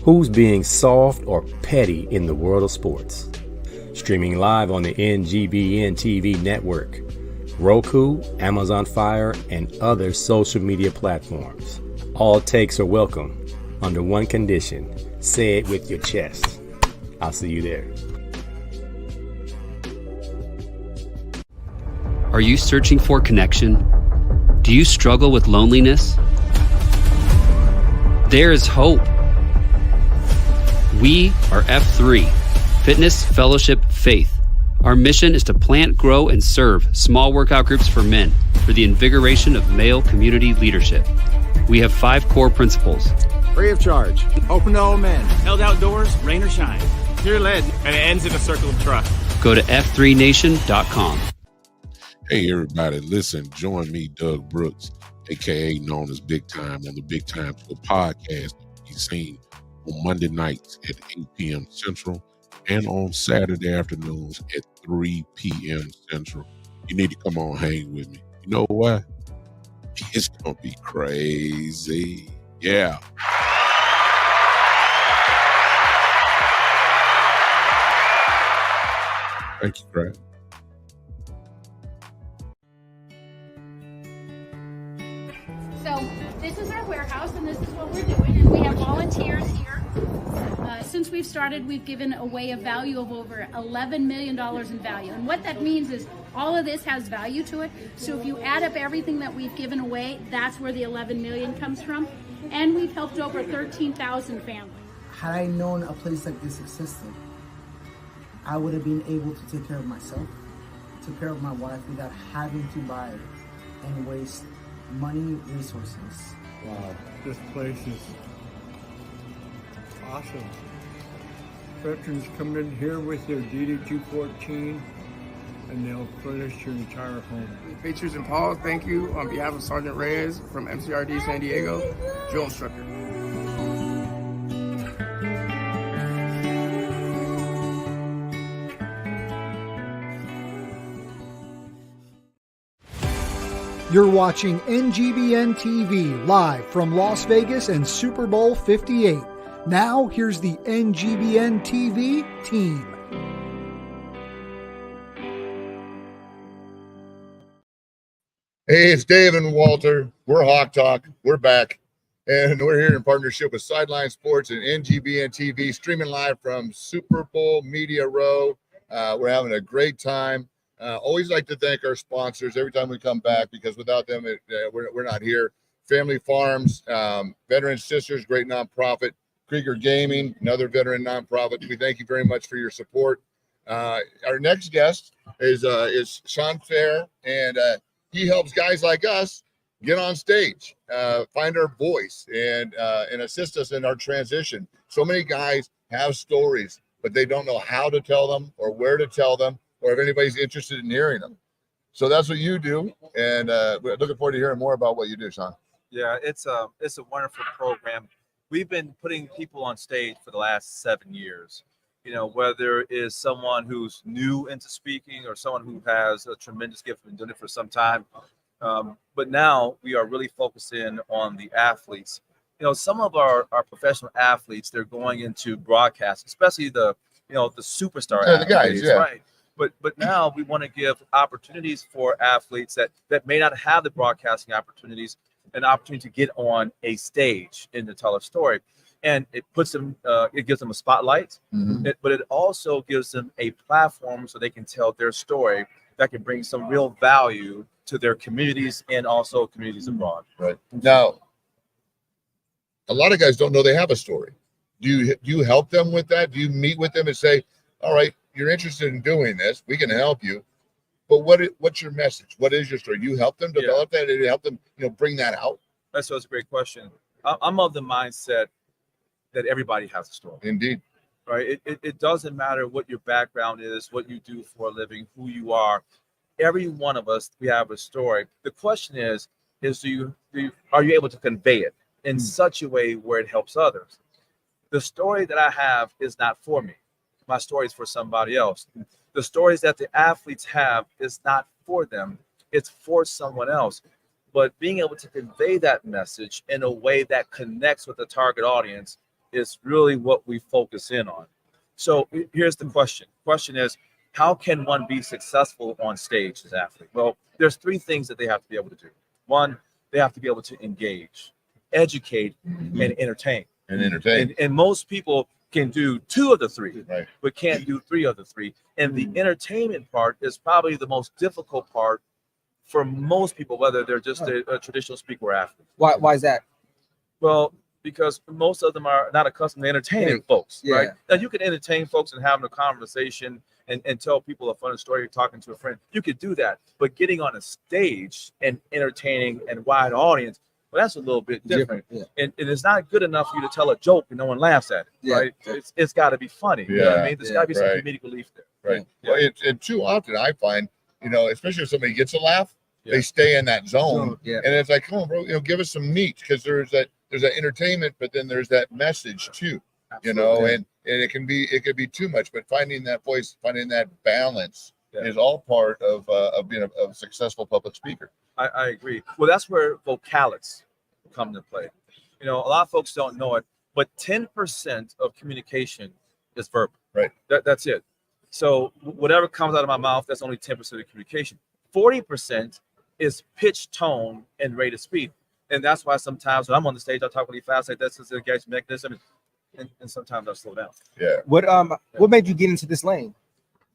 Who's being soft or petty in the world of sports? Streaming live on the NGBN TV network, Roku, Amazon Fire, and other social media platforms. All takes are welcome under one condition. Say it with your chest. I'll see you there. Are you searching for connection? Do you struggle with loneliness? There is hope. We are F3, Fitness, Fellowship, Faith. Our mission is to plant, grow, and serve small workout groups for men for the invigoration of male community leadership. We have 5 core principles. Free of charge. Open to all men. Held outdoors, rain or shine. Pure lead, and it ends in a circle of trust. Go to f3nation.com. Hey, everybody, listen, join me, Doug Brooks, a.k.a. known as Big Time, on the Big Time Tour podcast. He's seen on Monday nights at 8 p.m. Central and on Saturday afternoons at 3 p.m. Central. You need to come on, hang with me. You know why? It's going to be crazy. Yeah. Thank you, Craig. So this is our warehouse, and this is what we're doing, and we have volunteers here. Since we've started, we've given away a value of over $11 million in value. And what that means is all of this has value to it. So if you add up everything that we've given away, that's where the 11 million comes from. And we've helped over 13,000 families. Had I known a place like this existed, I would have been able to take care of myself, take care of my wife without having to buy and waste money, resources. Wow, this place is awesome. Veterans come in here with their DD-214 and they'll furnish your entire home. Patriots and Paul, thank you on behalf of Sergeant Reyes from MCRD San Diego, drill instructor. You're watching NGBN TV live from Las Vegas and Super Bowl 58. Now, here's the NGBN TV team. Hey, it's Dave and Walter. We're Hawk Talk. We're back. And we're here in partnership with Sideline Sports and NGBN TV, streaming live from Super Bowl Media Row. We're having a great time. Always like to thank our sponsors every time we come back, because without them, we're not here. Family Farms, Veteran Sisters, great nonprofit. Krieger Gaming, another veteran nonprofit. We thank you very much for your support. Our next guest is Sean Fair, and he helps guys like us get on stage, find our voice, and assist us in our transition. So many guys have stories, but they don't know how to tell them or where to tell them, or if anybody's interested in hearing them. So that's what you do, and we're looking forward to hearing more about what you do, Sean. Yeah, it's a wonderful program. We've been putting people on stage for the last 7 years. You know, whether it is someone who's new into speaking or someone who has a tremendous gift, been doing it for some time. But now we are really focusing on the athletes. You know, some of our professional athletes, they're going into broadcast, especially the superstar athletes, the guys, yeah. Right? But now we want to give opportunities for athletes that may not have the broadcasting opportunities, an opportunity to get on a stage and to tell a story. And it puts them, it gives them a spotlight, but it also gives them a platform so they can tell their story that can bring some real value to their communities and also communities abroad. Right. Now, a lot of guys don't know they have a story. Do you help them with that? Do you meet with them and say, all right, you're interested in doing this, we can help you, but what's your message? What is your story? Do you help them develop that? Do you help them, bring that out? That's a great question. I'm of the mindset that everybody has a story. Indeed. Right. It doesn't matter what your background is, what you do for a living, who you are. Every one of us, we have a story. The question is are you able to convey it in such a way where it helps others? The story that I have is not for me. My story is for somebody else. The stories that the athletes have is not for them. It's for someone else. But being able to convey that message in a way that connects with the target audience is really what we focus in on. So here's the question. Question is, how can one be successful on stage as an athlete? Well, there's three things that they have to be able to do. One, they have to be able to engage, educate, and entertain. And most people can do two of the three, but can't do three of the three. And the entertainment part is probably the most difficult part for most people, whether they're just a traditional speaker or athlete. Why is that? Well, because most of them are not accustomed to entertaining folks, right? Now, you can entertain folks and having a conversation and tell people a funny story, you're talking to a friend. You could do that. But getting on a stage and entertaining a wide audience, well, that's a little bit different. And it's not good enough for you to tell a joke and no one laughs at it, right? It's got to be funny. You know what I mean? There's got to be some comedic relief there. Right. Well, and too often I find, especially if somebody gets a laugh, they stay in that zone. And it's like, come on, bro, give us some meat, because there's that entertainment, but then there's that message too. And it could be too much, but finding that voice, finding that balance is all part of being a successful public speaker. I agree. Well, that's where vocalics come into play. A lot of folks don't know it, but 10% of communication is verbal. Right. That's it. So whatever comes out of my mouth, that's only 10% of communication. 40% is pitch, tone, and rate of speed. And that's why sometimes when I'm on the stage, I talk really fast, like this is an engagement mechanism, and sometimes I slow down. What made you get into this lane?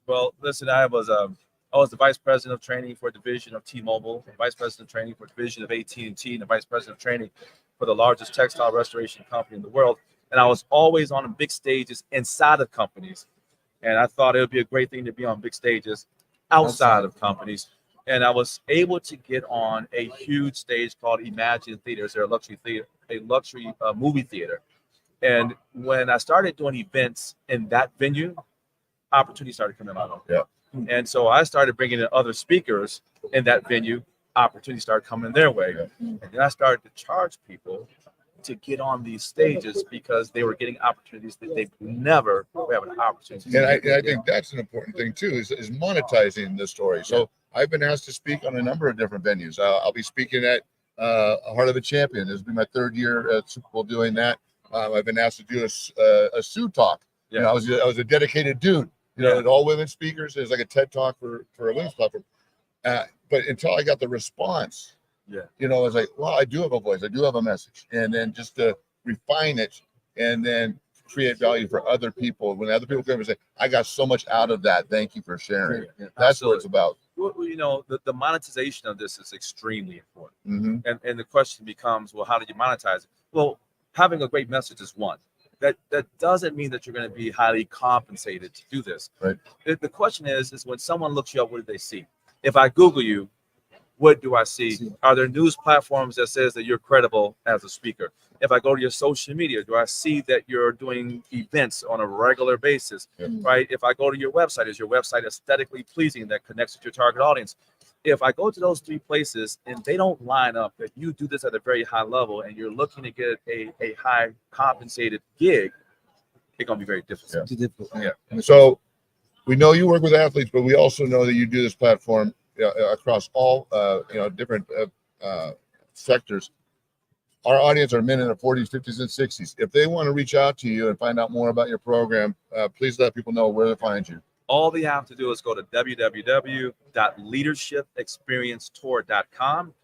Well, listen, I was the vice president of training for a division of T-Mobile, vice president of training for a division of AT&T, and the vice president of training for the largest textile restoration company in the world. And I was always on big stages inside of companies. And I thought it would be a great thing to be on big stages outside of companies. And I was able to get on a huge stage called Imagine Theaters. They're a luxury movie theater. And when I started doing events in that venue, opportunities started coming my way. And so I started bringing in other speakers in that venue. Opportunities started coming their way. And then I started to charge people to get on these stages because they were getting opportunities that they never have an opportunity. And I think that's an important thing too, is monetizing the story. So I've been asked to speak on a number of different venues. I'll be speaking at Heart of a Champion. This will be my third year at Super Bowl doing that. I've been asked to do a Sioux talk. I was a dedicated dude. All women speakers. It's like a TED talk for a women's platform. But until I got the response, I was like, well, I do have a voice. I do have a message. And then just to refine it and then create value for other people. When other people come and say, I got so much out of that. Thank you for sharing. That's what it's about. Well, the monetization of this is extremely important. And the question becomes, well, how do you monetize it? Well, having a great message is one. That doesn't mean that you're going to be highly compensated to do this. Right. The question is when someone looks you up, what do they see? If I Google you, what do I see? Are there news platforms that says that you're credible as a speaker? If I go to your social media, do I see that you're doing events on a regular basis, right? If I go to your website, is your website aesthetically pleasing that connects with your target audience? If I go to those three places and they don't line up, that you do this at a very high level and you're looking to get a high compensated gig, it's going to be very difficult. So we know you work with athletes, but we also know that you do this platform across all different sectors. Our audience are men in their 40s, 50s, and 60s. If they want to reach out to you and find out more about your program, please let people know where to find you. All they have to do is go to www.leadershipexperiencetour.com.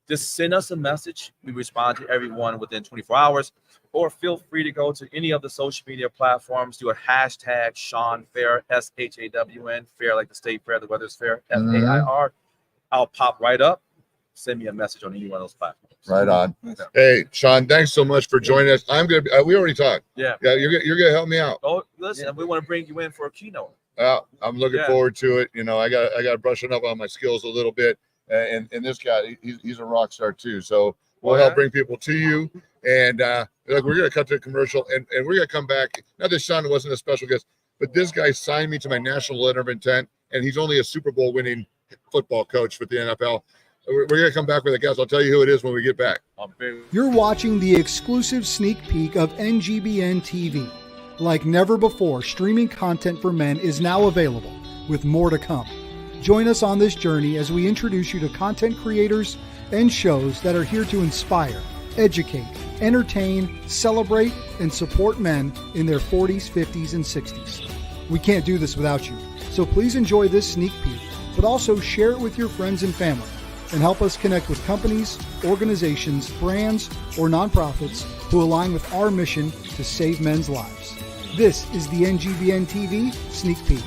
Just send us a message. We respond to everyone within 24 hours. Or feel free to go to any of the social media platforms. Do a hashtag Shawn Fair, SHAWN, fair like the state fair, the weather's fair, FAIR. I'll pop right up. Send me a message on any one of those platforms. Right on. Hey, Shawn, thanks so much for joining us. I'm gonna. We already talked. Yeah, you're gonna help me out. Oh, listen, we want to bring you in for a keynote. I'm looking forward to it. I got brushing up on my skills a little bit, and this guy, he's a rock star too. So we'll help bring people to you. And we're gonna cut to a commercial, and we're gonna come back. Not that Shawn wasn't a special guest, but this guy signed me to my national letter of intent, and he's only a Super Bowl winning football coach for the NFL. We're going to come back with a guest. I'll tell you who it is when we get back. You're watching the exclusive sneak peek of NGBN TV. Like never before, streaming content for men is now available, with more to come. Join us on this journey as we introduce you to content creators and shows that are here to inspire, educate, entertain, celebrate, and support men in their 40s, 50s, and 60s. We can't do this without you, so please enjoy this sneak peek, but also share it with your friends and family, and help us connect with companies, organizations, brands, or nonprofits who align with our mission to save men's lives. This is the NGBN TV Sneak Peek.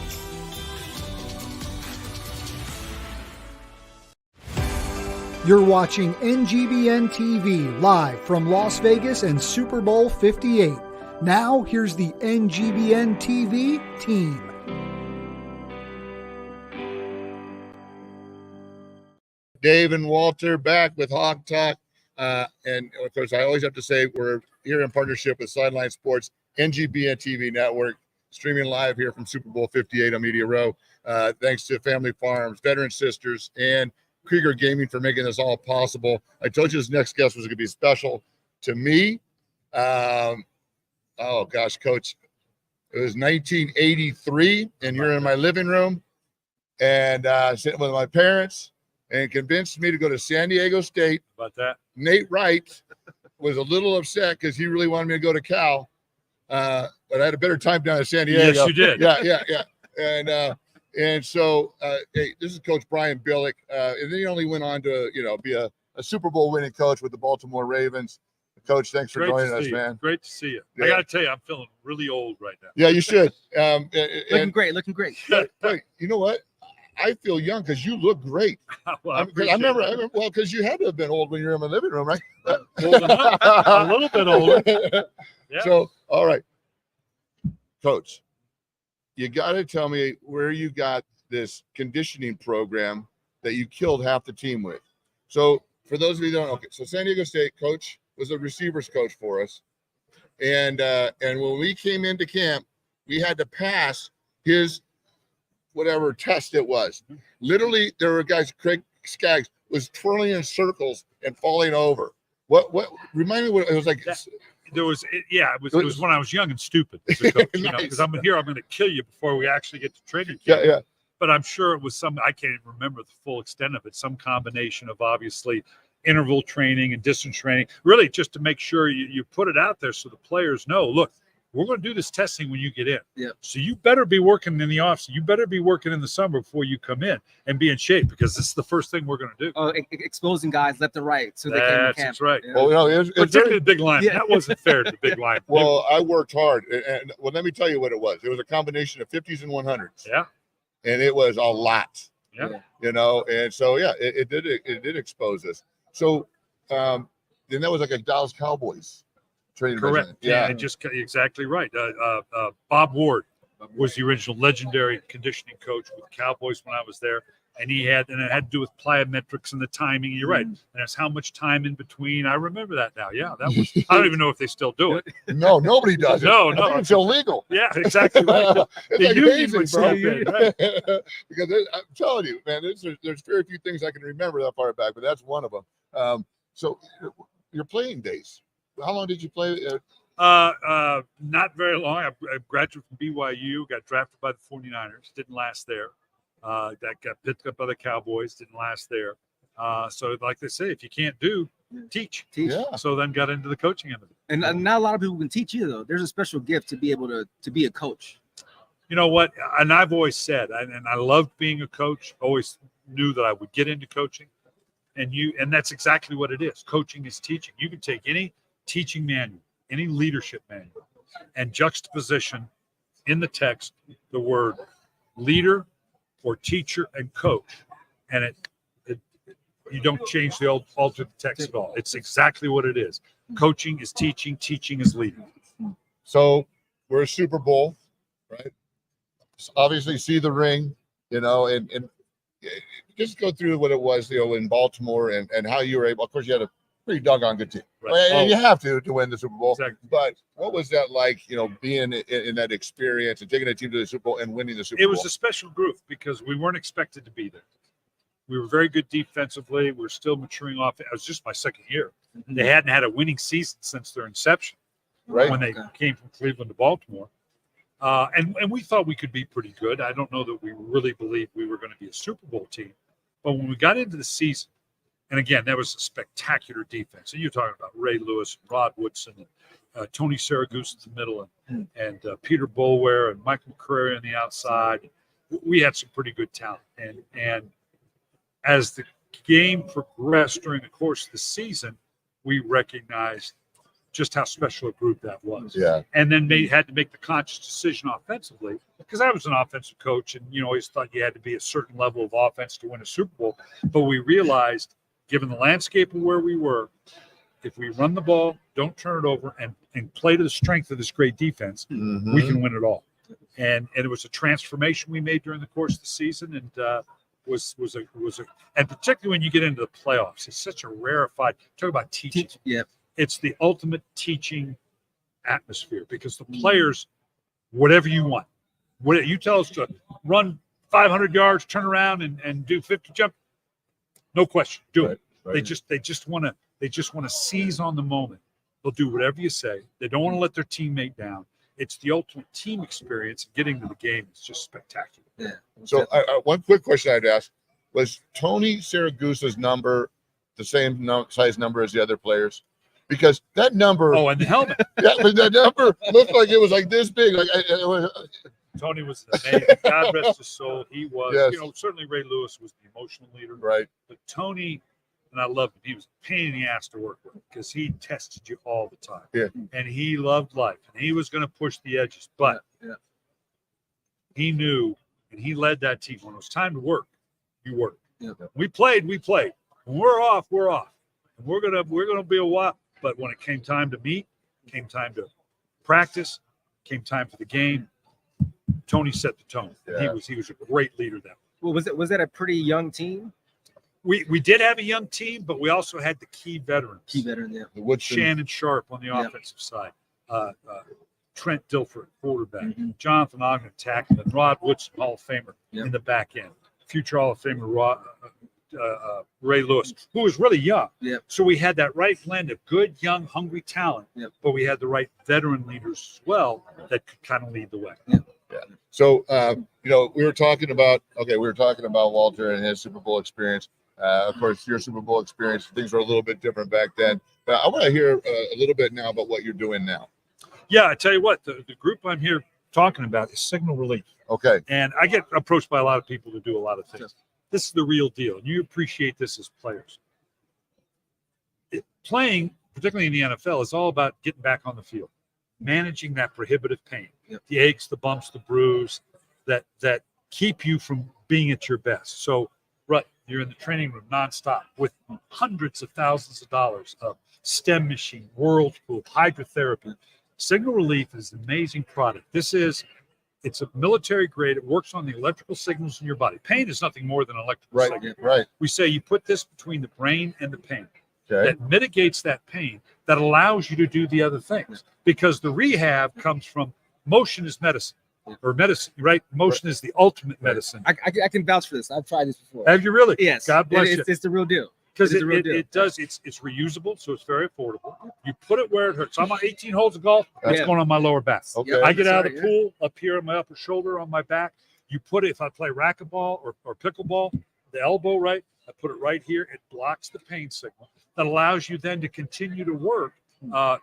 You're watching NGBN TV live from Las Vegas and Super Bowl 58. Now, here's the NGBN TV team. Dave and Walter back with Hawk Talk. And of course, I always have to say we're here in partnership with Sideline Sports, NGBN TV Network, streaming live here from Super Bowl 58 on Media Row. Thanks to Family Farms, Veteran Sisters, and Krieger Gaming for making this all possible. I told you this next guest was going to be special to me. Oh gosh, Coach, it was 1983, and you're in my living room, and sitting with my parents, and convinced me to go to San Diego State. About that, Nate Wright was a little upset because he really wanted me to go to Cal, but I had a better time down at San Diego. Yes, you did. Yeah. And so, hey, this is Coach Brian Billick, and then he only went on to, be a Super Bowl winning coach with the Baltimore Ravens. Coach, thanks for joining us, man. Great to see you. Yeah. I got to tell you, I'm feeling really old right now. Yeah, you should. Looking great. Wait, you know what? I feel young because you look great. Well, I remember, well, because you had to have been old when you were in my living room, right? Old enough. A little bit older. Yeah. So, all right, Coach, you got to tell me where you got this conditioning program that you killed half the team with. So, for those of you who don't know, okay, so San Diego State coach was a receivers coach for us, and when we came into camp, we had to pass his whatever test it was. Literally, there were guys. Craig Skaggs was twirling in circles and falling over. What? Remind me what it was like. It was when I was young and stupid as a coach, Nice. because I'm going to kill you before we actually get to training Yeah, camp. yeah. But I'm sure it was I can't even remember the full extent of it, some combination of obviously interval training and distance training, really just to make sure you put it out there so the players know, look, we're going to do this testing when you get in. Yeah. So you better be working in the offseason. You better be working in the summer before you come in and be in shape, because this is the first thing we're going to do. Exposing guys left and right so they came to camp. That's right. Yeah. Well, Particularly the big line. Yeah. That wasn't fair to the big line. Well, I worked hard, and let me tell you what it was. It was a combination of 50s and 100s. Yeah. And it was a lot. Yeah. And so it did expose us. So then that was like a Dallas Cowboys training. Correct. Yeah. Just exactly right. Bob Ward was the original legendary conditioning coach with the Cowboys when I was there, and it had to do with plyometrics and the timing. You're right, and it's how much time in between. I remember that now. Yeah, that was. I don't even know if they still do it. No, nobody does it. No, I think it's illegal. Yeah, exactly right. It's The like union hazing, would bro. step in, right? Because I'm telling you, man, there's very few things I can remember that far back, but that's one of them. So your playing days, how long did you play? Not very long. I graduated from BYU, got drafted by the 49ers, didn't last there. That got picked up by the Cowboys, didn't last there. So like they say, if you can't teach. Yeah. So then got into the coaching end of it. And not a lot of people can teach you, though. There's a special gift to be able to be a coach. You know what? And I've always said, and I loved being a coach, always knew that I would get into coaching. And that's exactly what it is. Coaching is teaching. You can take any teaching manual, any leadership manual, and juxtaposition in the text the word leader or teacher and coach, and you don't change the alter the text at all. It's exactly what it is. Coaching is teaching. Teaching is leading. So we're a Super Bowl, right? Obviously, see the ring, and just go through what it was, in Baltimore and how you were able. Of course, you had a pretty doggone good team, right. And you have to win the Super Bowl. Exactly. But what was that like? Being in that experience and taking a team to the Super Bowl and winning the Super Bowl. It was a special group because we weren't expected to be there. We were very good defensively. We were still maturing off. It was just my second year. They hadn't had a winning season since their inception, right? When they came from Cleveland to Baltimore. And we thought we could be pretty good. I don't know that we really believed we were going to be a Super Bowl team. But when we got into the season, and again, that was a spectacular defense. And you're talking about Ray Lewis, and Rod Woodson, and Tony Saragusa in the middle, and Peter Boulware and Michael McCrary on the outside. We had some pretty good talent. And as the game progressed during the course of the season, we recognized just how special a group that was. Yeah. And then had to make the conscious decision offensively, because I was an offensive coach and, always thought you had to be a certain level of offense to win a Super Bowl. But we realized, given the landscape of where we were, if we run the ball, don't turn it over, and play to the strength of this great defense, we can win it all. And it was a transformation we made during the course of the season, and was a and particularly when you get into the playoffs, it's such a rarefied. Talk about teaching. Yep. It's the ultimate teaching atmosphere, because the players, whatever you want, what you tell us to run 500 yards, turn around and do 50 jump, no question, do it. They just want to seize on the moment. They'll do whatever you say. They don't want to let their teammate down. It's the ultimate team experience. Getting to the game is just spectacular. Yeah. So one quick question I'd ask: was Tony Saragusa's number the same size number as the other players? Because that number. Oh, and the helmet. Yeah, but that number looked like it was like this big. Like Tony was amazing. God rest his soul. He was. Yes. Certainly Ray Lewis was the emotional leader. Right. But Tony, and I loved him. He was a pain in the ass to work with, because he tested you all the time. Yeah. And he loved life, and he was going to push the edges, but he knew, and he led that team. When it was time to work, you worked. Yeah. We played. When we're off, we're off. And we're gonna be a while. But when it came time to meet, came time to practice, came time for the game, Tony set the tone. Yeah. He was a great leader then. Well, was that a pretty young team? We did have a young team, but we also had the key veterans. Yeah. Shannon Sharp on the offensive side, Trent Dilfer, quarterback, Jonathan Ogden, tackle, and Rod Woodson, Hall of Famer, in the back end. Future Hall of Famer Ray Lewis, who was really young. Yep. So we had that right blend of good, young, hungry talent, but we had the right veteran leaders as well that could kind of lead the way. Yeah. So we were talking about Walter and his Super Bowl experience. Of course, your Super Bowl experience, things were a little bit different back then. But I want to hear a little bit now about what you're doing now. Yeah, I tell you what, the group I'm here talking about is Signal Relief. Okay. And I get approached by a lot of people to do a lot of things. This is the real deal, and you appreciate this as players. Playing, particularly in the NFL, is all about getting back on the field, managing that prohibitive pain, the aches, the bumps, the bruise that keep you from being at your best. So, you're in the training room nonstop with hundreds of thousands of dollars of STEM machine, Whirlpool, hydrotherapy. Signal Relief is an amazing product. It's a military grade. It works on the electrical signals in your body. Pain is nothing more than electrical signal. Right. We say you put this between the brain and the pain. Okay. That mitigates that pain, that allows you to do the other things. Because the rehab comes from motion is medicine. Or medicine, right? Motion is the ultimate medicine. I can vouch for this. I've tried this before. Have you really? Yes. God bless you. It's the real deal. Because it's reusable, so it's very affordable. You put it where it hurts. I'm on 18 holes of golf. That's going on my lower back. Okay. I get out of the pool up here on my upper shoulder on my back. You put it, if I play racquetball or pickleball, the elbow, right? I put it right here. It blocks the pain signal. That allows you then to continue to work.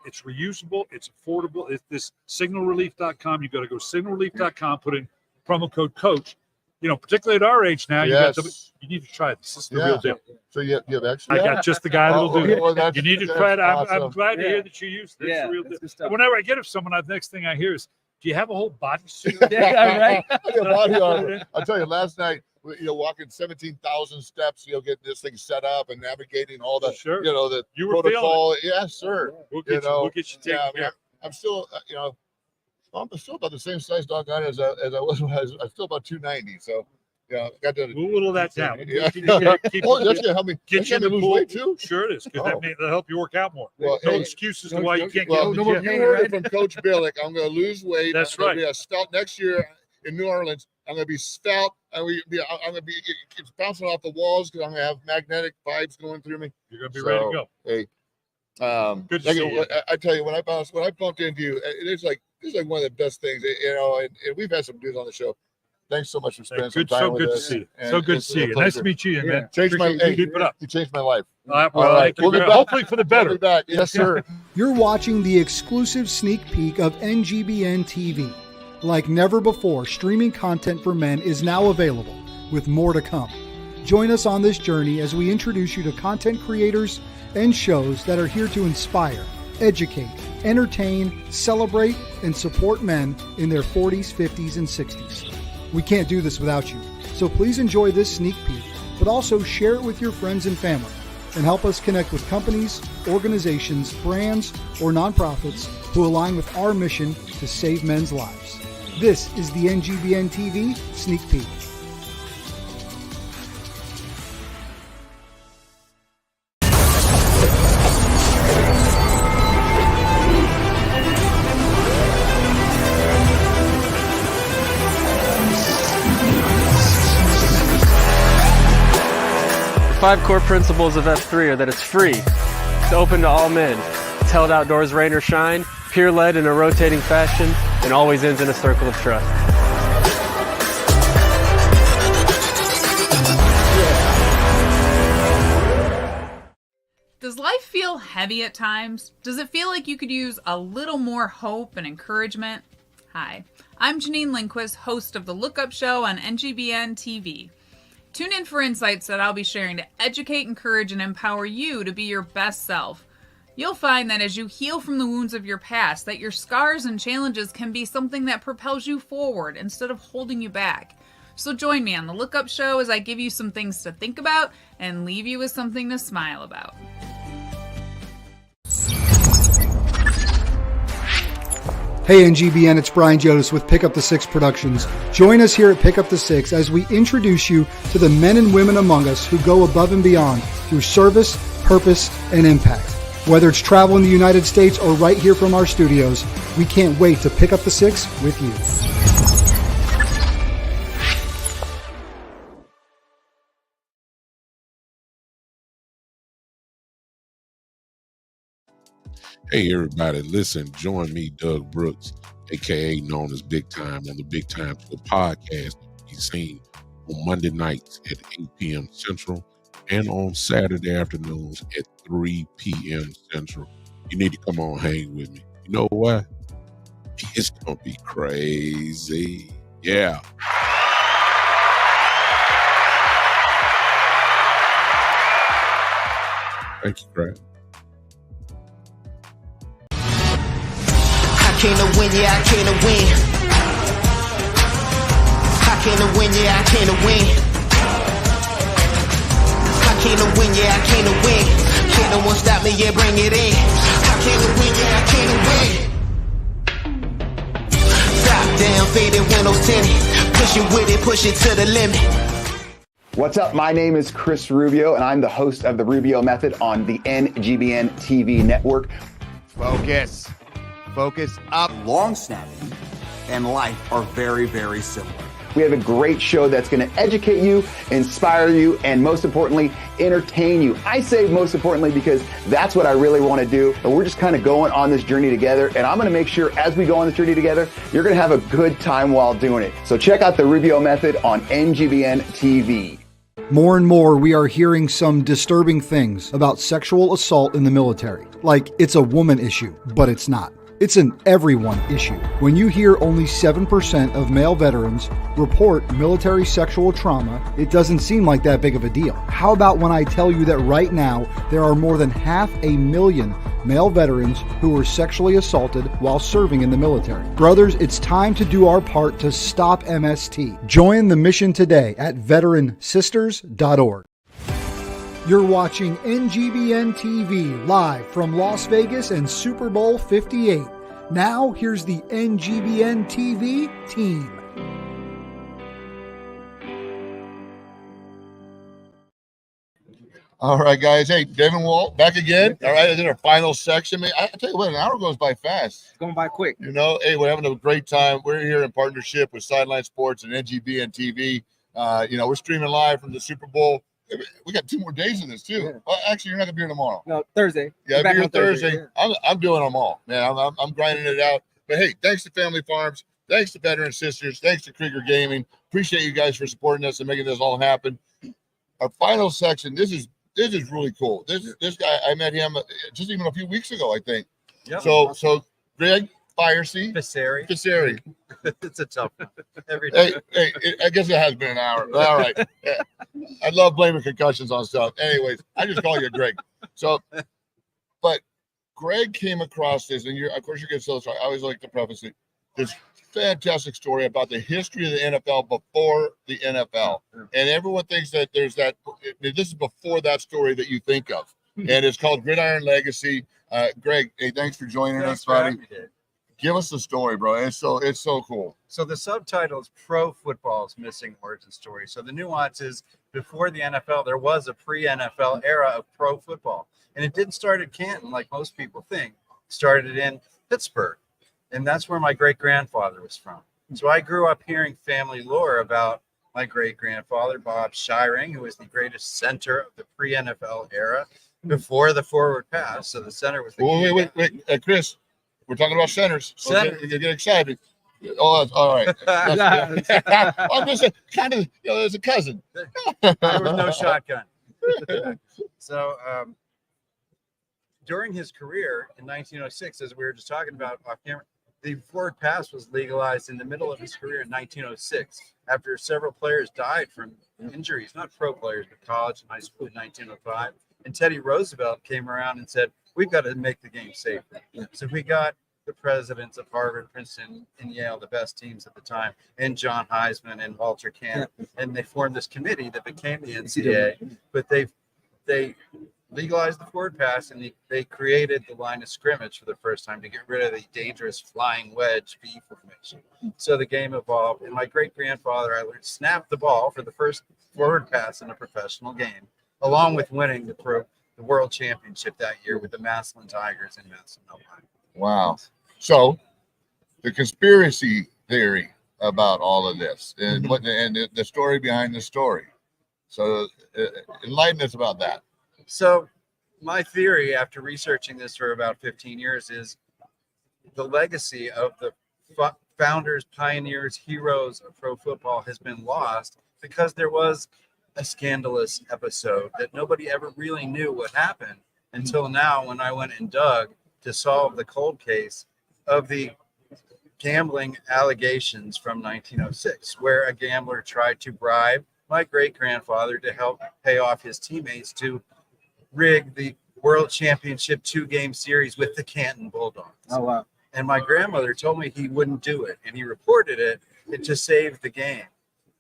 It's reusable. It's affordable. It's this signalrelief.com. You got to go signalrelief.com, put in promo code COACH. Particularly at our age now, you need to try this. This is the real deal. So you have actually. I got just the guy that'll do it. You need to try it. Awesome. I'm glad to hear that you use this. It's the real deal. Whenever I get it, the next thing I hear is, "Do you have a whole bodysuit?" Right. Body armor. I'll tell you, last night, walking 17,000 steps, getting this thing set up and navigating all the, the you were protocol. Feeling it. Yes, sir. We'll get you taken care. I'm still, I'm still about the same size doggone as I was when I'm still about 290. So, got to whittle that down. Yeah. Keep that's gonna help me. Get you in the lose pool weight too. Sure it is, because that'll help you work out more. Well, no excuses to why you can't well, get in the gym. You heard it from Coach Billick. I'm going to lose weight. That's I'm right. Be a stout next year in New Orleans. I'm going to be stout. I'm going to be it's bouncing off the walls because I'm going to have magnetic vibes going through me. You're going to be ready to go. Hey, good to see you. I tell you, when I bumped into you, it's like this is like one of the best things, and we've had some dudes on the show. Thanks so much for spending some Good, time so with good to us. see you. And So good to it's see a you. Nice pleasure. to meet you, man. Changed my, Appreciate you. Keep it up. You changed my life. Well, All right. we'll be hopefully for the better. We'll be back. Yes, sir. You're watching the exclusive sneak peek of NGBN TV. Like never before, streaming content for men is now available, with more to come. Join us on this journey as we introduce you to content creators and shows that are here to inspire, educate, entertain, celebrate, and support men in their 40s, 50s, and 60s. We can't do this without you, so please enjoy this sneak peek, but also share it with your friends and family, and help us connect with companies, organizations, brands, or nonprofits who align with our mission to save men's lives. This is the NGBN TV Sneak Peek. Five core principles of F3 are that it's free, it's open to all men, it's held outdoors rain or shine, peer-led in a rotating fashion, and always ends in a circle of trust. Does life feel heavy at times? Does it feel like you could use a little more hope and encouragement? Hi, I'm Janine Lindquist, host of The Look Up Show on NGBN TV. Tune in for insights that I'll be sharing to educate, encourage, and empower you to be your best self. You'll find that as you heal from the wounds of your past, that your scars and challenges can be something that propels you forward instead of holding you back. So join me on The Look Up Show as I give you some things to think about and leave you with something to smile about. Hey NGBN, it's Brian Jonas with Pick Up the Six Productions. Join us here at Pick Up the Six as we introduce you to the men and women among us who go above and beyond through service, purpose, and impact. Whether it's travel in the United States or right here from our studios, we can't wait to pick up the six with you. Hey, everybody, listen, join me, Doug Brooks, a.k.a. known as Big Time, on the Big Time Show podcast. He's seen on Monday nights at 8 p.m. Central and on Saturday afternoons at 3 p.m. Central. You need to come on, hang with me. You know why? It's going to be crazy. Yeah. Thank you, Brad. I came to win, yeah, I came to win. I came to win, yeah, I came to win. I came to win, yeah, I came to win. Can't no one stop me, yeah, bring it in. I came to win, yeah, I came to win. Top down, faded windows tinted. Push it with it, push it to the limit. What's up? My name is Chris Rubio, and I'm the host of The Rubio Method on the NGBN TV network. Focus. Focus up. Long snapping and life are very, very similar. We have a great show that's going to educate you, inspire you, and most importantly, entertain you. I say most importantly because that's what I really want to do. And we're just kind of going on this journey together. And I'm going to make sure as we go on this journey together, you're going to have a good time while doing it. So check out The Rubio Method on NGBN TV. More and more, we are hearing some disturbing things about sexual assault in the military. Like it's a woman issue, but it's not. It's an everyone issue. When you hear only 7% of male veterans report military sexual trauma, it doesn't seem like that big of a deal. How about when I tell you that right now, there are more than 500,000 male veterans who were sexually assaulted while serving in the military? Brothers, it's time to do our part to stop MST. Join the mission today at veteransisters.org. You're watching NGBN TV live from Las Vegas and Super Bowl 58. Now, here's the NGBN TV team. All right, guys. Hey, Devin Walt back again. All right, in our final section. I tell you what, an hour goes by fast. It's going by quick. You know, hey, we're having a great time. We're here in partnership with Sideline Sports and NGBN TV. You know, we're streaming live from the Super Bowl. We got 2 more days of this too. Yeah. Well, actually, you're not gonna be here tomorrow. No, Thursday. Yeah, I'll be here Thursday. Yeah. I'm doing them all, man. I'm grinding it out. But hey, thanks to Family Farms, thanks to Veteran Sisters, thanks to Krieger Gaming. Appreciate you guys for supporting us and making this all happen. Our final section. This is really cool. This guy, I met him just even a few weeks ago, I think. Yep. So Greg Fiercy. Fisseri. It's a tough one. Every day. Hey, I guess it has been an hour. All right. Yeah. I love blaming concussions on stuff. Anyways, I just call you Greg. So, but Greg came across this, and of course, you're going to tell us. I always like to preface it. This fantastic story about the history of the NFL before the NFL, and everyone thinks that there's that. This is before that story that you think of, and it's called Gridiron Legacy. Greg, hey, thanks for joining us, buddy. Give us the story, bro. It's so cool. So the subtitle is Pro Football's Missing Origin Story. So the nuance is before the NFL, there was a pre-NFL era of pro football. And it didn't start at Canton like most people think. It started in Pittsburgh. And that's where my great-grandfather was from. So I grew up hearing family lore about my great-grandfather, Bob Shiring, who was the greatest center of the pre-NFL era before the forward pass. So the center was the wait, Chris. We're talking about centers. So you get excited. Oh, that's all right. I'm just kind of, there's a cousin. There was no shotgun. So during his career in 1906, as we were just talking about off camera, the forward pass was legalized in the middle of his career in 1906 after several players died from injuries, not pro players, but college and high school in 1905. And Teddy Roosevelt came around and said, we've got to make the game safer. So we got the presidents of Harvard, Princeton, and Yale, the best teams at the time, and John Heisman and Walter Camp, and they formed this committee that became the NCAA. But they legalized the forward pass, and they created the line of scrimmage for the first time to get rid of the dangerous flying wedge B formation. So the game evolved, and my great-grandfather, I learned, snapped the ball for the first forward pass in a professional game, along with winning the World Championship that year with the Massillon Tigers in Massillon, Ohio. Wow. So the conspiracy theory about all of this and the story behind the story. So enlighten us about that. So my theory after researching this for about 15 years is the legacy of the founders, pioneers, heroes of pro football has been lost because there was a scandalous episode that nobody ever really knew what happened until now when I went and dug to solve the cold case of the gambling allegations from 1906, where a gambler tried to bribe my great-grandfather to help pay off his teammates to rig the World Championship 2-game series with the Canton Bulldogs. Oh, wow. And my grandmother told me he wouldn't do it, and he reported it to save the game.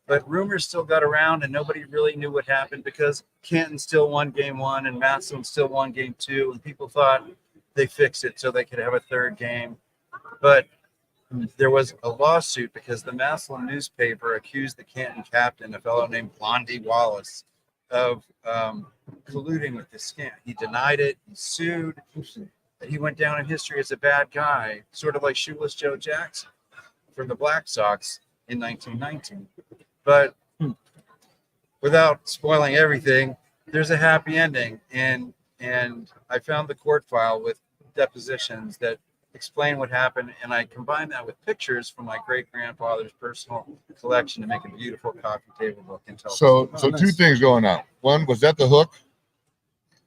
But rumors still got around, and nobody really knew what happened because Canton still won game 1 and Massillon still won game 2, and people thought they fixed it so they could have a third game. But there was a lawsuit because the Massillon newspaper accused the Canton captain, a fellow named Blondie Wallace, of colluding with the scam. He denied it. He sued. He went down in history as a bad guy, sort of like Shoeless Joe Jackson from the Black Sox in 1919. But without spoiling everything, there's a happy ending. And I found the court file with depositions that explain what happened, and I combined that with pictures from my great-grandfather's personal collection to make a beautiful coffee table book. And tell so two things going on. One, was that the hook?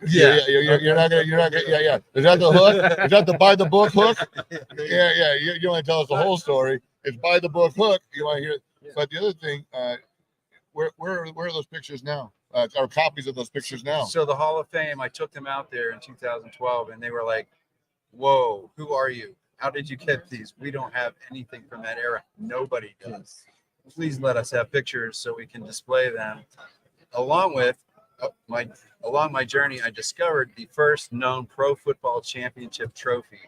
Yeah. You're not gonna. Yeah. Is that the hook? Is that the by the book hook? Yeah. You want to tell us the whole story? It's by the book hook. You want to hear it? But the other thing, where are those pictures now? Or copies of those pictures now? So the Hall of Fame, I took them out there in 2012, and they were like, whoa, who are you? How did you get these? We don't have anything from that era. Nobody does. Please let us have pictures so we can display them. Along with along my journey, I discovered the first known pro football championship trophy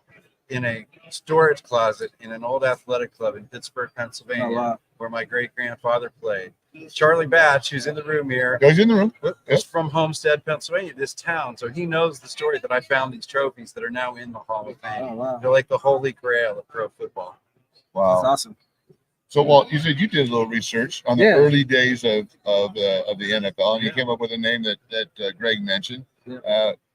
in a storage closet in an old athletic club in Pittsburgh, Pennsylvania, where my great-grandfather played. Charlie Batch, who's in the room here, he's in the room, is from Homestead, Pennsylvania, this town. So he knows the story that I found these trophies that are now in the Hall of Fame. Oh, wow. They're like the holy grail of pro football. Wow, that's awesome. So, Walt, you said you did a little research on the early days of the NFL, and you came up with a name that Greg mentioned.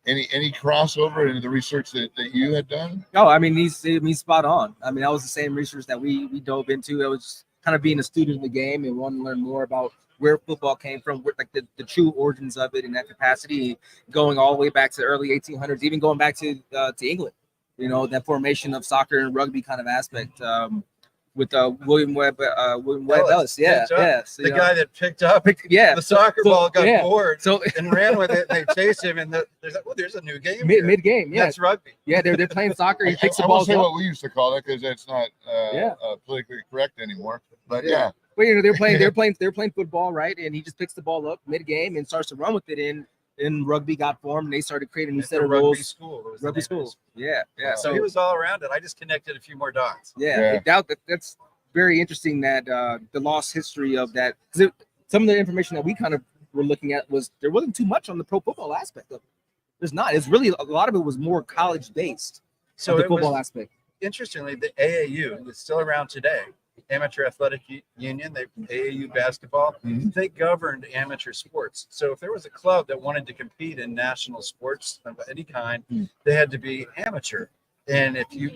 Any crossover into the research that you had done? No, I mean he's spot on. I mean that was the same research that we dove into. It was just kind of being a student of the game and wanting to learn more about where football came from, like the true origins of it in that capacity, going all the way back to the early 1800s, even going back to England. You know, that formation of soccer and rugby kind of aspect. With William Webb Ellis. Yeah. So, the guy that picked up the soccer ball, got bored and ran with it. And they chased him, and there's a new game. Mid game, yeah. That's rugby. Yeah, they're playing soccer. He picks the ball. I won't say what we used to call it because it's not politically correct anymore. But yeah. Well, you know, they're playing football, right? And he just picks the ball up mid game and starts to run with it. And rugby got formed, and they started creating a new set of rules. Rugby school. Yeah. So he was all around it. I just connected a few more dots. Yeah. That's very interesting that the lost history of that. Because some of the information that we kind of were looking at was there wasn't too much on the pro football aspect of it. There's not. It's really a lot of it was more college based. So the football aspect. Interestingly, the AAU is still around today. Amateur Athletic Union, AAU basketball, they governed amateur sports. So if there was a club that wanted to compete in national sports of any kind, they had to be amateur. And if you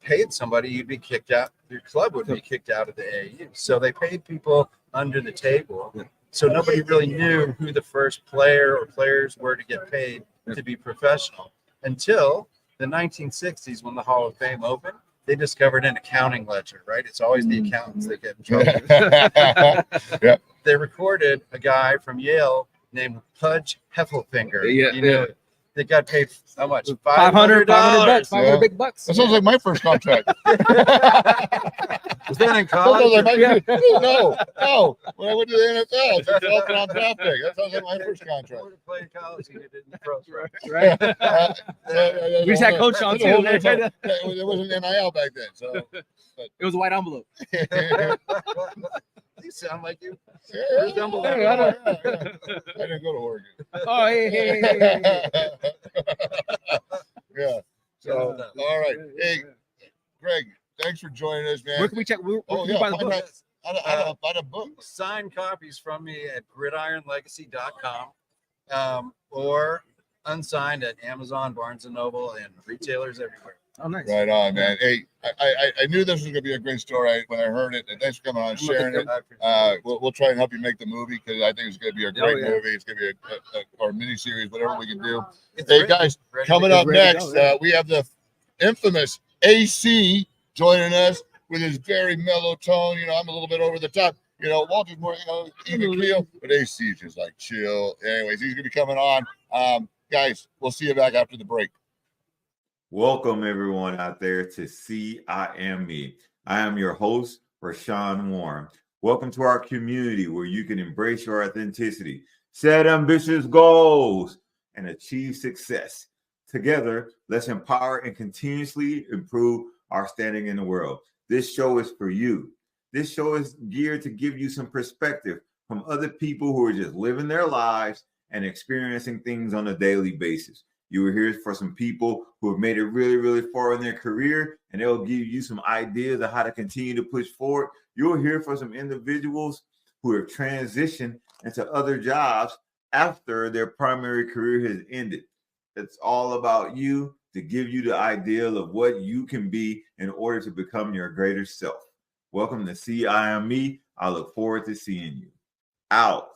paid somebody, you'd be kicked out. Your club would be kicked out of the AAU. So they paid people under the table. So nobody really knew who the first player or players were to get paid to be professional until the 1960s when the Hall of Fame opened. They discovered an accounting ledger, right? It's always the accountants that get in trouble. They recorded a guy from Yale named Pudge Heffelfinger. They got paid how much? $500. $500 big bucks. That sounds like my first contract. Was that in college? No. When I went to the NFL, it's helping on draft pick. That sounds like my first contract. I played college and you didn't pros, right? We just had coach on too. It wasn't NIL back then, so it was a white envelope. You sound like you. I didn't go to Oregon. Oh, hey. Yeah. So, all right. Hey, Greg, thanks for joining us, man. Where can we check? Buy the book? Buy the book. Signed copies from me at gridironlegacy.com or unsigned at Amazon, Barnes & Noble, and retailers everywhere. Oh, nice. Right on, man. Hey, I knew this was going to be a great story when I heard it. And thanks for coming on and sharing it. We'll try and help you make the movie because I think it's going to be a great movie. It's going to be or mini series, whatever we can do. Hey, guys, coming up next, we have the infamous AC joining us with his very mellow tone. You know, I'm a little bit over the top. You know, Walter's more, even keel, but AC is just like chill. Anyways, he's going to be coming on. Guys, we'll see you back after the break. Welcome, everyone out there to See I Am Me. I am your host, Rashawn Warren. Welcome to our community where you can embrace your authenticity, set ambitious goals, and achieve success. Together, let's empower and continuously improve our standing in the world. This show is for you. This show is geared to give you some perspective from other people who are just living their lives and experiencing things on a daily basis. You will hear for some people who have made it really, really far in their career, and they'll give you some ideas of how to continue to push forward. You'll hear from some individuals who have transitioned into other jobs after their primary career has ended. It's all about you to give you the ideal of what you can be in order to become your greater self. Welcome to See I Am Me. I look forward to seeing you. Out.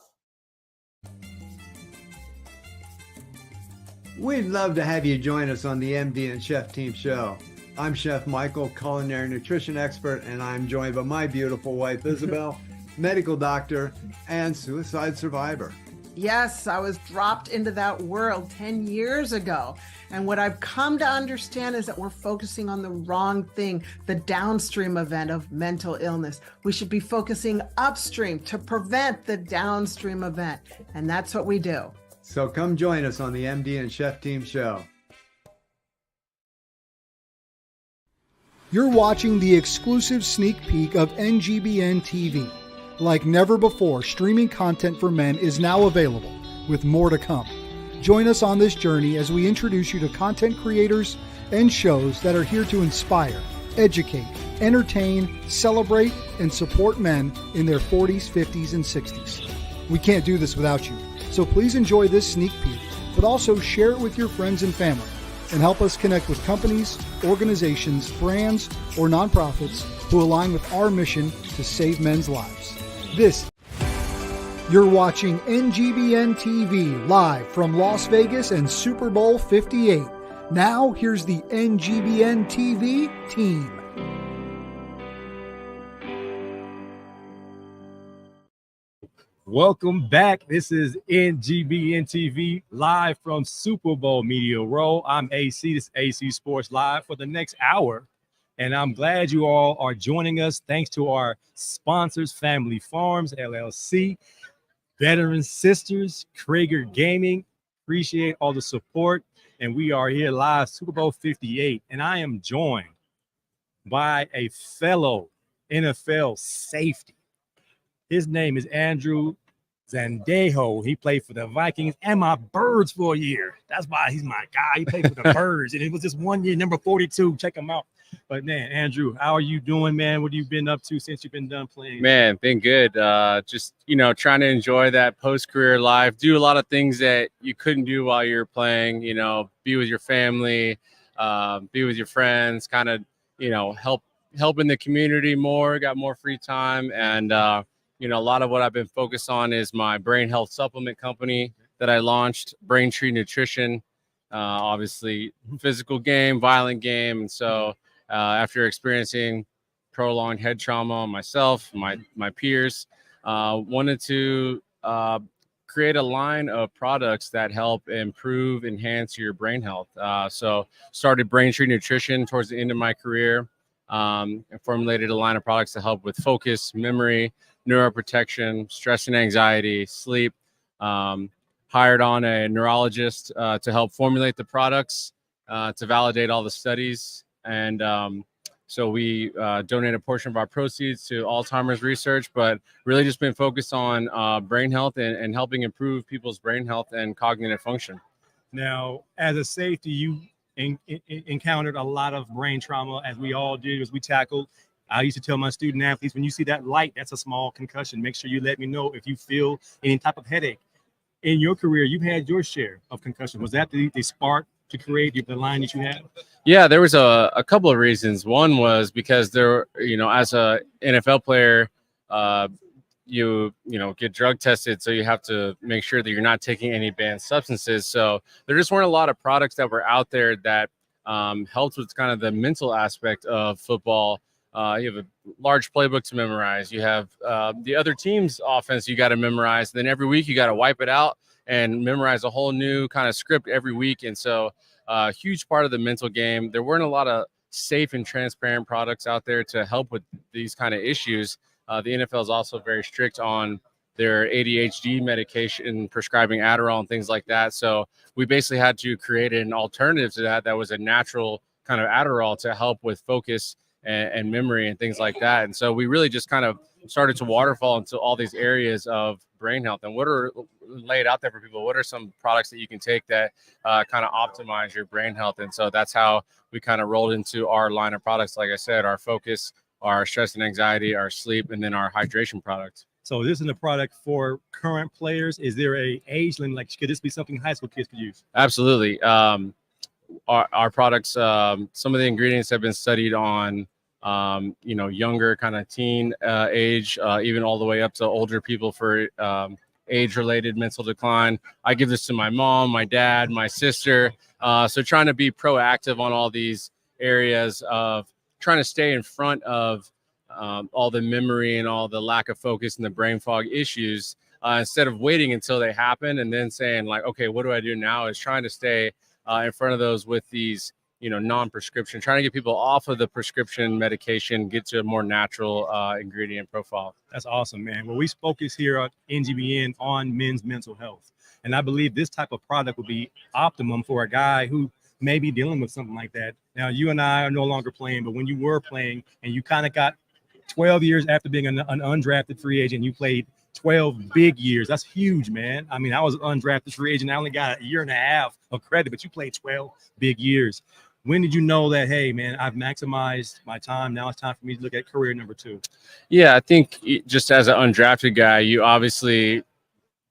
We'd love to have you join us on the MD and Chef Team Show. I'm Chef Michael, culinary nutrition expert, and I'm joined by my beautiful wife, Isabel, medical doctor and suicide survivor. Yes, I was dropped into that world 10 years ago. And what I've come to understand is that we're focusing on the wrong thing, the downstream event of mental illness. We should be focusing upstream to prevent the downstream event. And that's what we do. So come join us on the MD and Chef Team Show. You're watching the exclusive sneak peek of NGBN TV. Like never before, streaming content for men is now available, with more to come. Join us on this journey as we introduce you to content creators and shows that are here to inspire, educate, entertain, celebrate, and support men in their 40s, 50s, and 60s. We can't do this without you. So please enjoy this sneak peek but also share it with your friends and family and help us connect with companies, organizations, brands, or nonprofits who align with our mission to save men's lives. You're watching NGBN TV live from Las Vegas and Super Bowl 58. Now, here's the NGBN TV team. Welcome back. This is NGBN TV live from Super Bowl Media Row. I'm AC. This is AC Sports Live for the next hour. And I'm glad you all are joining us. Thanks to our sponsors, Family Farms, LLC, Veteran Sisters, Krager Gaming. Appreciate all the support. And we are here live, Super Bowl 58. And I am joined by a fellow NFL safety. His name is Andrew Zandejo. He played for the Vikings and my Birds for a year. That's why he's my guy. He played for the Birds, and it was just 1 year, number 42. Check him out. But man, Andrew, how are you doing, man? What have you been up to since you've been done playing? Man, been good. Just, trying to enjoy that post-career life, do a lot of things that you couldn't do while you were playing, be with your family, be with your friends, kind of, help in the community more, got more free time. And, a lot of what I've been focused on is my brain health supplement company that I launched, Braintree Nutrition, obviously physical game, violent game. And so after experiencing prolonged head trauma on myself, my peers, wanted to create a line of products that help improve, enhance your brain health. So started Braintree Nutrition towards the end of my career, and formulated a line of products to help with focus, memory, neuroprotection, stress and anxiety, sleep. Hired on a neurologist to help formulate the products, to validate all the studies. And so we donate a portion of our proceeds to Alzheimer's research, but really just been focused on brain health and helping improve people's brain health and cognitive function. Now, as a safety, you encountered a lot of brain trauma, as we all did, as we tackled. I used to tell my student athletes, when you see that light, that's a small concussion. Make sure you let me know if you feel any type of headache. In your career, you've had your share of concussion. Was that the spark to create the line that you had? Yeah, there was a couple of reasons. One was because there, as a NFL player, you get drug tested, so you have to make sure that you're not taking any banned substances. So there just weren't a lot of products that were out there that helped with kind of the mental aspect of football. You have a large playbook to memorize. You have the other team's offense you got to memorize. Then every week you got to wipe it out and memorize a whole new kind of script every week. And so a huge part of the mental game. There weren't a lot of safe and transparent products out there to help with these kind of issues. The NFL is also very strict on their ADHD medication, prescribing Adderall and things like that. So we basically had to create an alternative to that was a natural kind of Adderall to help with focus and memory and things like that. And so we really just kind of started to waterfall into all these areas of brain health. And what are laid out there for people? What are some products that you can take that kind of optimize your brain health? And so that's how we kind of rolled into our line of products. Like I said, our focus, our stress and anxiety, our sleep, and then our hydration product. So this is a product for current players. Is there a age limit? Like, could this be something high school kids could use? Absolutely. Our products, some of the ingredients have been studied on, younger kind of teen age, even all the way up to older people for age-related mental decline. I give this to my mom, my dad, my sister. So trying to be proactive on all these areas of trying to stay in front of all the memory and all the lack of focus and the brain fog issues, instead of waiting until they happen and then saying like, okay, what do I do now? Is trying to stay in front of those with these, non-prescription, trying to get people off of the prescription medication, get to a more natural ingredient profile. That's awesome, man. Well, we focus here at NGBN on men's mental health. And I believe this type of product would be optimum for a guy who may be dealing with something like that. Now, you and I are no longer playing, but when you were playing and you kind of got 12 years after being an undrafted free agent, you played 12 big years. That's huge, man. I mean, I was an undrafted free agent. I only got a year and a half of credit, but you played 12 big years. When did you know that, hey, man, I've maximized my time. Now it's time for me to look at career number 2? Yeah, I think just as an undrafted guy, you obviously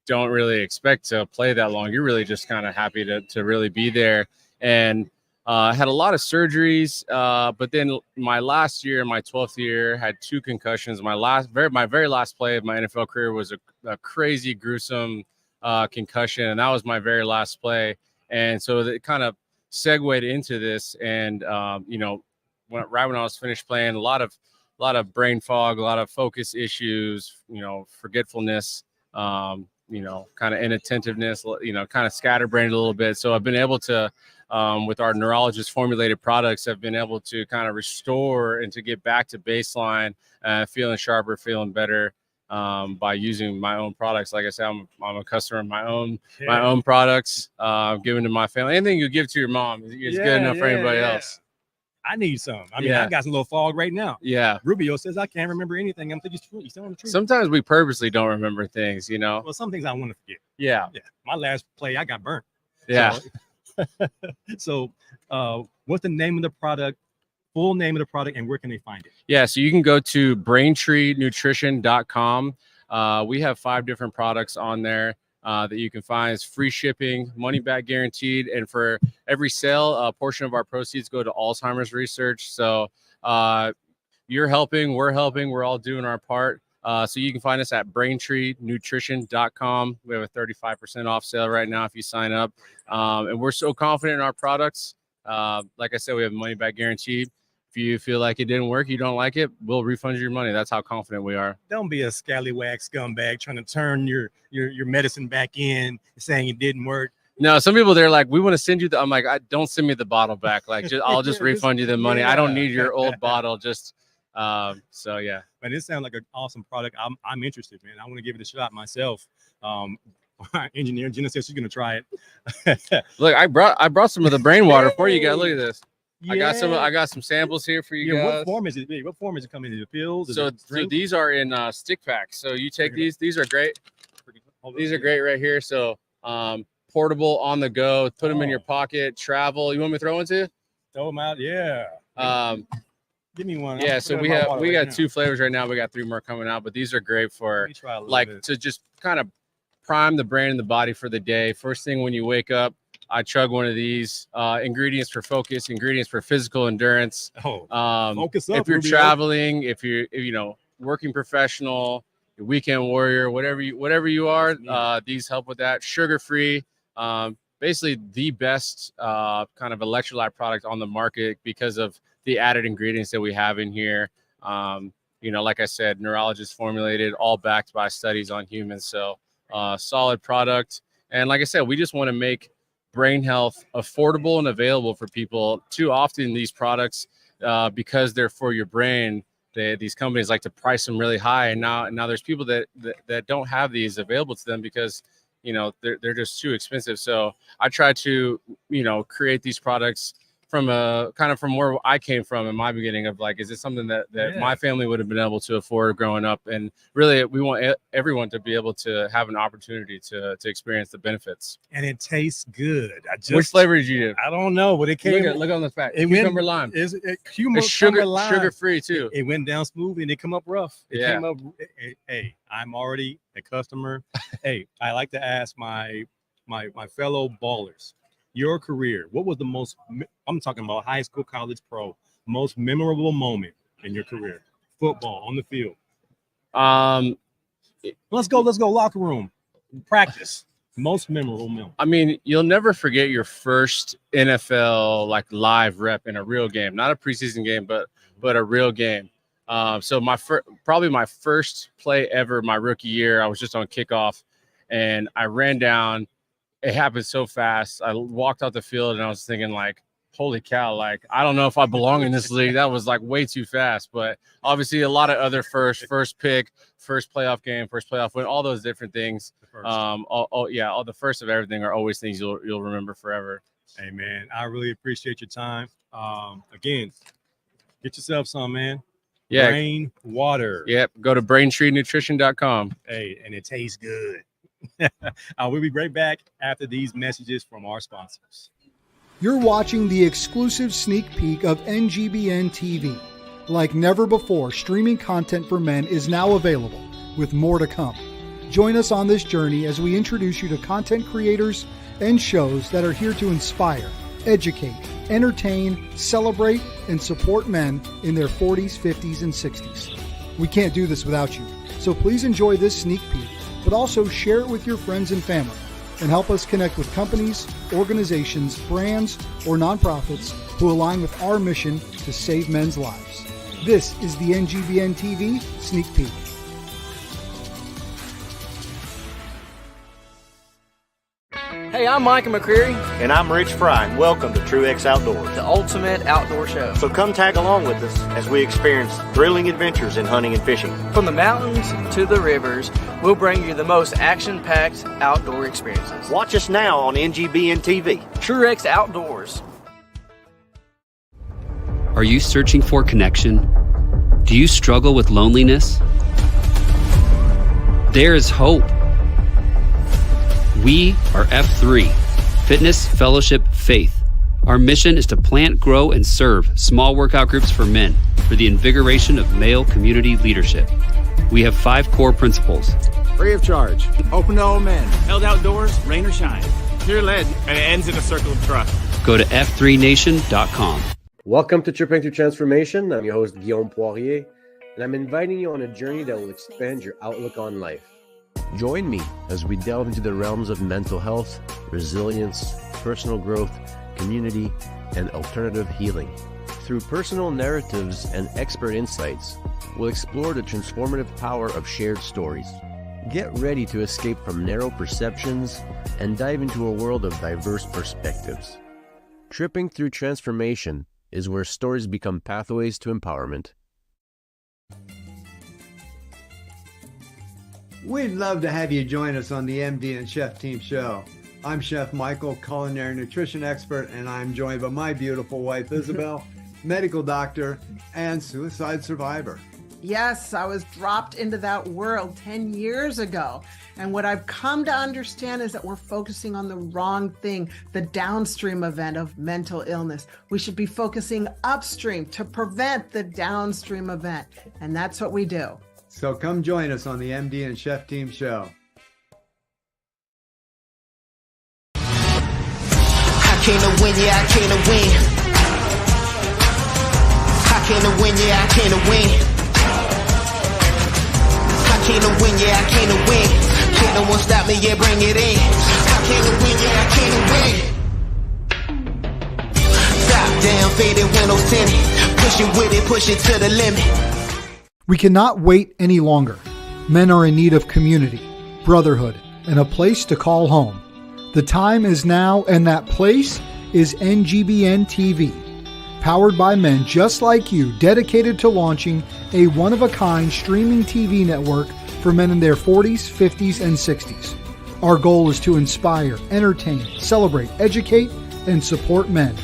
don't really expect to play that long. You're really just kind of happy to really be there. And had a lot of surgeries, but then my last year, my 12th year, had 2 concussions. My very last play of my NFL career was a crazy, gruesome concussion, and that was my very last play. And so it kind of segued into this. And right when I was finished playing, a lot of brain fog, a lot of focus issues, forgetfulness, kind of inattentiveness, kind of scatterbrained a little bit. So I've been able to, with our neurologist formulated products, I've been able to kind of restore and to get back to baseline, feeling sharper, feeling better, by using my own products. Like I said, I'm a customer of my own products, giving to my family. Anything you give to your mom is good enough for anybody else. I need some. I mean, I got some little fog right now. Yeah. Rubio says I can't remember anything. I'm thinking he's telling the truth. Sometimes we purposely don't remember things, Well, some things I want to forget. Yeah. My last play, I got burnt. Yeah. So what's the name of the product, full name of the product, and where can they find it? Yeah. So you can go to BraintreeNutrition.com. We have 5 different products on there that you can find. It's free shipping, money back guaranteed. And for every sale, a portion of our proceeds go to Alzheimer's research. So you're helping, we're helping, we're all doing our part. So you can find us at BraintreeNutrition.com. We have a 35% off sale right now if you sign up. And we're so confident in our products. Like I said, we have a money back guarantee. If you feel like it didn't work, you don't like it, we'll refund you your money. That's how confident we are. Don't be a scallywag scumbag trying to turn your medicine back in, saying it didn't work. No, some people, they're like, we want to send you I'm like, don't send me the bottle back. Like, I'll just refund you the money. Yeah. I don't need your old bottle. Just so yeah. But it sounds like an awesome product. I'm interested, man. I want to give it a shot myself. Engineer Jenna says she's gonna try it. Look, I brought some of the brain water for you guys. Look at this. Yeah. I got some samples here for you guys. What form is it? What form is it coming in? The pills? So these are in stick packs. So you take these. These are great. These are great right here. So portable, on the go. Put them in your pocket. Travel. You want me to throw one too? Throw them out. Yeah. Give me one. Yeah. So we got 2 flavors right now. We got 3 more coming out. But these are great for to just kind of prime the brain and the body for the day. First thing when you wake up, I chug one of these. Ingredients for focus, ingredients for physical endurance. Focus up, if you're Rubio. traveling, if you're working professional, your weekend warrior, whatever you are, these help with that. Sugar free, basically the best kind of electrolyte product on the market because of the added ingredients that we have in here. Like I said, neurologist formulated, all backed by studies on humans. So solid product. And like I said, we just want to make brain health affordable and available for people. Too often these products, because they're for your brain, these companies like to price them really high. And now there's people that don't have these available to them because they're just too expensive. So I try to create these products from where I came from in my beginning of like, is it something that my family would have been able to afford growing up? And really, we want everyone to be able to have an opportunity to experience the benefits. And it tastes good. Which flavor did you do? I don't know, but it came. Look on the fact. Cucumber lime. It's sugar free too. It went down smooth and it come up rough. It Yeah. came up. Hey, I'm already a customer. Hey, I like to ask my fellow ballers, your career, what was the most, I'm talking about high school, college, pro, most memorable moment in your career? Football, on the field. Let's go locker room. Practice. Most memorable moment. I mean, you'll never forget your first NFL like live rep in a real game, not a preseason game, but a real game. So probably my first play ever, my rookie year, I was just on kickoff and I ran down. It happened so fast. I walked out the field and I was thinking like, holy cow, like, I don't know if I belong in this league. That was like way too fast. But obviously a lot of other first pick, first playoff game, first playoff win, all those different things. All the first of everything are always things you'll remember forever. Hey man, I really appreciate your time. Again, get yourself some, man. Yeah. Brain water. Yep. Go to BraintreeNutrition.com. Hey, and it tastes good. We'll be right back after these messages from our sponsors. You're watching the exclusive sneak peek of NGBN TV. Like never before, streaming content for men is now available, with more to come. Join us on this journey as we introduce you to content creators and shows that are here to inspire, educate, entertain, celebrate, and support men in their 40s, 50s, and 60s. We can't do this without you, so please enjoy this sneak peek, but also share it with your friends and family, and help us connect with companies, organizations, brands, or nonprofits who align with our mission to save men's lives. This is the NGBN TV Sneak Peek. Hey, I'm Micah McCreary. And I'm Rich Fry, and welcome to Truex Outdoors, the ultimate outdoor show. So come tag along with us as we experience thrilling adventures in hunting and fishing. From the mountains to the rivers, we'll bring you the most action-packed outdoor experiences. Watch us now on NGBN TV. Truex Outdoors. Are you searching for connection? Do you struggle with loneliness? There is hope. We are F3, Fitness, Fellowship, Faith. Our mission is to plant, grow, and serve small workout groups for men for the invigoration of male community leadership. We have 5 core principles. Free of charge, open to all men, held outdoors, rain or shine. Pure lead, and it ends in a circle of trust. Go to f3nation.com. Welcome to Tripping Through Transformation. I'm your host, Guillaume Poirier, and I'm inviting you on a journey that will expand your outlook on life. Join me as we delve into the realms of mental health, resilience, personal growth, community, and alternative healing. Through personal narratives and expert insights, we'll explore the transformative power of shared stories. Get ready to escape from narrow perceptions and dive into a world of diverse perspectives. Tripping Through Transformation is where stories become pathways to empowerment. We'd love to have you join us on the MD and Chef Team Show. I'm Chef Michael, culinary nutrition expert, and I'm joined by my beautiful wife, Isabel, medical doctor and suicide survivor. Yes, I was dropped into that world 10 years ago. And what I've come to understand is that we're focusing on the wrong thing, the downstream event of mental illness. We should be focusing upstream to prevent the downstream event. And that's what we do. So come join us on the MD and Chef Team Show. I can't win, yeah, I can't win. I can't win, yeah, I can't win. I can't win, yeah, I can't win. Can't no one stop me, yeah, bring it in. I can't win, yeah, I can't win. Top down, faded windows tinted. Pushing with it, push it to the limit. We cannot wait any longer. Men are in need of community, brotherhood, and a place to call home. The time is now, and that place is NGBN TV. Powered by men just like you, dedicated to launching a one-of-a-kind streaming TV network for men in their 40s, 50s, and 60s. Our goal is to inspire, entertain, celebrate, educate, and support men.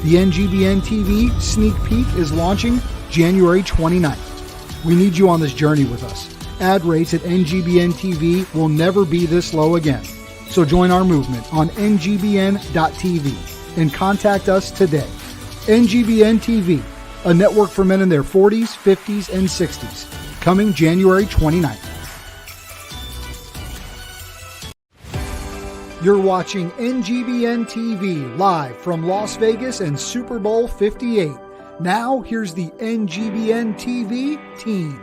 The NGBN TV Sneak Peek is launching January 29th. We need you on this journey with us. Ad rates at NGBN TV will never be this low again. So join our movement on NGBN.TV and contact us today. NGBN TV, a network for men in their 40s, 50s, and 60s. Coming January 29th. You're watching NGBN TV live from Las Vegas and Super Bowl 58. Now, here's the NGBN TV team.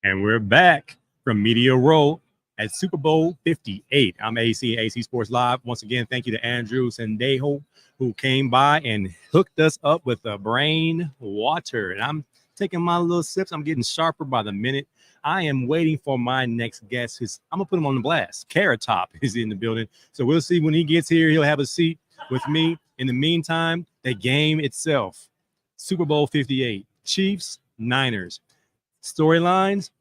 And we're back from Media Row at Super Bowl 58. I'm AC Sports Live. Once again, thank you to Andrew Sendejo, who came by and hooked us up with a brain water. And I'm taking my little sips. I'm getting sharper by the minute. I am waiting for my next guest. I'm going to put him on the blast. Carrot Top is in the building. So we'll see when he gets here. He'll have a seat with me. In the meantime, the game itself, Super Bowl 58, Chiefs, Niners. Storylines,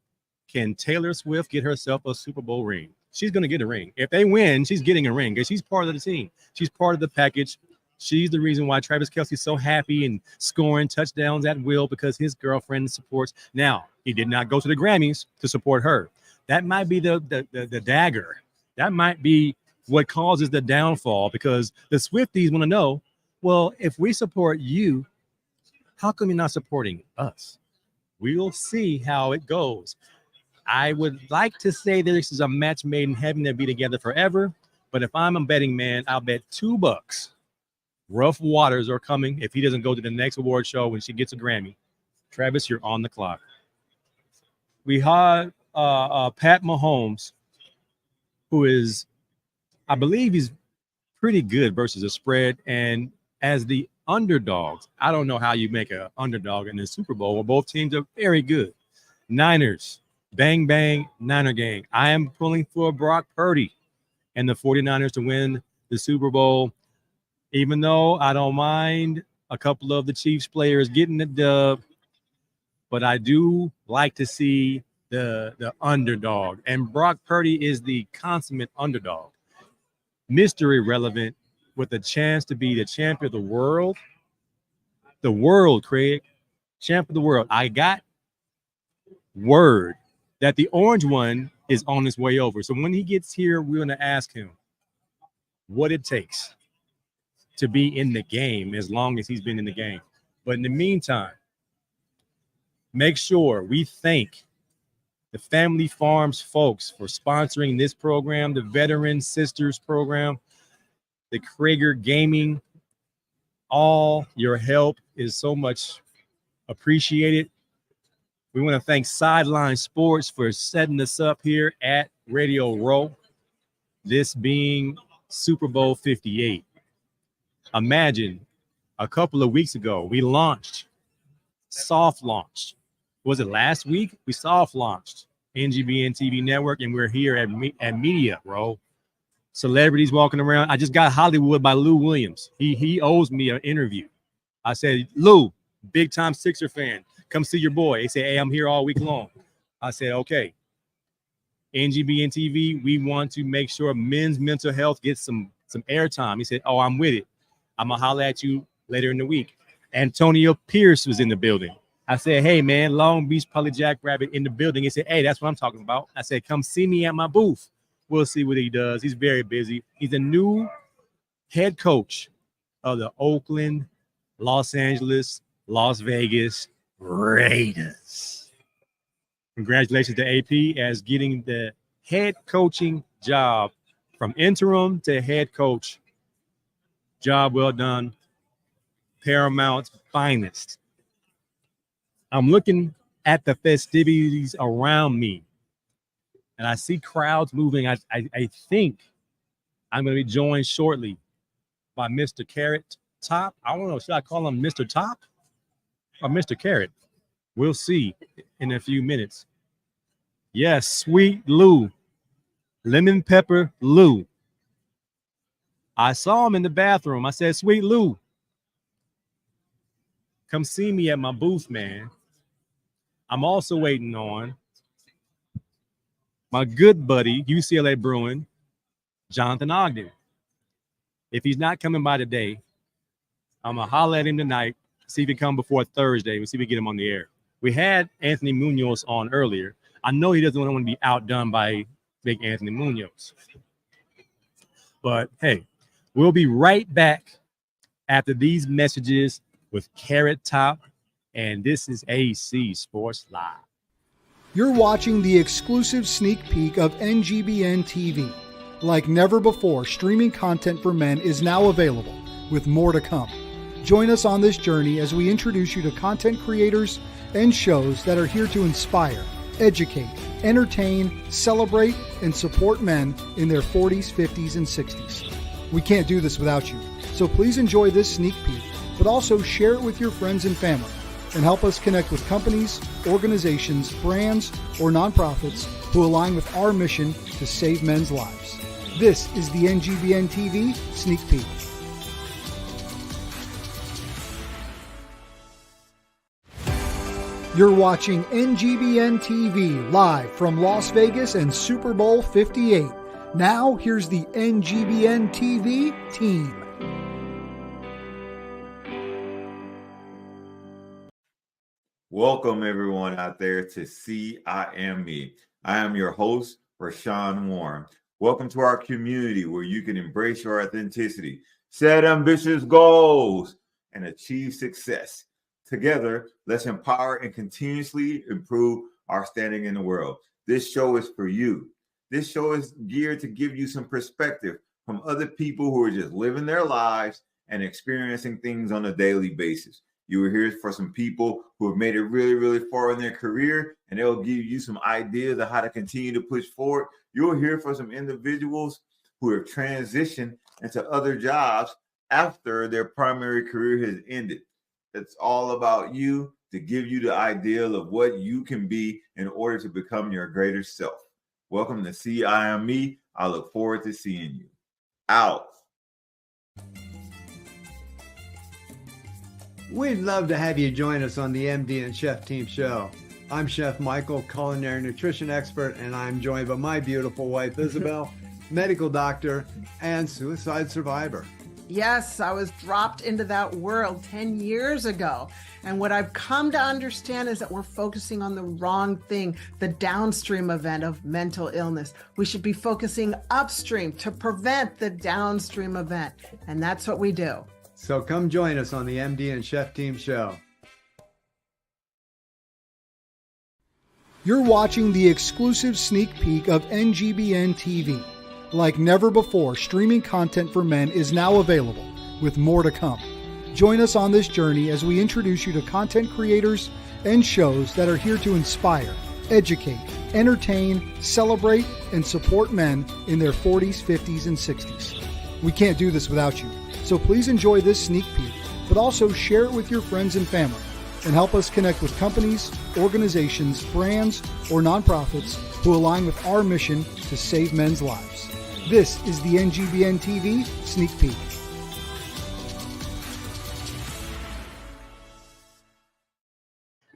can Taylor Swift get herself a Super Bowl ring? She's going to get a ring. If they win, she's getting a ring because she's part of the team. She's part of the package. She's the reason why Travis Kelce's so happy and scoring touchdowns at will because his girlfriend supports. Now, he did not go to the Grammys to support her. That might be the dagger. That might be what causes the downfall because the Swifties want to know, well, if we support you, how come you're not supporting us? We'll see how it goes. I would like to say this is a match made in heaven to be together forever, but if I'm a betting man, I'll bet $2. Rough waters are coming if he doesn't go to the next award show when she gets a Grammy. Travis, you're on the clock. We had Pat Mahomes, who is, I believe he's pretty good versus a spread. And as the underdogs, I don't know how you make an underdog in the Super Bowl where both teams are very good. Niners, bang, bang, Niner gang. I am pulling for Brock Purdy and the 49ers to win the Super Bowl, even though I don't mind a couple of the Chiefs players getting the dub, but I do like to see the underdog. And Brock Purdy is the consummate underdog. Mr. Irrelevant with a chance to be the champion of the world. The world, Craig. Champ of the world. I got word that the orange one is on his way over. So when he gets here, we're going to ask him what it takes to be in the game as long as he's been in the game. But in the meantime, make sure we thank the Family Farms folks for sponsoring this program, the Veteran Sisters program, the Krager Gaming. All your help is so much appreciated. We want to thank Sideline Sports for setting us up here at Radio Row, this being Super Bowl 58. Imagine a couple of weeks ago, we soft launched. Was it last week? We soft launched NGBN TV network, and we're here at Media Row. Celebrities walking around. I just got Hollywood by Lou Williams. He owes me an interview. I said, Lou, big time Sixer fan, come see your boy. He said, hey, I'm here all week long. I said, okay. NGBN TV, we want to make sure men's mental health gets some airtime. He said, oh, I'm with it. I'm going to holler at you later in the week. Antonio Pierce was in the building. I said, hey, man, Long Beach Polly Jackrabbit in the building. He said, hey, that's what I'm talking about. I said, come see me at my booth. We'll see what he does. He's very busy. He's the new head coach of the Oakland, Los Angeles, Las Vegas Raiders. Congratulations to AP as getting the head coaching job from interim to head coach. Job well done. Paramount's finest. I'm looking at the festivities around me, and I see crowds moving. I think I'm going to be joined shortly by Mr. Carrot Top. I don't know. Should I call him Mr. Top or Mr. Carrot? We'll see in a few minutes. Yes, Sweet Lou. Lemon Pepper Lou. I saw him in the bathroom. I said, Sweet Lou, come see me at my booth, man. I'm also waiting on my good buddy, UCLA Bruin, Jonathan Ogden. If he's not coming by today, I'm going to holler at him tonight, see if he come before Thursday. We'll see if we get him on the air. We had Anthony Munoz on earlier. I know he doesn't want to be outdone by big Anthony Munoz. But, hey, we'll be right back after these messages with Carrot Top, and this is AC Sports Live. You're watching the exclusive sneak peek of NGBN TV. Like never before, streaming content for men is now available, with more to come. Join us on this journey as we introduce you to content creators and shows that are here to inspire, educate, entertain, celebrate, and support men in their 40s, 50s, and 60s. We can't do this without you, so please enjoy this sneak peek, but also share it with your friends and family, and help us connect with companies, organizations, brands, or nonprofits who align with our mission to save men's lives. This is the NGBN TV Sneak Peek. You're watching NGBN TV live from Las Vegas and Super Bowl 58. Now, here's the NGBN TV team. Welcome, everyone out there to See I Am Me. I am your host, Rashawn Warren. Welcome to our community where you can embrace your authenticity, set ambitious goals, and achieve success. Together, let's empower and continuously improve our standing in the world. This show is for you. This show is geared to give you some perspective from other people who are just living their lives and experiencing things on a daily basis. You will hear for some people who have made it really, really far in their career, and they'll give you some ideas of how to continue to push forward. You'll hear from some individuals who have transitioned into other jobs after their primary career has ended. It's all about you, to give you the ideal of what you can be in order to become your greater self. Welcome to See I Am Me. I look forward to seeing you. Out. We'd love to have you join us on the MD and Chef Team Show. I'm Chef Michael, culinary nutrition expert, and I'm joined by my beautiful wife, Isabel, medical doctor and suicide survivor. Yes, I was dropped into that world 10 years ago. And what I've come to understand is that we're focusing on the wrong thing, the downstream event of mental illness. We should be focusing upstream to prevent the downstream event. And that's what we do. So come join us on the MD and Chef Team Show. You're watching the exclusive sneak peek of NGBN TV. Like never before, streaming content for men is now available, with more to come. Join us on this journey as we introduce you to content creators and shows that are here to inspire, educate, entertain, celebrate, and support men in their 40s, 50s, and 60s. We can't do this without you, so please enjoy this sneak peek, but also share it with your friends and family, and help us connect with companies, organizations, brands, or nonprofits who align with our mission to save men's lives. This is the NGBN TV Sneak Peek.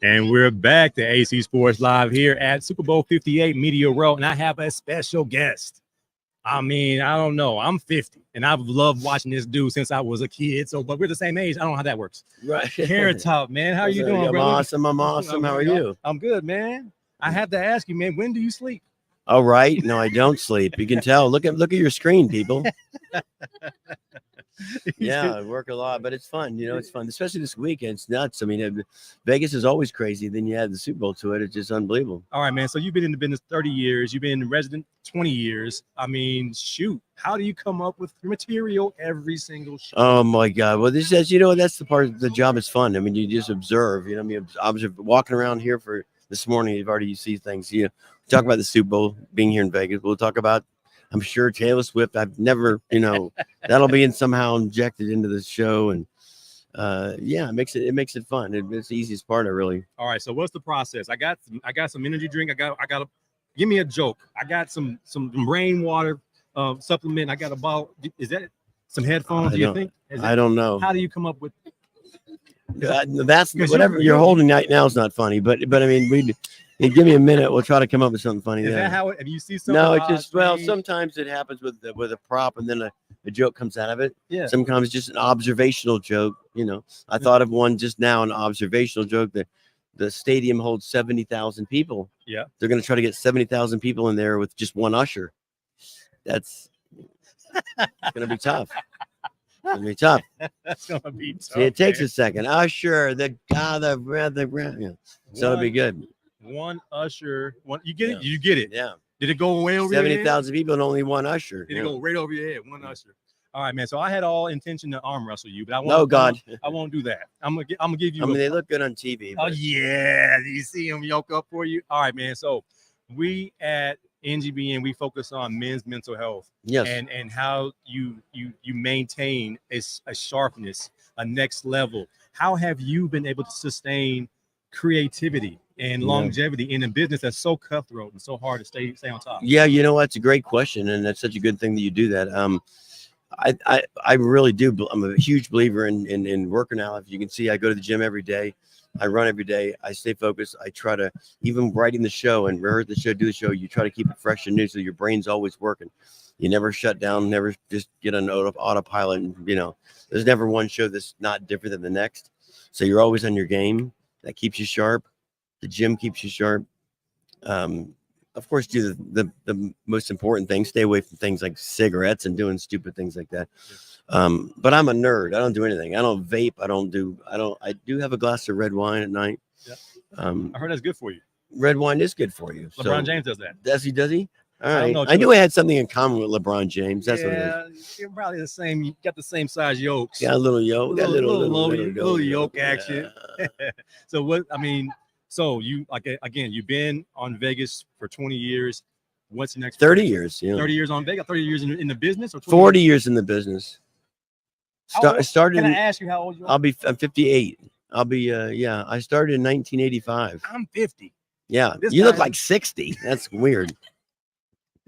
And we're back to AC Sports Live here at Super Bowl 58 Media Row, and I have a special guest. I mean, I don't know. I'm 50, and I've loved watching this dude since I was a kid. So, but we're the same age. I don't know how that works. Right. Carrot Top, man. How are you doing, brother? I'm awesome. How are you? I'm good, man. I have to ask you, man, when do you sleep? All right. No, I don't sleep. You can tell. Look at your screen, people. Yeah, I work a lot, but it's fun. You know, it's fun, especially this weekend. It's nuts. I mean, Vegas is always crazy. Then you add the Super Bowl to it. It's just unbelievable. All right, man. So you've been in the business 30 years. You've been resident 20 years. I mean, shoot. How do you come up with material every single show? Oh my God. Well, this is, that's the part of the job is fun. I mean, you just observe, I mean, observe walking around here for this morning. You see things, talk about the Super Bowl being here in Vegas. We'll talk about, I'm sure, Taylor Swift. I've never, that'll be somehow injected into the show. And it makes it fun. It's the easiest part, really. All right. So what's the process? I got some energy drink. I got to give me a joke. I got some rainwater supplement. I got a bottle. Is that some headphones? Do you think? I don't know. How do you come up with? That's whatever you're holding right now is not funny, but I mean, give me a minute. We'll try to come up with something funny. Is there. that how it? And you see something? No, it's just sometimes it happens with a prop, and then a joke comes out of it. Yeah. Sometimes it's just an observational joke. I thought of one just now, an observational joke that the stadium holds 70,000 people. Yeah. They're going to try to get 70,000 people in there with just one usher. That's going to be tough. It's going to be tough. That's going to be tough. See, it takes a second. Usher, the God, so it'll be good. One usher. You get it? You get it? Yeah. Did it go way over your head? 70,000 people and only one usher. Did it go right over your head? One usher. All right, man. So I had all intention to arm wrestle you, but I won't. No, God. I won't do that. I'm gonna give you. I mean, they look good on TV. Oh yeah, you see them yoke up for you. All right, man. So we at NGBN, we focus on men's mental health. Yes. And how you maintain a sharpness, a next level. How have you been able to sustain creativity and longevity in a business that's so cutthroat and so hard to stay on top? Yeah, that's a great question, and that's such a good thing that you do that. I really do. I'm a huge believer in working out. If you can see, I go to the gym every day. I run every day. I stay focused. I try to, even writing the show and rehearse the show, do the show, you try to keep it fresh and new so your brain's always working. You never shut down, never just get on autopilot. And, there's never one show that's not different than the next. So you're always on your game. That keeps you sharp. The gym keeps you sharp. of course, do the most important thing. Stay away from things like cigarettes and doing stupid things like that. But I'm a nerd. I don't do anything. I don't vape. I do have a glass of red wine at night. Yep. I heard that's good for you. Red wine is good for you. LeBron James does that. Does he? All I don't right. know, I knew I had something in common with LeBron James. That's what it is. You're probably the same. You got the same size yolks. Got a little yoke. Got a little yoke action. So what? I mean, so you again, you've been on Vegas for 20 years. What's the next? 30 years. Yeah. 30 years on Vegas. 30 years in the business, or 40 years in the business. Started. Can I ask you how old you are? I'm 58. I'll be I started in 1985. I'm 50. Yeah, This you look guy- like 60. That's weird.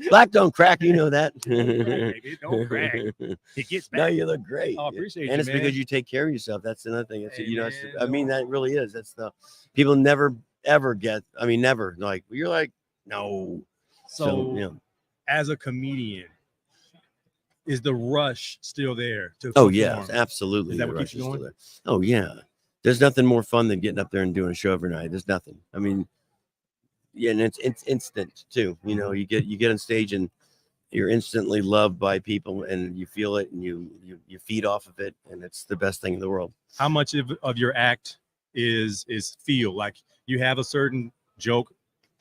Black don't crack, you know that. Baby, don't crack. It gets back. No, you look great. Oh, I appreciate and you, it's man. because you take care of yourself. That's another thing. It's, Hey, you know, man, I mean, that really is. That's the people never ever get. I mean, never like you're like no. So, you know. as a comedian, is the rush still there? To Oh perform? yes, absolutely. Is that The what rush keeps you is still going? there. Oh yeah. There's nothing more fun than getting up there and doing a show every night. There's nothing. I mean, yeah, and it's instant too. You know, you get on stage and you're instantly loved by people, and you feel it, and you feed off of it, and it's the best thing in the world. How much of your act is feel like you have a certain joke,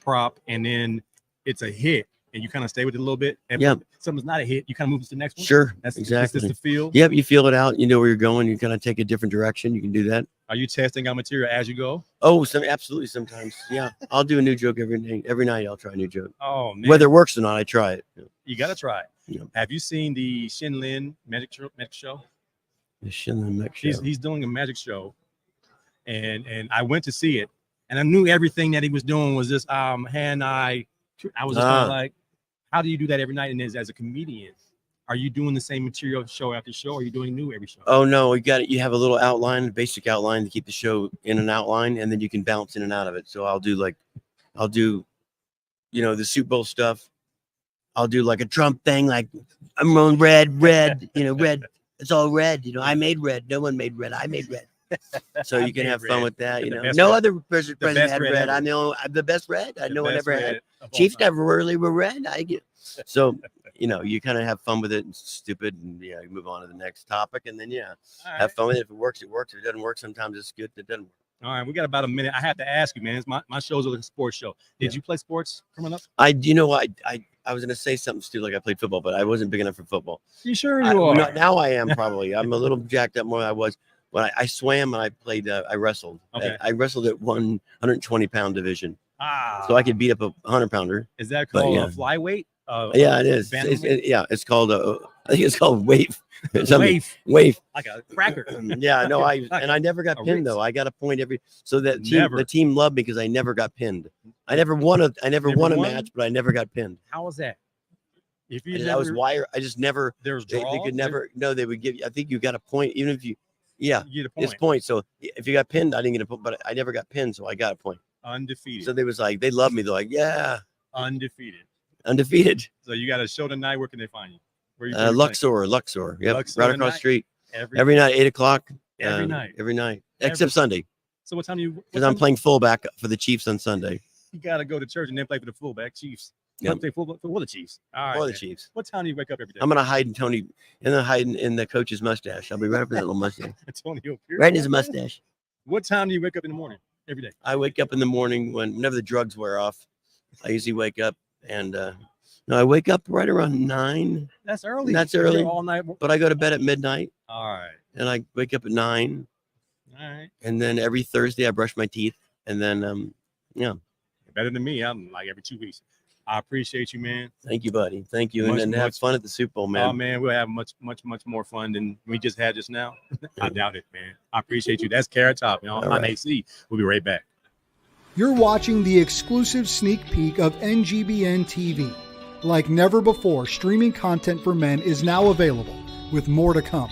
prop, and then it's a hit, and you kind of stay with it a little bit. And Yeah. if something's not a hit, you kind of move to the next one. Sure, That's exactly. Just the feel. Yep, you feel it out. You know where you're going. You kind of take a different direction. You can do that. Are you testing out material as you go? Oh, absolutely. Sometimes, yeah. I'll do a new joke every day. Every night, I'll try a new joke. Oh man, Whether it works or not, I try it. you got to try it. Yeah. Have you seen the Shin Lin magic show? The Shin Lin show. He's doing a magic show, and I went to see it, and I knew everything that he was doing was just hand-eye. I was just kind of like, how do you do that every night? And as a comedian, are you doing the same material show after show? Or are you doing new every show? Oh no, you have a little outline, basic outline to keep the show in an outline, and then you can bounce in and out of it. So I'll do, you know, the Super Bowl stuff. I'll do like a Trump thing, like I'm rolling red, you know, red. It's all red. You know, I made red. No one made red. I made red. So you can have fun with that. You know, no other president had red. I know I'm the best red. I know one ever had. Chiefs never really were red. I get. So, you know, you kind of have fun with it. It's stupid, and you move on to the next topic, and then have fun with it. If it works, it works. If it doesn't work, sometimes it's good. It doesn't work. All right, we got about a minute. I have to ask you, man. It's my show's a sports show. Did you play sports growing up? I was gonna say something stupid like I played football, but I wasn't big enough for football. You sure you are? Now I am probably. I'm a little jacked up more than I was. But I swam and I played. I wrestled. Okay. I wrestled at 120-pound division. Ah. So I could beat up a 100-pounder. Is that But, called yeah. a flyweight? Yeah, it is. bantamweight? It's called. I think it's called wave. Wave. Like a cracker. Yeah, no, Like I never got a pinned Ritz. though. I got a point every. So that Never. the team loved me because I never got pinned. I never won a won? match, but I never got pinned. How was that? If I was wire. I just never. There's They draws? could never. No, they would give you. I think you got a point, even if you. Yeah, You get a it's point. points. So if you got pinned, I didn't get a point, but I never got pinned, so I got a point. Undefeated. So they was like, they loved me. They're like, yeah, Undefeated. undefeated. So you got a show tonight. Where can they find you? Where you Luxor. Yep, Luxor right tonight? across the street. Every Night, 8:00. Every night? Every night, Every- except Sunday, So what time you? because I'm playing fullback for the Chiefs on Sunday. You got to go to church and then play for the fullback Chiefs. Yep. Play for the Chiefs. All right. For the man. Chiefs. What time do you wake up every day? I'm gonna hide in the coach's mustache. I'll be right up in that little mustache, Antonio Pierce. right in his mustache. What time do you wake up in the morning every day? I wake up in the morning whenever the drugs wear off. I usually wake up and no, I wake up right around 9. That's early. That's You're early. all night. But I go to bed at midnight, All right. and I wake up at 9. All right. And then every Thursday I brush my teeth, and then yeah. Better than me. I'm like every 2 weeks. I appreciate you, man. Thank you, buddy. Thank you, Much, and have much- fun at the Super Bowl, man. Oh man, we'll have much more fun than we just had just now. I doubt it, man. I appreciate you. That's Carrot Top. You know, All I'm right. AC. We'll be right back. You're watching the exclusive sneak peek of NGBN TV. Like never before, streaming content for men is now available, with more to come.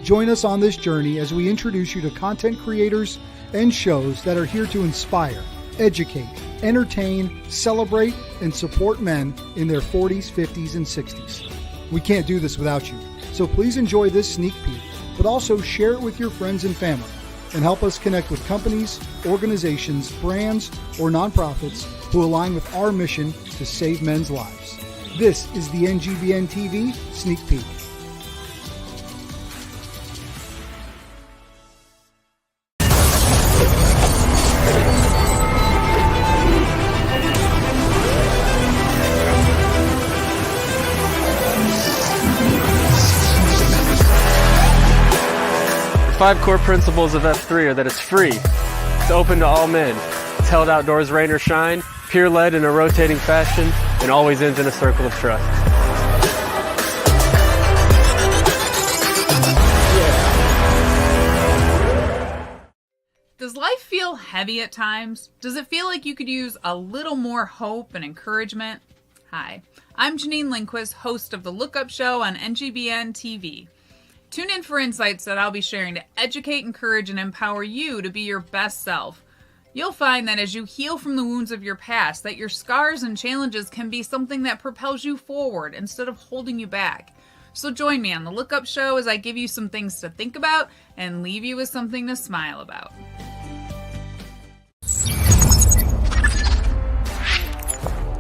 Join us on this journey as we introduce you to content creators and shows that are here to inspire, educate, entertain, celebrate, and support men in their 40s, 50s, and 60s. We can't do this without you, so please enjoy this sneak peek, but also share it with your friends and family. and help us connect with companies, organizations, brands, or nonprofits who align with our mission to save men's lives. This is the NGBN TV Sneak Peek. Five core principles of F3 are that it's free, it's open to all men, it's held outdoors rain or shine, peer-led in a rotating fashion, and always ends in a circle of trust. Does life feel heavy at times? Does it feel like you could use a little more hope and encouragement? Hi, I'm Janine Lindquist, host of The Lookup Show on NGBN TV. Tune in for insights that I'll be sharing to educate, encourage, and empower you to be your best self. You'll find that as you heal from the wounds of your past, that your scars and challenges can be something that propels you forward instead of holding you back. So join me on The Lookup Show as I give you some things to think about and leave you with something to smile about.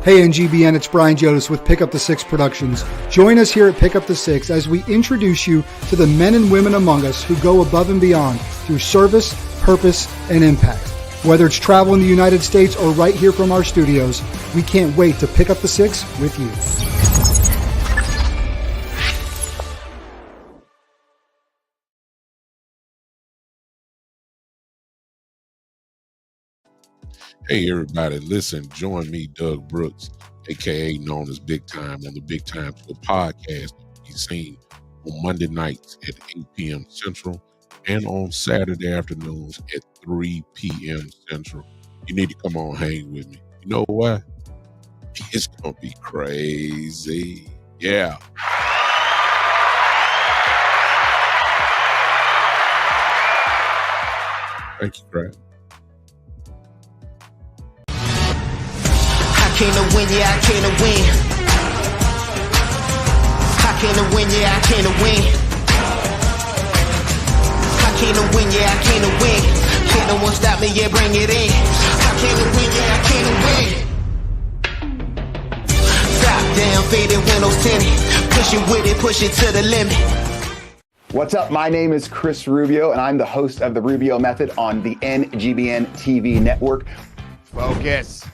Hey NGBN, it's Brian Jodas with Pick Up the Six Productions. Join us here at Pick Up the Six as we introduce you to the men and women among us who go above and beyond through service, purpose, and impact. Whether it's travel in the United States or right here from our studios, we can't wait to pick up the six with you. Hey, everybody, listen, join me, Doug Brooks, aka known as Big Time, on the Big Time Show podcast. He's seen on Monday nights at 8 p.m. Central and on Saturday afternoons at 3 p.m. Central. You need to come on, hang with me. You know what? It's going to be crazy. Yeah. Thank you, Brad. I came to win, yeah, I came to win. I came to win, yeah, I came to win. I came to win, yeah, I came to win. Can't no one stop me, yeah, bring it in. I came to win, yeah, I came to win. Top down, faded windows tinted. Push it with it, push it to the limit. What's up? My name is Chris Rubio, and I'm the host of The Rubio Method on the NGBN TV network. Focus.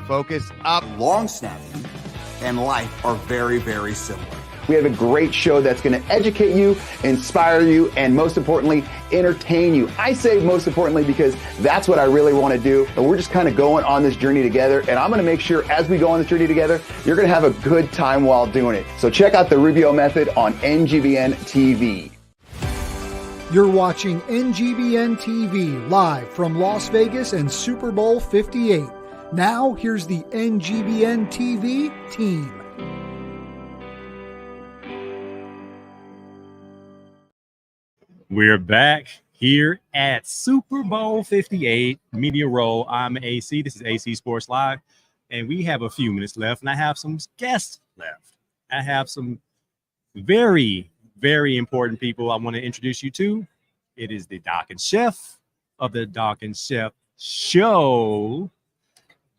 Focus up. Long snapping and life are very, very similar. We have a great show that's going to educate you, inspire you, and most importantly, entertain you. I say most importantly because that's what I really want to do. And we're just kind of going on this journey together. And I'm going to make sure as we go on this journey together, you're going to have a good time while doing it. So check out The Rubio Method on NGBN TV. You're watching NGBN TV live from Las Vegas and Super Bowl 58. Now, here's the NGBN TV team. We're back here at Super Bowl 58 Media Row. I'm AC. This is AC Sports Live, and we have a few minutes left, and I have some guests left. I have some very, very important people I want to introduce you to. It is the Doc and Chef of the Doc and Chef Show,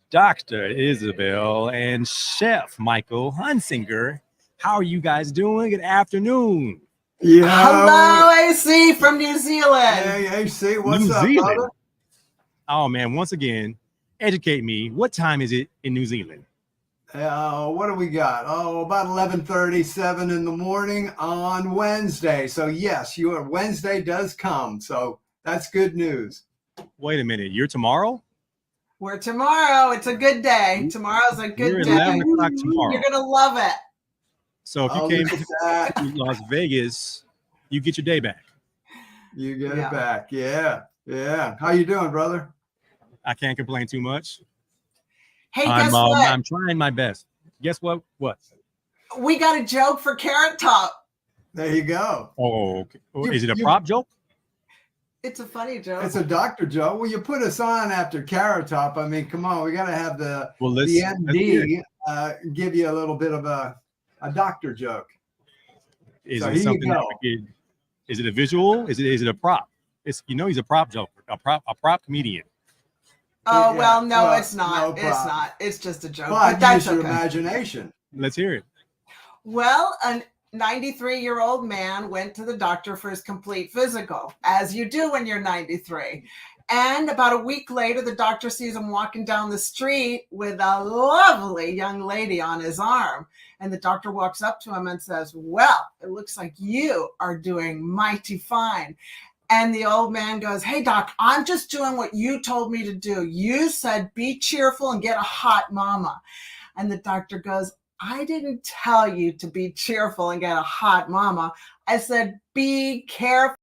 Dr. Isabel and Chef Michael Hunsinger. How are you guys doing? Good afternoon. Yeah. Hello, AC from New Zealand. Hey, AC, what's New up, Zealand? brother? Oh, man, once again, educate me. What time is it in New Zealand? What do we got? Oh, about 11:37 in the morning on Wednesday. So yes, Wednesday does come. So that's good news. Wait a minute. You're tomorrow? We're tomorrow. It's a good day. Tomorrow's a good You're day. 11 o'clock tomorrow. You're going to love it. So if you came to Las Vegas, you get your day back. You get it back. Yeah. Yeah. How you doing, brother? I can't complain too much. Hey, guess what? I'm trying my best. Guess what? What? We got a joke for Carrot Top. There you go. Oh, okay. Is it a prop joke? It's a funny joke. It's a doctor joke. Well, you put us on after Carrot Top. I mean, come on. We got to have the MD give you a little bit of a doctor joke. Is So it here something you that go. we could, is it a visual? Is it a prop? It's he's a prop joker, a prop comedian. Oh, Yeah, well, no, well, it's not. no it's problem. not. It's just a joke. But But that's use your okay. imagination. Let's hear it. Well, a 93-year-old man went to the doctor for his complete physical, as you do when you're 93. And about a week later, the doctor sees him walking down the street with a lovely young lady on his arm. And the doctor walks up to him and says, well, it looks like you are doing mighty fine. And the old man goes, hey, doc, I'm just doing what you told me to do. You said be cheerful and get a hot mama. And the doctor goes, I didn't tell you to be cheerful and get a hot mama. I said, be careful.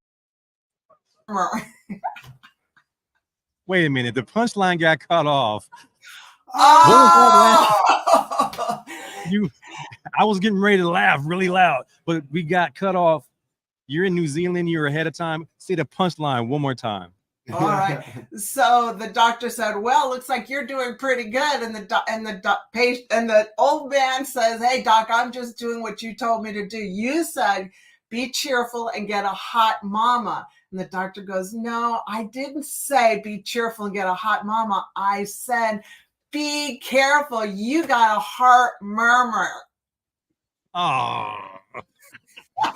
Wait a minute. The punchline got cut off. Oh! I was getting ready to laugh really loud, but we got cut off. You're in New Zealand. You're ahead of time. Say the punchline one more time. All right. So the doctor said, well, looks like you're doing pretty good. And the old man says, hey, doc, I'm just doing what you told me to do. You said, be cheerful and get a hot mama. And the doctor goes, no, I didn't say be cheerful and get a hot mama. I said, be careful. You got a heart murmur. Oh,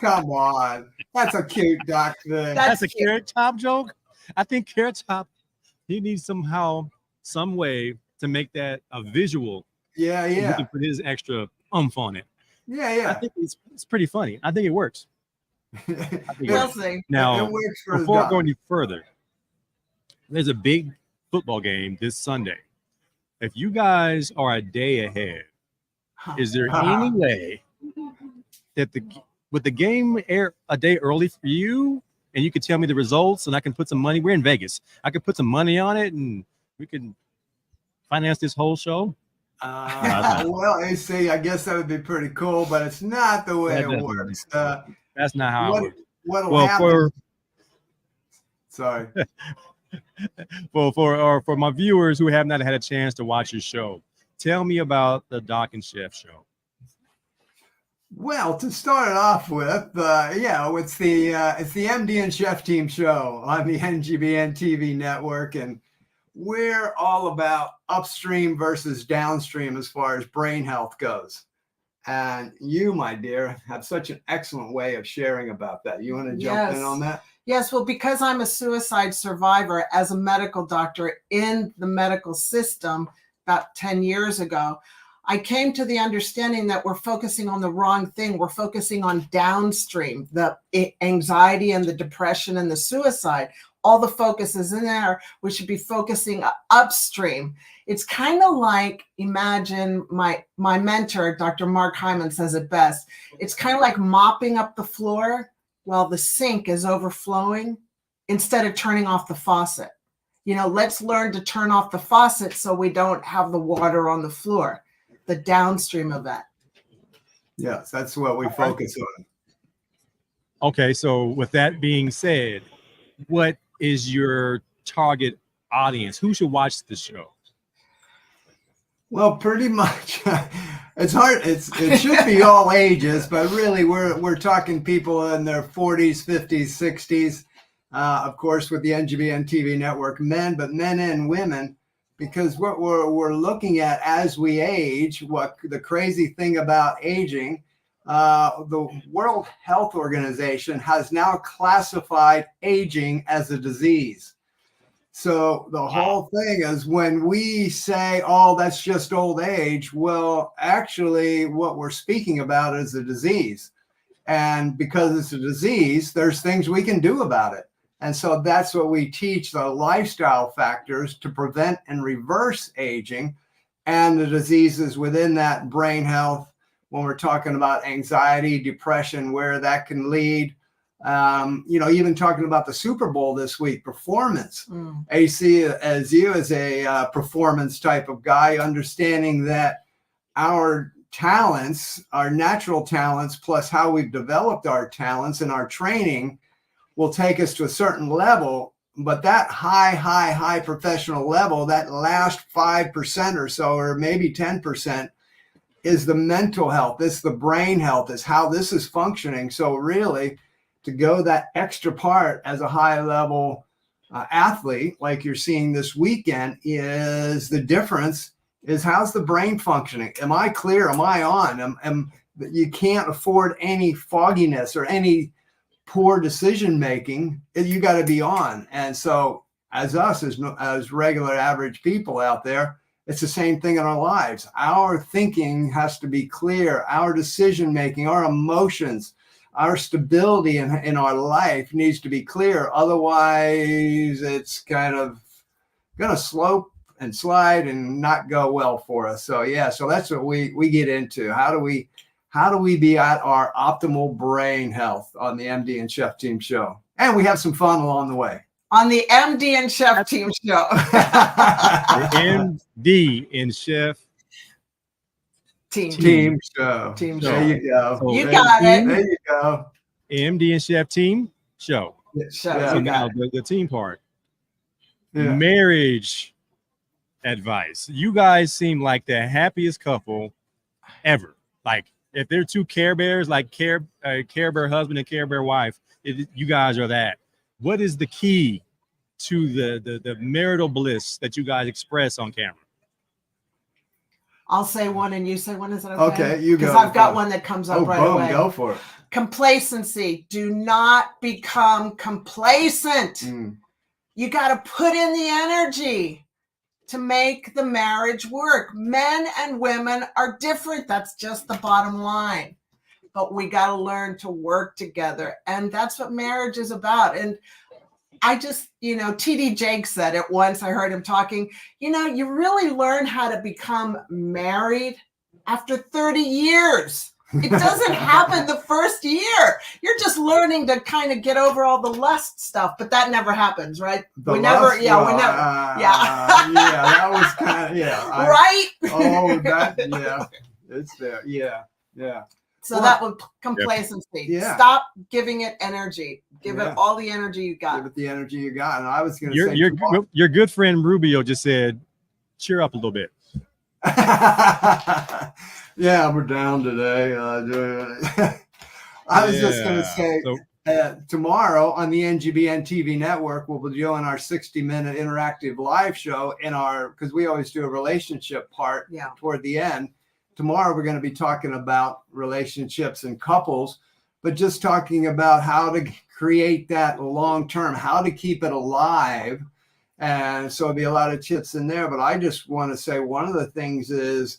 come on. That's a cute doc thing. That's a Carrot Top joke. I think Carrot Top, he needs some way to make that a visual. Yeah, He yeah. can put his extra oomph on it. Yeah, yeah. I think it's pretty funny. I think it works. We'll see. Now, It works for the before doc. going any further, there's a big football game this Sunday. If you guys are a day ahead, is there any way that would the game air a day early for you, and you could tell me the results, and I can put some money? We're in Vegas. I could put some money on it, and we can finance this whole show. Well, AC, I guess that would be pretty cool, but it's not the way That it doesn't works. That's not how it works. What'll happen? Sorry. For my viewers who have not had a chance to watch your show, tell me about the Doc and Chef show. Well, to start it off with, it's the MD and Chef Team show on the NGBN TV network, and we're all about upstream versus downstream as far as brain health goes. And you, my dear, have such an excellent way of sharing about that. You want to jump in on that? Yes, well, because I'm a suicide survivor as a medical doctor in the medical system about 10 years ago, I came to the understanding that we're focusing on the wrong thing. We're focusing on downstream, the anxiety and the depression and the suicide. All the focus is in there. We should be focusing upstream. It's kind of like, imagine my mentor, Dr. Mark Hyman, says it best. It's kind of like mopping up the floor while the sink is overflowing instead of turning off the faucet. Let's learn to turn off the faucet so we don't have the water on the floor, the downstream of that. Yes, that's what we focus on. Okay, so with that being said, what is your target audience? Who should watch the show? Well, pretty much. It's hard. It should be all ages, but really we're talking people in their 40s, 50s, 60s. Of course, with the NGBN TV network, men and women, because what we're looking at as we age, what the crazy thing about aging, the World Health Organization has now classified aging as a disease. So the whole thing is when we say, oh, that's just old age, well, actually what we're speaking about is a disease. And because it's a disease, there's things we can do about it. And so that's what we teach, the lifestyle factors to prevent and reverse aging and the diseases within that, brain health, when we're talking about anxiety, depression, where that can lead. Even talking about the Super Bowl this week, performance. AC, as a performance type of guy, understanding that our talents, our natural talents, plus how we've developed our talents and our training will take us to a certain level. But that high professional level, that last 5% or so, or maybe 10%, is the mental health. It's the brain health, is how this is functioning. So really, to go that extra part as a high level athlete, like you're seeing this weekend, is the difference is how's the brain functioning? Am I clear? Am I on? You can't afford any fogginess or any poor decision making. You got to be on. And so as us, as regular average people out there, it's the same thing in our lives. Our thinking has to be clear. Our decision making, our emotions, our stability in our life needs to be clear. Otherwise, it's kind of going to slope and slide and not go well for us. So yeah, so that's what we get into. How do we be at our optimal brain health on the MD and Chef Team Show? And we have some fun along the way. On the MD and Chef Team Show. The MD and Chef Team Show. Team There Show. you go. So you got it. There you go. MD and Chef Team Show. Show. Yeah. So You now got it. the team part. Yeah. Marriage advice. You guys seem like the happiest couple ever. Like if they're two Care Bears, like Care Bear husband and Care Bear wife, you guys are that. What is the key to the marital bliss that you guys express on camera? I'll say one and you say one. Is that okay? Okay, you go. Because I've got one that comes up right boom, away. Go for it. Complacency. Do not become complacent. You got to put in the energy to make the marriage work. Men and women are different. That's just the bottom line. But we got to learn to work together. And that's what marriage is about. And I just, TD Jake said it once. I heard him talking. You really learn how to become married after 30 years. It doesn't happen the first year. You're just learning to kind of get over all the lust stuff, but that never happens, right? The we never, lust? yeah, we Well, never, yeah, that was kind of, yeah. Right? Yeah, it's there. Yeah. So that was complacency. Yeah. Stop giving it energy. Give Yeah. it all the energy you got. Give it the energy you got. And I was going to say, Your good friend Rubio just said, cheer up a little bit. yeah, we're down today. I was just going to say, tomorrow on the NGBN TV network, we'll be doing our 60-minute interactive live show because we always do a relationship part toward the end. Tomorrow, we're going to be talking about relationships and couples, but just talking about how to create that long-term, how to keep it alive. And so there'll be a lot of tips in there, but I just want to say one of the things is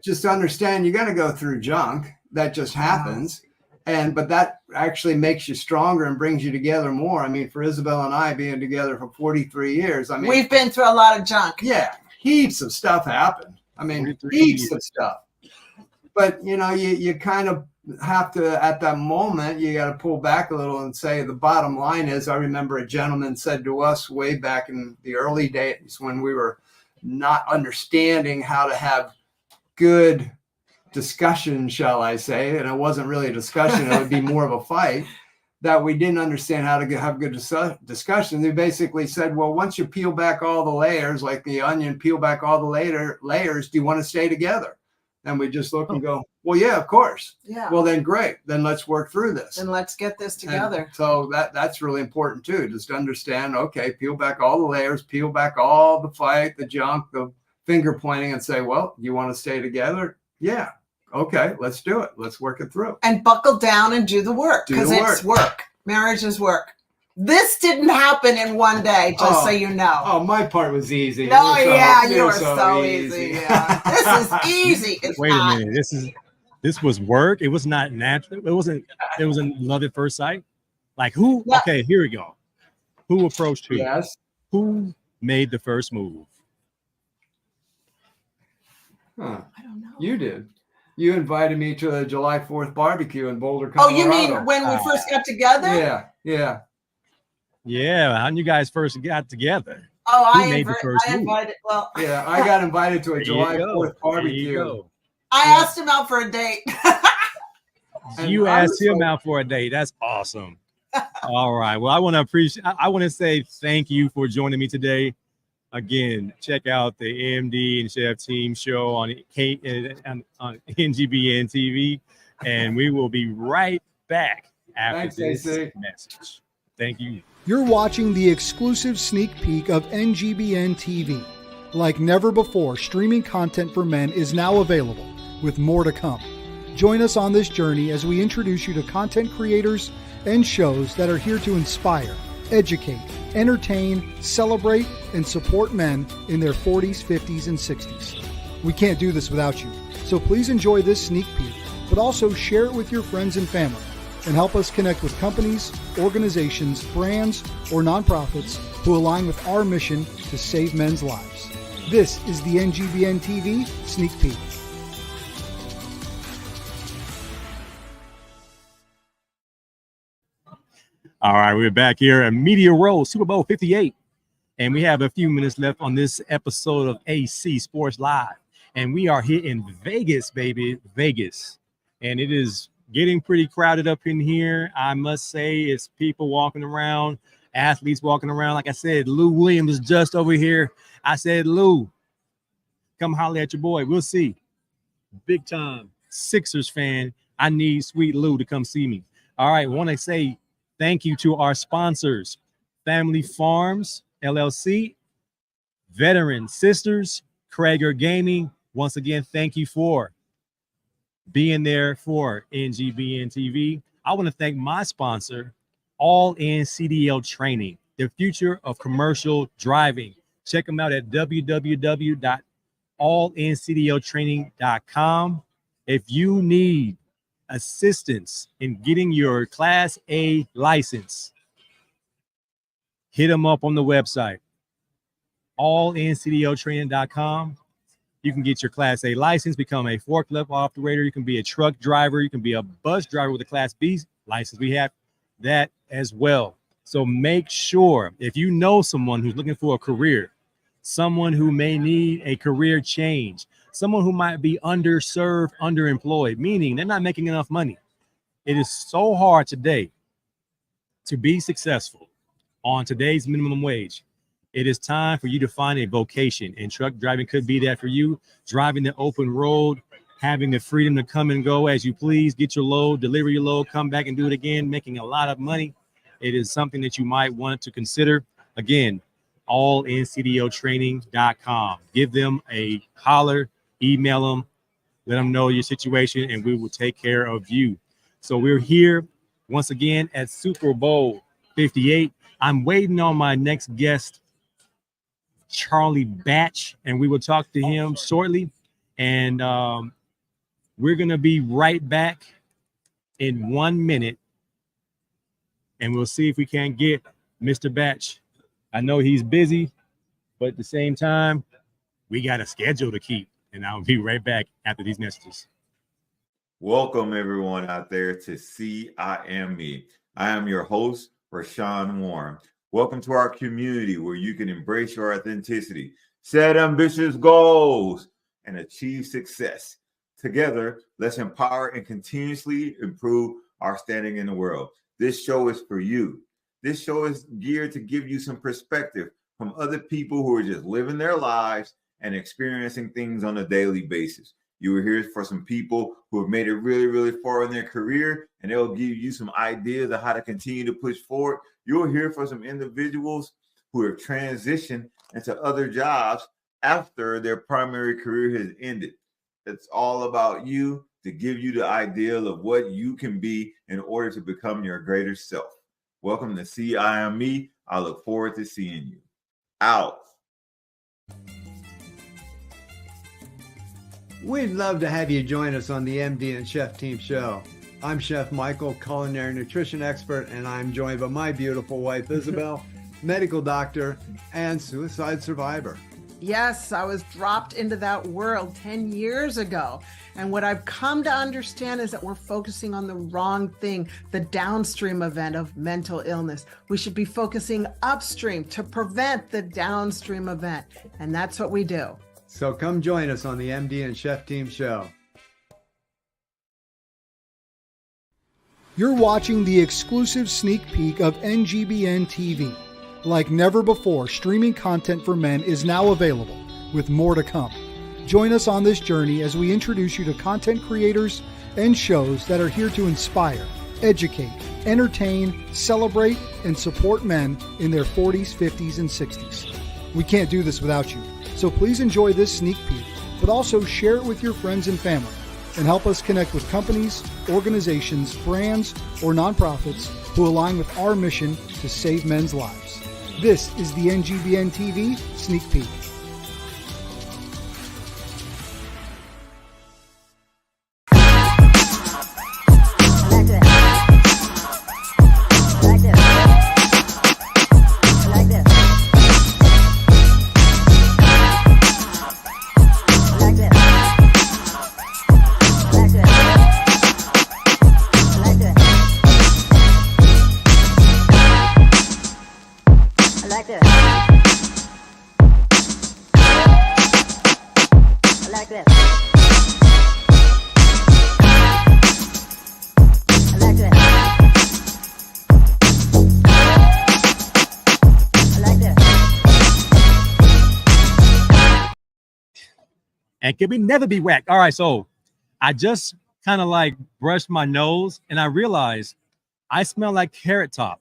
just understand you're going to go through junk. That just happens. But that actually makes you stronger and brings you together more. I mean, for Isabel and I being together for 43 years, I mean, we've been through a lot of junk. Yeah, heaps of stuff happened. I mean, heaps of stuff. But, you kind of have to, at that moment, you got to pull back a little and say the bottom line is, I remember a gentleman said to us way back in the early days when we were not understanding how to have good discussion, shall I say, and it wasn't really a discussion, it would be more of a fight, that we didn't understand how to have good discussion. They basically said, well, once you peel back all the layers, like the onion, peel back all the layers, do you want to stay together? And we just look and go, well, yeah, of course. Yeah. Well, then great. Then let's work through this. And let's get this together. And so that's really important too, just to understand, okay, peel back all the layers, peel back all the fight, the junk, the finger pointing, and say, well, you want to stay together? Yeah. Okay, let's do it. Let's work it through. And buckle down and do the work, because it's work. Marriage is work. This didn't happen in one day, just so you know. Oh, my part was easy. No, you were so easy. Yeah. This is easy. It's Wait a minute. This was work. It was not natural. It wasn't love at first sight. Like who? Yeah. Okay, here we go. Who approached who? Yes. Who made the first move? Huh. I don't know. You did. You invited me to the July 4th barbecue in Boulder, Colorado. Oh, you mean when we first got together? Yeah. Yeah, how you guys first got together? Oh, Who I made the first move? invited. Well, yeah, I got invited to a July 4th barbecue. I asked him out for a date. You asked him out for a date. That's awesome. All right. Well, I want to say thank you for joining me today. Again, check out the MD and Chef Team show on NGBN TV, and we will be right back after Thanks, this AC. message. Thank you. You're watching the exclusive sneak peek of NGBN TV. Like never before, streaming content for men is now available, with more to come. Join us on this journey as we introduce you to content creators and shows that are here to inspire, educate, entertain, celebrate, and support men in their 40s, 50s, and 60s. We can't do this without you, so please enjoy this sneak peek, but also share it with your friends and family, and help us connect with companies, organizations, brands, or nonprofits who align with our mission to save men's lives. This is the NGBN TV Sneak Peek. All right, we're back here at Media Row, Super Bowl 58. And we have a few minutes left on this episode of AC Sports Live. And we are here in Vegas, baby, Vegas. And it is getting pretty crowded up in here. I must say, it's people walking around, athletes walking around. Like I said, Lou Williams is just over here. I said, Lou, come holler at your boy. We'll see. Big time Sixers fan. I need Sweet Lou to come see me. All right, want to say thank you to our sponsors, Family Farms, LLC, Veteran Sisters, Krager Gaming. Once again, thank you for being there for NGBN TV. I want to thank my sponsor, All In CDL Training, the future of commercial driving. Check them out at www.allincdltraining.com. If you need assistance in getting your Class A license, hit them up on the website, allincdltraining.com. You can get your Class A license, become a forklift operator. You can be a truck driver. You can be a bus driver with a Class B license. We have that as well. So make sure, if you know someone who's looking for a career, someone who may need a career change, someone who might be underserved, underemployed, meaning they're not making enough money. It is so hard today to be successful on today's minimum wage. It is time for you to find a vocation, and truck driving could be that for you. Driving the open road, having the freedom to come and go as you please, get your load, deliver your load, come back and do it again, making a lot of money. It is something that you might want to consider. Again, allincdltraining.com. Give them a holler, email them, let them know your situation, and we will take care of you. So we're here once again at Super Bowl 58. I'm waiting on my next guest, Charlie Batch, and we will talk to him shortly. And we're going to be right back in 1 minute, and we'll see if we can get Mr. Batch. I know he's busy, but at the same time, we got a schedule to keep, and I'll be right back after these messages. Welcome, everyone out there to See I Am Me. I am your host, Rashawn Warren. Welcome to our community where you can embrace your authenticity, set ambitious goals, and achieve success. Together, let's empower and continuously improve our standing in the world. This show is for you. This show is geared to give you some perspective from other people who are just living their lives and experiencing things on a daily basis. You are here for some people who have made it really, really far in their career, and they'll give you some ideas of how to continue to push forward. You'll hear from some individuals who have transitioned into other jobs after their primary career has ended. It's all about you, to give you the ideal of what you can be in order to become your greater self. Welcome to See I Am Me. I look forward to seeing you. Out. We'd love to have you join us on the MD and Chef Team Show. I'm Chef Michael, culinary nutrition expert, and I'm joined by my beautiful wife, Isabel, medical doctor and suicide survivor. Yes, I was dropped into that world 10 years ago. And what I've come to understand is that we're focusing on the wrong thing, the downstream event of mental illness. We should be focusing upstream to prevent the downstream event. And that's what we do. So come join us on the MD and Chef Team Show. You're watching the exclusive sneak peek of NGBN TV. Like never before, streaming content for men is now available, with more to come. Join us on this journey as we introduce you to content creators and shows that are here to inspire, educate, entertain, celebrate, and support men in their 40s, 50s, and 60s. We can't do this without you. So please enjoy this sneak peek, but also share it with your friends and family and help us connect with companies, organizations, brands, or nonprofits who align with our mission to save men's lives. This is the NGBN TV Sneak Peek. And can we never be whacked? All right, so I just kind of like brushed my nose and I realized I smell like Carrot Top.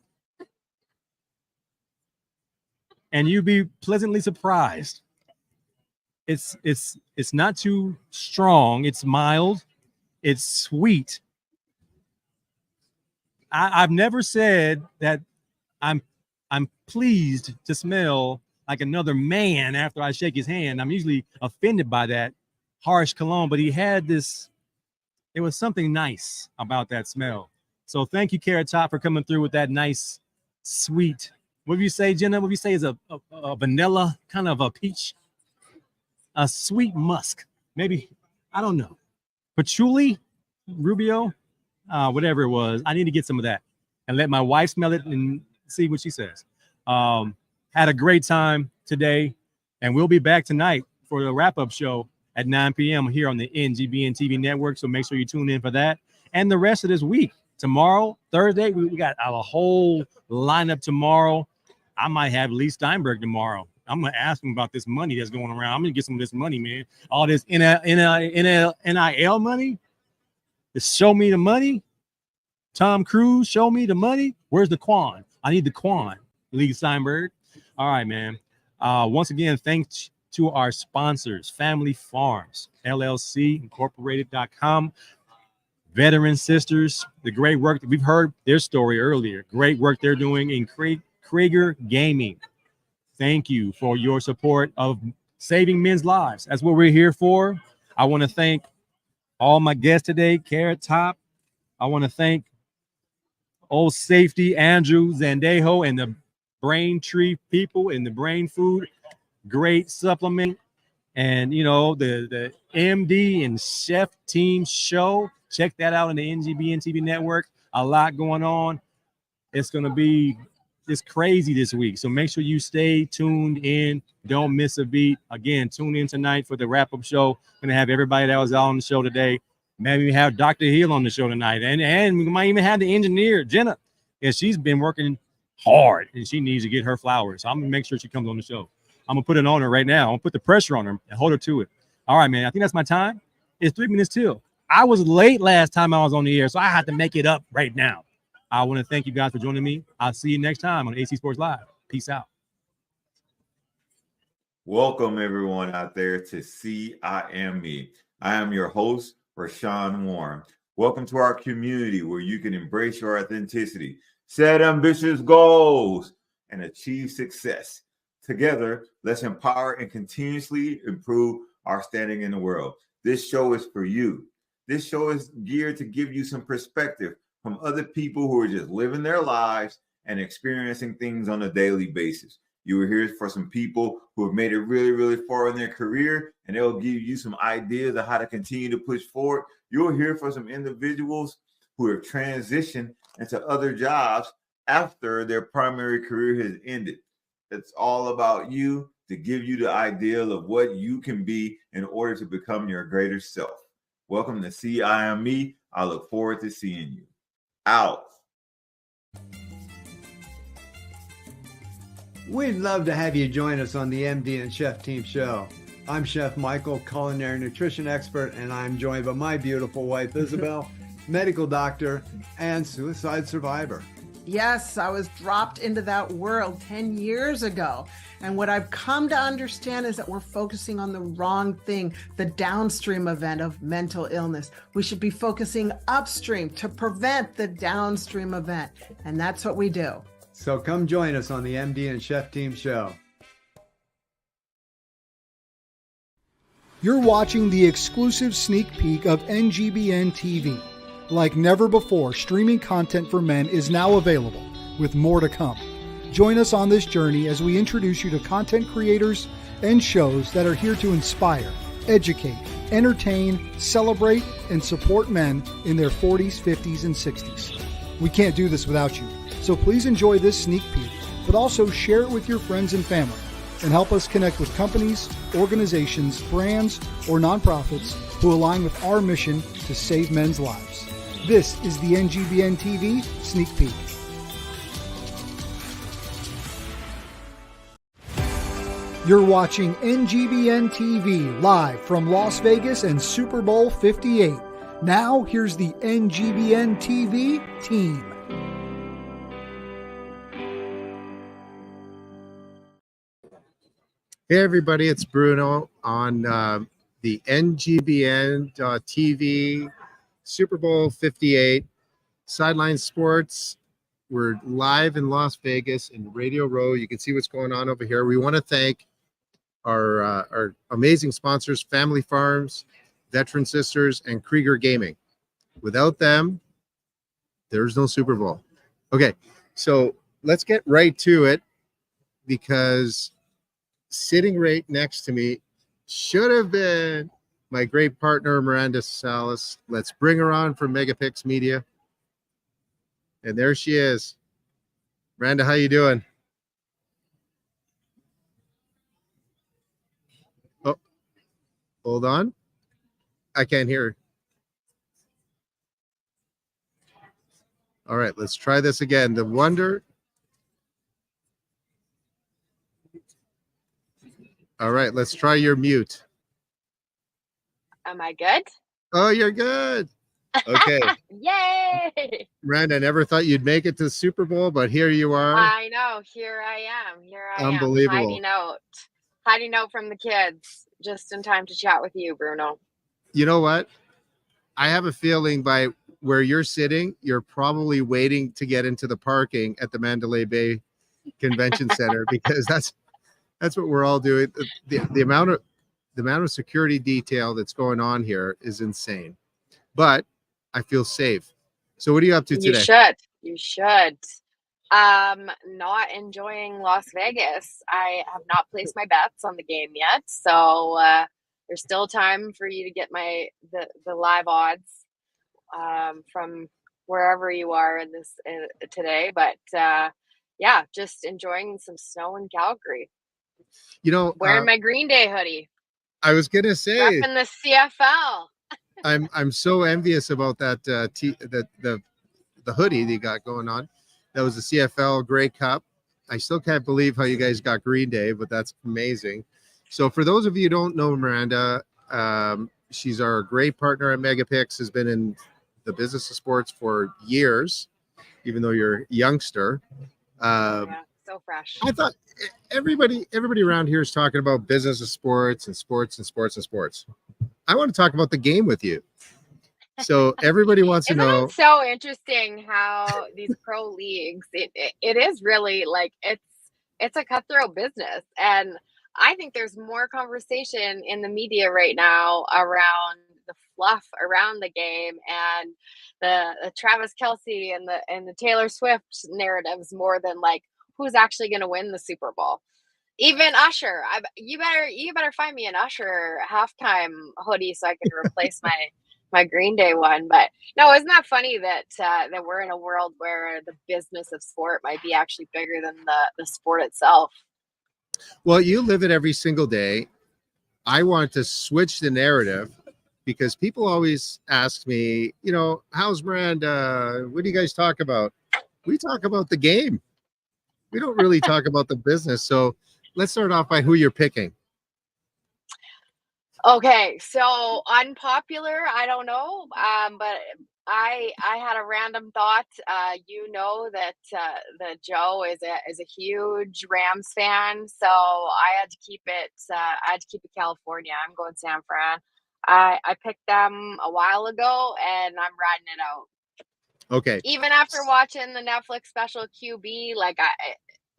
And you'd be pleasantly surprised. It's not too strong. It's mild. It's sweet. I've never said that I'm pleased to smell like another man after I shake his hand. I'm usually offended by that harsh cologne, but he had this, it was something nice about that smell. So thank you, Carrot Top, for coming through with that nice, sweet, what do you say, Jenna? What do you say is a vanilla, kind of a peach? A sweet musk, maybe, I don't know. Patchouli, Rubio, whatever it was. I need to get some of that and let my wife smell it and see what she says. Had a great time today, and we'll be back tonight for the wrap-up show at 9 p.m. here on the NGBN TV network. So make sure you tune in for that. And the rest of this week, tomorrow, Thursday, we got a whole lineup tomorrow. I might have Lee Steinberg tomorrow. I'm going to ask him about this money that's going around. I'm going to get some of this money, man. All this NIL money. Just show me the money. Tom Cruise, show me the money. Where's the Quan? I need the Quan, Lee Steinberg. All right, man. Once again, thanks to our sponsors, Family Farms, LLC, Incorporated.com, Veteran Sisters, the great work that we've heard their story earlier. Great work they're doing in Krieger Gaming. Thank you for your support of saving men's lives. That's what we're here for. I want to thank all my guests today, Carrot Top. I want to thank Old Safety, Andrew Zandejo, and the Braintree people in the Brain Food. Great supplement. And, you know, the MD and Chef Team show. Check that out on the NGBN TV network. A lot going on. It's going to be just crazy this week. So make sure you stay tuned in. Don't miss a beat. Again, tune in tonight for the wrap-up show. Going to have everybody that was out on the show today. Maybe we have Dr. Hill on the show tonight. And we might even have the engineer, Jenna. Yeah, she's been working hard, and she needs to get her flowers. So I'm going to make sure she comes on the show. I'm going to put it on her right now. I'm going to put the pressure on her and hold her to it. All right, man. I think that's my time. It's 3 minutes till. I was late last time I was on the air, so I had to make it up right now. I want to thank you guys for joining me. I'll see you next time on AC Sports Live. Peace out. Welcome, everyone out there to See I Am Me. I am your host, Rashawn Warren. Welcome to our community where you can embrace your authenticity, set ambitious goals, and achieve success. Together, let's empower and continuously improve our standing in the world. This show is for you. This show is geared to give you some perspective from other people who are just living their lives and experiencing things on a daily basis. You are here for some people who have made it really, really far in their career, and they'll give you some ideas of how to continue to push forward. You'll hear from some individuals who have transitioned into other jobs after their primary career has ended. It's all about you, to give you the ideal of what you can be in order to become your greater self. Welcome to See I Am Me. I look forward to seeing you. Out. We'd love to have you join us on the MD and Chef Team show. I'm Chef Michael, culinary nutrition expert, and I'm joined by my beautiful wife, Isabel, medical doctor, and suicide survivor. Yes, I was dropped into that world 10 years ago. And what I've come to understand is that we're focusing on the wrong thing, the downstream event of mental illness. We should be focusing upstream to prevent the downstream event. And that's what we do. So come join us on the MD and Chef Team Show. You're watching the exclusive sneak peek of NGBN TV. Like never before, streaming content for men is now available, with more to come. Join us on this journey as we introduce you to content creators and shows that are here to inspire, educate, entertain, celebrate, and support men in their 40s, 50s, and 60s. We can't do this without you, so please enjoy this sneak peek, but also share it with your friends and family, and help us connect with companies, organizations, brands, or nonprofits who align with our mission to save men's lives. This is the NGBN TV Sneak Peek. You're watching NGBN TV live from Las Vegas and Super Bowl 58. Now, here's the NGBN TV team. Hey everybody, it's Bruno on the NGBN TV Super Bowl 58 Sideline Sports. We're live in Las Vegas in Radio Row. You can see what's going on over here. We want to thank our amazing sponsors, Family Farms, Veteran Sisters, and Krieger Gaming. Without them, there's no Super Bowl. Okay, so let's get right to it, because sitting right next to me should have been my great partner, Miranda Salas. Let's bring her on from Megapix Media. And there she is. Miranda, how you doing? Oh, hold on. I can't hear her. All right, let's try this again. The wonder. All right, let's try your mute. Am I good? Oh, you're good. Okay. Yay! Miranda, I never thought you'd make it to the Super Bowl, but here you are. I know. Here I am. Unbelievable. Hiding out from the kids just in time to chat with you, Bruno. You know what? I have a feeling by where you're sitting, you're probably waiting to get into the parking at the Mandalay Bay Convention Center, because that's what we're all doing. The amount of security detail that's going on here is insane, but I feel safe. So what are you up to today? You should. Not enjoying Las Vegas. I have not placed my bets on the game yet, so there's still time for you to get the live odds from wherever you are in this today. But yeah, just enjoying some snow in Calgary. You know, wearing my Green Day hoodie. I was gonna say, repping the CFL. I'm so envious about that the hoodie that you got going on. That was the CFL Grey Cup. I still can't believe how you guys got Green Day, but that's amazing. So for those of you who don't know Miranda, she's our great partner at Megapix, has been in the business of sports for years, even though you're a youngster. Yeah, so fresh. I thought everybody around here is talking about business of sports and sports and sports and sports. I want to talk about the game with you. So everybody wants to know. It's so interesting how these pro leagues, it is really like it's a cutthroat business. And I think there's more conversation in the media right now around the fluff around the game and the Travis Kelce and the Taylor Swift narratives more than like who's actually going to win the Super Bowl. Even Usher, you better find me an Usher halftime hoodie so I can replace my Green Day one. But no, isn't that funny that that we're in a world where the business of sport might be actually bigger than the sport itself? Well, you live it every single day. I want to switch the narrative because people always ask me, you know, how's Miranda? What do you guys talk about? We talk about the game. We don't really talk about the business. So let's start off by who you're picking. Okay, so unpopular, I don't know, but I had a random thought. You know that Joe is a huge Rams fan, so I had to keep it. I had to keep it California. I'm going San Fran. I picked them a while ago, and I'm riding it out. Okay. Even after watching the Netflix special QB, like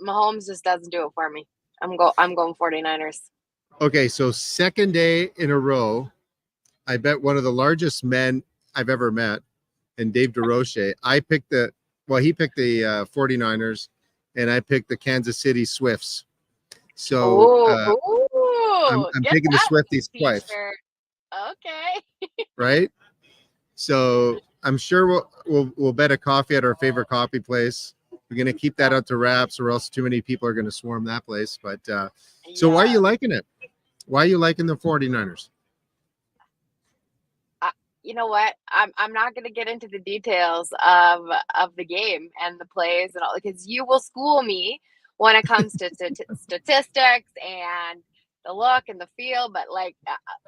Mahomes just doesn't do it for me. I'm going 49ers. Okay, so second day in a row, I bet one of the largest men I've ever met, and Dave DeRoche. He picked the 49ers, and I picked the Kansas City Swifts. So I'm taking the Swifties twice. Okay. Right? So I'm sure we'll bet a coffee at our favorite coffee place. We're gonna keep that out to wraps, or else too many people are gonna swarm that place. But so why are you liking it? Why are you liking the 49ers? You know what? I'm not going to get into the details of the game and the plays and all, because you will school me when it comes to statistics and the look and the feel. But like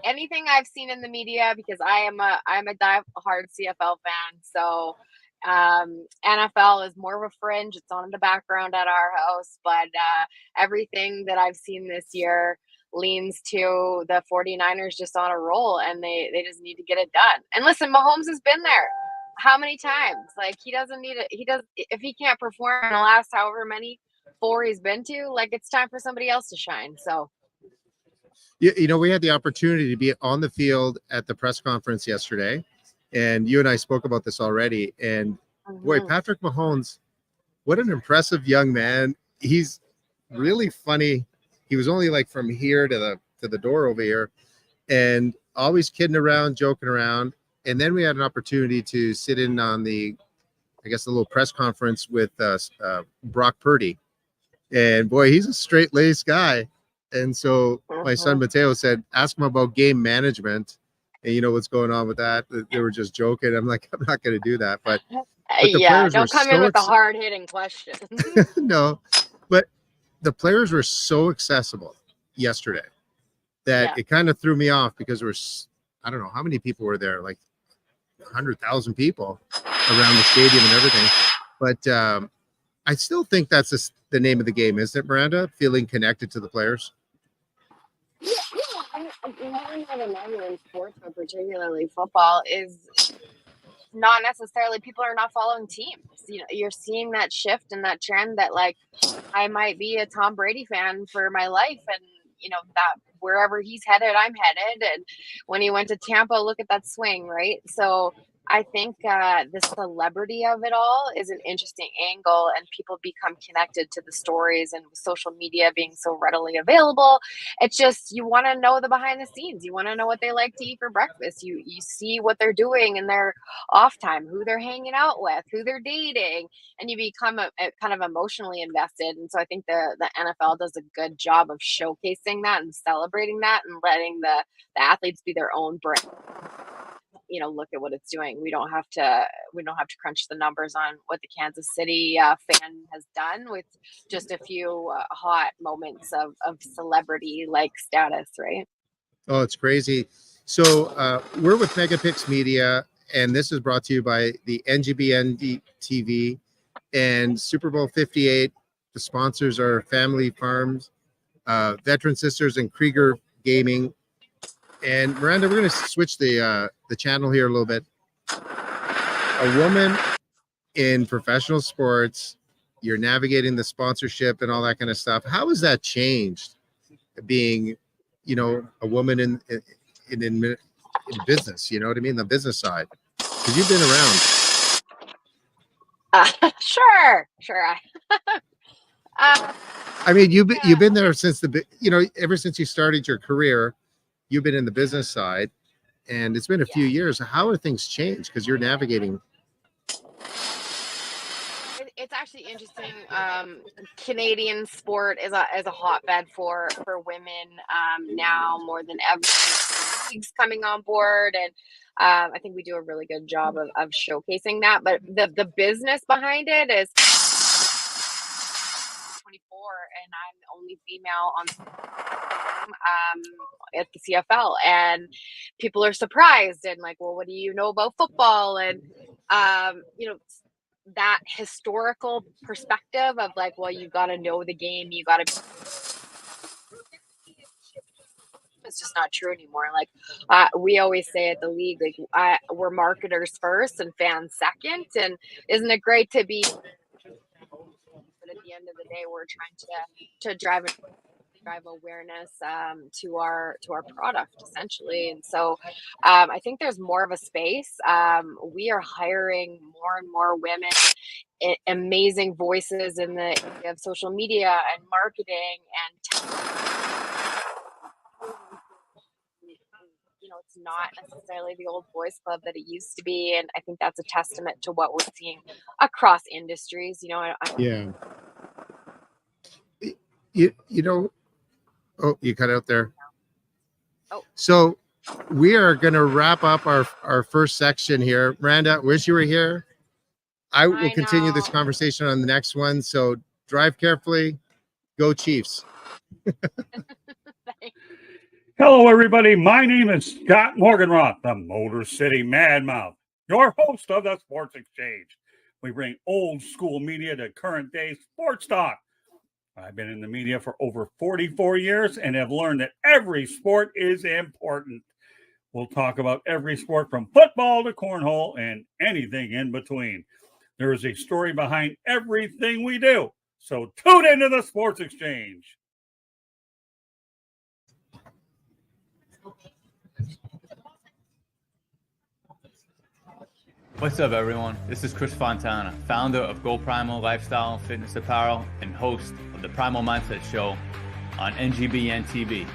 anything I've seen in the media, because I'm a diehard CFL fan, so NFL is more of a fringe. It's on in the background at our house, but everything that I've seen this year leans to the 49ers just on a roll, and they just need to get it done. And listen, Mahomes has been there how many times? Like, he doesn't need it. If he can't perform in the last however many 4 he's been to, like, it's time for somebody else to shine. So You know, we had the opportunity to be on the field at the press conference yesterday, and you and I spoke about this already. And boy, Patrick Mahomes, what an impressive young man. He's really funny. He was only like from here to the door over here, and always kidding around, joking around. And then we had an opportunity to sit in on the little press conference with Brock Purdy. And boy, he's a straight-laced guy. And so my son Mateo said, ask him about game management, and you know what's going on with that. They were just joking. I'm like, I'm not going to do that. But yeah, don't come in with the hard-hitting question. No, but the players were so accessible yesterday that it kind of threw me off, because there was, I don't know how many people were there, like 100,000 people around the stadium and everything. But I still think that's the name of the game, isn't it, Miranda? Feeling connected to the players. Yeah, in sports, but particularly football, is not necessarily people are not following teams. You know, you're seeing that shift and that trend that, like, I might be a Tom Brady fan for my life, and you know that wherever he's headed, I'm headed. And when he went to Tampa, look at that swing, right? So I think the celebrity of it all is an interesting angle, and people become connected to the stories, and with social media being so readily available, it's just, you want to know the behind the scenes. You want to know what they like to eat for breakfast. You see what they're doing in their off time, who they're hanging out with, who they're dating, and you become a kind of emotionally invested. And so I think the NFL does a good job of showcasing that and celebrating that, and letting the athletes be their own brand. You know, look at what it's doing. We don't have to crunch the numbers on what the Kansas City fan has done with just a few hot moments of celebrity like status, right? Oh, it's crazy. So we're with Megapix Media, and this is brought to you by the NGBN TV and Super Bowl 58. The sponsors are Family Farms, Veteran Sisters, and Krieger Gaming. And Miranda, we're going to switch the channel here a little bit. A woman in professional sports, you're navigating the sponsorship and all that kind of stuff. How has that changed, being, you know, a woman in business? You know what I mean, the business side, because you've been around. Sure. I mean, you've been there since ever since you started your career. You've been in the business side, and it's been a few years. How have things changed? Because you're navigating. It's actually interesting. Canadian sport is a hotbed for women now more than ever. Leagues coming on board, and I think we do a really good job of showcasing that. But the business behind it is 24, and I'm the only female on at the CFL, and people are surprised and like, well, what do you know about football? And you know, that historical perspective of like, well, you got to know the game, you got to. It's just not true anymore. Like we always say at the league, like we're marketers first and fans second. And isn't it great to be? But at the end of the day, we're trying to drive awareness to our product essentially. And so I think there's more of a space. We are hiring more and more women, amazing voices in the area of social media and marketing and you know, it's not necessarily the old boys club that it used to be. And I think that's a testament to what we're seeing across industries. You know, Yeah. You know, oh, you cut out there. Oh. So we are going to wrap up our first section here. Miranda, wish you were here. I will continue this conversation on the next one. So drive carefully. Go Chiefs. Hello, everybody. My name is Scott Morganroth, the Motor City Madmouth, your host of the Sports Exchange. We bring old school media to current day sports talk. I've been in the media for over 44 years and have learned that every sport is important. We'll talk about every sport from football to cornhole and anything in between. There is a story behind everything we do. So tune into the Sports Exchange. What's up, everyone? This is Chris Fontana, founder of Go Primal Lifestyle and Fitness Apparel and host of the Primal Mindset Show on NGBN TV.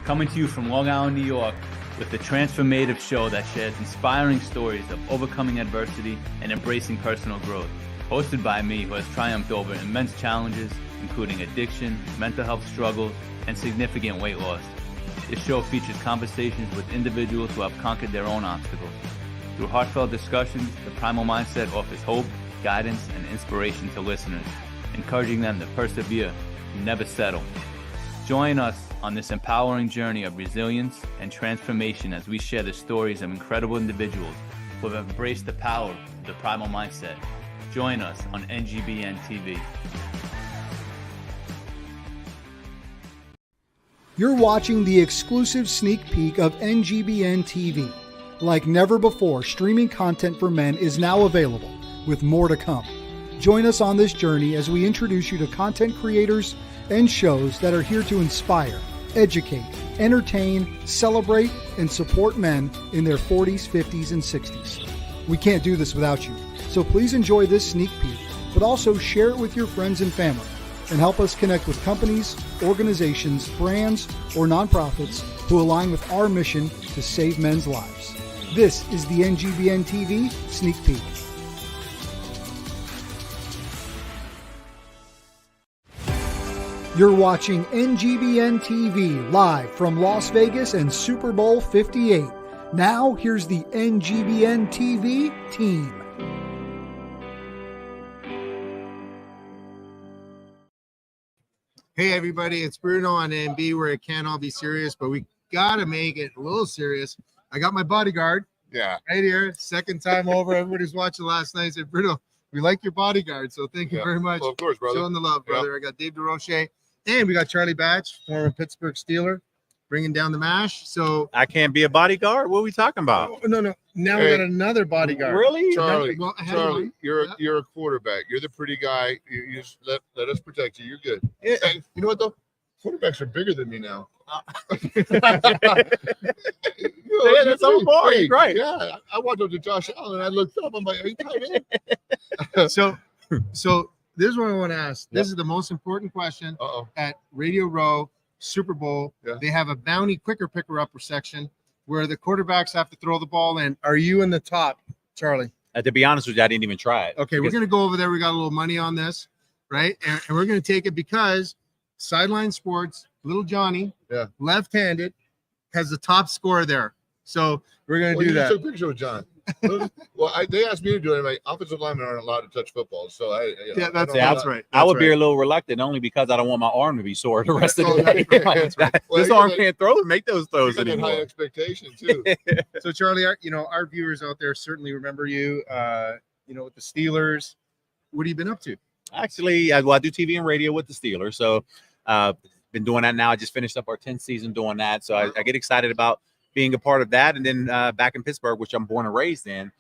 Coming to you from Long Island, New York, with the transformative show that shares inspiring stories of overcoming adversity and embracing personal growth. Hosted by me, who has triumphed over immense challenges, including addiction, mental health struggles, and significant weight loss. This show features conversations with individuals who have conquered their own obstacles. Through heartfelt discussions, the Primal Mindset offers hope, guidance, and inspiration to listeners, encouraging them to persevere and never settle. Join us on this empowering journey of resilience and transformation as we share the stories of incredible individuals who have embraced the power of the Primal Mindset. Join us on NGBN TV. You're watching the exclusive sneak peek of NGBN TV. Like never before, streaming content for men is now available, with more to come. Join us on this journey as we introduce you to content creators and shows that are here to inspire, educate, entertain, celebrate, and support men in their 40s, 50s, and 60s. We can't do this without you, so please enjoy this sneak peek, but also share it with your friends and family, and help us connect with companies, organizations, brands, or nonprofits who align with our mission to save men's lives. This is the NGBN TV Sneak Peek. You're watching NGBN TV live from Las Vegas and Super Bowl 58. Now, here's the NGBN TV team. Hey, everybody, it's Bruno on NB, where it can't all be serious, but we got to make it a little serious. I got my bodyguard. Yeah. Right here. Second time over. Everybody's watching last night. Said, Bruno, we like your bodyguard. So thank you very much. Well, of course, brother. Showing the love, brother. I got Dave DeRoche. And we got Charlie Batch, former Pittsburgh Steeler, bringing down the mash. So I can't be a bodyguard. What are we talking about? Oh, no. Now we got another bodyguard. Really? Charlie, Well, I had Charlie, one. you're a quarterback. You're the pretty guy. You just let us protect you. You're good. Yeah. Hey, you know what though? Quarterbacks are bigger than me now. Yeah, that's so boring. Right. Yeah. I walked up to Josh Allen. I looked up. I'm like, are you tight end? So this is what I want to ask. This is the most important question at Radio Row Super Bowl. They have a bounty quicker picker upper section where the quarterbacks have to throw the ball in. Are you in the top, Charlie? To be honest with you, I didn't even try it. Okay, we're going to go over there. We got a little money on this, right? And we're going to take it because Sideline Sports, little Johnny, left-handed, has the top score there. So we're going to do that. You took a picture with John. Well, they asked me to do it. My offensive linemen aren't allowed to touch football, so that's right. I would be a little reluctant only because I don't want my arm to be sore the rest of the day. That's right. Well, This arm can't make those throws you got that anymore. high expectation too. So Charlie, our viewers out there certainly remember you. With the Steelers. What have you been up to? Actually, I do TV and radio with the Steelers. So been doing that now. I just finished up our 10th season doing that. So I get excited about being a part of that. And then back in Pittsburgh, which I'm born and raised in,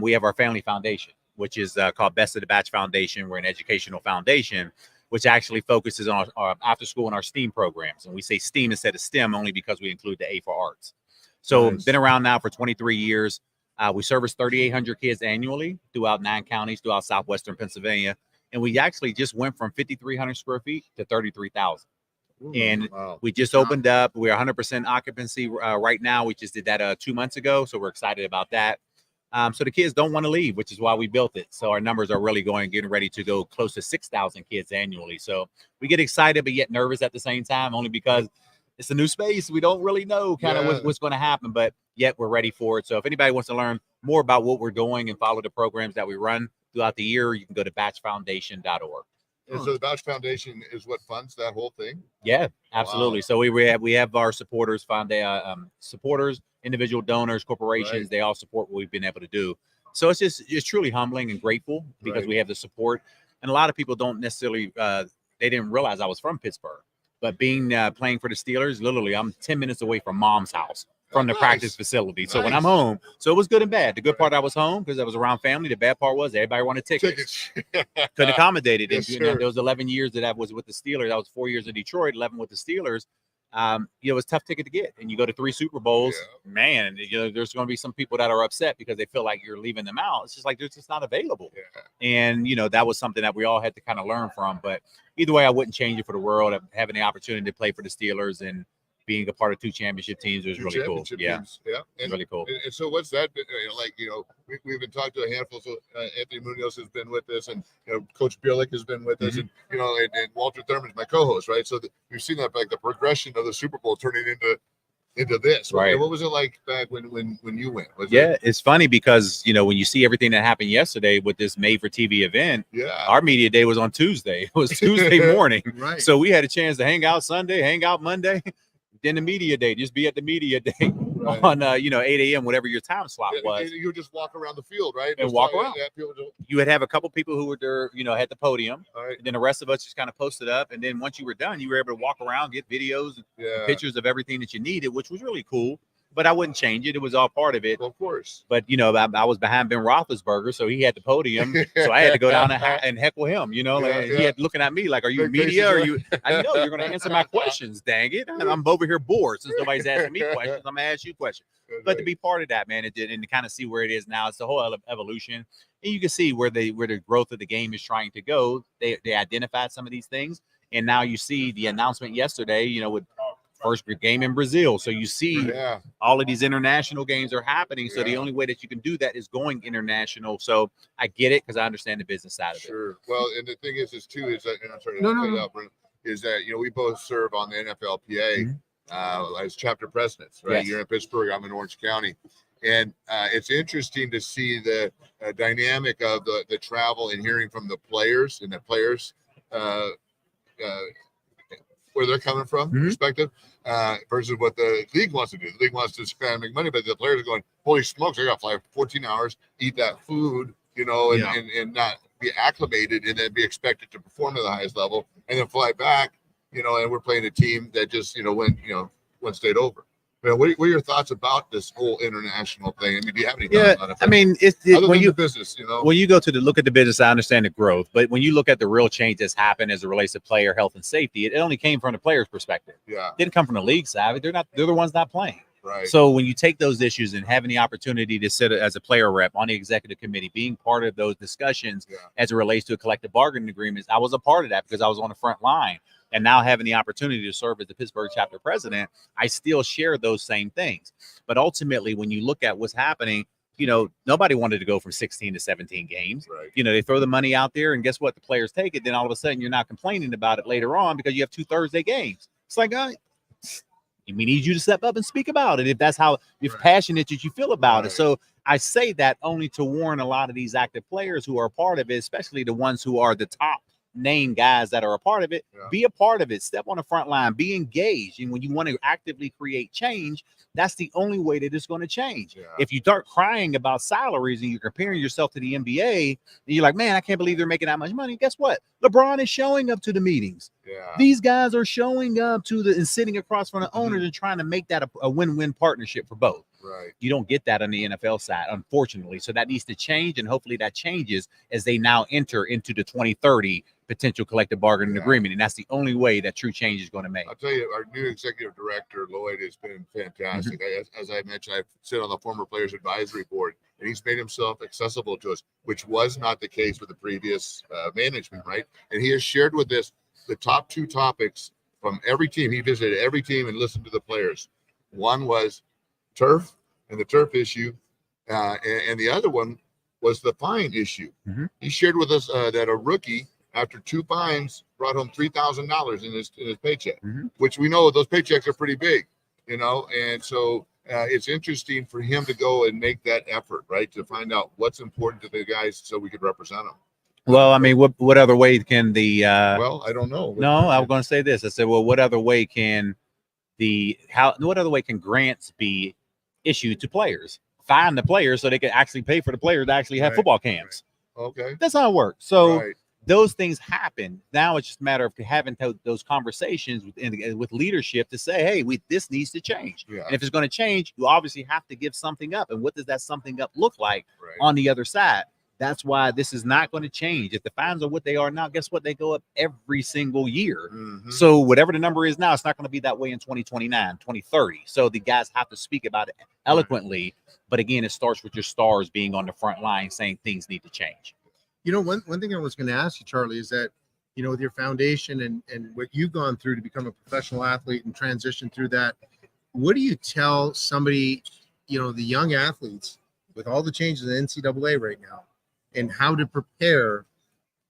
we have our family foundation, which is called Best of the Batch Foundation. We're an educational foundation, which actually focuses on our after school and our STEAM programs. And we say STEAM instead of STEM only because we include the A for arts. So been around now for 23 years. We service 3,800 kids annually throughout 9 counties throughout southwestern Pennsylvania. And we actually just went from 5,300 square feet to 33,000. And we just opened up. We're 100% occupancy right now. We just did that 2 months ago. So we're excited about that. So the kids don't want to leave, which is why we built it. So our numbers are really getting ready to go close to 6,000 kids annually. So we get excited, but yet nervous at the same time, only because it's a new space. We don't really know what's going to happen, but yet we're ready for it. So if anybody wants to learn more about what we're doing and follow the programs that we run throughout the year, you can go to batchfoundation.org. And so the Batch Foundation is what funds that whole thing? Yeah, absolutely. Wow. So we have our supporters, supporters, individual donors, corporations. Right. They all support what we've been able to do. So it's truly humbling and grateful because we have the support. And a lot of people don't necessarily they didn't realize I was from Pittsburgh. But being playing for the Steelers, literally, I'm 10 minutes away from mom's house, from the practice facility. So when I'm home, so it was good and bad. The good part, I was home because I was around family. The bad part was everybody wanted tickets. Couldn't accommodate it. Yes, and there was 11 years that I was with the Steelers. I was 4 years in Detroit, 11 with the Steelers. It was a tough ticket to get. And you go to 3 Super Bowls, man, there's going to be some people that are upset because they feel like you're leaving them out. It's just like, they're just not available. And, that was something that we all had to kind of learn from. But either way, I wouldn't change it for the world. Having the opportunity to play for the Steelers and being a part of 2 championship teams was really cool. Teams. Yeah. And, really cool. And so what's that been like? We've been talking to a handful. So Anthony Munoz has been with us, and Coach Bierlich has been with us, and and Walter Thurman's my co-host, right? So we've seen that, like the progression of the Super Bowl turning into this. Right. What was it like back when you went? It's funny because when you see everything that happened yesterday with this made for TV event, our media day was on Tuesday. It was Tuesday morning. Right. So we had a chance to hang out Sunday, hang out Monday. Then the media day, just be at the media day on 8 a.m., whatever your time slot was. And you just walk around the field, right? And walk around. You would have a couple people who were there, at the podium. Right. And then the rest of us just kind of posted up. And then once you were done, you were able to walk around, get videos and pictures of everything that you needed, which was really cool. But I wouldn't change it. It was all part of it. Well, of course. But, I was behind Ben Roethlisberger, so he had the podium. So I had to go down and heckle him, He had looking at me like, are you media? Are you? I know you're going to answer my questions, dang it. I'm over here bored since nobody's asking me questions. I'm going to ask you questions. But to be part of that, man, and to kind of see where it is now, it's the whole evolution. And you can see where the growth of the game is trying to go. They identified some of these things. And now you see the announcement yesterday, with first game in Brazil. So you see all of these international games are happening. So the only way that you can do that is going international. So I get it because I understand the business side of it. Sure. Well, and the thing is that, and I'm sorry to cut it out, Brent, is that, we both serve on the NFLPA as chapter presidents, right? Yes. You're in Pittsburgh, I'm in Orange County. And it's interesting to see the dynamic of the travel and hearing from the players and the players where they're coming from, perspective, versus what the league wants to do. The league wants to spend and make money, but the players are going, holy smokes, I got to fly 14 hours, eat that food, and not be acclimated and then be expected to perform at the highest level and then fly back, and we're playing a team that just, went one state over. What are your thoughts about this whole international thing? I mean, do you have any thoughts on it? I mean, when you business, when you go to look at the business, I understand the growth, but when you look at the real change that's happened as it relates to player health and safety, it only came from the player's perspective. Yeah, it didn't come from the league side. They're the ones not playing. Right. So when you take those issues and having the opportunity to sit as a player rep on the executive committee, being part of those discussions as it relates to a collective bargaining agreements, I was a part of that because I was on the front line. And now having the opportunity to serve as the Pittsburgh chapter president, I still share those same things. But ultimately, when you look at what's happening, nobody wanted to go from 16 to 17 games. Right. They throw the money out there and guess what? The players take it. Then all of a sudden you're not complaining about it later on because you have 2 Thursday games. It's like, we need you to step up and speak about it if that's how passionate that you feel about it. So I say that only to warn a lot of these active players who are a part of it, especially the ones who are the top name guys that are a part of it. Be a part of it. Step on the front line. Be engaged. And when you want to actively create change, that's the only way that it's going to change. If you start crying about salaries and you're comparing yourself to the NBA, and you're like, man, I can't believe they're making that much money. Guess what? LeBron is showing up to the meetings. These guys are showing up to and sitting across from the owners and trying to make that a win-win partnership for both. Right. You don't get that on the NFL side, unfortunately. So that needs to change, and hopefully that changes as they now enter into the 2030 potential collective bargaining agreement. And that's the only way that true change is going to make. I'll tell you, our new executive director, Lloyd, has been fantastic. As I mentioned, I sit on the former players advisory board, and he's made himself accessible to us, which was not the case with the previous management, right? And he has shared with us the top 2 topics from every team. He visited every team and listened to the players. One was turf and the turf issue, and the other one was the fine issue. He shared with us that a rookie, after 2 fines, brought home $3,000 in his paycheck, which we know those paychecks are pretty big, you know. And so it's interesting for him to go and make that effort, right, to find out what's important to the guys so we could represent them. Well, I mean, what other way can the well, I don't know. No, I was going to say this. I said, well, what other way can what other way can grants be issued to players? Fine the players so they can actually pay for the players to actually have football camps. Okay. That's how it works. So those things happen. Now it's just a matter of having those conversations with leadership to say, hey, this needs to change. And if it's going to change, you obviously have to give something up. And what does that something up look like on the other side? That's why this is not going to change. If the fines are what they are now, guess what? They go up every single year. So whatever the number is now, it's not going to be that way in 2029, 2030. So the guys have to speak about it eloquently. But again, it starts with your stars being on the front line saying things need to change. You know, one thing I was going to ask you, Charlie, is that, you know, with your foundation and what you've gone through to become a professional athlete and transition through that, what do you tell somebody, you know, the young athletes with all the changes in the NCAA right now, and how to prepare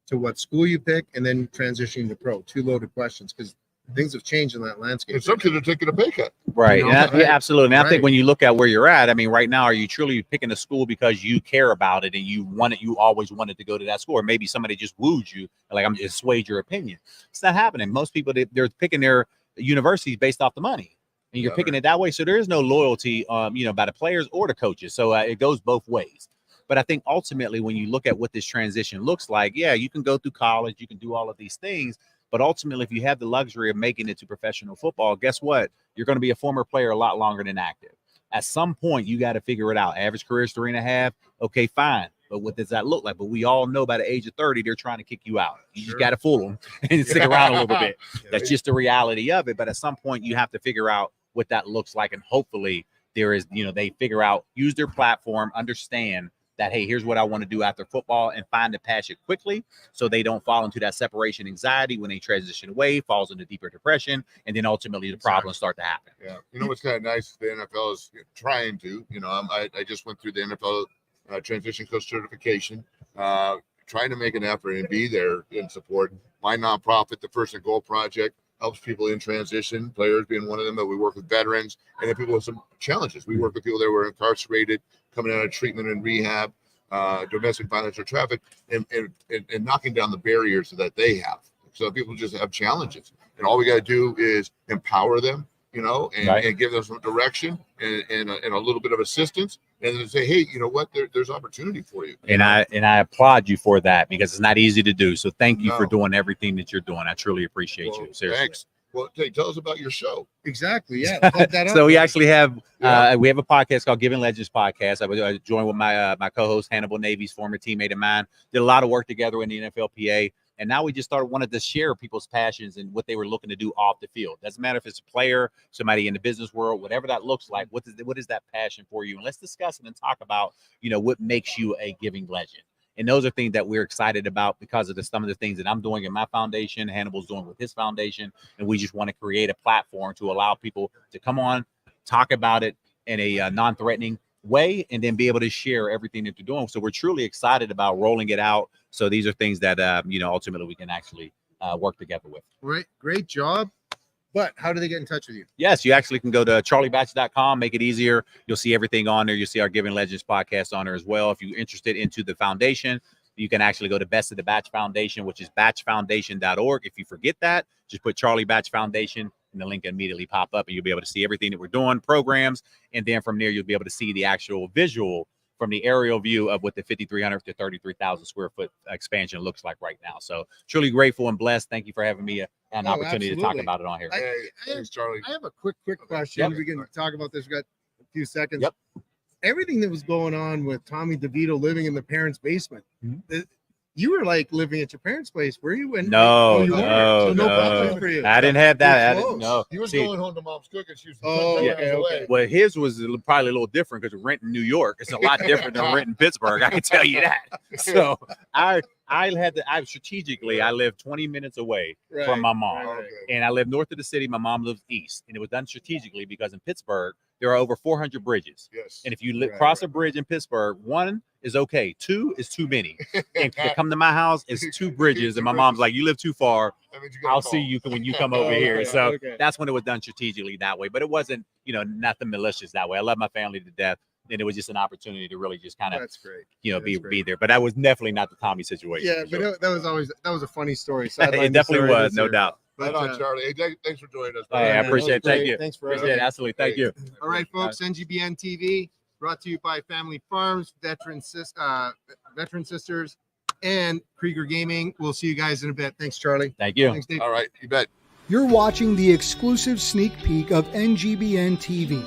to what school you pick and then transitioning to pro? 2 loaded questions, because things have changed in that landscape. And some kids are taking a pay cut. Right. You know, Yeah, absolutely. And I think when you look at where you're at, I mean, right now, are you truly picking a school because you care about it and you always wanted to go to that school? Or maybe somebody just wooed you, like, I'm just swayed your opinion. It's not happening. Most people, they're picking their universities based off the money. And you're picking it that way. So there is no loyalty, you know, by the players or the coaches. So it goes both ways. But I think ultimately, when you look at what this transition looks like, yeah, you can go through college, you can do all of these things. But ultimately, if you have the luxury of making it to professional football, guess what? You're going to be a former player a lot longer than active. At some point, you got to figure it out. Average career is 3.5. Okay, fine. But what does that look like? But we all know by the age of 30, they're trying to kick you out. You just got to fool them and stick around a little bit. That's just the reality of it. But at some point, you have to figure out what that looks like. And hopefully there is, you know, they figure out, use their platform, understand that, hey, here's what I want to do after football, and find the passion quickly so they don't fall into that separation anxiety when they transition away, falls into deeper depression, and then ultimately the problems start to happen. Yeah. You know what's kind of nice, the NFL is trying to, you know, I just went through the NFL transition coach certification, trying to make an effort and be there in support. My nonprofit, the First and Goal Project, helps people in transition, players being one of them, but we work with veterans and then people with some challenges. We work with people that were incarcerated, coming out of treatment and rehab, domestic violence or traffic, and knocking down the barriers that they have. So people just have challenges. And all we got to do is empower them, you know, and give them some direction and a little bit of assistance, and then say, hey, you know what, there's opportunity for you. And I applaud you for that, because it's not easy to do. So thank you for doing everything that you're doing. I truly appreciate you. Seriously. Thanks. Well, tell us about your show. Exactly. Yeah. Plug that up. So we actually have we have a podcast called Giving Legends Podcast. I joined with my co-host Hannibal Navy's former teammate of mine. Did a lot of work together in the NFLPA. And now we just wanted to share people's passions and what they were looking to do off the field. Doesn't matter if it's a player, somebody in the business world, whatever that looks like. What is that passion for you? And let's discuss it and talk about, you know, what makes you a giving legend. And those are things that we're excited about because of some of the things that I'm doing in my foundation, Hannibal's doing with his foundation. And we just want to create a platform to allow people to come on, talk about it in a non-threatening way, and then be able to share everything that they're doing. So we're truly excited about rolling it out. So these are things that, you know, ultimately we can actually work together with. Great job. But how do they get in touch with you? Yes, you actually can go to charliebatch.com, make it easier. You'll see everything on there. You'll see our Giving Legends podcast on there as well. If you're interested into the foundation, you can actually go to Best of the Batch Foundation, which is batchfoundation.org. If you forget that, just put Charlie Batch Foundation and the link immediately pop up and you'll be able to see everything that we're doing, programs. And then from there, you'll be able to see the actual visual from the aerial view of what the 5,300 to 33,000 square foot expansion looks like right now. So truly grateful and blessed. Thank you for having me an opportunity to talk about it on here. Thanks, Charlie. I have a quick question. Yep. We can talk about this. We got a few seconds. Yep. Everything that was going on with Tommy DeVito living in the parents' basement. You were like living at your parents' place, were you? No, so no problem for you. I didn't have that. No. He was See, going home to mom's cooking. She was okay. Well, his was probably a little different because rent in New York is a lot different than rent in Pittsburgh. I can tell you that. So I strategically I lived 20 minutes away from my mom, and I lived north of the city. My mom lives east, and it was done strategically because in Pittsburgh there are over 400 bridges. Yes. And if you cross a bridge in Pittsburgh, one is okay, two is too many. And to come to my house, it's 2 bridges, and my mom's like, "You live too far. I'll see you when you come over here." So that's when it was done strategically that way. But it wasn't, nothing malicious that way. I love my family to death, and it was just an opportunity to really just kind of, that's great. Be there. But that was definitely not the Tommy situation. Yeah, but that was a funny story. It definitely was, no doubt. Right on, Charlie. Hey, thanks for joining us. I appreciate it. Thank you. Thanks for appreciate it. Absolutely. Thank you. All right, folks. NGBN TV brought to you by Family Farms, Veteran Sisters, and Krieger Gaming. We'll see you guys in a bit. Thanks, Charlie. Thank you. Thanks, Dave. All right, you bet. You're watching the exclusive sneak peek of NGBN TV.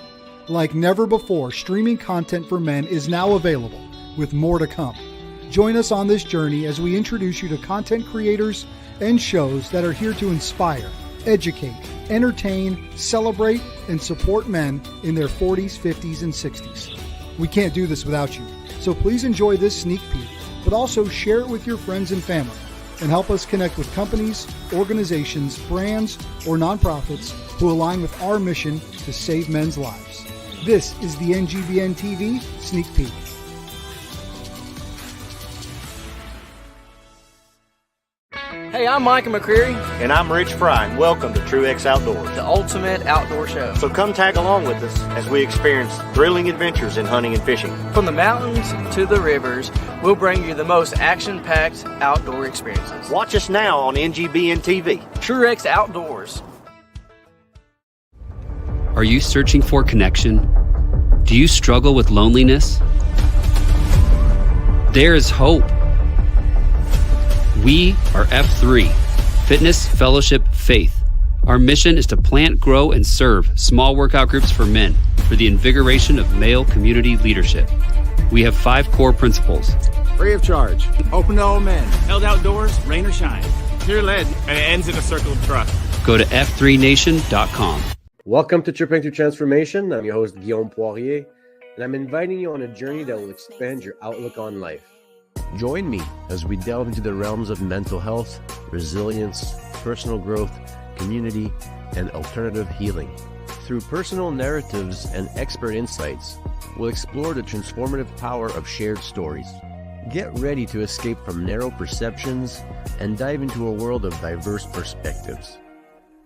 Like never before, streaming content for men is now available, with more to come. Join us on this journey as we introduce you to content creators and shows that are here to inspire, educate, entertain, celebrate, and support men in their 40s, 50s, and 60s. We can't do this without you, so please enjoy this sneak peek, but also share it with your friends and family, and help us connect with companies, organizations, brands, or nonprofits who align with our mission to save men's lives. This is the NGBN TV Sneak Peek. Hey, I'm Micah McCreary. And I'm Rich Fry, and welcome to Truex Outdoors, the ultimate outdoor show. So come tag along with us as we experience thrilling adventures in hunting and fishing. From the mountains to the rivers, we'll bring you the most action-packed outdoor experiences. Watch us now on NGBN TV. Truex Outdoors. Are you searching for connection? Do you struggle with loneliness? There is hope. We are F3, Fitness, Fellowship, Faith. Our mission is to plant, grow, and serve small workout groups for men for the invigoration of male community leadership. We have 5 core principles. Free of charge, open to all men, held outdoors, rain or shine. Pure lead, and it ends in a circle of trust. Go to f3nation.com. Welcome to Tripping Through Transformation. I'm your host, Guillaume Poirier, and I'm inviting you on a journey that will expand your outlook on life. Join me as we delve into the realms of mental health, resilience, personal growth, community, and alternative healing. Through personal narratives and expert insights, we'll explore the transformative power of shared stories. Get ready to escape from narrow perceptions and dive into a world of diverse perspectives.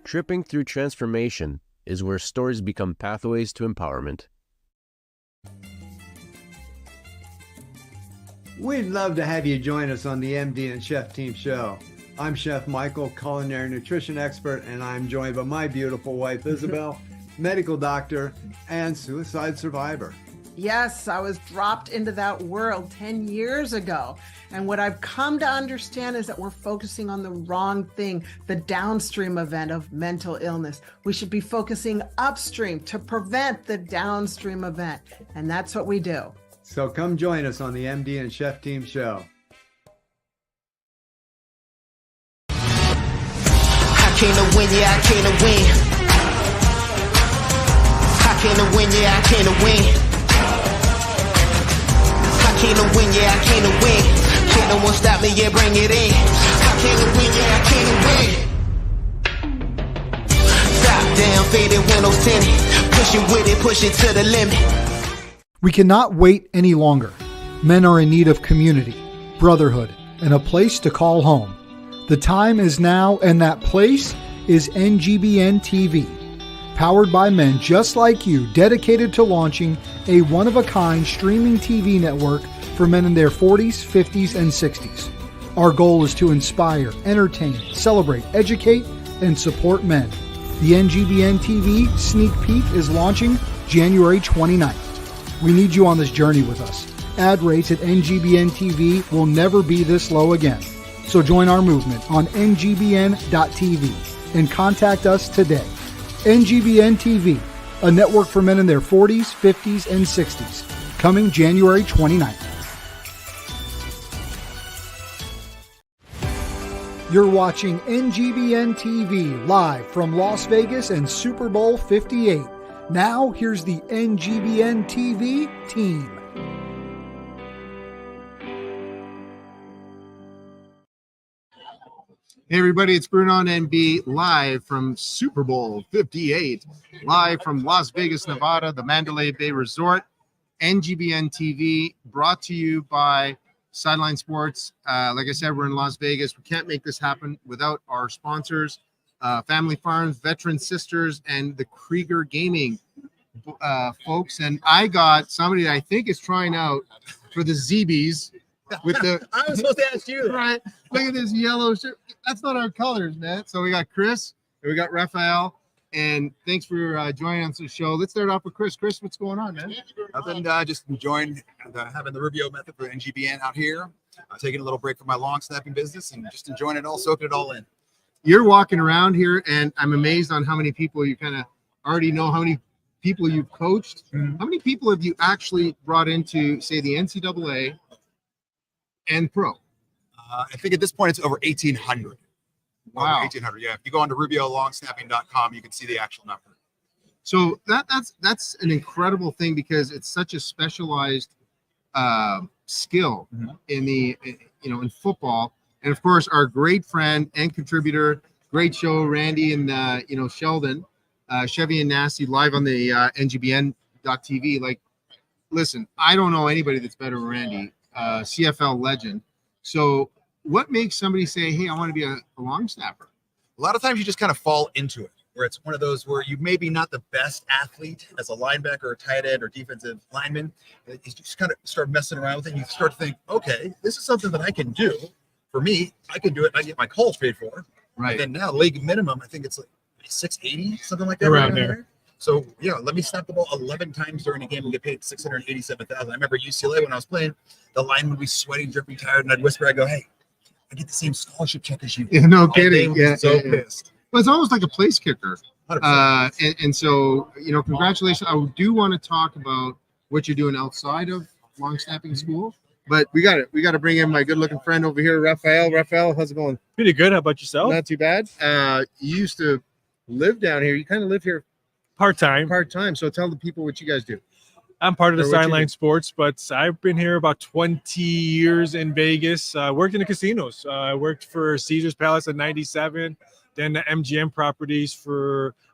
Tripping Through Transformation is where stories become pathways to empowerment. We'd love to have you join us on the MD and Chef Team Show. I'm Chef Michael, culinary nutrition expert, and I'm joined by my beautiful wife, Isabel, medical doctor and suicide survivor. Yes, I was dropped into that world 10 years ago. And what I've come to understand is that we're focusing on the wrong thing, the downstream event of mental illness. We should be focusing upstream to prevent the downstream event. And that's what we do. So come join us on the MD and Chef Team Show. I can't win, yeah, I can't win. I can't win, yeah, I can't win. I can't win, yeah, I can't win. Can't no one stop me, yeah, bring it in. I can't win, yeah, I can't win. Top down, faded windows tinted. Pushing with it, push it to the limit. We cannot wait any longer. Men are in need of community, brotherhood, and a place to call home. The time is now, and that place is NGBN TV, powered by men just like you, dedicated to launching a one-of-a-kind streaming TV network for men in their 40s, 50s, and 60s. Our goal is to inspire, entertain, celebrate, educate, and support men. The NGBN TV sneak peek is launching January 29th. We need you on this journey with us. Ad rates at NGBN TV will never be this low again. So join our movement on NGBN.TV and contact us today. NGBN TV, a network for men in their 40s, 50s, and 60s, coming January 29th. You're watching NGBN TV live from Las Vegas and Super Bowl 58. Now, here's the NGBN TV team. Hey everybody, it's Bruno and NB live from Super Bowl 58, live from Las Vegas, Nevada, the Mandalay Bay Resort. NGBN TV brought to you by Sideline Sports. Like I said, we're in Las Vegas. We can't make this happen without our sponsors, Family Farms, Veteran Sisters, and the Krieger Gaming folks. And I got somebody that I think is trying out for the ZBs. With the I was supposed to ask you that. Right. Look at this yellow shirt. That's not our colors, man. So we got Chris and we got Raphael. And thanks for joining us on the show. Let's start off with Chris. Chris, what's going on, man? Nothing. Just enjoying having the Rubio method for NGBN out here. Taking a little break from my long snapping business and just enjoying it all, soaking it all in. You're walking around here, and I'm amazed on how many people you kind of already know, how many people you've coached. How many people have you actually brought into, say, the NCAA and pro? I think at this point it's over 1,800. Wow. 1,800. Yeah. If you go on to RubioLongsnapping.com, you can see the actual number. So that's an incredible thing because it's such a specialized skill in the in football. And of course, our great friend and contributor, great show, Randy and Sheldon, Chevy and Nasty, live on the NGBN.TV. Like, listen, I don't know anybody that's better than Randy. CFL legend. So what makes somebody say, hey, I want to be a long snapper? A lot of times you just kind of fall into it, where it's one of those where you maybe not the best athlete as a linebacker or tight end or defensive lineman. You just kind of start messing around with it. And you start to think, okay, this is something that I can do. For me, I can do it. I get my calls paid for. Right. And then now league minimum, I think it's like 680, something like that. Around there. So yeah, let me snap the ball 11 times during a game and get paid $687,000. I remember UCLA when I was playing, the line would be sweating, dripping, tired, and I'd whisper, I go, "Hey, I get the same scholarship check as you." Yeah, no And kidding. they were Yeah, so yeah. pissed. Well, it's almost like a place kicker. 100%. And so congratulations. I do want to talk about what you're doing outside of long snapping school, but we got to bring in my good looking friend over here, Raphael. Raphael, how's it going? Pretty good. How about yourself? Not too bad. You used to live down here. You kind of live here part-time. So tell the people what you guys do. I'm part of the Or what you Sideline do. Sports, but I've been here about 20 years in Vegas. I worked in the casinos. I worked for Caesar's Palace in 97, then the MGM properties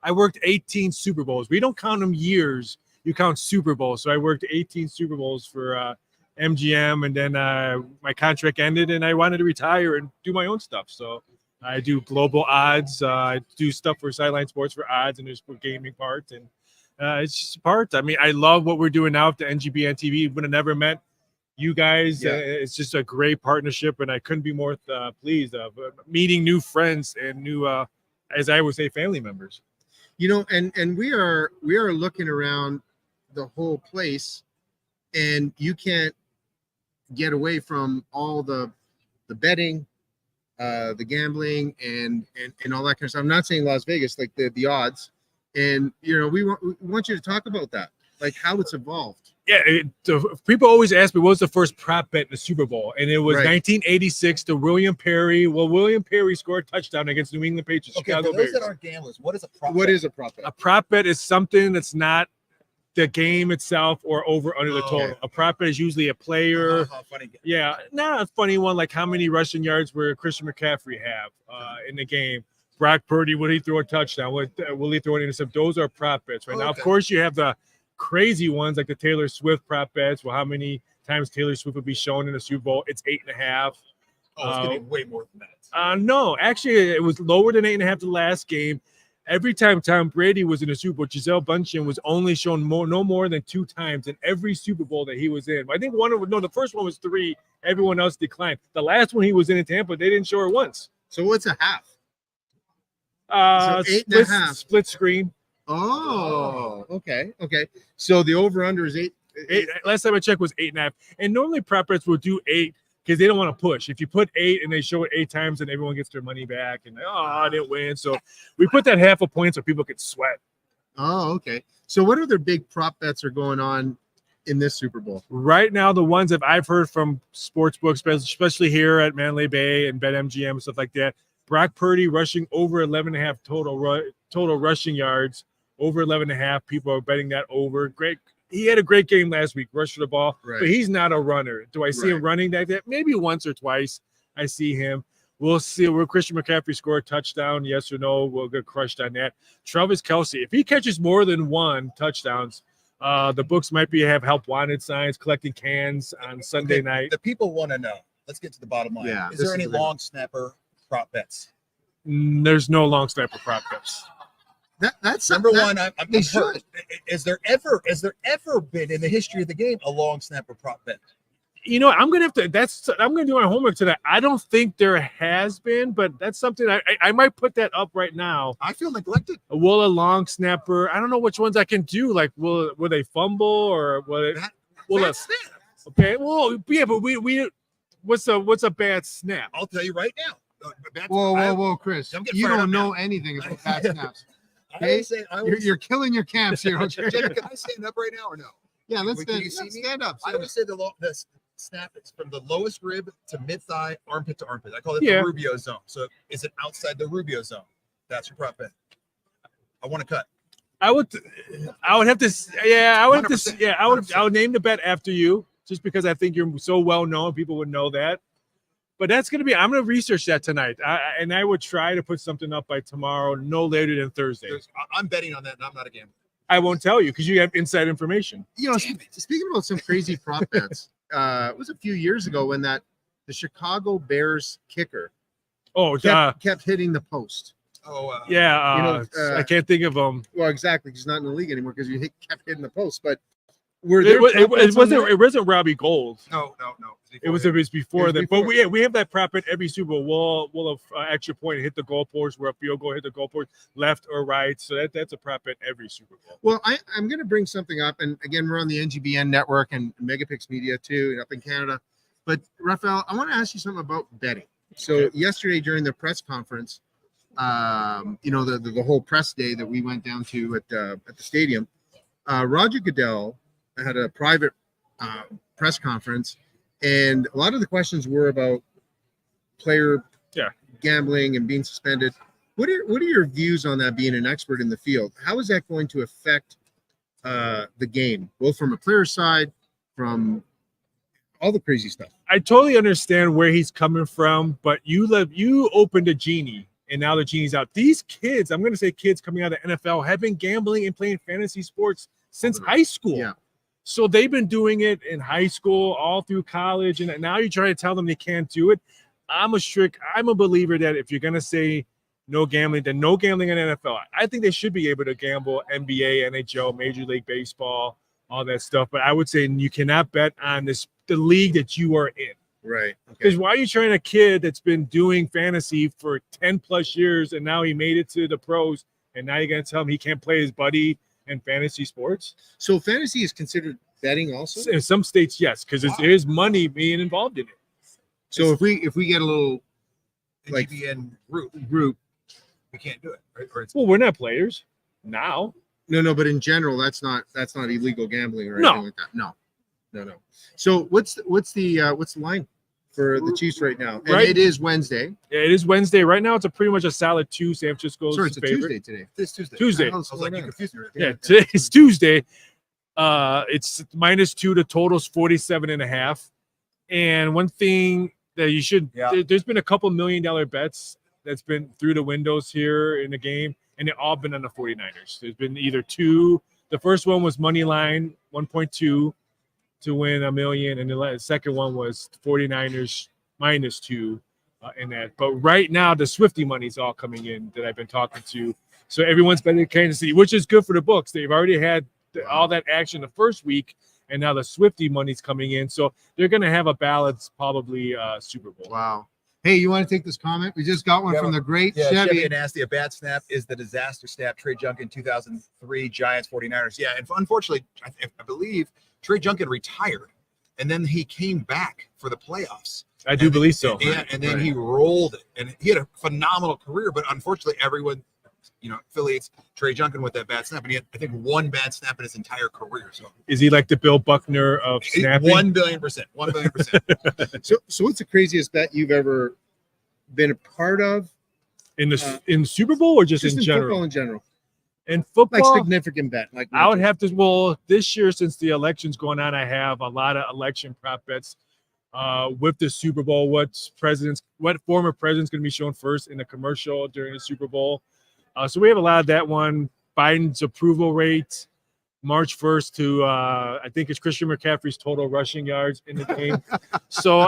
I worked 18 Super Bowls. We don't count them years. You count Super Bowls. So I worked 18 Super Bowls for MGM, and then my contract ended and I wanted to retire and do my own stuff. So I do global odds. I do stuff for Sideline Sports for odds, and there's for gaming part. And it's just a part. I mean, I love what we're doing now with the NGBN TV. Would have never met you guys. Yeah. It's just a great partnership, and I couldn't be more pleased of meeting new friends and new, as I would say, family members. And we are looking around the whole place, and you can't get away from all the betting, the gambling, and all that kind of stuff. I'm not saying Las Vegas, like the odds, and we want you to talk about that, like how it's evolved. Yeah, people always ask me what was the first prop bet in the Super Bowl, and it was Right. 1986 to William Perry. Well, William Perry scored a touchdown against New England Patriots. Okay, Chicago for those Bears. that aren't gamblers, what is a prop? What bet? is a prop bet? A prop bet is something that's not the game itself or over under the total. Okay. A prop bet is usually a player. Funny. Yeah, not a funny one like how many rushing yards will Christian McCaffrey have in the game. Brock Purdy, will he throw a touchdown? Will he throw an intercept? Those are prop bets right now. Of Okay. course, you have the crazy ones like the Taylor Swift prop bets. Well, how many times Taylor Swift will be shown in the Super Bowl? It's 8.5. Oh, it's gonna be way more than that. No, actually, it was lower than 8.5 the last game. Every time Tom Brady was in a Super Bowl, Gisele Bündchen was only shown no more than 2 times in every Super Bowl that he was in. I think the first one was 3. Everyone else declined. The last one he was in Tampa, they didn't show her once. So what's a half? So 8.5. Split screen. Oh, okay. So the over/under is 8. Last time I checked was 8.5. And normally prop bets will do 8 because they don't want to push. If you put 8 and they show it 8 times, then everyone gets their money back. And I didn't win. So we put that half a point so people could sweat. Oh, okay. So what other big prop bets are going on in this Super Bowl? Right now, the ones that I've heard from sports books, especially here at Mandalay Bay and BetMGM and stuff like that, Brock Purdy rushing over 11.5 total rushing yards, over 11.5. People are betting that over. Great. He had a great game last week, rushed the ball, but he's not a runner. Do I see him running like that? Maybe once or twice I see him. We'll see. Will Christian McCaffrey score a touchdown? Yes or no? We'll get crushed on that. Travis Kelce, if he catches more than 1 touchdowns, the books might have help wanted signs, collecting cans on Sunday night. The people want to know. Let's get to the bottom line. Yeah, is there any long snapper prop bets? There's no long snapper prop bets. That's number one. I'm they hurt. Is there ever been in the history of the game a long snapper prop bet? You know, I'm gonna do my homework tonight. I don't think there has been, but that's something I might put that up right now. I feel neglected. Will a long snapper? I don't know which ones I can do. Like, will they fumble or will it? Okay, well, yeah, but we what's a bad snap? I'll tell you right now. Whoa, Chris! You don't know anything about bad snaps. Okay? You're killing your camps here. Okay? Can I stand up right now or no? Yeah, let's stand up. I would say the snap is from the lowest rib to mid thigh, armpit to armpit. I call it the Rubio zone. So is it outside the Rubio zone? That's your prop bet. I want to cut. I would have to. Yeah, I would have to. Yeah, I would name the bet after you, just because I think you're so well known, people would know that. But that's going to be, I'm going to research that tonight. And I would try to put something up by tomorrow, no later than Thursday. I'm betting on that, and I'm not a gambler. I won't tell you because you have inside information. You know, speaking about some crazy prop bets, it was a few years ago when the Chicago Bears kicker kept hitting the post. I can't think of them. Well, exactly. He's not in the league anymore because kept hitting the post. But it wasn't Robbie Gold. No. It was before that. But we have that prop at every Super Bowl. We'll have extra point and hit the goalpost, where a field goal hit the goalpost, left or right. So that's a prop at every Super Bowl. Well, I'm going to bring something up, and again, we're on the NGBN network and Megapix Media too, up in Canada. But Raphael, I want to ask you something about betting. So yesterday during the press conference, the whole press day that we went down to at the stadium, Roger Goodell had a private press conference, and a lot of the questions were about player gambling and being suspended. What are your views on that, being an expert in the field? How is that going to affect the game, both from a player's side, from all the crazy stuff? I totally understand where he's coming from, but you opened a genie, and now the genie's out. These kids, I'm going to say kids coming out of the NFL, have been gambling and playing fantasy sports since high school. Yeah. So they've been doing it in high school, all through college, and now you're trying to tell them they can't do it. I'm a believer that if you're going to say no gambling, then no gambling in NFL. I think they should be able to gamble NBA, NHL, Major League Baseball, all that stuff. But I would say you cannot bet on the league that you are in. Right. Because why are you trying a kid that's been doing fantasy for 10 plus years and now he made it to the pros, and now you're going to tell him he can't play his buddy in fantasy sports? So fantasy is considered betting also? In some states, yes, because there's money being involved in it. So if we get a little like NGBN group, we can't do it. Right? Well, we're not players now. No, but in general, that's not illegal gambling or anything like that. No. So what's the line for the Chiefs right now? And it is Wednesday. Yeah, it is Wednesday. Right now, it's pretty much a solid 2. San Francisco's Sorry, it's favorite. a Tuesday today. It's Tuesday. Tuesday. I was like, you confused me. Yeah, today it's Tuesday. It's -2. The total's 47.5. And one thing that you should, there's been a couple $1 million bets that's been through the windows here in the game, and they've all been on the 49ers. There's been either 2. The first one was money line 1.2 to win $1 million, and the second one was 49ers -2 in that. But right now, the Swifty money is all coming in that I've been talking to. So everyone's betting Kansas City, which is good for the books. They've already had all that action the first week, and now the Swifty money's coming in. So they're going to have a balanced, probably Super Bowl. Wow. Hey, you want to take this comment? We just got one from the great Chevy. And Nasty. A bad snap is the disaster snap. Trey Junkin, 2003 Giants 49ers. Yeah, and unfortunately, I believe Trey Junkin retired, and then he came back for the playoffs. I do believe so. Yeah, and then he rolled it, and he had a phenomenal career. But unfortunately, everyone, affiliates Trey Junkin with that bad snap, and he had, I think, one bad snap in his entire career. So is he like the Bill Buckner of snapping? 1 billion%. 1 billion%. So what's the craziest bet you've ever been a part of? In the in Super Bowl or just in general? Football in general. In football, like significant bet. Like I would have to. Well, this year since the election's going on, I have a lot of election prop bets. With the Super Bowl, what former president's going to be shown first in the commercial during the Super Bowl. So we have a lot of that one. Biden's approval rate, March 1st to I think it's Christian McCaffrey's total rushing yards in the game. So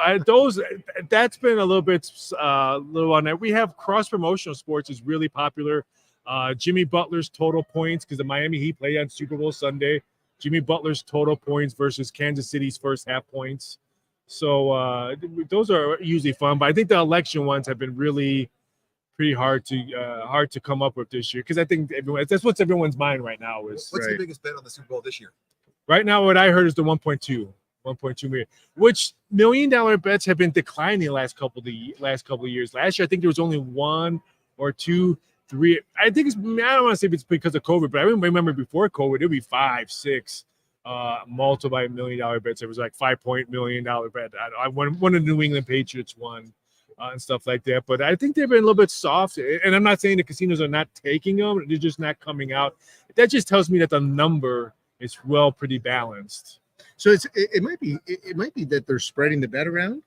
that's been a little bit little on that. We have cross promotional sports is really popular. Jimmy Butler's total points because the Miami Heat play on Super Bowl Sunday. Jimmy Butler's total points versus Kansas City's first half points. So those are usually fun, but I think the election ones have been really pretty hard to come up with this year because I think that's what's everyone's mind right now is. What's the biggest bet on the Super Bowl this year? Right now, what I heard is the 1.2 million, which $1 million bets have been declining the last couple of years. Last year, I think there was only 1 or 2, 3. I think I don't want to say it's because of COVID, but I remember before COVID, it would be 5, 6. Multiple $1 million bets. It was like $5 million bet. I won of the New England Patriots won and stuff like that. But I think they've been a little bit soft. And I'm not saying the casinos are not taking them; they're just not coming out. That just tells me that the number is pretty balanced. So it might be that they're spreading the bet around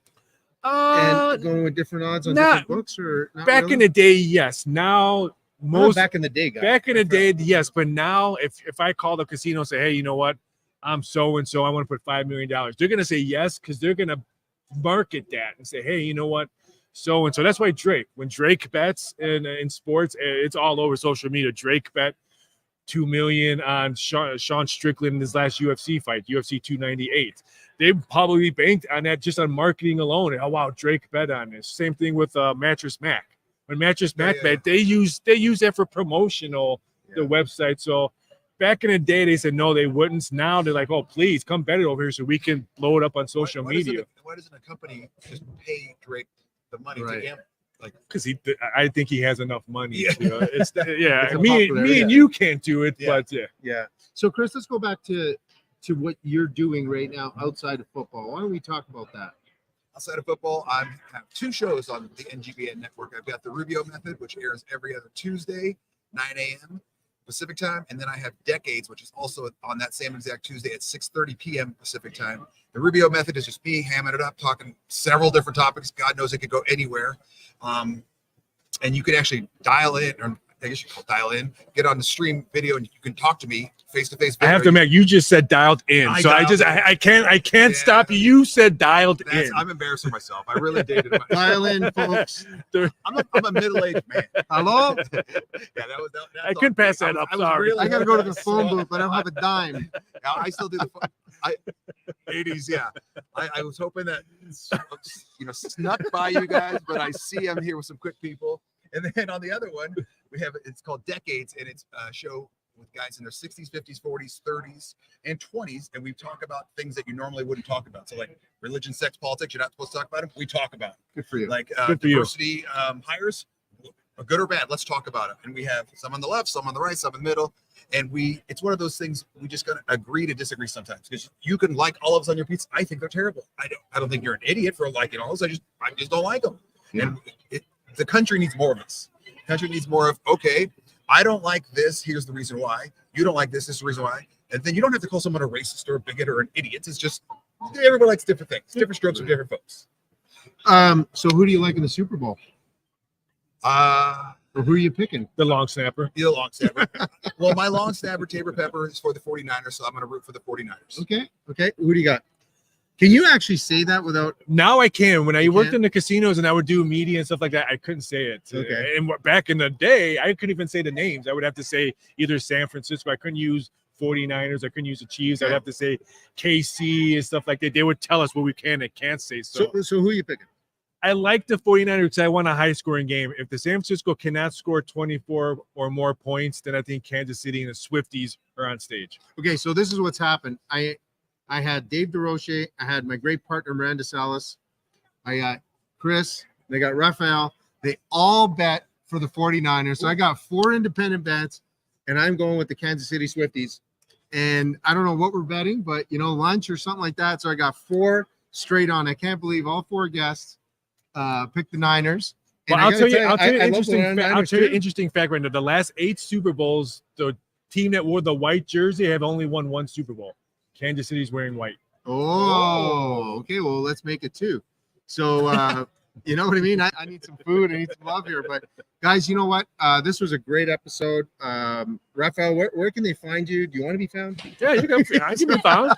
and going with different odds on different books, or not back really? in the day, yes. Now back in the day, guys. Back in the day, yes. But now, if I call the casino and say, hey, you know what? I'm so-and-so, I want to put $5 million. They're going to say yes because they're going to market that and say, hey, you know what? So-and-so. That's why when Drake bets in sports, it's all over social media. Drake bet $2 million on Sean Strickland in his last UFC fight, UFC 298. They probably banked on that just on marketing alone. Oh, wow, Drake bet on this. Same thing with Mattress Mac. When Mattress Mac bet, they use that for promotional, the website. So back in the day, they said no, they wouldn't. Now they're like, oh, please come bet it over here so we can blow it up on social media. Why doesn't a company just pay Drake the money to gamble? Like, because I think he has enough money. Yeah. Me and you can't do it, but yeah. So Chris, let's go back to what you're doing right now outside of football. Why don't we talk about that? Outside of football, I have 2 shows on the NGBN network. I've got the Rubio Method, which airs every other Tuesday, 9 a.m. Pacific time, and then I have Decades, which is also on that same exact Tuesday at 6:30 p.m. Pacific time. The Rubio Method is just me hamming it up, talking several different topics. God knows it could go anywhere, and you can actually dial in, or I guess you call dial in, get on the stream video, and you can talk to me face to face. I have to admit, you just said dialed in, I can't stop you. You said dialed in. I'm embarrassed of myself. I really dated myself. Dial in, folks. I'm a middle-aged man. Hello? I couldn't pass that up. Sorry. I got to go to the phone booth, but I don't have a dime. I still do the 80s. Yeah. I was hoping that, snuck by you guys, but I see I'm here with some quick people. And then on the other one, it's called Decades, and it's a show with guys in their 60s, 50s, 40s, 30s, and 20s, and we talk about things that you normally wouldn't talk about. So like religion, sex, politics, you're not supposed to talk about them. We talk about them. Good for you. Like Good for you. diversity hires, good or bad, let's talk about it. And we have some on the left, some on the right, some in the middle, and it's one of those things we just gotta agree to disagree sometimes, because you can like olives on your pizza. I think they're terrible. I don't think you're an idiot for liking olives. I just don't like them. Yeah. And the country needs more of this. The country needs more of, okay, I don't like this. Here's the reason why. You don't like this. This is the reason why. And then you don't have to call someone a racist or a bigot or an idiot. It's just everybody likes different things. Different strokes for different folks. So who do you like in the Super Bowl? Or who are you picking? The long snapper. The long snapper. Well, my long snapper, Tabor Pepper, is for the 49ers, so I'm going to root for the 49ers. Okay. Who do you got? Can you actually say that without? Now I can. When I worked in the casinos and I would do media and stuff like that, I couldn't say it. Okay. And back in the day, I couldn't even say the names. I would have to say either San Francisco. I couldn't use 49ers. I couldn't use the Chiefs. I'd have to say KC and stuff like that. They would tell us what we can and can't say. So who are you picking? I like the 49ers because I want a high-scoring game. If the San Francisco cannot score 24 or more points, then I think Kansas City and the Swifties are on stage. Okay, so this is what's happened. I had Dave DeRoche. I had my great partner, Miranda Salas. I got Chris. They got Raphael. They all bet for the 49ers. So I got 4 independent bets, and I'm going with the Kansas City Swifties. And I don't know what we're betting, but, lunch or something like that. So I got 4 straight on. I can't believe all 4 guests picked the Niners. Well, I'll tell you an interesting fact right now. The last 8 Super Bowls, the team that wore the white jersey have only won 1 Super Bowl. Kansas City's wearing white. Oh, okay. Well, let's make it 2. So, you know what I mean? I need some food. I need some love here. But, guys, you know what? This was a great episode. Raphael, where can they find you? Do you want to be found? Yeah, I can be found.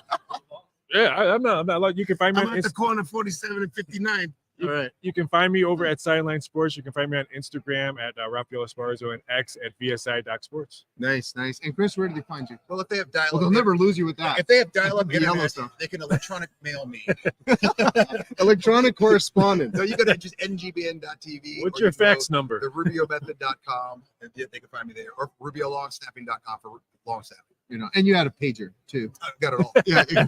Yeah, I'm not. You can find me I'm at the corner 47 and 59. All right. You can find me over at Sideline Sports. You can find me on Instagram at Rafael Esparzo and X at VSI.sports. Nice. And Chris, where do they find you? Well, if they have dial-up, they'll never lose you with that. If they have dial-up The yellow internet, stuff. they can electronic mail me. Electronic correspondent. No, you go to just NGBN.TV. What's or your you can fax go number? The RubioMethod.com. And they can find me there. Or RubioLongSnapping.com for long snapping. And you had a pager too. I've got it all. Yeah.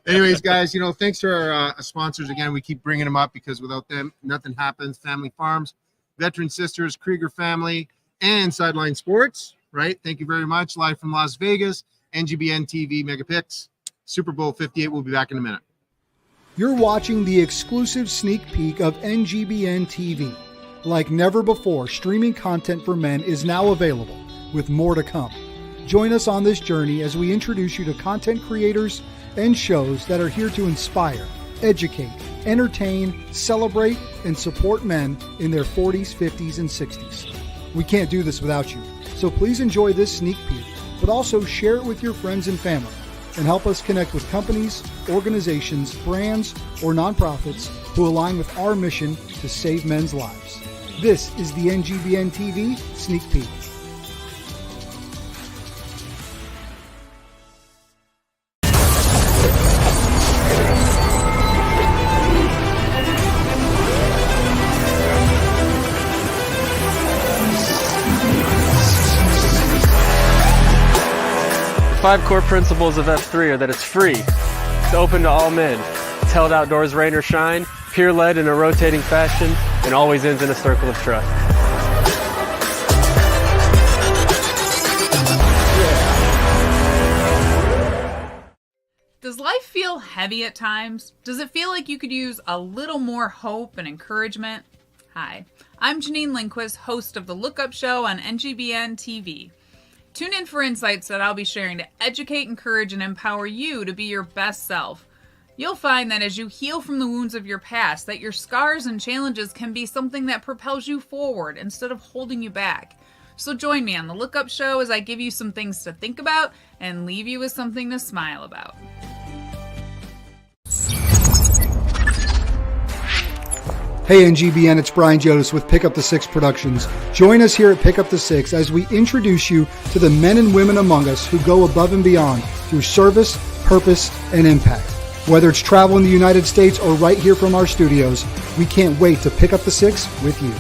Anyways, guys, thanks to our sponsors again. We keep bringing them up because without them, nothing happens. Family Farms, Veteran Sisters, Krieger Family, and Sideline Sports. Right. Thank you very much. Live from Las Vegas, NGBN TV Megapix, Super Bowl 58. We'll be back in a minute. You're watching the exclusive sneak peek of NGBN TV. Like never before, streaming content for men is now available, with more to come. Join us on this journey as we introduce you to content creators and shows that are here to inspire, educate, entertain, celebrate, and support men in their 40s, 50s, and 60s. We can't do this without you, so please enjoy this sneak peek, but also share it with your friends and family, and help us connect with companies, organizations, brands, or nonprofits who align with our mission to save men's lives. This is the NGBN TV Sneak Peek. The 5 core principles of F3 are that it's free, it's open to all men, it's held outdoors rain or shine, peer-led in a rotating fashion, and always ends in a circle of trust. Does life feel heavy at times? Does it feel like you could use a little more hope and encouragement? Hi, I'm Janine Lindquist, host of The Look Up Show on NGBN TV. Tune in for insights that I'll be sharing to educate, encourage, and empower you to be your best self. You'll find that as you heal from the wounds of your past, that your scars and challenges can be something that propels you forward instead of holding you back. So join me on The Look Up Show as I give you some things to think about and leave you with something to smile about. Hey NGBN, it's Brian Jodas with Pick Up the Six Productions. Join us here at Pick Up the Six as we introduce you to the men and women among us who go above and beyond through service, purpose, and impact. Whether it's travel in the United States or right here from our studios, we can't wait to pick up the six with you.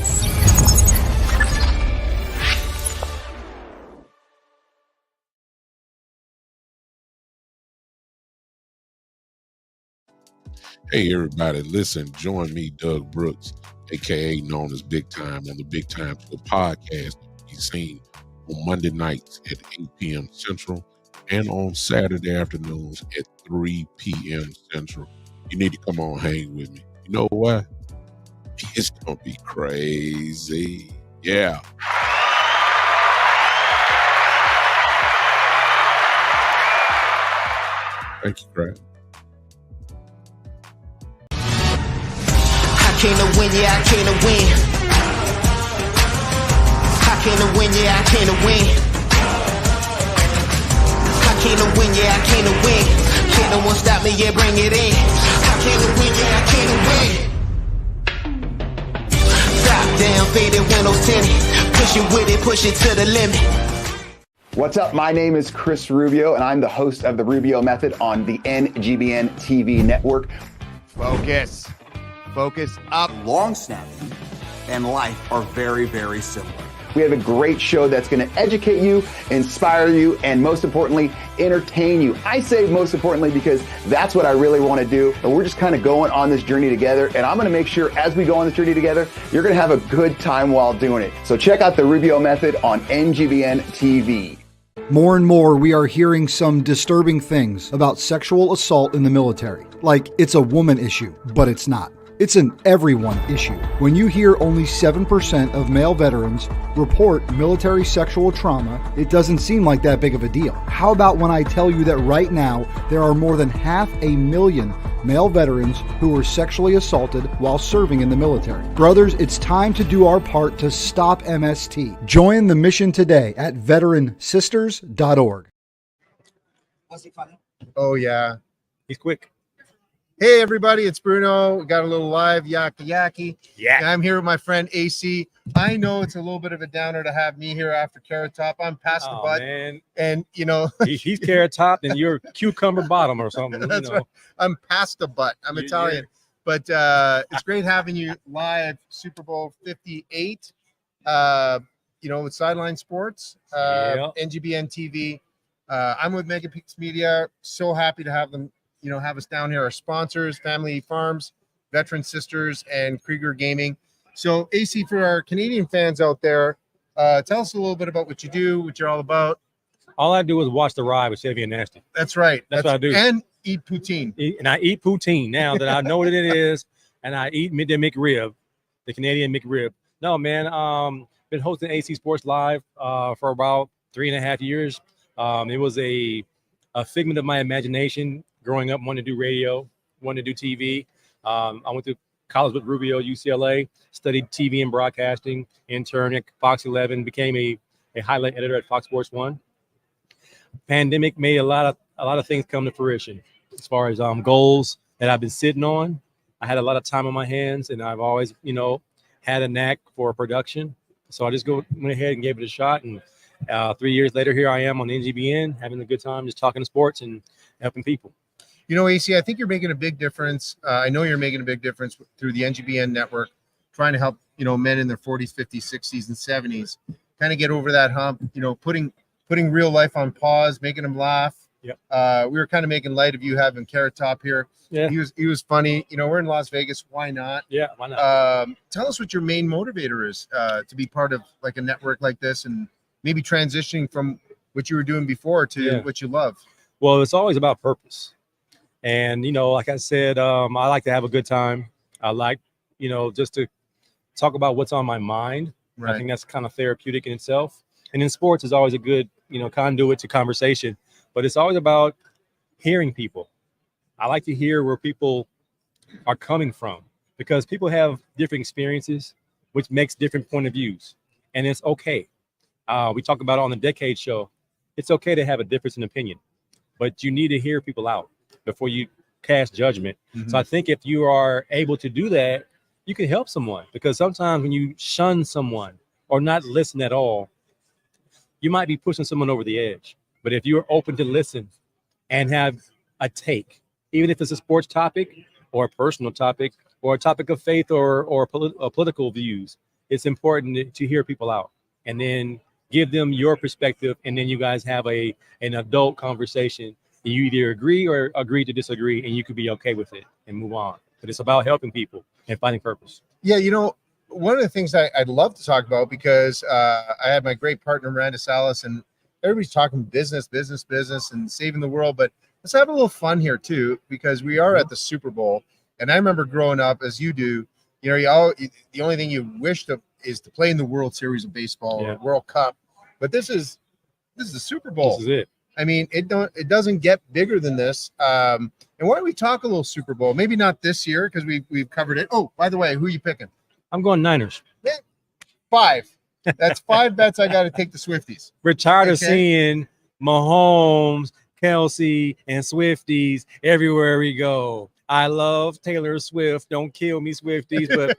Hey, everybody, listen, join me, Doug Brooks, a.k.a. known as Big Time, on the Big Time Show podcast. He's seen on Monday nights at 8 p.m. Central and on Saturday afternoons at 3 p.m. Central. You need to come on, hang with me. You know what? It's going to be crazy. Yeah. Thank you, Brad. I came to win, yeah, I came to win. I came to win, yeah, I came to win. I came to win, yeah, I came to win. Can't no one stop me, yeah, bring it in. How can it win? Yeah, I can't win. Top down, faded windows tinted. Push it with it, push it to the limit. What's up? My name is Chris Rubio, and I'm the host of the Rubio Method on the NGBN TV network. Focus. Focus up. Long snapping and life are very, very similar. We have a great show that's going to educate you, inspire you, and most importantly, entertain you. I say most importantly because that's what I really want to do. And we're just kind of going on this journey together. And I'm going to make sure as we go on this journey together, you're going to have a good time while doing it. So check out the Rubio Method on NGBN TV. More and more, we are hearing some disturbing things about sexual assault in the military. Like it's a woman issue, but it's not. It's an everyone issue. When you hear only 7% of male veterans report military sexual trauma, it doesn't seem like that big of a deal. How about when I tell you that right now, there are more than 500,000 male veterans who were sexually assaulted while serving in the military? Brothers, it's time to do our part to stop MST. Join the mission today at veteransisters.org. Was he funny? Oh, yeah. He's quick. Hey, everybody, it's Bruno. We got a little live yaki. Yeah. I'm here with my friend AC. I know it's a little bit of a downer to have me here after Carrot Top. I'm past the butt. Man. And, you know. He's Carrot Top and you're cucumber bottom or something. That's right. I'm past the butt. I'm Italian. But it's great having you live Super Bowl 58, with Sideline Sports, NGBN TV. I'm with Megapix Media. So happy to have them have us down here. Our sponsors, Family Farms, Veteran Sisters, and Krieger Gaming. So, AC, for our Canadian fans out there, tell us a little bit about what you do, what you're all about. All I do is watch the ride with Chevy and Nasty. That's right. That's what I do. And eat poutine. And I eat poutine now that I know what it is, and I eat the McRib, the Canadian McRib. No, man, been hosting AC Sports Live for about 3.5 years. It was a figment of my imagination. Growing up, wanted to do radio, wanted to do TV. I went to college with Rubio, UCLA, studied TV and broadcasting, interned at Fox 11, became a highlight editor at Fox Sports 1. Pandemic made a lot of things come to fruition as far as goals that I've been sitting on. I had a lot of time on my hands, and I've always, had a knack for production. So I just went ahead and gave it a shot. And 3 years later, here I am on NGBN, having a good time, just talking sports and helping people. AC, I think you're making a big difference. I know you're making a big difference through the NGBN network, trying to help, men in their 40s, 50s, 60s, and 70s kind of get over that hump, putting real life on pause, making them laugh. Yep. We were kind of making light of you having Carrot Top here. Yeah. He was funny. We're in Las Vegas. Why not? Yeah, why not? Tell us what your main motivator is to be part of like a network like this and maybe transitioning from what you were doing before to what you love. Well, it's always about purpose. And, like I said, I like to have a good time. I like, just to talk about what's on my mind. Right. I think that's kind of therapeutic in itself. And in sports is always a good, conduit to conversation. But it's always about hearing people. I like to hear where people are coming from because people have different experiences, which makes different point of views. And it's okay. We talk about it on the Decade Show. It's okay to have a difference in opinion, but you need to hear people out before you cast judgment. Mm-hmm. So I think if you are able to do that, you can help someone, because sometimes when you shun someone or not listen at all, you might be pushing someone over the edge. But if you're open to listen and have a take, even if it's a sports topic or a personal topic or a topic of faith or political views, it's important to hear people out and then give them your perspective. And then you guys have an adult conversation. You either agree or agree to disagree, and you could be okay with it and move on. But it's about helping people and finding purpose. Yeah, one of the things I'd love to talk about, because I had my great partner, Miranda Salas, and everybody's talking business, and saving the world. But let's have a little fun here, too, because we are at the Super Bowl. And I remember growing up, as you do, the only thing you wish is to play in the World Series of Baseball or World Cup. But this is the Super Bowl. This is it. I mean, it doesn't get bigger than this. And why don't we talk a little Super Bowl? Maybe not this year because we've covered it. Oh, by the way, who are you picking? I'm going Niners. 5. That's 5 bets I got to take the Swifties. We're tired of seeing Mahomes Kelsey, and Swifties everywhere we go. I love Taylor Swift. Don't kill me, Swifties. But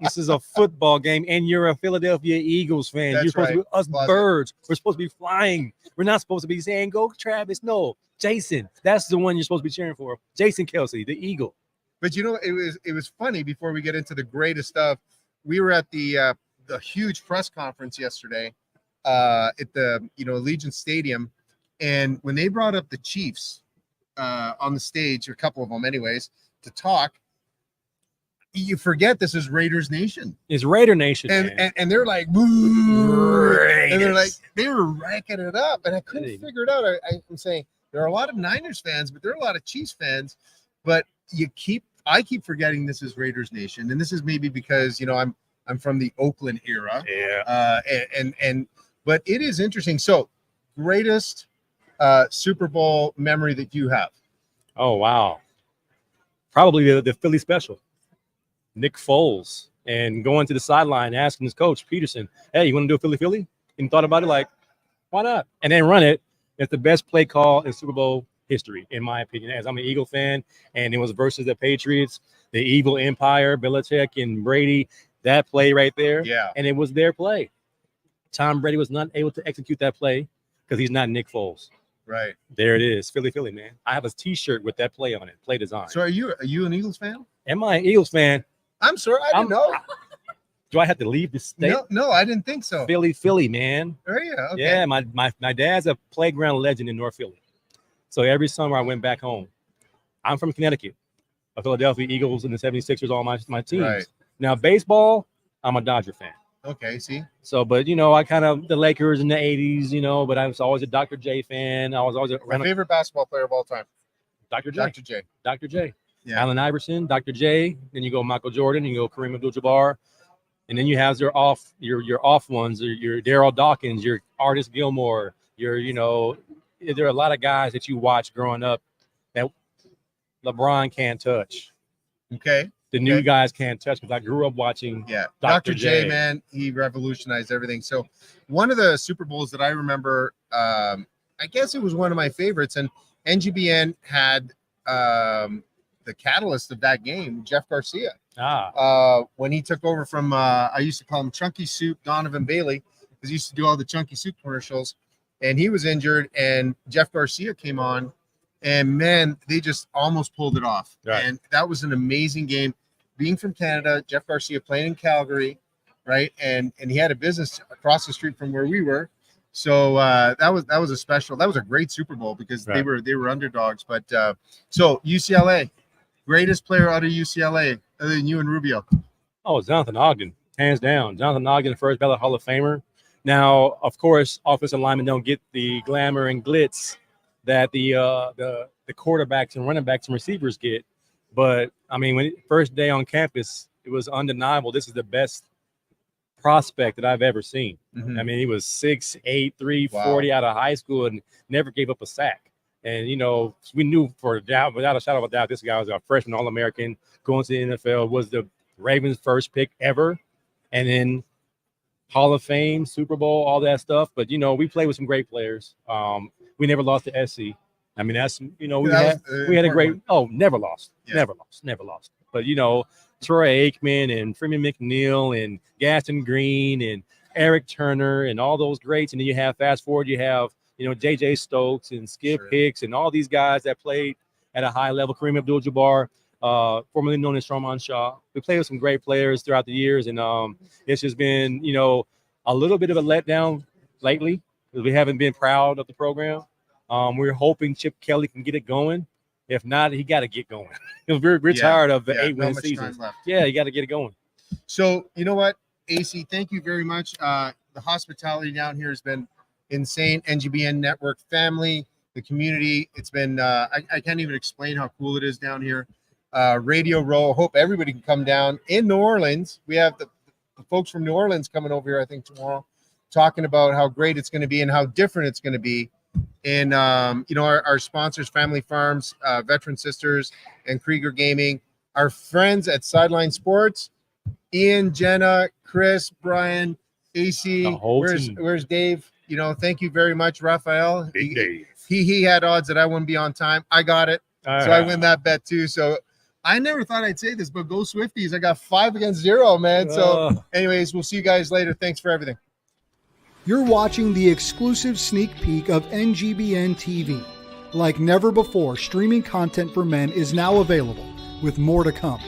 this is a football game, and you're a Philadelphia Eagles fan. That's You're supposed to be us Closet. birds. We're supposed to be flying. We're not supposed to be saying, go Travis. No, Jason. That's the one you're supposed to be cheering for. Jason Kelsey, the Eagle. But you know, it was funny. Before we get into the greatest stuff, we were at the huge press conference yesterday at the Allegiant Stadium, and when they brought up the Chiefs on the stage, a couple of them anyways, to talk, you forget this is Raiders Nation. It's Raider Nation, and they're like, and they're like, they were racking it up, and I couldn't figure it out. I'm saying there are a lot of Niners fans, but there are a lot of Chiefs fans, but I keep forgetting this is Raiders Nation, and this is maybe because I'm from the Oakland era. Yeah. But it is interesting. So, greatest Super Bowl memory that you have? Oh wow, probably the Philly special. Nick Foles and going to the sideline asking his coach Peterson, "Hey, you want to do a Philly?" And thought about it like, why not? And then run it. It's the best play call in Super Bowl history, in my opinion. As I'm an Eagle fan, and it was versus the Patriots, the Eagle Empire, Belichick and Brady. That play right there, yeah, and it was their play. Tom Brady was not able to execute that play because he's not Nick Foles. Right there, it is, Philly, man. I have a T-shirt with that play on it, play design. So, are you an Eagles fan? Am I an Eagles fan? I'm sorry, I didn't know. Do I have to leave the state? No, I didn't think so. Philly, man. Oh yeah, okay. Yeah. My dad's a playground legend in North Philly, so every summer I went back home. I'm from Connecticut, a Philadelphia Eagles and the 76ers, all my teams. Right. Now baseball, I'm a Dodger fan. Okay, see. So, but I kind of the Lakers in the 80s, but I was always a Dr. J fan. I was always my favorite basketball player of all time. Dr. J. Dr. J. Yeah. Allen Iverson, Dr. J. Then you go Michael Jordan, you go Kareem Abdul-Jabbar, and then you have your off ones, your Darryl Dawkins, your Artis Gilmore, there are a lot of guys that you watch growing up that LeBron can't touch. Okay. The new guys can't touch because I grew up watching. Yeah, Dr. J, man, he revolutionized everything. So, one of the Super Bowls that I remember, I guess it was one of my favorites, and NGBN had the catalyst of that game, Jeff Garcia. When he took over from, I used to call him Chunky Soup Donovan Bailey, because he used to do all the Chunky Soup commercials, and he was injured, and Jeff Garcia came on. And man, they just almost pulled it off. Right. And that was an amazing game. Being from Canada, Jeff Garcia playing in Calgary, right? And he had a business across the street from where we were. So that was a great Super Bowl because they were underdogs. But so UCLA, greatest player out of UCLA other than you and Rubio. Oh, Jonathan Ogden, hands down. Jonathan Ogden, first ballot Hall of Famer. Now, of course, offensive linemen don't get the glamour and glitz that the quarterbacks and running backs and receivers get. But I mean, first day on campus, it was undeniable. This is the best prospect that I've ever seen. Mm-hmm. I mean, he was 6'8", 340 out of high school and never gave up a sack. And, we knew without a shadow of a doubt, this guy was a freshman All-American going to the NFL, was the Ravens' first pick ever. And then Hall of Fame, Super Bowl, all that stuff. But, we played with some great players. We never lost to SC. I mean, that's, we had a great, never lost. Never lost. But, Troy Aikman and Freeman McNeil and Gaston Green and Eric Turner and all those greats. And then you have, fast forward, you have, J.J. Stokes and Skip Hicks and all these guys that played at a high level. Kareem Abdul-Jabbar, formerly known as Sharman Shaw. We played with some great players throughout the years. And it's just been, a little bit of a letdown lately, because we haven't been proud of the program. We're hoping Chip Kelly can get it going. If not, he got to get going. We're tired of the 8-win season. Yeah, you got to get it going. So, you know what, AC, thank you very much. The hospitality down here has been insane. NGBN Network family, the community. It's been, I can't even explain how cool it is down here. Radio Row. Hope everybody can come down. In New Orleans, we have the folks from New Orleans coming over here, I think, tomorrow, talking about how great it's going to be and how different it's going to be. And, our sponsors, Family Farms, Veteran Sisters, and Krieger Gaming, our friends at Sideline Sports, Ian, Jenna, Chris, Brian, AC, where's Dave? Thank you very much, Raphael. Big Dave. He had odds that I wouldn't be on time. I got it. So I win that bet too. So I never thought I'd say this, but go Swifties. I got 5 against 0, man. So anyways, we'll see you guys later. Thanks for everything. You're watching the exclusive sneak peek of NGBN TV. Like never before, streaming content for men is now available, with more to come.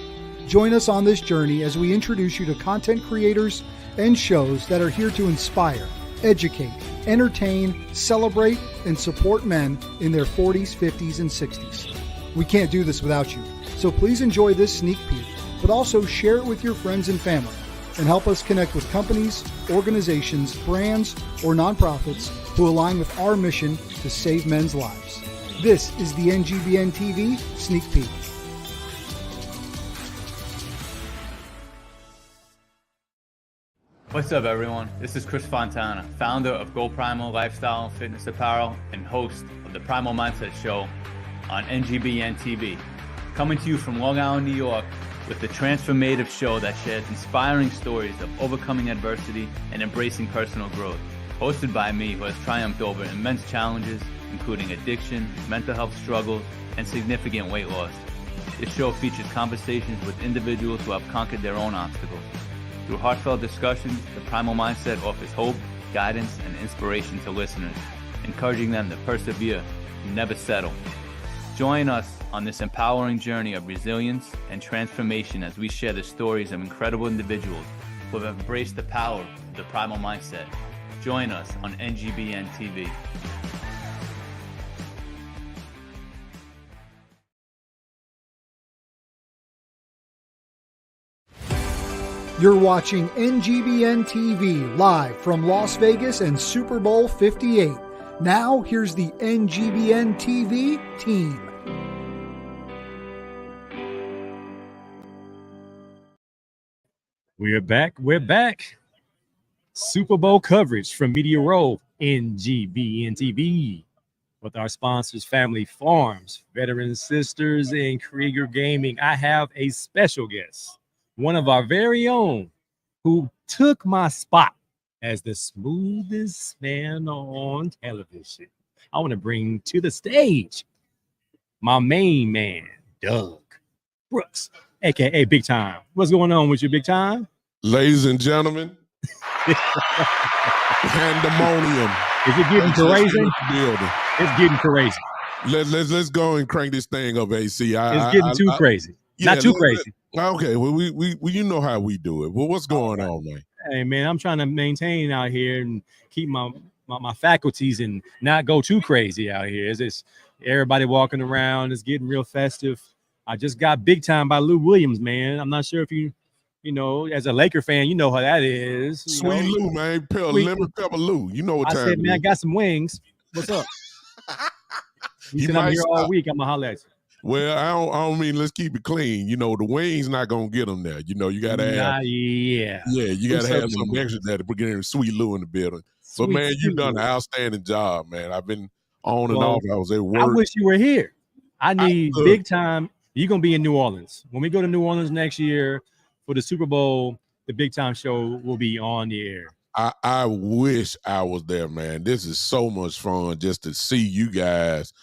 Join us on this journey as we introduce you to content creators and shows that are here to inspire, educate, entertain, celebrate, and support men in their 40s, 50s, and 60s. We can't do this without you, so please enjoy this sneak peek, but also share it with your friends and family, and help us connect with companies, organizations, brands, or nonprofits who align with our mission to save men's lives. This is the NGBN TV Sneak Peek. What's up, everyone? This is Chris Fontana, founder of Go Primal Lifestyle and Fitness Apparel and host of the Primal Mindset Show on NGBN TV. Coming to you from Long Island, New York, with the transformative show that shares inspiring stories of overcoming adversity and embracing personal growth. Hosted by me, who has triumphed over immense challenges, including addiction, mental health struggles, and significant weight loss. This show features conversations with individuals who have conquered their own obstacles. Through heartfelt discussions, the Primal Mindset offers hope, guidance, and inspiration to listeners, encouraging them to persevere and never settle. Join us on this empowering journey of resilience and transformation as we share the stories of incredible individuals who have embraced the power of the Primal Mindset. Join us on NGBN TV. You're watching NGBN TV live from Las Vegas and Super Bowl 58. Now, here's the NGBN TV team. We're back. We're back. Super Bowl coverage from Media Row, NGBN TV. With our sponsors, Family Farms, Veteran Sisters, and Krieger Gaming. I have a special guest, one of our very own, who took my spot as the smoothest man on television. I want to bring to the stage my main man, Doug Brooks, aka Big Time. What's going on with you, Big Time? Ladies and gentlemen, pandemonium. Is it getting crazy? It's getting crazy. Let's go and crank this thing up, AC. It's getting too crazy. Not too crazy. Okay, well, we you know how we do it. Well, what's going on, man? Hey, man, I'm trying to maintain out here and keep my faculties and not go too crazy out here. It's just everybody walking around. It's getting real festive. I just got Big Time by Lou Williams, man. I'm not sure if you know, as a Laker fan, you know how that is. Sweet Lou, man. Lemon pepper Lou. You know what time I said, man, I got some wings. What's up? You said I'm here all week. I'm going to holler at you. Well, I don't mean let's keep it clean. You know, the wings not gonna get them there. You know, you gotta have you gotta have some extra there to bring Sweet Lou in the building. But man, you've done an outstanding job, man. I've been on and off. I was at work. I wish you were here. I need Big Time. You're gonna be in New Orleans. When we go to New Orleans next year for the Super Bowl, the Big Time show will be on the air. I wish I was there, man. This is so much fun just to see you guys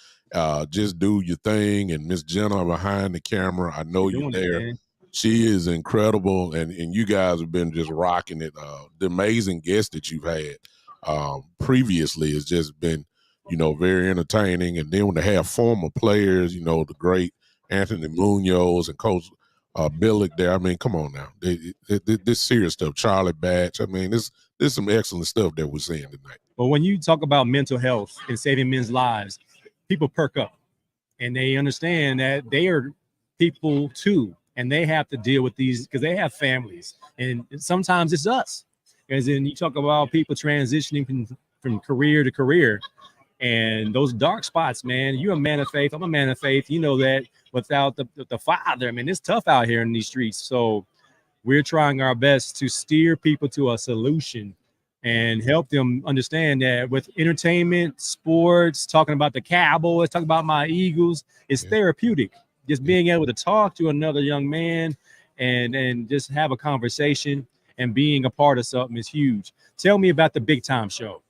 just do your thing, and Miss Jenna behind the camera. I know you're there. She is incredible, and you guys have been just rocking it. The amazing guests that you've had previously has just been, very entertaining. And then when they have former players, the great Anthony Munoz and Coach Billick there. I mean, come on now. This serious stuff. Charlie Batch. I mean, there's some excellent stuff that we're seeing tonight. But when you talk about mental health and saving men's lives, people perk up and they understand that they are people too, and they have to deal with these because they have families, and sometimes it's us. As in, you talk about people transitioning from career to career, and those dark spots, man. You're a man of faith. I'm a man of faith. You know that without the father, I mean, it's tough out here in these streets. So we're trying our best to steer people to a solution and help them understand that with entertainment, sports, talking about the Cowboys, talking about my Eagles, it's therapeutic. Just being able to talk to another young man and just have a conversation and being a part of something is huge. Tell me about the Big Time show.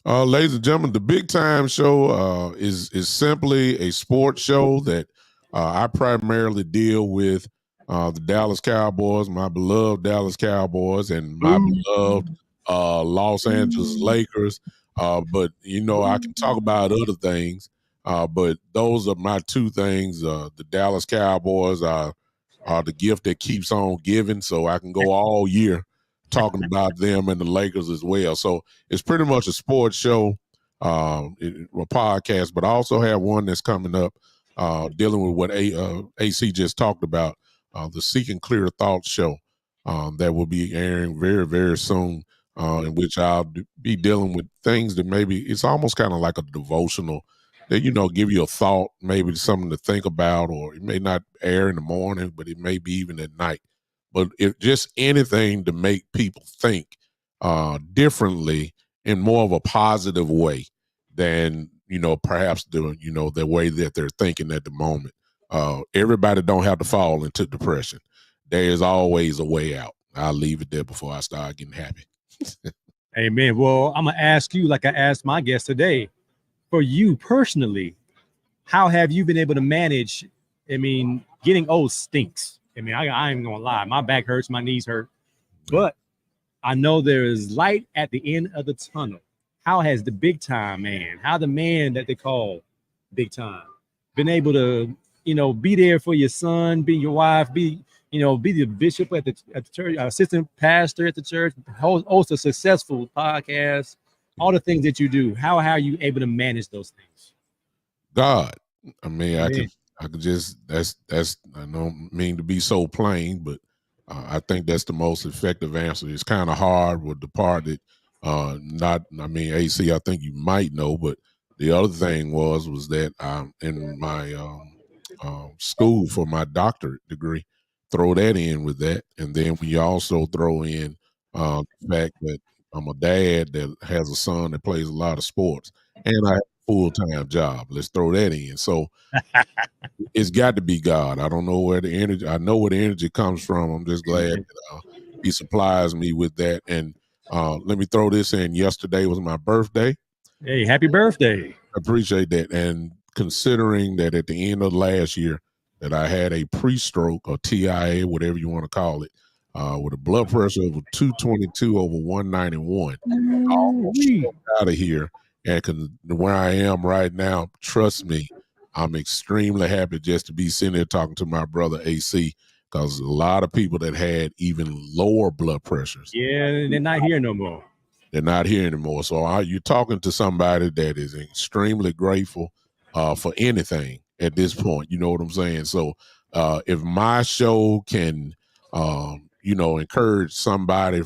Ladies and gentlemen, the Big Time Show is simply a sports show that I primarily deal with the Dallas Cowboys, my beloved Dallas Cowboys, and my beloved Los Angeles Lakers. But I can talk about other things. But those are my two things. The Dallas Cowboys are the gift that keeps on giving, so I can go all year talking about them and the Lakers as well. So it's pretty much a sports show, a podcast, but I also have one that's coming up dealing with what AC just talked about, the Seeking Clear Thoughts show that will be airing very, very soon, in which I'll be dealing with things that maybe it's almost kind of like a devotional that, give you a thought, maybe something to think about, or it may not air in the morning, but it may be even at night. But if just anything to make people think differently in more of a positive way than, perhaps the way that they're thinking at the moment. Everybody don't have to fall into depression. There is always a way out. I'll leave it there before I start getting happy. Amen. Well, I'm going to ask you, like I asked my guest today, for you personally, how have you been able to manage? I mean, getting old stinks. I mean, I ain't gonna lie. My back hurts, my knees hurt, but I know there is light at the end of the tunnel. How has the big time man, how the man that they call big time, been able to, be there for your son, be your wife, be the bishop at the church, assistant pastor at the church, host a successful podcast, all the things that you do. How are you able to manage those things? God. I mean, I could just, that's, I don't mean to be so plain, but I think that's the most effective answer. It's kind of hard with the part that, AC, I think you might know, but the other thing was that in my school for my doctorate degree, throw that in with that. And then we also throw in the fact that I'm a dad that has a son that plays a lot of sports, and I have a full-time job. Let's throw that in. So it's got to be God. I don't know where the energy, I know where the energy comes from. I'm just glad that he supplies me with that. And let me throw this in. Yesterday was my birthday. Hey, happy birthday. I appreciate that. And considering that at the end of last year that I had a pre-stroke or TIA, whatever you want to call it, with a blood pressure of 222 over 191. I almost out of here. And where I am right now, trust me, I'm extremely happy just to be sitting there talking to my brother AC, because a lot of people that had even lower blood pressures. Yeah, they're not here no more. They're not here anymore. So you're talking to somebody that is extremely grateful for anything at this point. You know what I'm saying? So if my show can, encourage somebody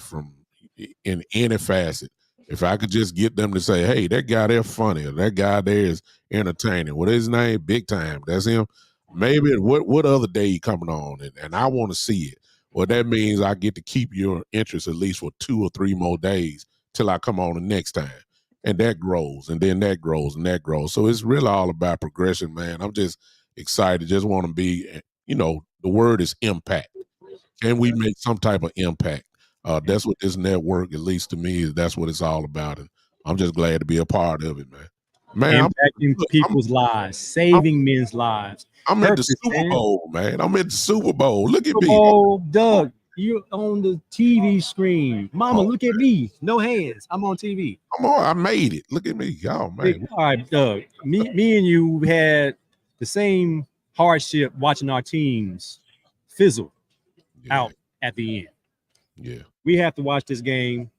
in any facet, if I could just get them to say, hey, that guy there funny, or that guy there is entertaining. What is his name? Big Time. That's him. Maybe what other day he coming on? And I want to see it. Well, that means I get to keep your interest at least for 2 or 3 more days till I come on the next time. And that grows, and then that grows, and that grows. So it's really all about progression, man. I'm just excited. Just want to be, the word is impact. Can we make some type of impact? That's what this network, at least to me, that's what it's all about. And I'm just glad to be a part of it, man. Impacting people's lives, saving men's lives. I'm at the Super Bowl, man. I'm at the Super Bowl. Look at me. Oh, Doug, you're on the TV screen. Mama, look at me. No hands. I'm on TV. I made it. Look at me. Oh, man. All right, Doug. Me and you had the same hardship watching our teams fizzle out at the end. Yeah. We have to watch this game.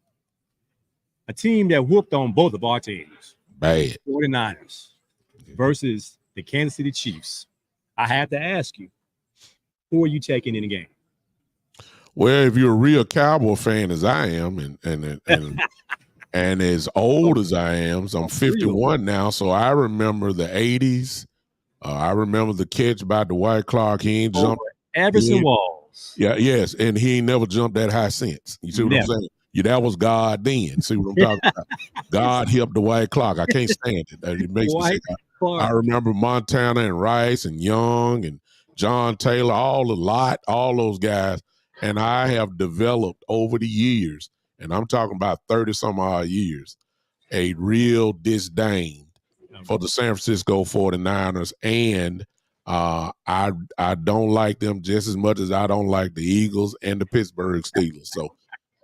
A team that whooped on both of our teams. Bad. 49ers versus the Kansas City Chiefs. I have to ask you, who are you taking in the game? Well, if you're a real Cowboy fan as I am, and as old as I am, so I'm 51 now, so I remember the 80s. I remember the catch by Dwight Clark. He ain't jumped. Everson Walls. Yeah, yes, and he ain't never jumped that high since. You see what I'm saying? Yeah, that was God then. See what I'm talking about? God helped Dwight Clark. I can't stand it. It makes me sick. I remember Montana and Rice and Young and John Taylor, all those guys. And I have developed over the years, and I'm talking about 30 some odd years. a real disdain for the San Francisco 49ers, and I don't like them just as much as I don't like the Eagles and the Pittsburgh Steelers. So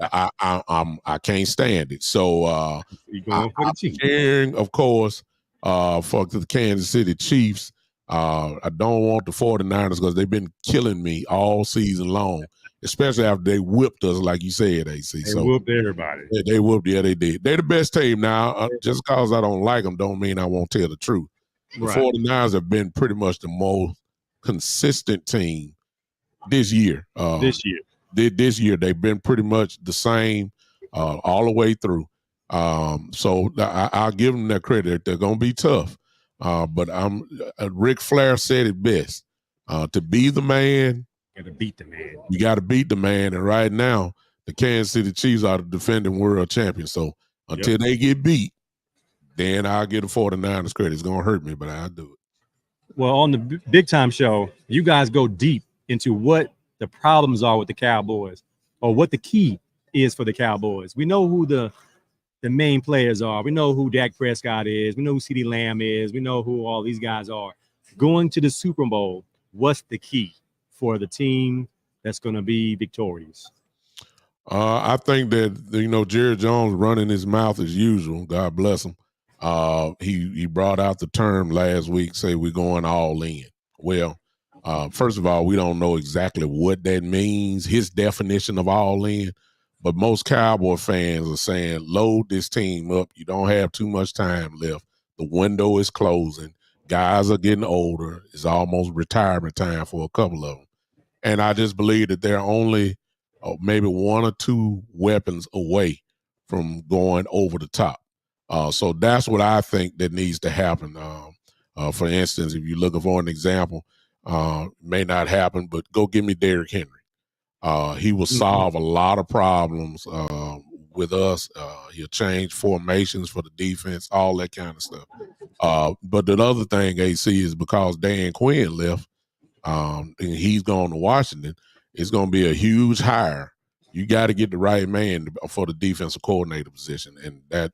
I can't stand it. So I'm cheering, of course, for the Kansas City Chiefs. I don't want the 49ers because they've been killing me all season long, especially after they whipped us, like you said, AC. They whooped everybody. They whooped, yeah, they did. They're the best team now. Just because I don't like them don't mean I won't tell the truth. The Right. 49ers have been pretty much the most consistent team this year. This year, they've been pretty much the same all the way through. So I'll give them that credit. They're going to be tough. But Ric Flair said it best. To be the man, you got to beat the man. You got to beat the man. And right now, the Kansas City Chiefs are the defending world champions. So until they get beat, then I'll give the 49ers credit. It's going to hurt me, but I'll do it. Well, on the Big Time Show, you guys go deep into what the problems are with the Cowboys, or what the key is for the Cowboys. We know who the main players are. We know who Dak Prescott is. We know who CeeDee Lamb is. We know who all these guys are. Going to the Super Bowl, what's the key for the team that's going to be victorious? I think that, Jerry Jones running his mouth as usual. God bless him. He brought out the term last week, say we're going all in. Well, first of all, we don't know exactly what that means, his definition of all in. But most Cowboy fans are saying, load this team up. You don't have too much time left. The window is closing. Guys are getting older. It's almost retirement time for a couple of them. And I just believe that they're only maybe one or two weapons away from going over the top. So that's what I think that needs to happen. For instance, if you're looking for an example, may not happen, but go give me Derrick Henry. He will solve a lot of problems with us. He'll change formations for the defense, all that kind of stuff. But the other thing, AC, is because Dan Quinn left and he's gone to Washington, it's going to be a huge hire. You got to get the right man for the defensive coordinator position. And I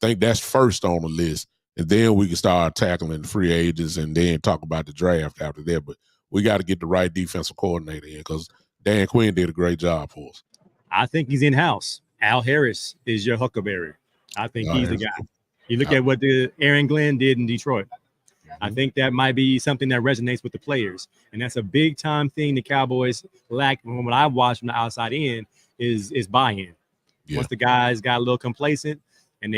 think that's first on the list. And then we can start tackling the free agents and then talk about the draft after that. But we got to get the right defensive coordinator in because Dan Quinn did a great job for us. I think he's in-house. Al Harris is your huckleberry. I think he's the guy. You look at what Aaron Glenn did in Detroit. I think that might be something that resonates with the players. And that's a big-time thing the Cowboys lack from what I watched from the outside in is buy-in. Once the guys got a little complacent, and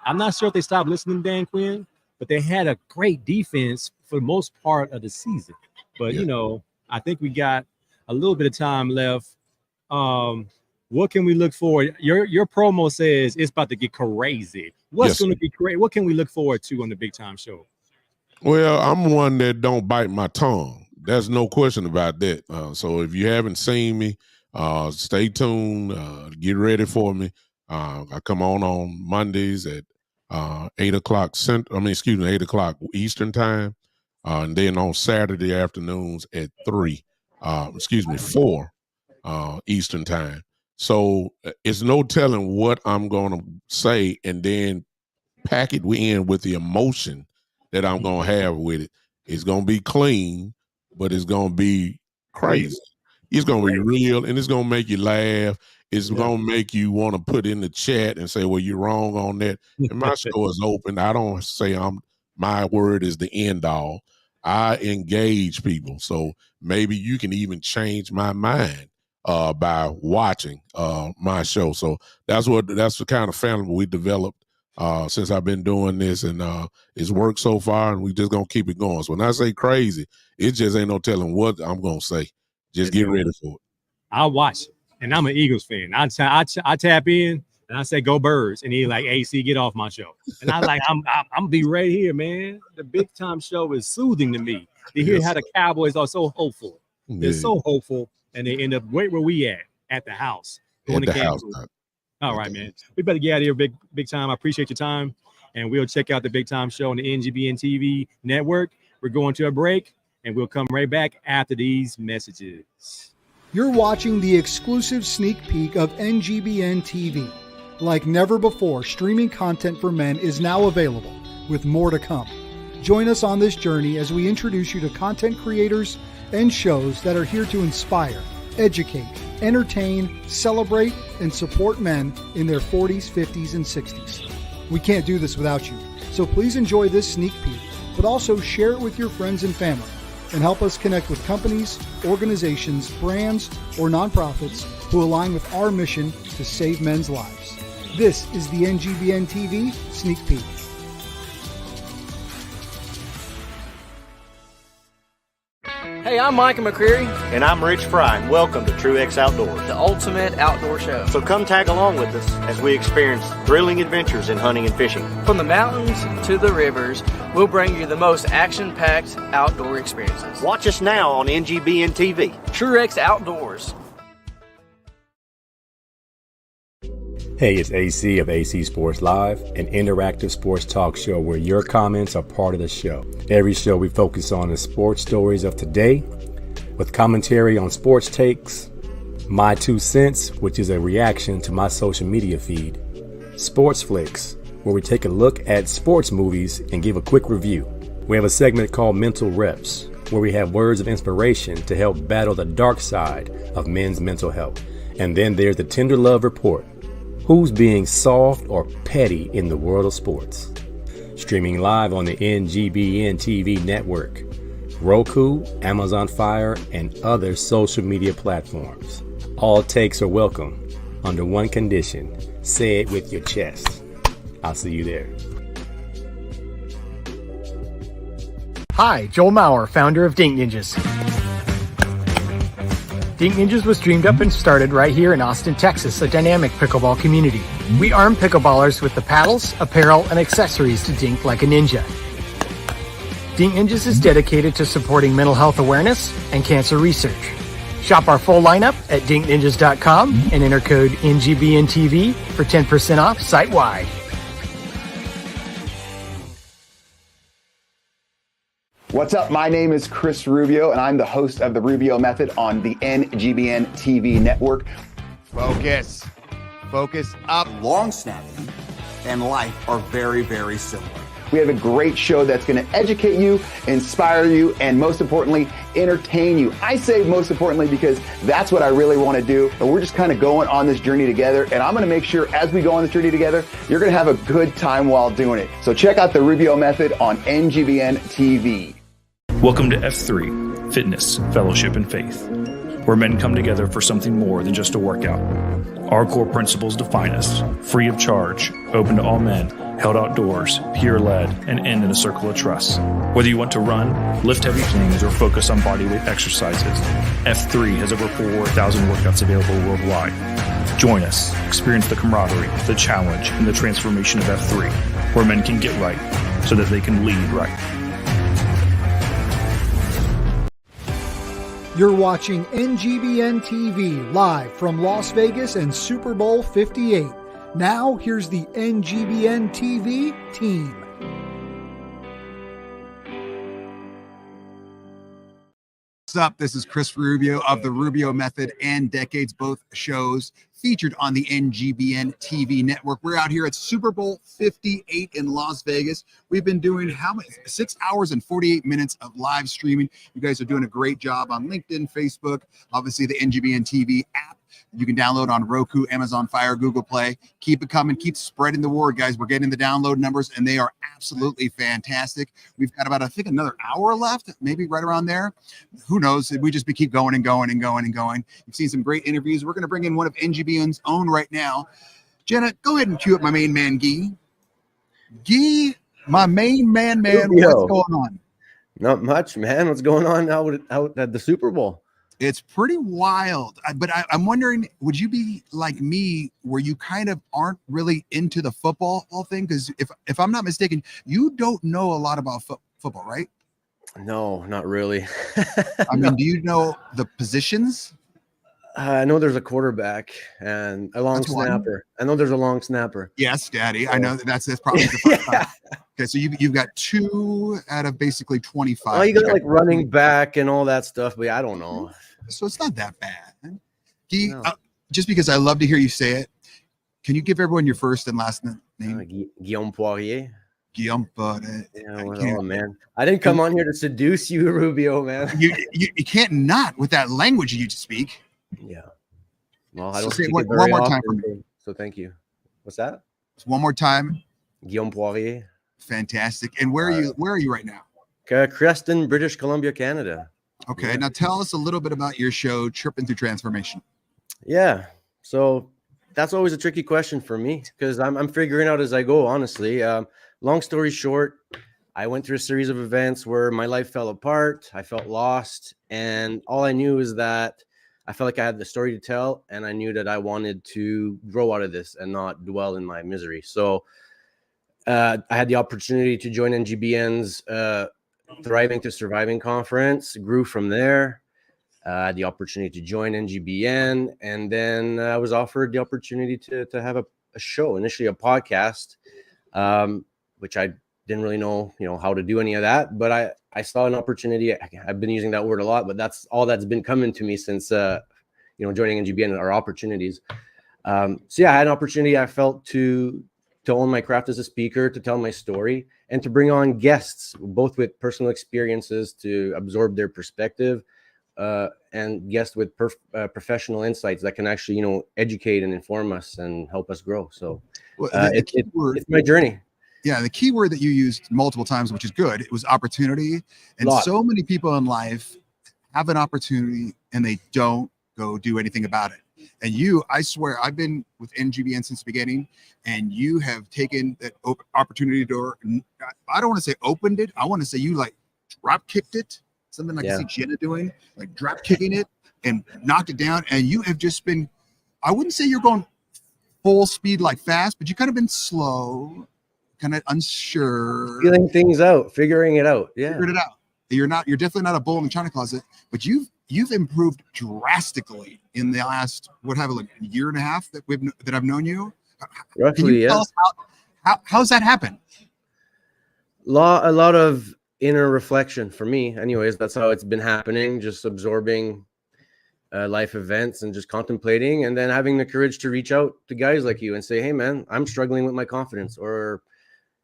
I'm not sure if they stopped listening to Dan Quinn, but they had a great defense for the most part of the season. But, I think we got a little bit of time left. What can we look forward? Your promo says it's about to get crazy. What's going to be great? What can we look forward to on the Big Time Show? Well, I'm one that don't bite my tongue. There's no question about that. So if you haven't seen me, stay tuned. Get ready for me. I come on Mondays at 8 o'clock 8 o'clock Eastern time. And then on Saturday afternoons at 4 Eastern time. So it's no telling what I'm going to say and then pack it in with the emotion that I'm going to have with it. It's going to be clean, but it's going to be crazy. It's going to be real, and it's going to make you laugh. It's going to make you want to put in the chat and say, well, you're wrong on that. And my show is open. I don't say my word is the end all. I engage people. So maybe you can even change my mind by watching my show. So that's the kind of family we developed since I've been doing this, and it's worked so far, and we just gonna keep it going. So when I say crazy, it just ain't no telling what I'm gonna say. Just get ready for it. I'll watch it, and I'm an Eagles fan. I tap in and I say, "Go Birds," and he like, "AC, get off my show." And I like, I'm gonna be right here, man. The Big Time Show is soothing to me to hear how the Cowboys are so hopeful. They're so hopeful, and they end up right where we at the house. Going to Kansas. All right, man. We better get out of here, big time. I appreciate your time. And we'll check out the Big Time Show on the NGBN TV network. We're going to a break, and we'll come right back after these messages. You're watching the exclusive sneak peek of NGBN TV. Like never before, streaming content for men is now available, with more to come. Join us on this journey as we introduce you to content creators and shows that are here to inspire, educate, entertain, celebrate, and support men in their 40s, 50s, and 60s. We can't do this without you, so please enjoy this sneak peek, but also share it with your friends and family, and help us connect with companies, organizations, brands, or nonprofits who align with our mission to save men's lives. This is the NGBN TV Sneak Peek. Hey, I'm Micah McCreary. And I'm Rich Fry. Welcome to Truex Outdoors, the ultimate outdoor show. So come tag along with us as we experience thrilling adventures in hunting and fishing. From the mountains to the rivers, we'll bring you the most action-packed outdoor experiences. Watch us now on NGBN TV. Truex Outdoors. Hey, it's AC of AC Sports Live, an interactive sports talk show where your comments are part of the show. Every show we focus on the sports stories of today, with commentary on sports takes, my 2 cents, which is a reaction to my social media feed, Sports Flicks, where we take a look at sports movies and give a quick review. We have a segment called Mental Reps, where we have words of inspiration to help battle the dark side of men's mental health. And then there's the Tender Love Report. Who's being soft or petty in the world of sports? Streaming live on the NGBN TV network, Roku, Amazon Fire, and other social media platforms. All takes are welcome under one condition: say it with your chest. I'll see you there. Hi, Joel Maurer, founder of Dink Ninjas. Dink Ninjas was dreamed up and started right here in Austin, Texas, a dynamic pickleball community. We arm pickleballers with the paddles, apparel, and accessories to dink like a ninja. Dink Ninjas is dedicated to supporting mental health awareness and cancer research. Shop our full lineup at dinkninjas.com and enter code NGBNTV for 10% off site-wide. What's up? My name is Chris Rubio, and I'm the host of The Rubio Method on the NGBN TV network. Focus. Focus up. Long snapping and life are very, very similar. We have a great show that's going to educate you, inspire you, and most importantly, entertain you. I say most importantly because that's what I really want to do. And we're just kind of going on this journey together. And I'm going to make sure as we go on this journey together, you're going to have a good time while doing it. So check out The Rubio Method on NGBN TV. Welcome to F3, Fitness, Fellowship, and Faith, where men come together for something more than just a workout. Our core principles define us: free of charge, open to all men, held outdoors, peer-led, and end in a circle of trust. Whether you want to run, lift heavy things, or focus on bodyweight exercises, F3 has over 4,000 workouts available worldwide. Join us, experience the camaraderie, the challenge, and the transformation of F3, where men can get right so that they can lead right. You're watching NGBN TV live from Las Vegas and Super Bowl 58. Now, here's the NGBN TV team. What's up? This is Chris Rubio of The Rubio Method and Decades, both shows featured on the NGBN TV network. We're out here at Super Bowl 58 in Las Vegas. We've been doing 6 hours and 48 minutes of live streaming. You guys are doing a great job on LinkedIn, Facebook, obviously the NGBN TV app. You can download on Roku, Amazon Fire, Google Play. Keep it coming. Keep spreading the word, guys. We're getting the download numbers, and they are absolutely fantastic. We've got about, I think, another hour left, maybe right around there. Who knows? We just keep going and going and going and going. You've seen some great interviews. We're going to bring in one of NGBN's own right now. Jenna, go ahead and cue up my main man, Guy. Guy, my main man, what's going on? Not much, man. What's going on out at the Super Bowl? It's pretty wild, but I'm wondering, would you be like me, where you kind of aren't really into the football thing? Because if I'm not mistaken, you don't know a lot about football, right? No, not really. I mean, do you know the positions? I know there's a quarterback and a long snapper. I know there's a long snapper. Yes, Daddy. I know that's probably the first time. Okay, so you've got 2 out of basically 25. Oh, you got like running back and all that stuff, but I don't know. So it's not that bad. Guy, just because I love to hear you say it, Can you give everyone your first and last name? Guillaume Poirier. Guillaume. Oh man, I didn't come on here to seduce you, Rubio, man. You can't not with that language you speak. Yeah. Well, I So don't say speak one it very more often, time for me. so thank you. What's that? One more time. Guillaume Poirier. Fantastic. And where are you? Where are you right now? Creston, British Columbia, Canada. Okay. Now tell us a little bit about your show, Tripping Through Transformation. Yeah. So that's always a tricky question for me because I'm figuring out as I go, honestly. Long story short, I went through a series of events where my life fell apart. I felt lost. And all I knew is that I felt like I had the story to tell. And I knew that I wanted to grow out of this and not dwell in my misery. So I had the opportunity to join NGBN's Thriving to Surviving conference, grew from there. I had the opportunity to join NGBN, and then I was offered the opportunity to have a show, initially a podcast, which I didn't really know, how to do any of that. But I saw an opportunity. I've been using that word a lot, but that's all that's been coming to me since joining NGBN are opportunities. So yeah, I had an opportunity. I felt to own my craft as a speaker, to tell my story, and to bring on guests, both with personal experiences to absorb their perspective. And guests with professional insights that can actually, educate and inform us and help us grow. So it's my journey. Yeah, the key word that you used multiple times, which is good, it was opportunity. And so many people in life have an opportunity and they don't go do anything about it. And I swear, I've been with NGBN since the beginning, and you have taken that opportunity door. I don't want to say opened it. I want to say you drop kicked it. Something like I see Jenna doing, like drop kicking it and knocked it down. And you have just been, I wouldn't say you're going full speed like fast, but you kind of been slow, kind of unsure. Feeling things out, figuring it out. Yeah. Figured it out. You're definitely not a bull in the china closet, but you've improved drastically in the last, a year and a half that I've known you. Roughly, Can you tell us how's that happen? A lot of inner reflection for me. Anyways, that's how it's been happening. Just absorbing life events and just contemplating, and then having the courage to reach out to guys like you and say, hey man, I'm struggling with my confidence, or,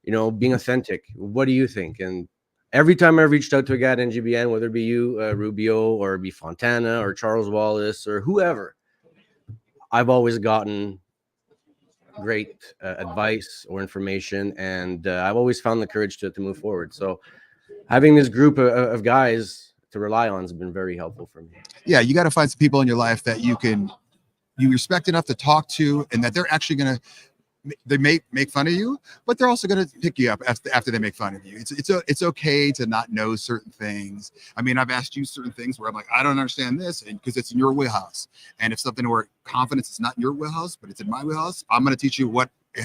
being authentic. What do you think? And every time I've reached out to a guy at NGBN, whether it be you, Rubio, or it be Fontana or Charles Wallace or whoever, I've always gotten great advice or information. And I've always found the courage to move forward. So having this group of guys to rely on has been very helpful for me. Yeah, you got to find some people in your life that you respect enough to talk to, and that they're actually they may make fun of you, but they're also going to pick you up after they make fun of you. It's okay to not know certain things. I mean, I've asked you certain things where I'm like, I don't understand this, and because it's in your wheelhouse. And if something where confidence is not in your wheelhouse, but it's in my wheelhouse, I'm going to teach you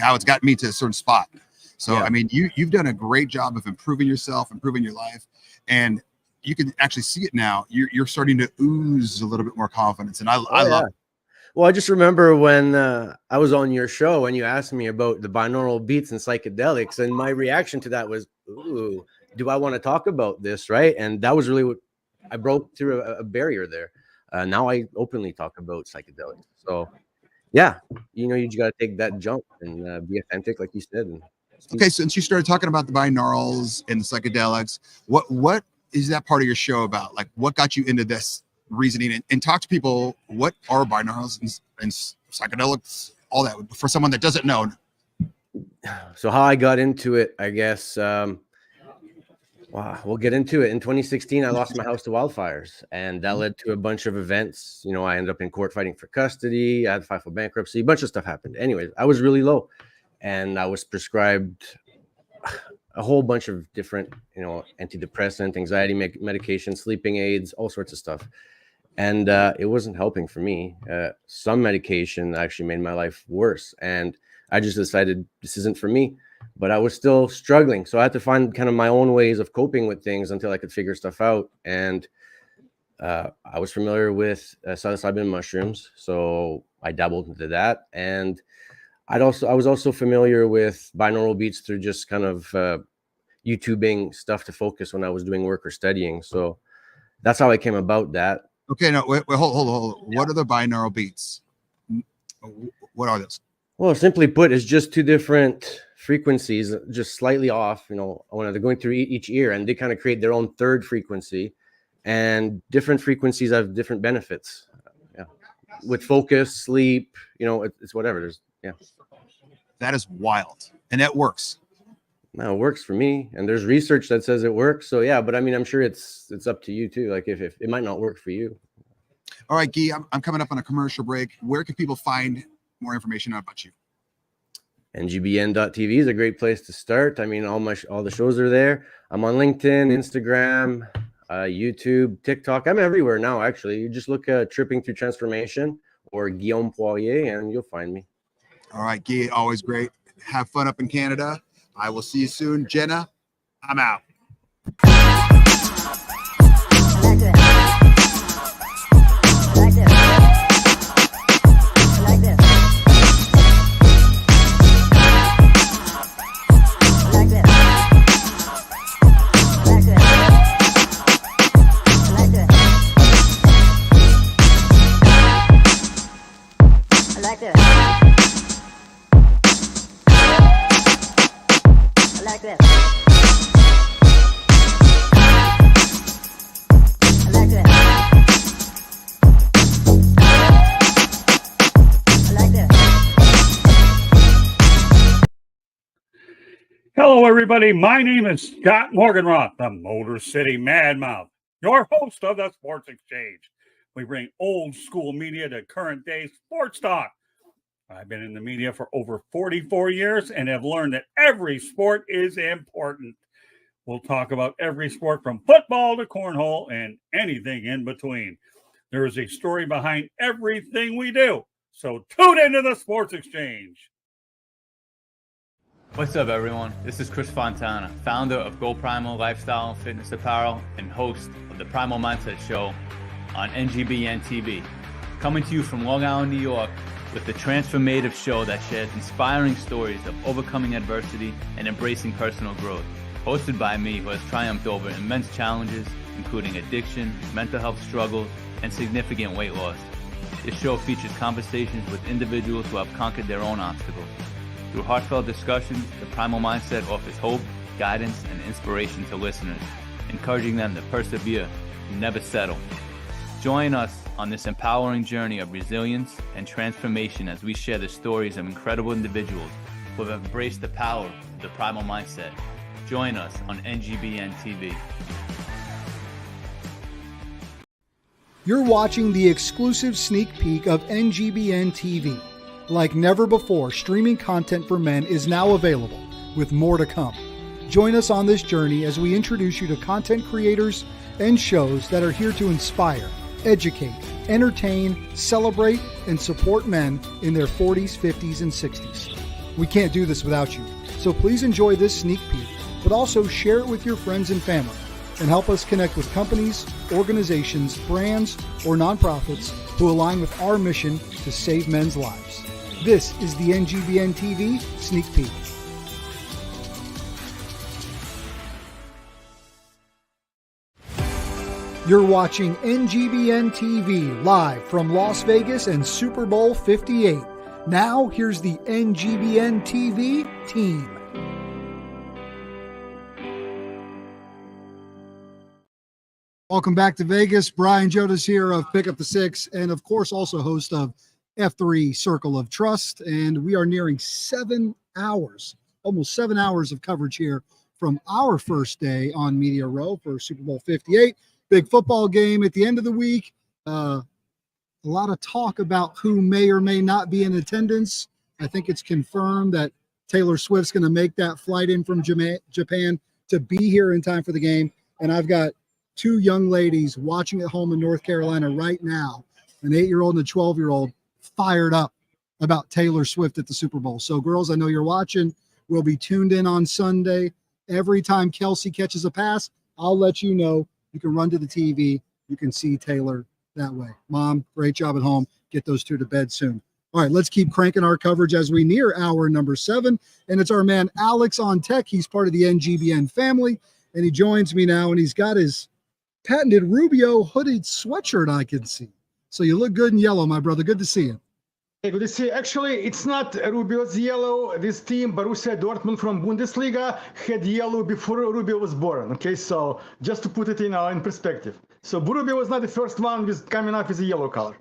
how it's got me to a certain spot. So, yeah. I mean, you've done a great job of improving yourself, improving your life, and you can actually see it now. You're starting to ooze a little bit more confidence, and I love it. Well, I just remember when I was on your show and you asked me about the binaural beats and psychedelics, and my reaction to that was, ooh, do I want to talk about this, right? And that was really what I broke through a barrier there. Now I openly talk about psychedelics. So, yeah, you just got to take that jump and be authentic, like you said. Okay, since you started talking about the binaurals and the psychedelics, what is that part of your show about? Like, what got you into this reasoning, and talk to people? What are binaurals and psychedelics, all that, for someone that doesn't know? So how I got into it, I guess, we'll get into it. In 2016, I lost my house to wildfires, and that led to a bunch of events. I ended up in court fighting for custody. I had to file for bankruptcy. A bunch of stuff happened. Anyways, I was really low, and I was prescribed a whole bunch of different, antidepressant, anxiety medication, sleeping aids, all sorts of stuff. And it wasn't helping for me. Some medication actually made my life worse. And I just decided this isn't for me, but I was still struggling. So I had to find kind of my own ways of coping with things until I could figure stuff out. And I was familiar with psilocybin mushrooms, so I dabbled into that. And I was also familiar with binaural beats through just kind of YouTubing stuff to focus when I was doing work or studying. So that's how I came about that. Okay, no, wait, hold. Yeah. What are the binaural beats? What are those? Well, simply put, it's just two different frequencies, just slightly off, when they're going through each ear, and they kind of create their own third frequency. And different frequencies have different benefits. Yeah, with focus, sleep, it's whatever. That is wild, and that works. No, it works for me, and there's research that says it works. So yeah, but I mean, I'm sure it's up to you too. Like if it might not work for you. All right, Guy, I'm coming up on a commercial break. Where can people find more information about you? NGBN.TV is a great place to start. I mean, all the shows are there. I'm on LinkedIn, Instagram, YouTube, TikTok. I'm everywhere now, actually. You just look at Tripping Through Transformation or Guillaume Poirier, and you'll find me. All right, Guy, always great. Have fun up in Canada. I will see you soon. Jenna, I'm out. Hello, everybody. My name is Scott Morganroth, the Motor City Madmouth, your host of the Sports Exchange. We bring old school media to current day sports talk. I've been in the media for over 44 years and have learned that every sport is important. We'll talk about every sport from football to cornhole and anything in between. There is a story behind everything we do. So tune into the Sports Exchange. What's up, everyone? This is Chris Fontana, founder of Go Primal Lifestyle and Fitness Apparel and host of the Primal Mindset Show on NGBN TV. Coming to you from Long Island, New York, with the transformative show that shares inspiring stories of overcoming adversity and embracing personal growth. Hosted by me, who has triumphed over immense challenges, including addiction, mental health struggles, and significant weight loss. This show features conversations with individuals who have conquered their own obstacles. Through heartfelt discussions, the Primal Mindset offers hope, guidance, and inspiration to listeners, encouraging them to persevere and never settle. Join us on this empowering journey of resilience and transformation as we share the stories of incredible individuals who have embraced the power of the Primal Mindset. Join us on NGBN TV. You're watching the exclusive sneak peek of NGBN TV. Like never before, streaming content for men is now available, with more to come. Join us on this journey as we introduce you to content creators and shows that are here to inspire, educate, entertain, celebrate, and support men in their 40s, 50s, and 60s. We can't do this without you, so please enjoy this sneak peek, but also share it with your friends and family, and help us connect with companies, organizations, brands, or nonprofits who align with our mission to save men's lives. This is the NGBN TV Sneak Peek. You're watching NGBN TV live from Las Vegas and Super Bowl 58. Now, here's the NGBN TV team. Welcome back to Vegas. Brian Jodas here of Pick Up the Six, and of course also host of F3 Circle of Trust. And we are nearing 7 hours, almost 7 hours of coverage here from our first day on Media Row for Super Bowl 58. Big football game at the end of the week. A lot of talk about who may or may not be in attendance. I think it's confirmed that Taylor Swift's going to make that flight in from Japan to be here in time for the game. And I've got two young ladies watching at home in North Carolina right now, an 8-year-old and a 12-year-old, fired up about Taylor Swift at the Super Bowl. So girls, I know you're watching. We'll be tuned in on Sunday. Every time Kelsey catches a pass, I'll let you know. You can run to the TV. You can see Taylor that way. Mom, great job at home. Get those two to bed soon. All right, let's keep cranking our coverage as we near hour number 7. And it's our man Alex on tech. He's part of the NGBN family. And he joins me now, and he's got his patented Rubio hooded sweatshirt I can see. So you look good in yellow, my brother. Good to see you. Hey, good to see you. Actually, it's not Rubio's yellow. This team, Borussia Dortmund from Bundesliga, had yellow before Rubio was born. Okay, so just to put it in perspective. So Rubio was not the first one with coming up with a yellow color.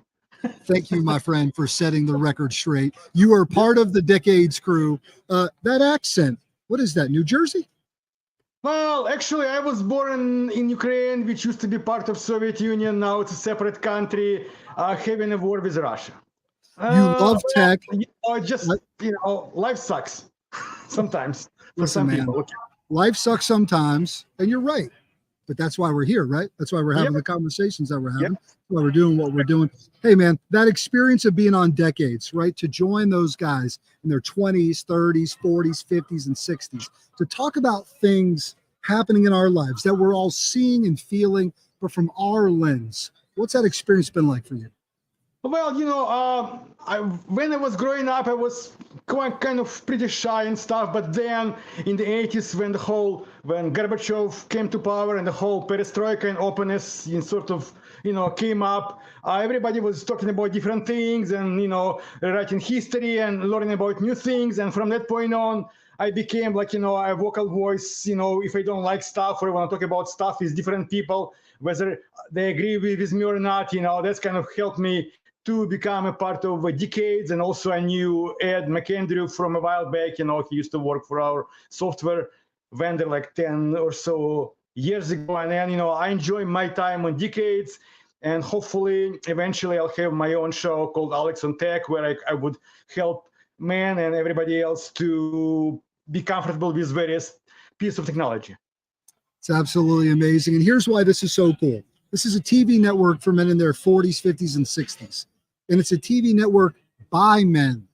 Thank you, my friend, for setting the record straight. You are part of the Decades crew. That accent, what is that, New Jersey? Well, actually, I was born in Ukraine, which used to be part of Soviet Union. Now it's a separate country, having a war with Russia. You love tech. Life sucks sometimes for Listen, some man, people. life sucks sometimes, and you're right. But that's why we're here, right? That's why we're having the conversations that we're having. That's why we're doing what we're doing. Hey, man, that experience of being on Decades, right? To join those guys in their 20s, 30s, 40s, 50s, and 60s, to talk about things happening in our lives that we're all seeing and feeling, but from our lens. What's that experience been like for you? Well, when I was growing up, I was kind of pretty shy and stuff. But then in the 80s, when Gorbachev came to power and the whole perestroika and openness came up, everybody was talking about different things and, writing history and learning about new things. And from that point on, I became a vocal voice, if I don't like stuff or I want to talk about stuff with different people, whether they agree with me or not, that's kind of helped me to become a part of Decades. And also I knew Ed McAndrew from a while back. He used to work for our software vendor like 10 or so years ago. And then, I enjoy my time on Decades. And hopefully, eventually, I'll have my own show called Alex on Tech, where I would help men and everybody else to be comfortable with various pieces of technology. It's absolutely amazing. And here's why this is so cool. This is a TV network for men in their 40s, 50s, and 60s. And it's a TV network by men.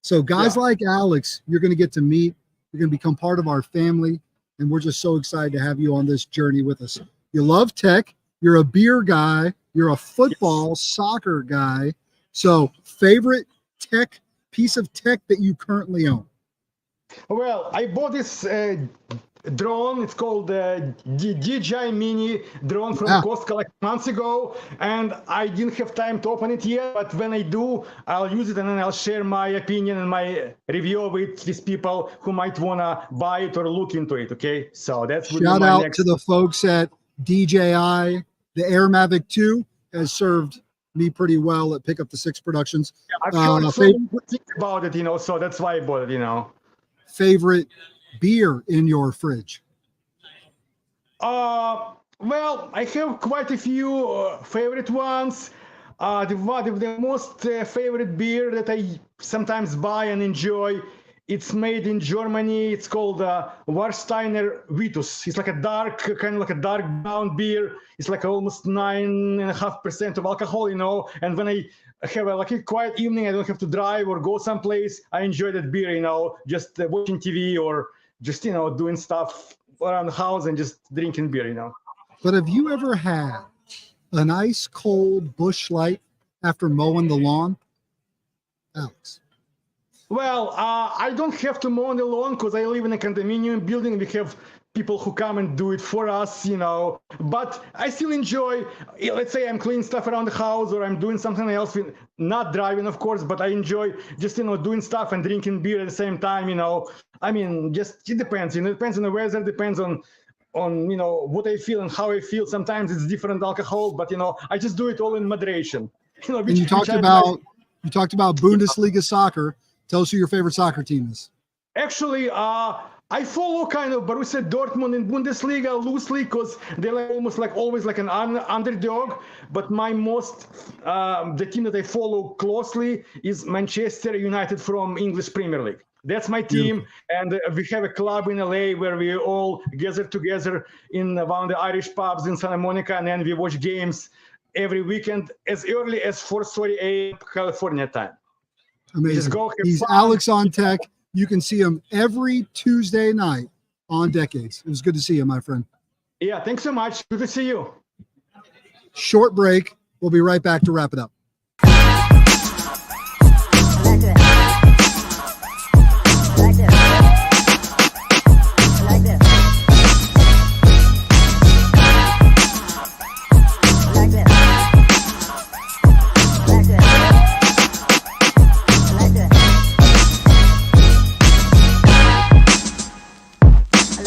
So guys like Alex, you're going to get to meet. You're going to become part of our family. And we're just so excited to have you on this journey with us. You love tech. You're a beer guy. You're a football, soccer guy. So favorite piece of tech that you currently own? Well, I bought this drone. It's called the DJI Mini drone from Costco like months ago, and I didn't have time to open it yet, but when I do, I'll use it and then I'll share my opinion and my review of it with people who might want to buy it or look into it. Okay, so that's shout out to the folks at DJI. The Air Mavic 2 has served me pretty well at Pick Up the Six Productions. I've heard so many good things about it, so that's why I bought it, Favorite beer in your fridge? Well, I have quite a few favorite ones. The most favorite beer that I sometimes buy and enjoy, it's made in Germany. It's called Warsteiner Vitus. It's like a dark brown beer. It's like almost 9.5% of alcohol, And when I have a quiet evening, I don't have to drive or go someplace, I enjoy that beer, just watching TV or just, doing stuff around the house and just drinking beer, But have you ever had an ice cold Busch Light after mowing the lawn? Alex. Well, I don't have to mow the lawn because I live in a condominium building. We have people who come and do it for us, But I still enjoy, let's say I'm cleaning stuff around the house or I'm doing something else, not driving, of course, but I enjoy just, doing stuff and drinking beer at the same time, I mean, just it depends, it depends on the weather, depends on what I feel and how I feel. Sometimes it's different alcohol, but, I just do it all in moderation. And you talked about Bundesliga soccer. Tell us who your favorite soccer team is. Actually, I follow kind of Borussia Dortmund in Bundesliga loosely because they're almost always like an underdog. But my the team that I follow closely is Manchester United from English Premier League. That's my team, and we have a club in LA where we all gather together in one of the Irish pubs in Santa Monica, and then we watch games every weekend as early as 4:30 a.m. California time. Amazing. He's Alex on Tech. You can see him every Tuesday night on Decades. It was good to see you, my friend. Yeah, thanks so much. Good to see you. Short break. We'll be right back to wrap it up.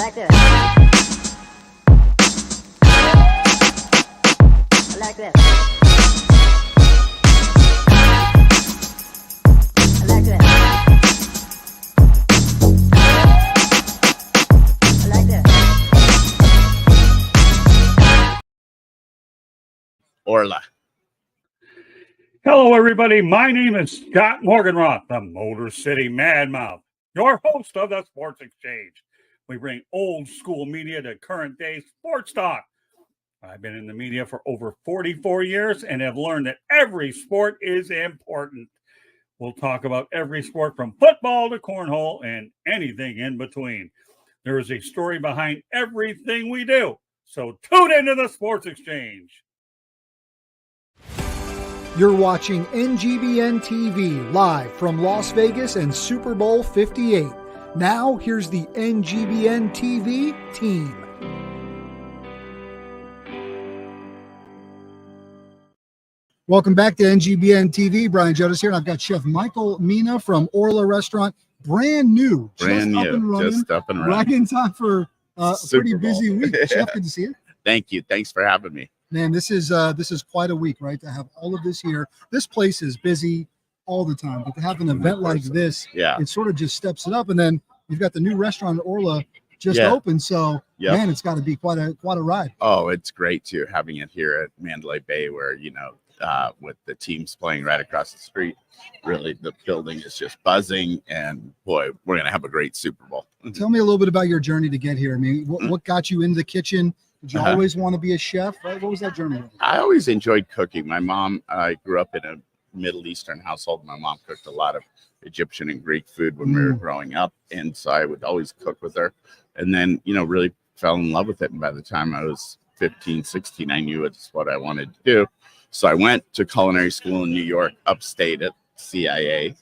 like this. I like this. I like this. I like this. Orla. Hello, everybody. My name is Scott Morganroth, the Motor City Madmouth, your host of the Sports Exchange. We bring old school media to current day sports talk. I've been in the media for over 44 years and have learned that every sport is important. We'll talk about every sport from football to cornhole and anything in between. There is a story behind everything we do. So tune into the Sports Exchange. You're watching NGBN TV live from Las Vegas and Super Bowl 58. Now, here's the NGBN TV team. Welcome back to NGBN TV. Brian Jodas here, and I've got Chef Michael Mina from Orla Restaurant. Brand new. Brand just new. Up and running. Just up and running. Right in time for a pretty Super Bowl. busy week. Chef, good to see you. Thank you. Thanks for having me. Man, this is quite a week, right? To have all of this here. This place is busy all the time, but to have an event like this, Yeah. it sort of just steps it up. And then you've got the new restaurant at Orla just Yeah. open, so Yep. man, it's got to be quite a ride. Oh, it's great too, having it here at Mandalay Bay, where with the teams playing right across the street, really the building is just buzzing, and boy, we're gonna have a great Super Bowl. Tell me a little bit about your journey to get here. I mean, what got you into the kitchen? Did you always want to be a chef? Right? What was that journey like? I always enjoyed cooking. My mom, I grew up in a Middle Eastern household. My mom cooked a lot of Egyptian and Greek food when we were growing up, and so I would always cook with her. And then, really fell in love with it. And by the time I was 15, 16, I knew it's what I wanted to do. So I went to culinary school in New York, upstate at CIA,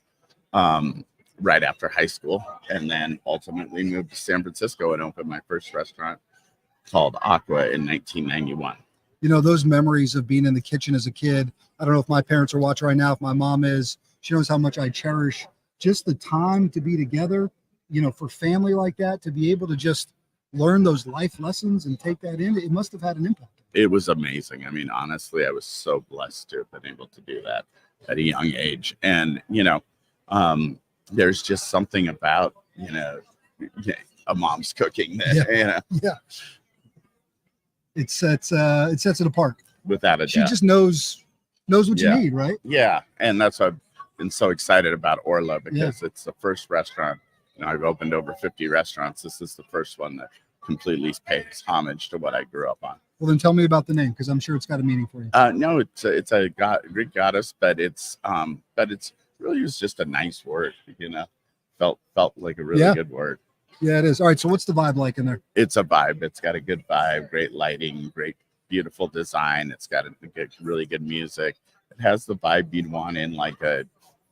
right after high school, and then ultimately moved to San Francisco and opened my first restaurant called Aqua in 1991. Those memories of being in the kitchen as a kid. I don't know if my parents are watching right now. If my mom is, she knows how much I cherish just the time to be together, for family like that, to be able to just learn those life lessons and take that in. It must have had an impact. It was amazing. I mean, honestly, I was so blessed to have been able to do that at a young age. And, there's just something about, a mom's cooking that, Yeah. It sets it apart. Without a She doubt. just knows what Yeah. you need, right? Yeah. And that's why I've been so excited about Orla, because it's the first restaurant. I've opened over 50 restaurants. This is the first one that completely pays homage to what I grew up on. Well, then tell me about the name, because I'm sure it's got a meaning for you. No, it's a Greek goddess, but it's really was just a nice word, felt like a really good word. Yeah, it is. All right. So what's the vibe like in there? It's a vibe. It's got a good vibe, great lighting, great, beautiful design. It's got really good music. It has the vibe you'd want in like a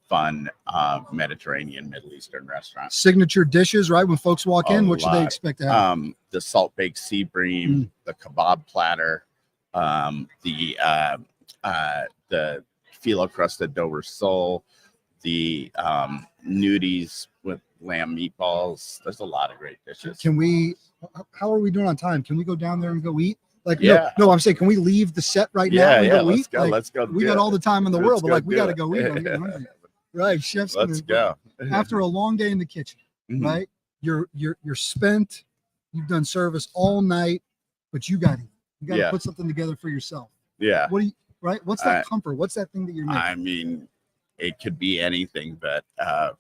fun Mediterranean, Middle Eastern restaurant. Signature dishes, right? When folks walk in, what should they expect to have? The salt baked sea bream, the kebab platter, the phyllo crusted Dover sole, the nudies with lamb meatballs. There's a lot of great dishes. How are we doing on time? Can we go down there and go eat? Yeah. No, I'm saying, can we leave the set right now and go let's eat? go. Let's go. We do got it. all the time in the Let's world, but we do got to it. go eat. I'm getting hungry. Right. Chef's Let's gonna- go. After a long day in the kitchen, right? You're spent. You've done service all night, but you got to eat. You got to put something together for yourself. Yeah. What do you, right? What's that comfort? What's that thing that you're making? I mean, it could be anything, but a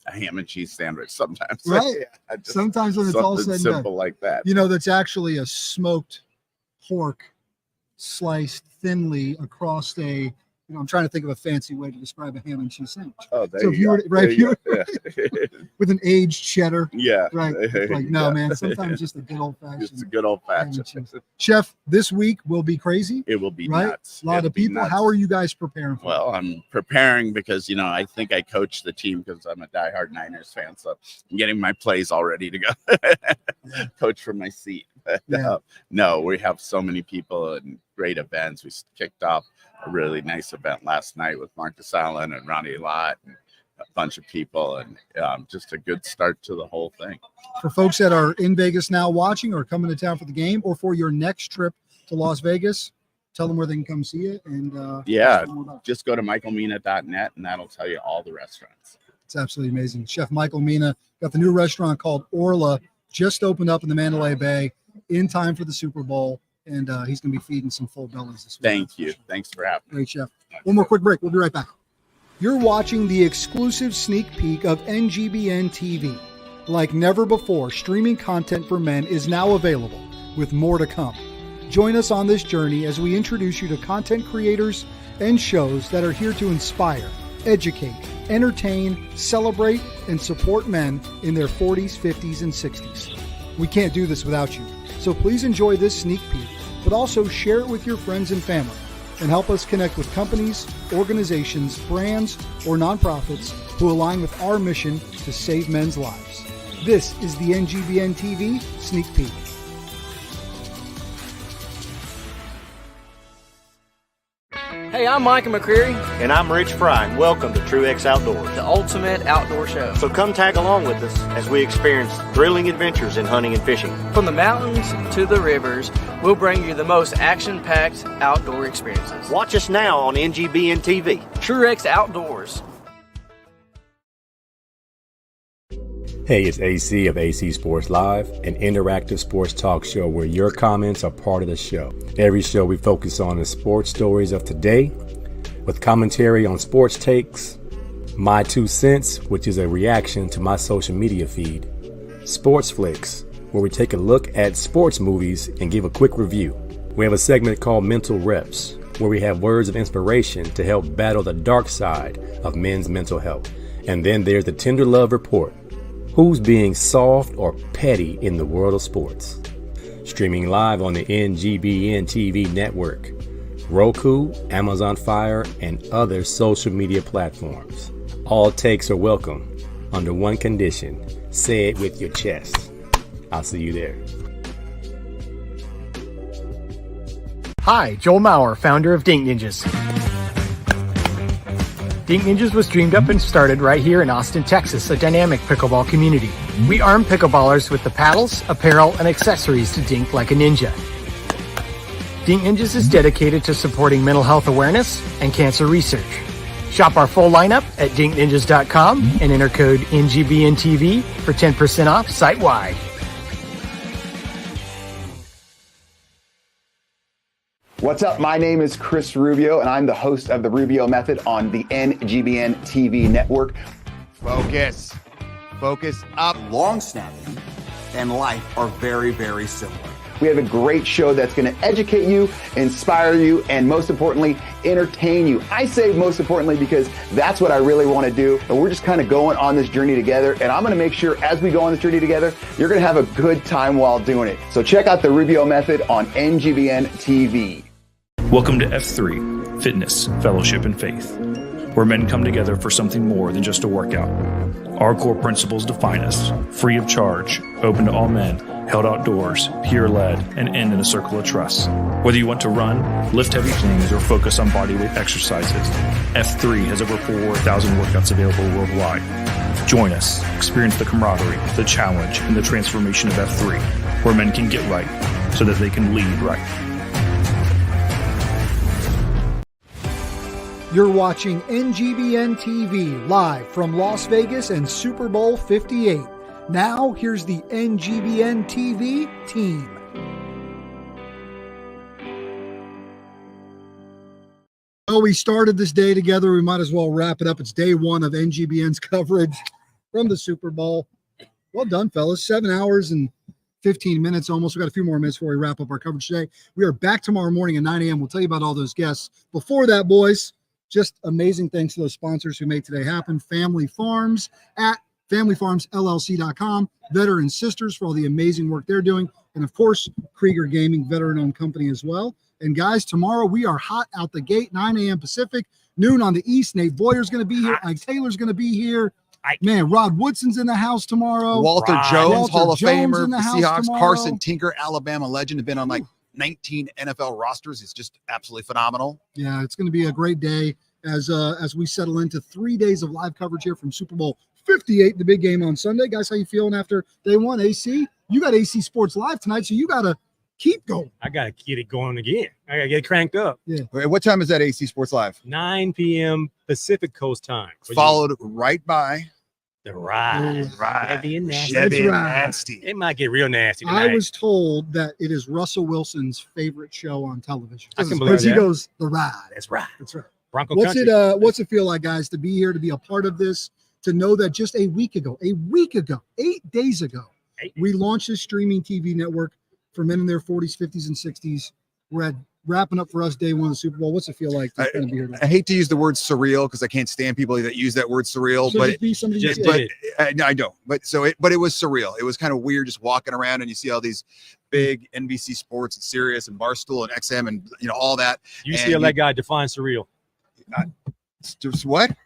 ham and cheese sandwich sometimes. Right. Yeah, just Sometimes when it's all something said and simple done. like that. That's actually a smoked pork sliced thinly across a, I'm trying to think of a fancy way to describe a ham and cheese sandwich. Oh, there So you if you go. were, right, There if you you were go. with an aged cheddar. Yeah. Right. There Like, you no, go. man, sometimes just a good old fashioned. It's a good old fashioned. Chef, this week will be crazy. It will be right? nuts. A lot It'll of be people. nuts. How are you guys preparing for it? Well, I'm preparing because, I think I coach the team because I'm a diehard Niners fan. So I'm getting my plays all ready to go. Coach from my seat. No, we have so many people and great events. We kicked off a really nice event last night with Marcus Allen and Ronnie Lott. bunch of people, and just a good start to the whole thing. For folks that are in Vegas now watching or coming to town for the game or for your next trip to Las Vegas, tell them where they can come see it. And just go to michaelmina.net and that'll tell you all the restaurants. It's absolutely amazing. Chef Michael Mina got the new restaurant called Orla, just opened up in the Mandalay Bay in time for the Super Bowl. And he's going to be feeding some full bellies this week. Thank you. Thanks for having me. Great, Chef. One more quick break. We'll be right back. You're watching the exclusive sneak peek of NGBN TV. Like never before, streaming content for men is now available, with more to come. Join us on this journey as we introduce you to content creators and shows that are here to inspire, educate, entertain, celebrate, and support men in their 40s, 50s, and 60s. We can't do this without you, so please enjoy this sneak peek, but also share it with your friends and family, and help us connect with companies, organizations, brands, or nonprofits who align with our mission to save men's lives. This is the NGBN TV Sneak Peek. Hey, I'm Micah McCreary. And I'm Rich Fry, and welcome to Truex Outdoors, the ultimate outdoor show. So come tag along with us as we experience thrilling adventures in hunting and fishing. From the mountains to the rivers, we'll bring you the most action-packed outdoor experiences. Watch us now on NGBN TV. Truex Outdoors. Hey, it's AC of AC Sports Live, an interactive sports talk show where your comments are part of the show. Every show we focus on the sports stories of today, with commentary on sports takes, my 2 cents, which is a reaction to my social media feed, Sports Flicks, where we take a look at sports movies and give a quick review. We have a segment called Mental Reps, where we have words of inspiration to help battle the dark side of men's mental health. And then there's the Tender Love Report. Who's being soft or petty in the world of sports? Streaming live on the NGBN TV network, Roku, Amazon Fire, and other social media platforms. All takes are welcome under one condition: say it with your chest. I'll see you there. Hi, Joel Maurer, founder of Dink Ninjas. Dink Ninjas was dreamed up and started right here in Austin, Texas, a dynamic pickleball community. We arm pickleballers with the paddles, apparel, and accessories to dink like a ninja. Dink Ninjas is dedicated to supporting mental health awareness and cancer research. Shop our full lineup at dinkninjas.com and enter code NGBNTV for 10% off site-wide. What's up? My name is Chris Rubio, and I'm the host of The Rubio Method on the NGBN TV network. Focus. Focus up. Long snapping and life are very, very similar. We have a great show that's going to educate you, inspire you, and most importantly, entertain you. I say most importantly because that's what I really want to do. And we're just kind of going on this journey together. And I'm going to make sure as we go on this journey together, you're going to have a good time while doing it. So check out The Rubio Method on NGBN TV. Welcome to F3, Fitness, Fellowship, and Faith, where men come together for something more than just a workout. Our core principles define us: free of charge, open to all men, held outdoors, peer-led, and end in a circle of trust. Whether you want to run, lift heavy things, or focus on bodyweight exercises, F3 has over 4,000 workouts available worldwide. Join us, experience the camaraderie, the challenge, and the transformation of F3, where men can get right so that they can lead right. You're watching NGBN TV live from Las Vegas and Super Bowl 58. Now, here's the NGBN TV team. Well, we started this day together. We might as well wrap it up. It's day one of NGBN's coverage from the Super Bowl. Well done, fellas. 7 hours and 15 minutes almost. We got a few more minutes before we wrap up our coverage today. We are back tomorrow morning at 9 a.m. We'll tell you about all those guests. Before that, boys, just amazing thanks to those sponsors who made today happen. Family Farms at familyfarmsllc.com, Veteran Sisters for all the amazing work they're doing, and of course, Krieger Gaming, veteran-owned company as well. And guys, tomorrow we are hot out the gate, 9 a.m. Pacific, noon on the East. Nate Boyer's going to be here. Ike Taylor's going to be here. Man, Rod Woodson's in the house tomorrow. Walter Jones, Hall of Jones Famer, in the the house Seahawks. tomorrow. Carson Tinker, Alabama legend, have been on like 19 NFL rosters. It's just absolutely phenomenal. Yeah, it's going to be a great day as we settle into 3 days of live coverage here from Super Bowl 58, the big game on Sunday. Guys, how you feeling after day one? AC, you got AC Sports Live tonight, so you got to keep going. I got to get it going again. I got to get cranked up. Yeah. What time is that AC Sports Live? 9 p.m. Pacific Coast time. Followed right by the ride. Heavy and nasty. That's right. It might get real nasty tonight. I was told that it is Russell Wilson's favorite show on television. I can believe Because he that. goes, the ride. That's right. That's right. Bronco What's country. what's it feel like, guys, to be here, to be a part of this, to know that just a week ago, 8 days ago, we launched this streaming TV network for men in their 40s, 50s, and 60s. We're wrapping up for us day one of the Super Bowl. What's it feel like to be here? I hate to use the word surreal because I can't stand people that use that word surreal. Should But it be somebody just, you but did? no, I don't. But it was surreal. It was kind of weird just walking around and you see all these big NBC Sports and Sirius and Barstool and XM and all that. UCLA guy define surreal. Just what?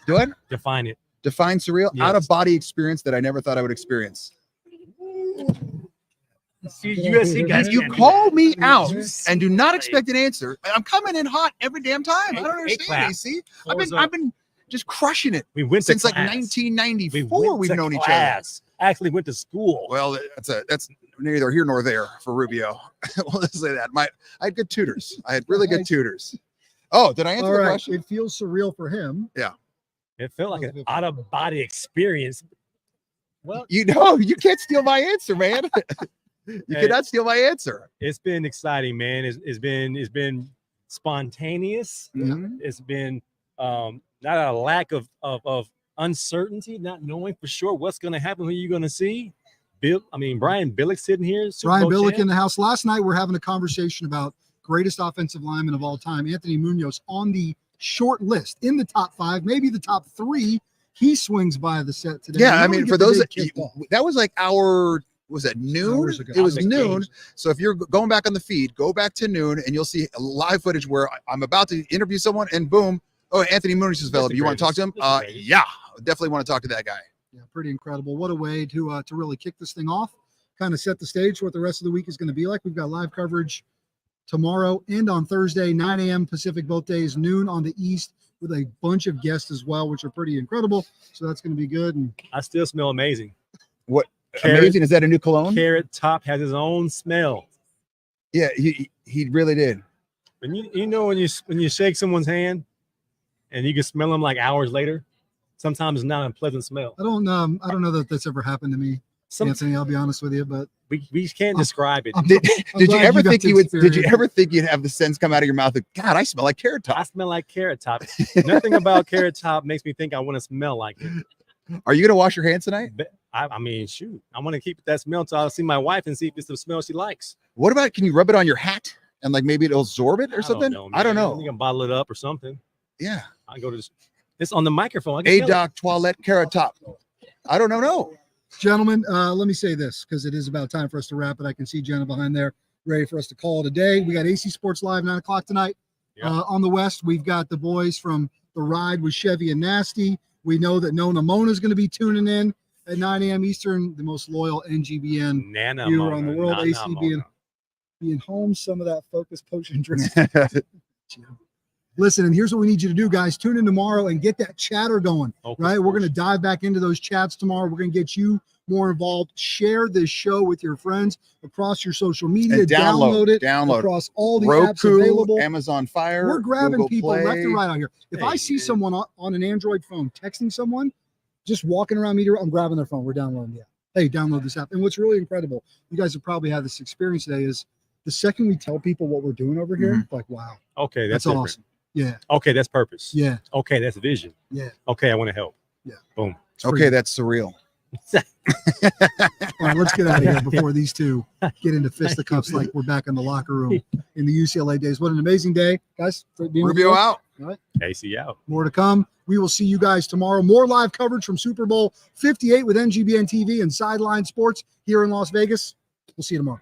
Do it. Define it. Define surreal. Yes. Out of body experience that I never thought I would experience. USC guys, You call me out and do not expect an answer. I'm coming in hot every damn time. I don't understand, AC. I've been just crushing it. We went since to like class. 1994. We've known each other. class. Actually went to school. Well, that's neither here nor there for Rubio. Let's say that. I had good tutors. I had really good tutors. Oh, did I answer All the right. question? It feels surreal for him. Yeah. It felt like an out-of-body experience. Well, you can't steal my answer, man. You cannot steal my answer. It's been exciting, man. It's been spontaneous. Mhm. It's been not a lack of uncertainty, not knowing for sure what's going to happen, who you're going to see. Brian Billick sitting here. Super Brian Bowl Billick champ. in the house. Last night, we're having a conversation about greatest offensive lineman of all time, Anthony Munoz, on the short list, in the top 5, maybe the top 3. He swings by the set today. Yeah, You I know, mean, we for get the those day kicked off. that was like was it noon? Hours ago. It was Topic noon. games. So if you're going back on the feed, go back to noon and you'll see live footage where I'm about to interview someone and boom, oh, Anthony Munoz is available. You want to talk to him? Yeah, definitely want to talk to that guy. Yeah, pretty incredible. What a way to really kick this thing off, kind of set the stage for what the rest of the week is going to be like. We've got live coverage tomorrow and on Thursday, 9 a.m. Pacific both days, noon on the East, with a bunch of guests as well, which are pretty incredible. So that's going to be good. And I still smell amazing. What amazing? Is that a new cologne? Carrot Top has his own smell. Yeah, he really did. And when you shake someone's hand and you can smell them like hours later, sometimes it's not a pleasant smell. I don't know that that's ever happened to me, Anthony. I'll be honest with you, but we can't describe it. Did you ever think you would? Did you experience ever think you'd have the sense come out of your mouth of God? I smell like Carrot Top. I smell like Carrot Top. Nothing about Carrot Top makes me think I want to smell like it. Are you gonna wash your hands tonight? But I mean, shoot, I want to keep that smell until I see my wife and see if it's the smell she likes. What about? Can you rub it on your hat and like maybe it'll absorb it or something? I don't know. You can bottle it up or something. Yeah. I go to this. It's on the microphone. I can A smell Doc Toilette Carrot Top. I don't know. No. Gentlemen, let me say this because it is about time for us to wrap it. I can see Jenna behind there ready for us to call it a day. We got AC Sports Live 9 o'clock tonight. On the West, we've got the boys from The Ride with Chevy and Nasty. We know that Nona Mona is going to be tuning in at 9 a.m. Eastern, the most loyal NGBN Nana viewer Mona, on the world. Nana AC Mona. being home, some of that focus potion drink. Listen, and here's what we need you to do, guys. Tune in tomorrow and get that chatter going, right? We're going to dive back into those chats tomorrow. We're going to get you more involved. Share this show with your friends across your social media. And download it across all the apps Roku, available. Amazon Fire. We're grabbing Google people Play. left and right out here. If I see someone on an Android phone texting someone, just walking around media, I'm grabbing their phone. We're downloading the app. Hey, download this app. And what's really incredible, you guys have probably had this experience today, is the second we tell people what we're doing over here, like, wow. Okay, that's awesome. different. Yeah. Okay, that's purpose. Yeah. Okay, that's vision. Yeah. Okay, I want to help. Yeah. Boom. Okay, that's surreal. All right, let's get out of here before these two get into fisticuffs like we're back in the locker room in the UCLA days. What an amazing day, guys. for being with Rubio us. out. All right. AC out. More to come. We will see you guys tomorrow. More live coverage from Super Bowl 58 with NGBN TV and Sideline Sports here in Las Vegas. We'll see you tomorrow.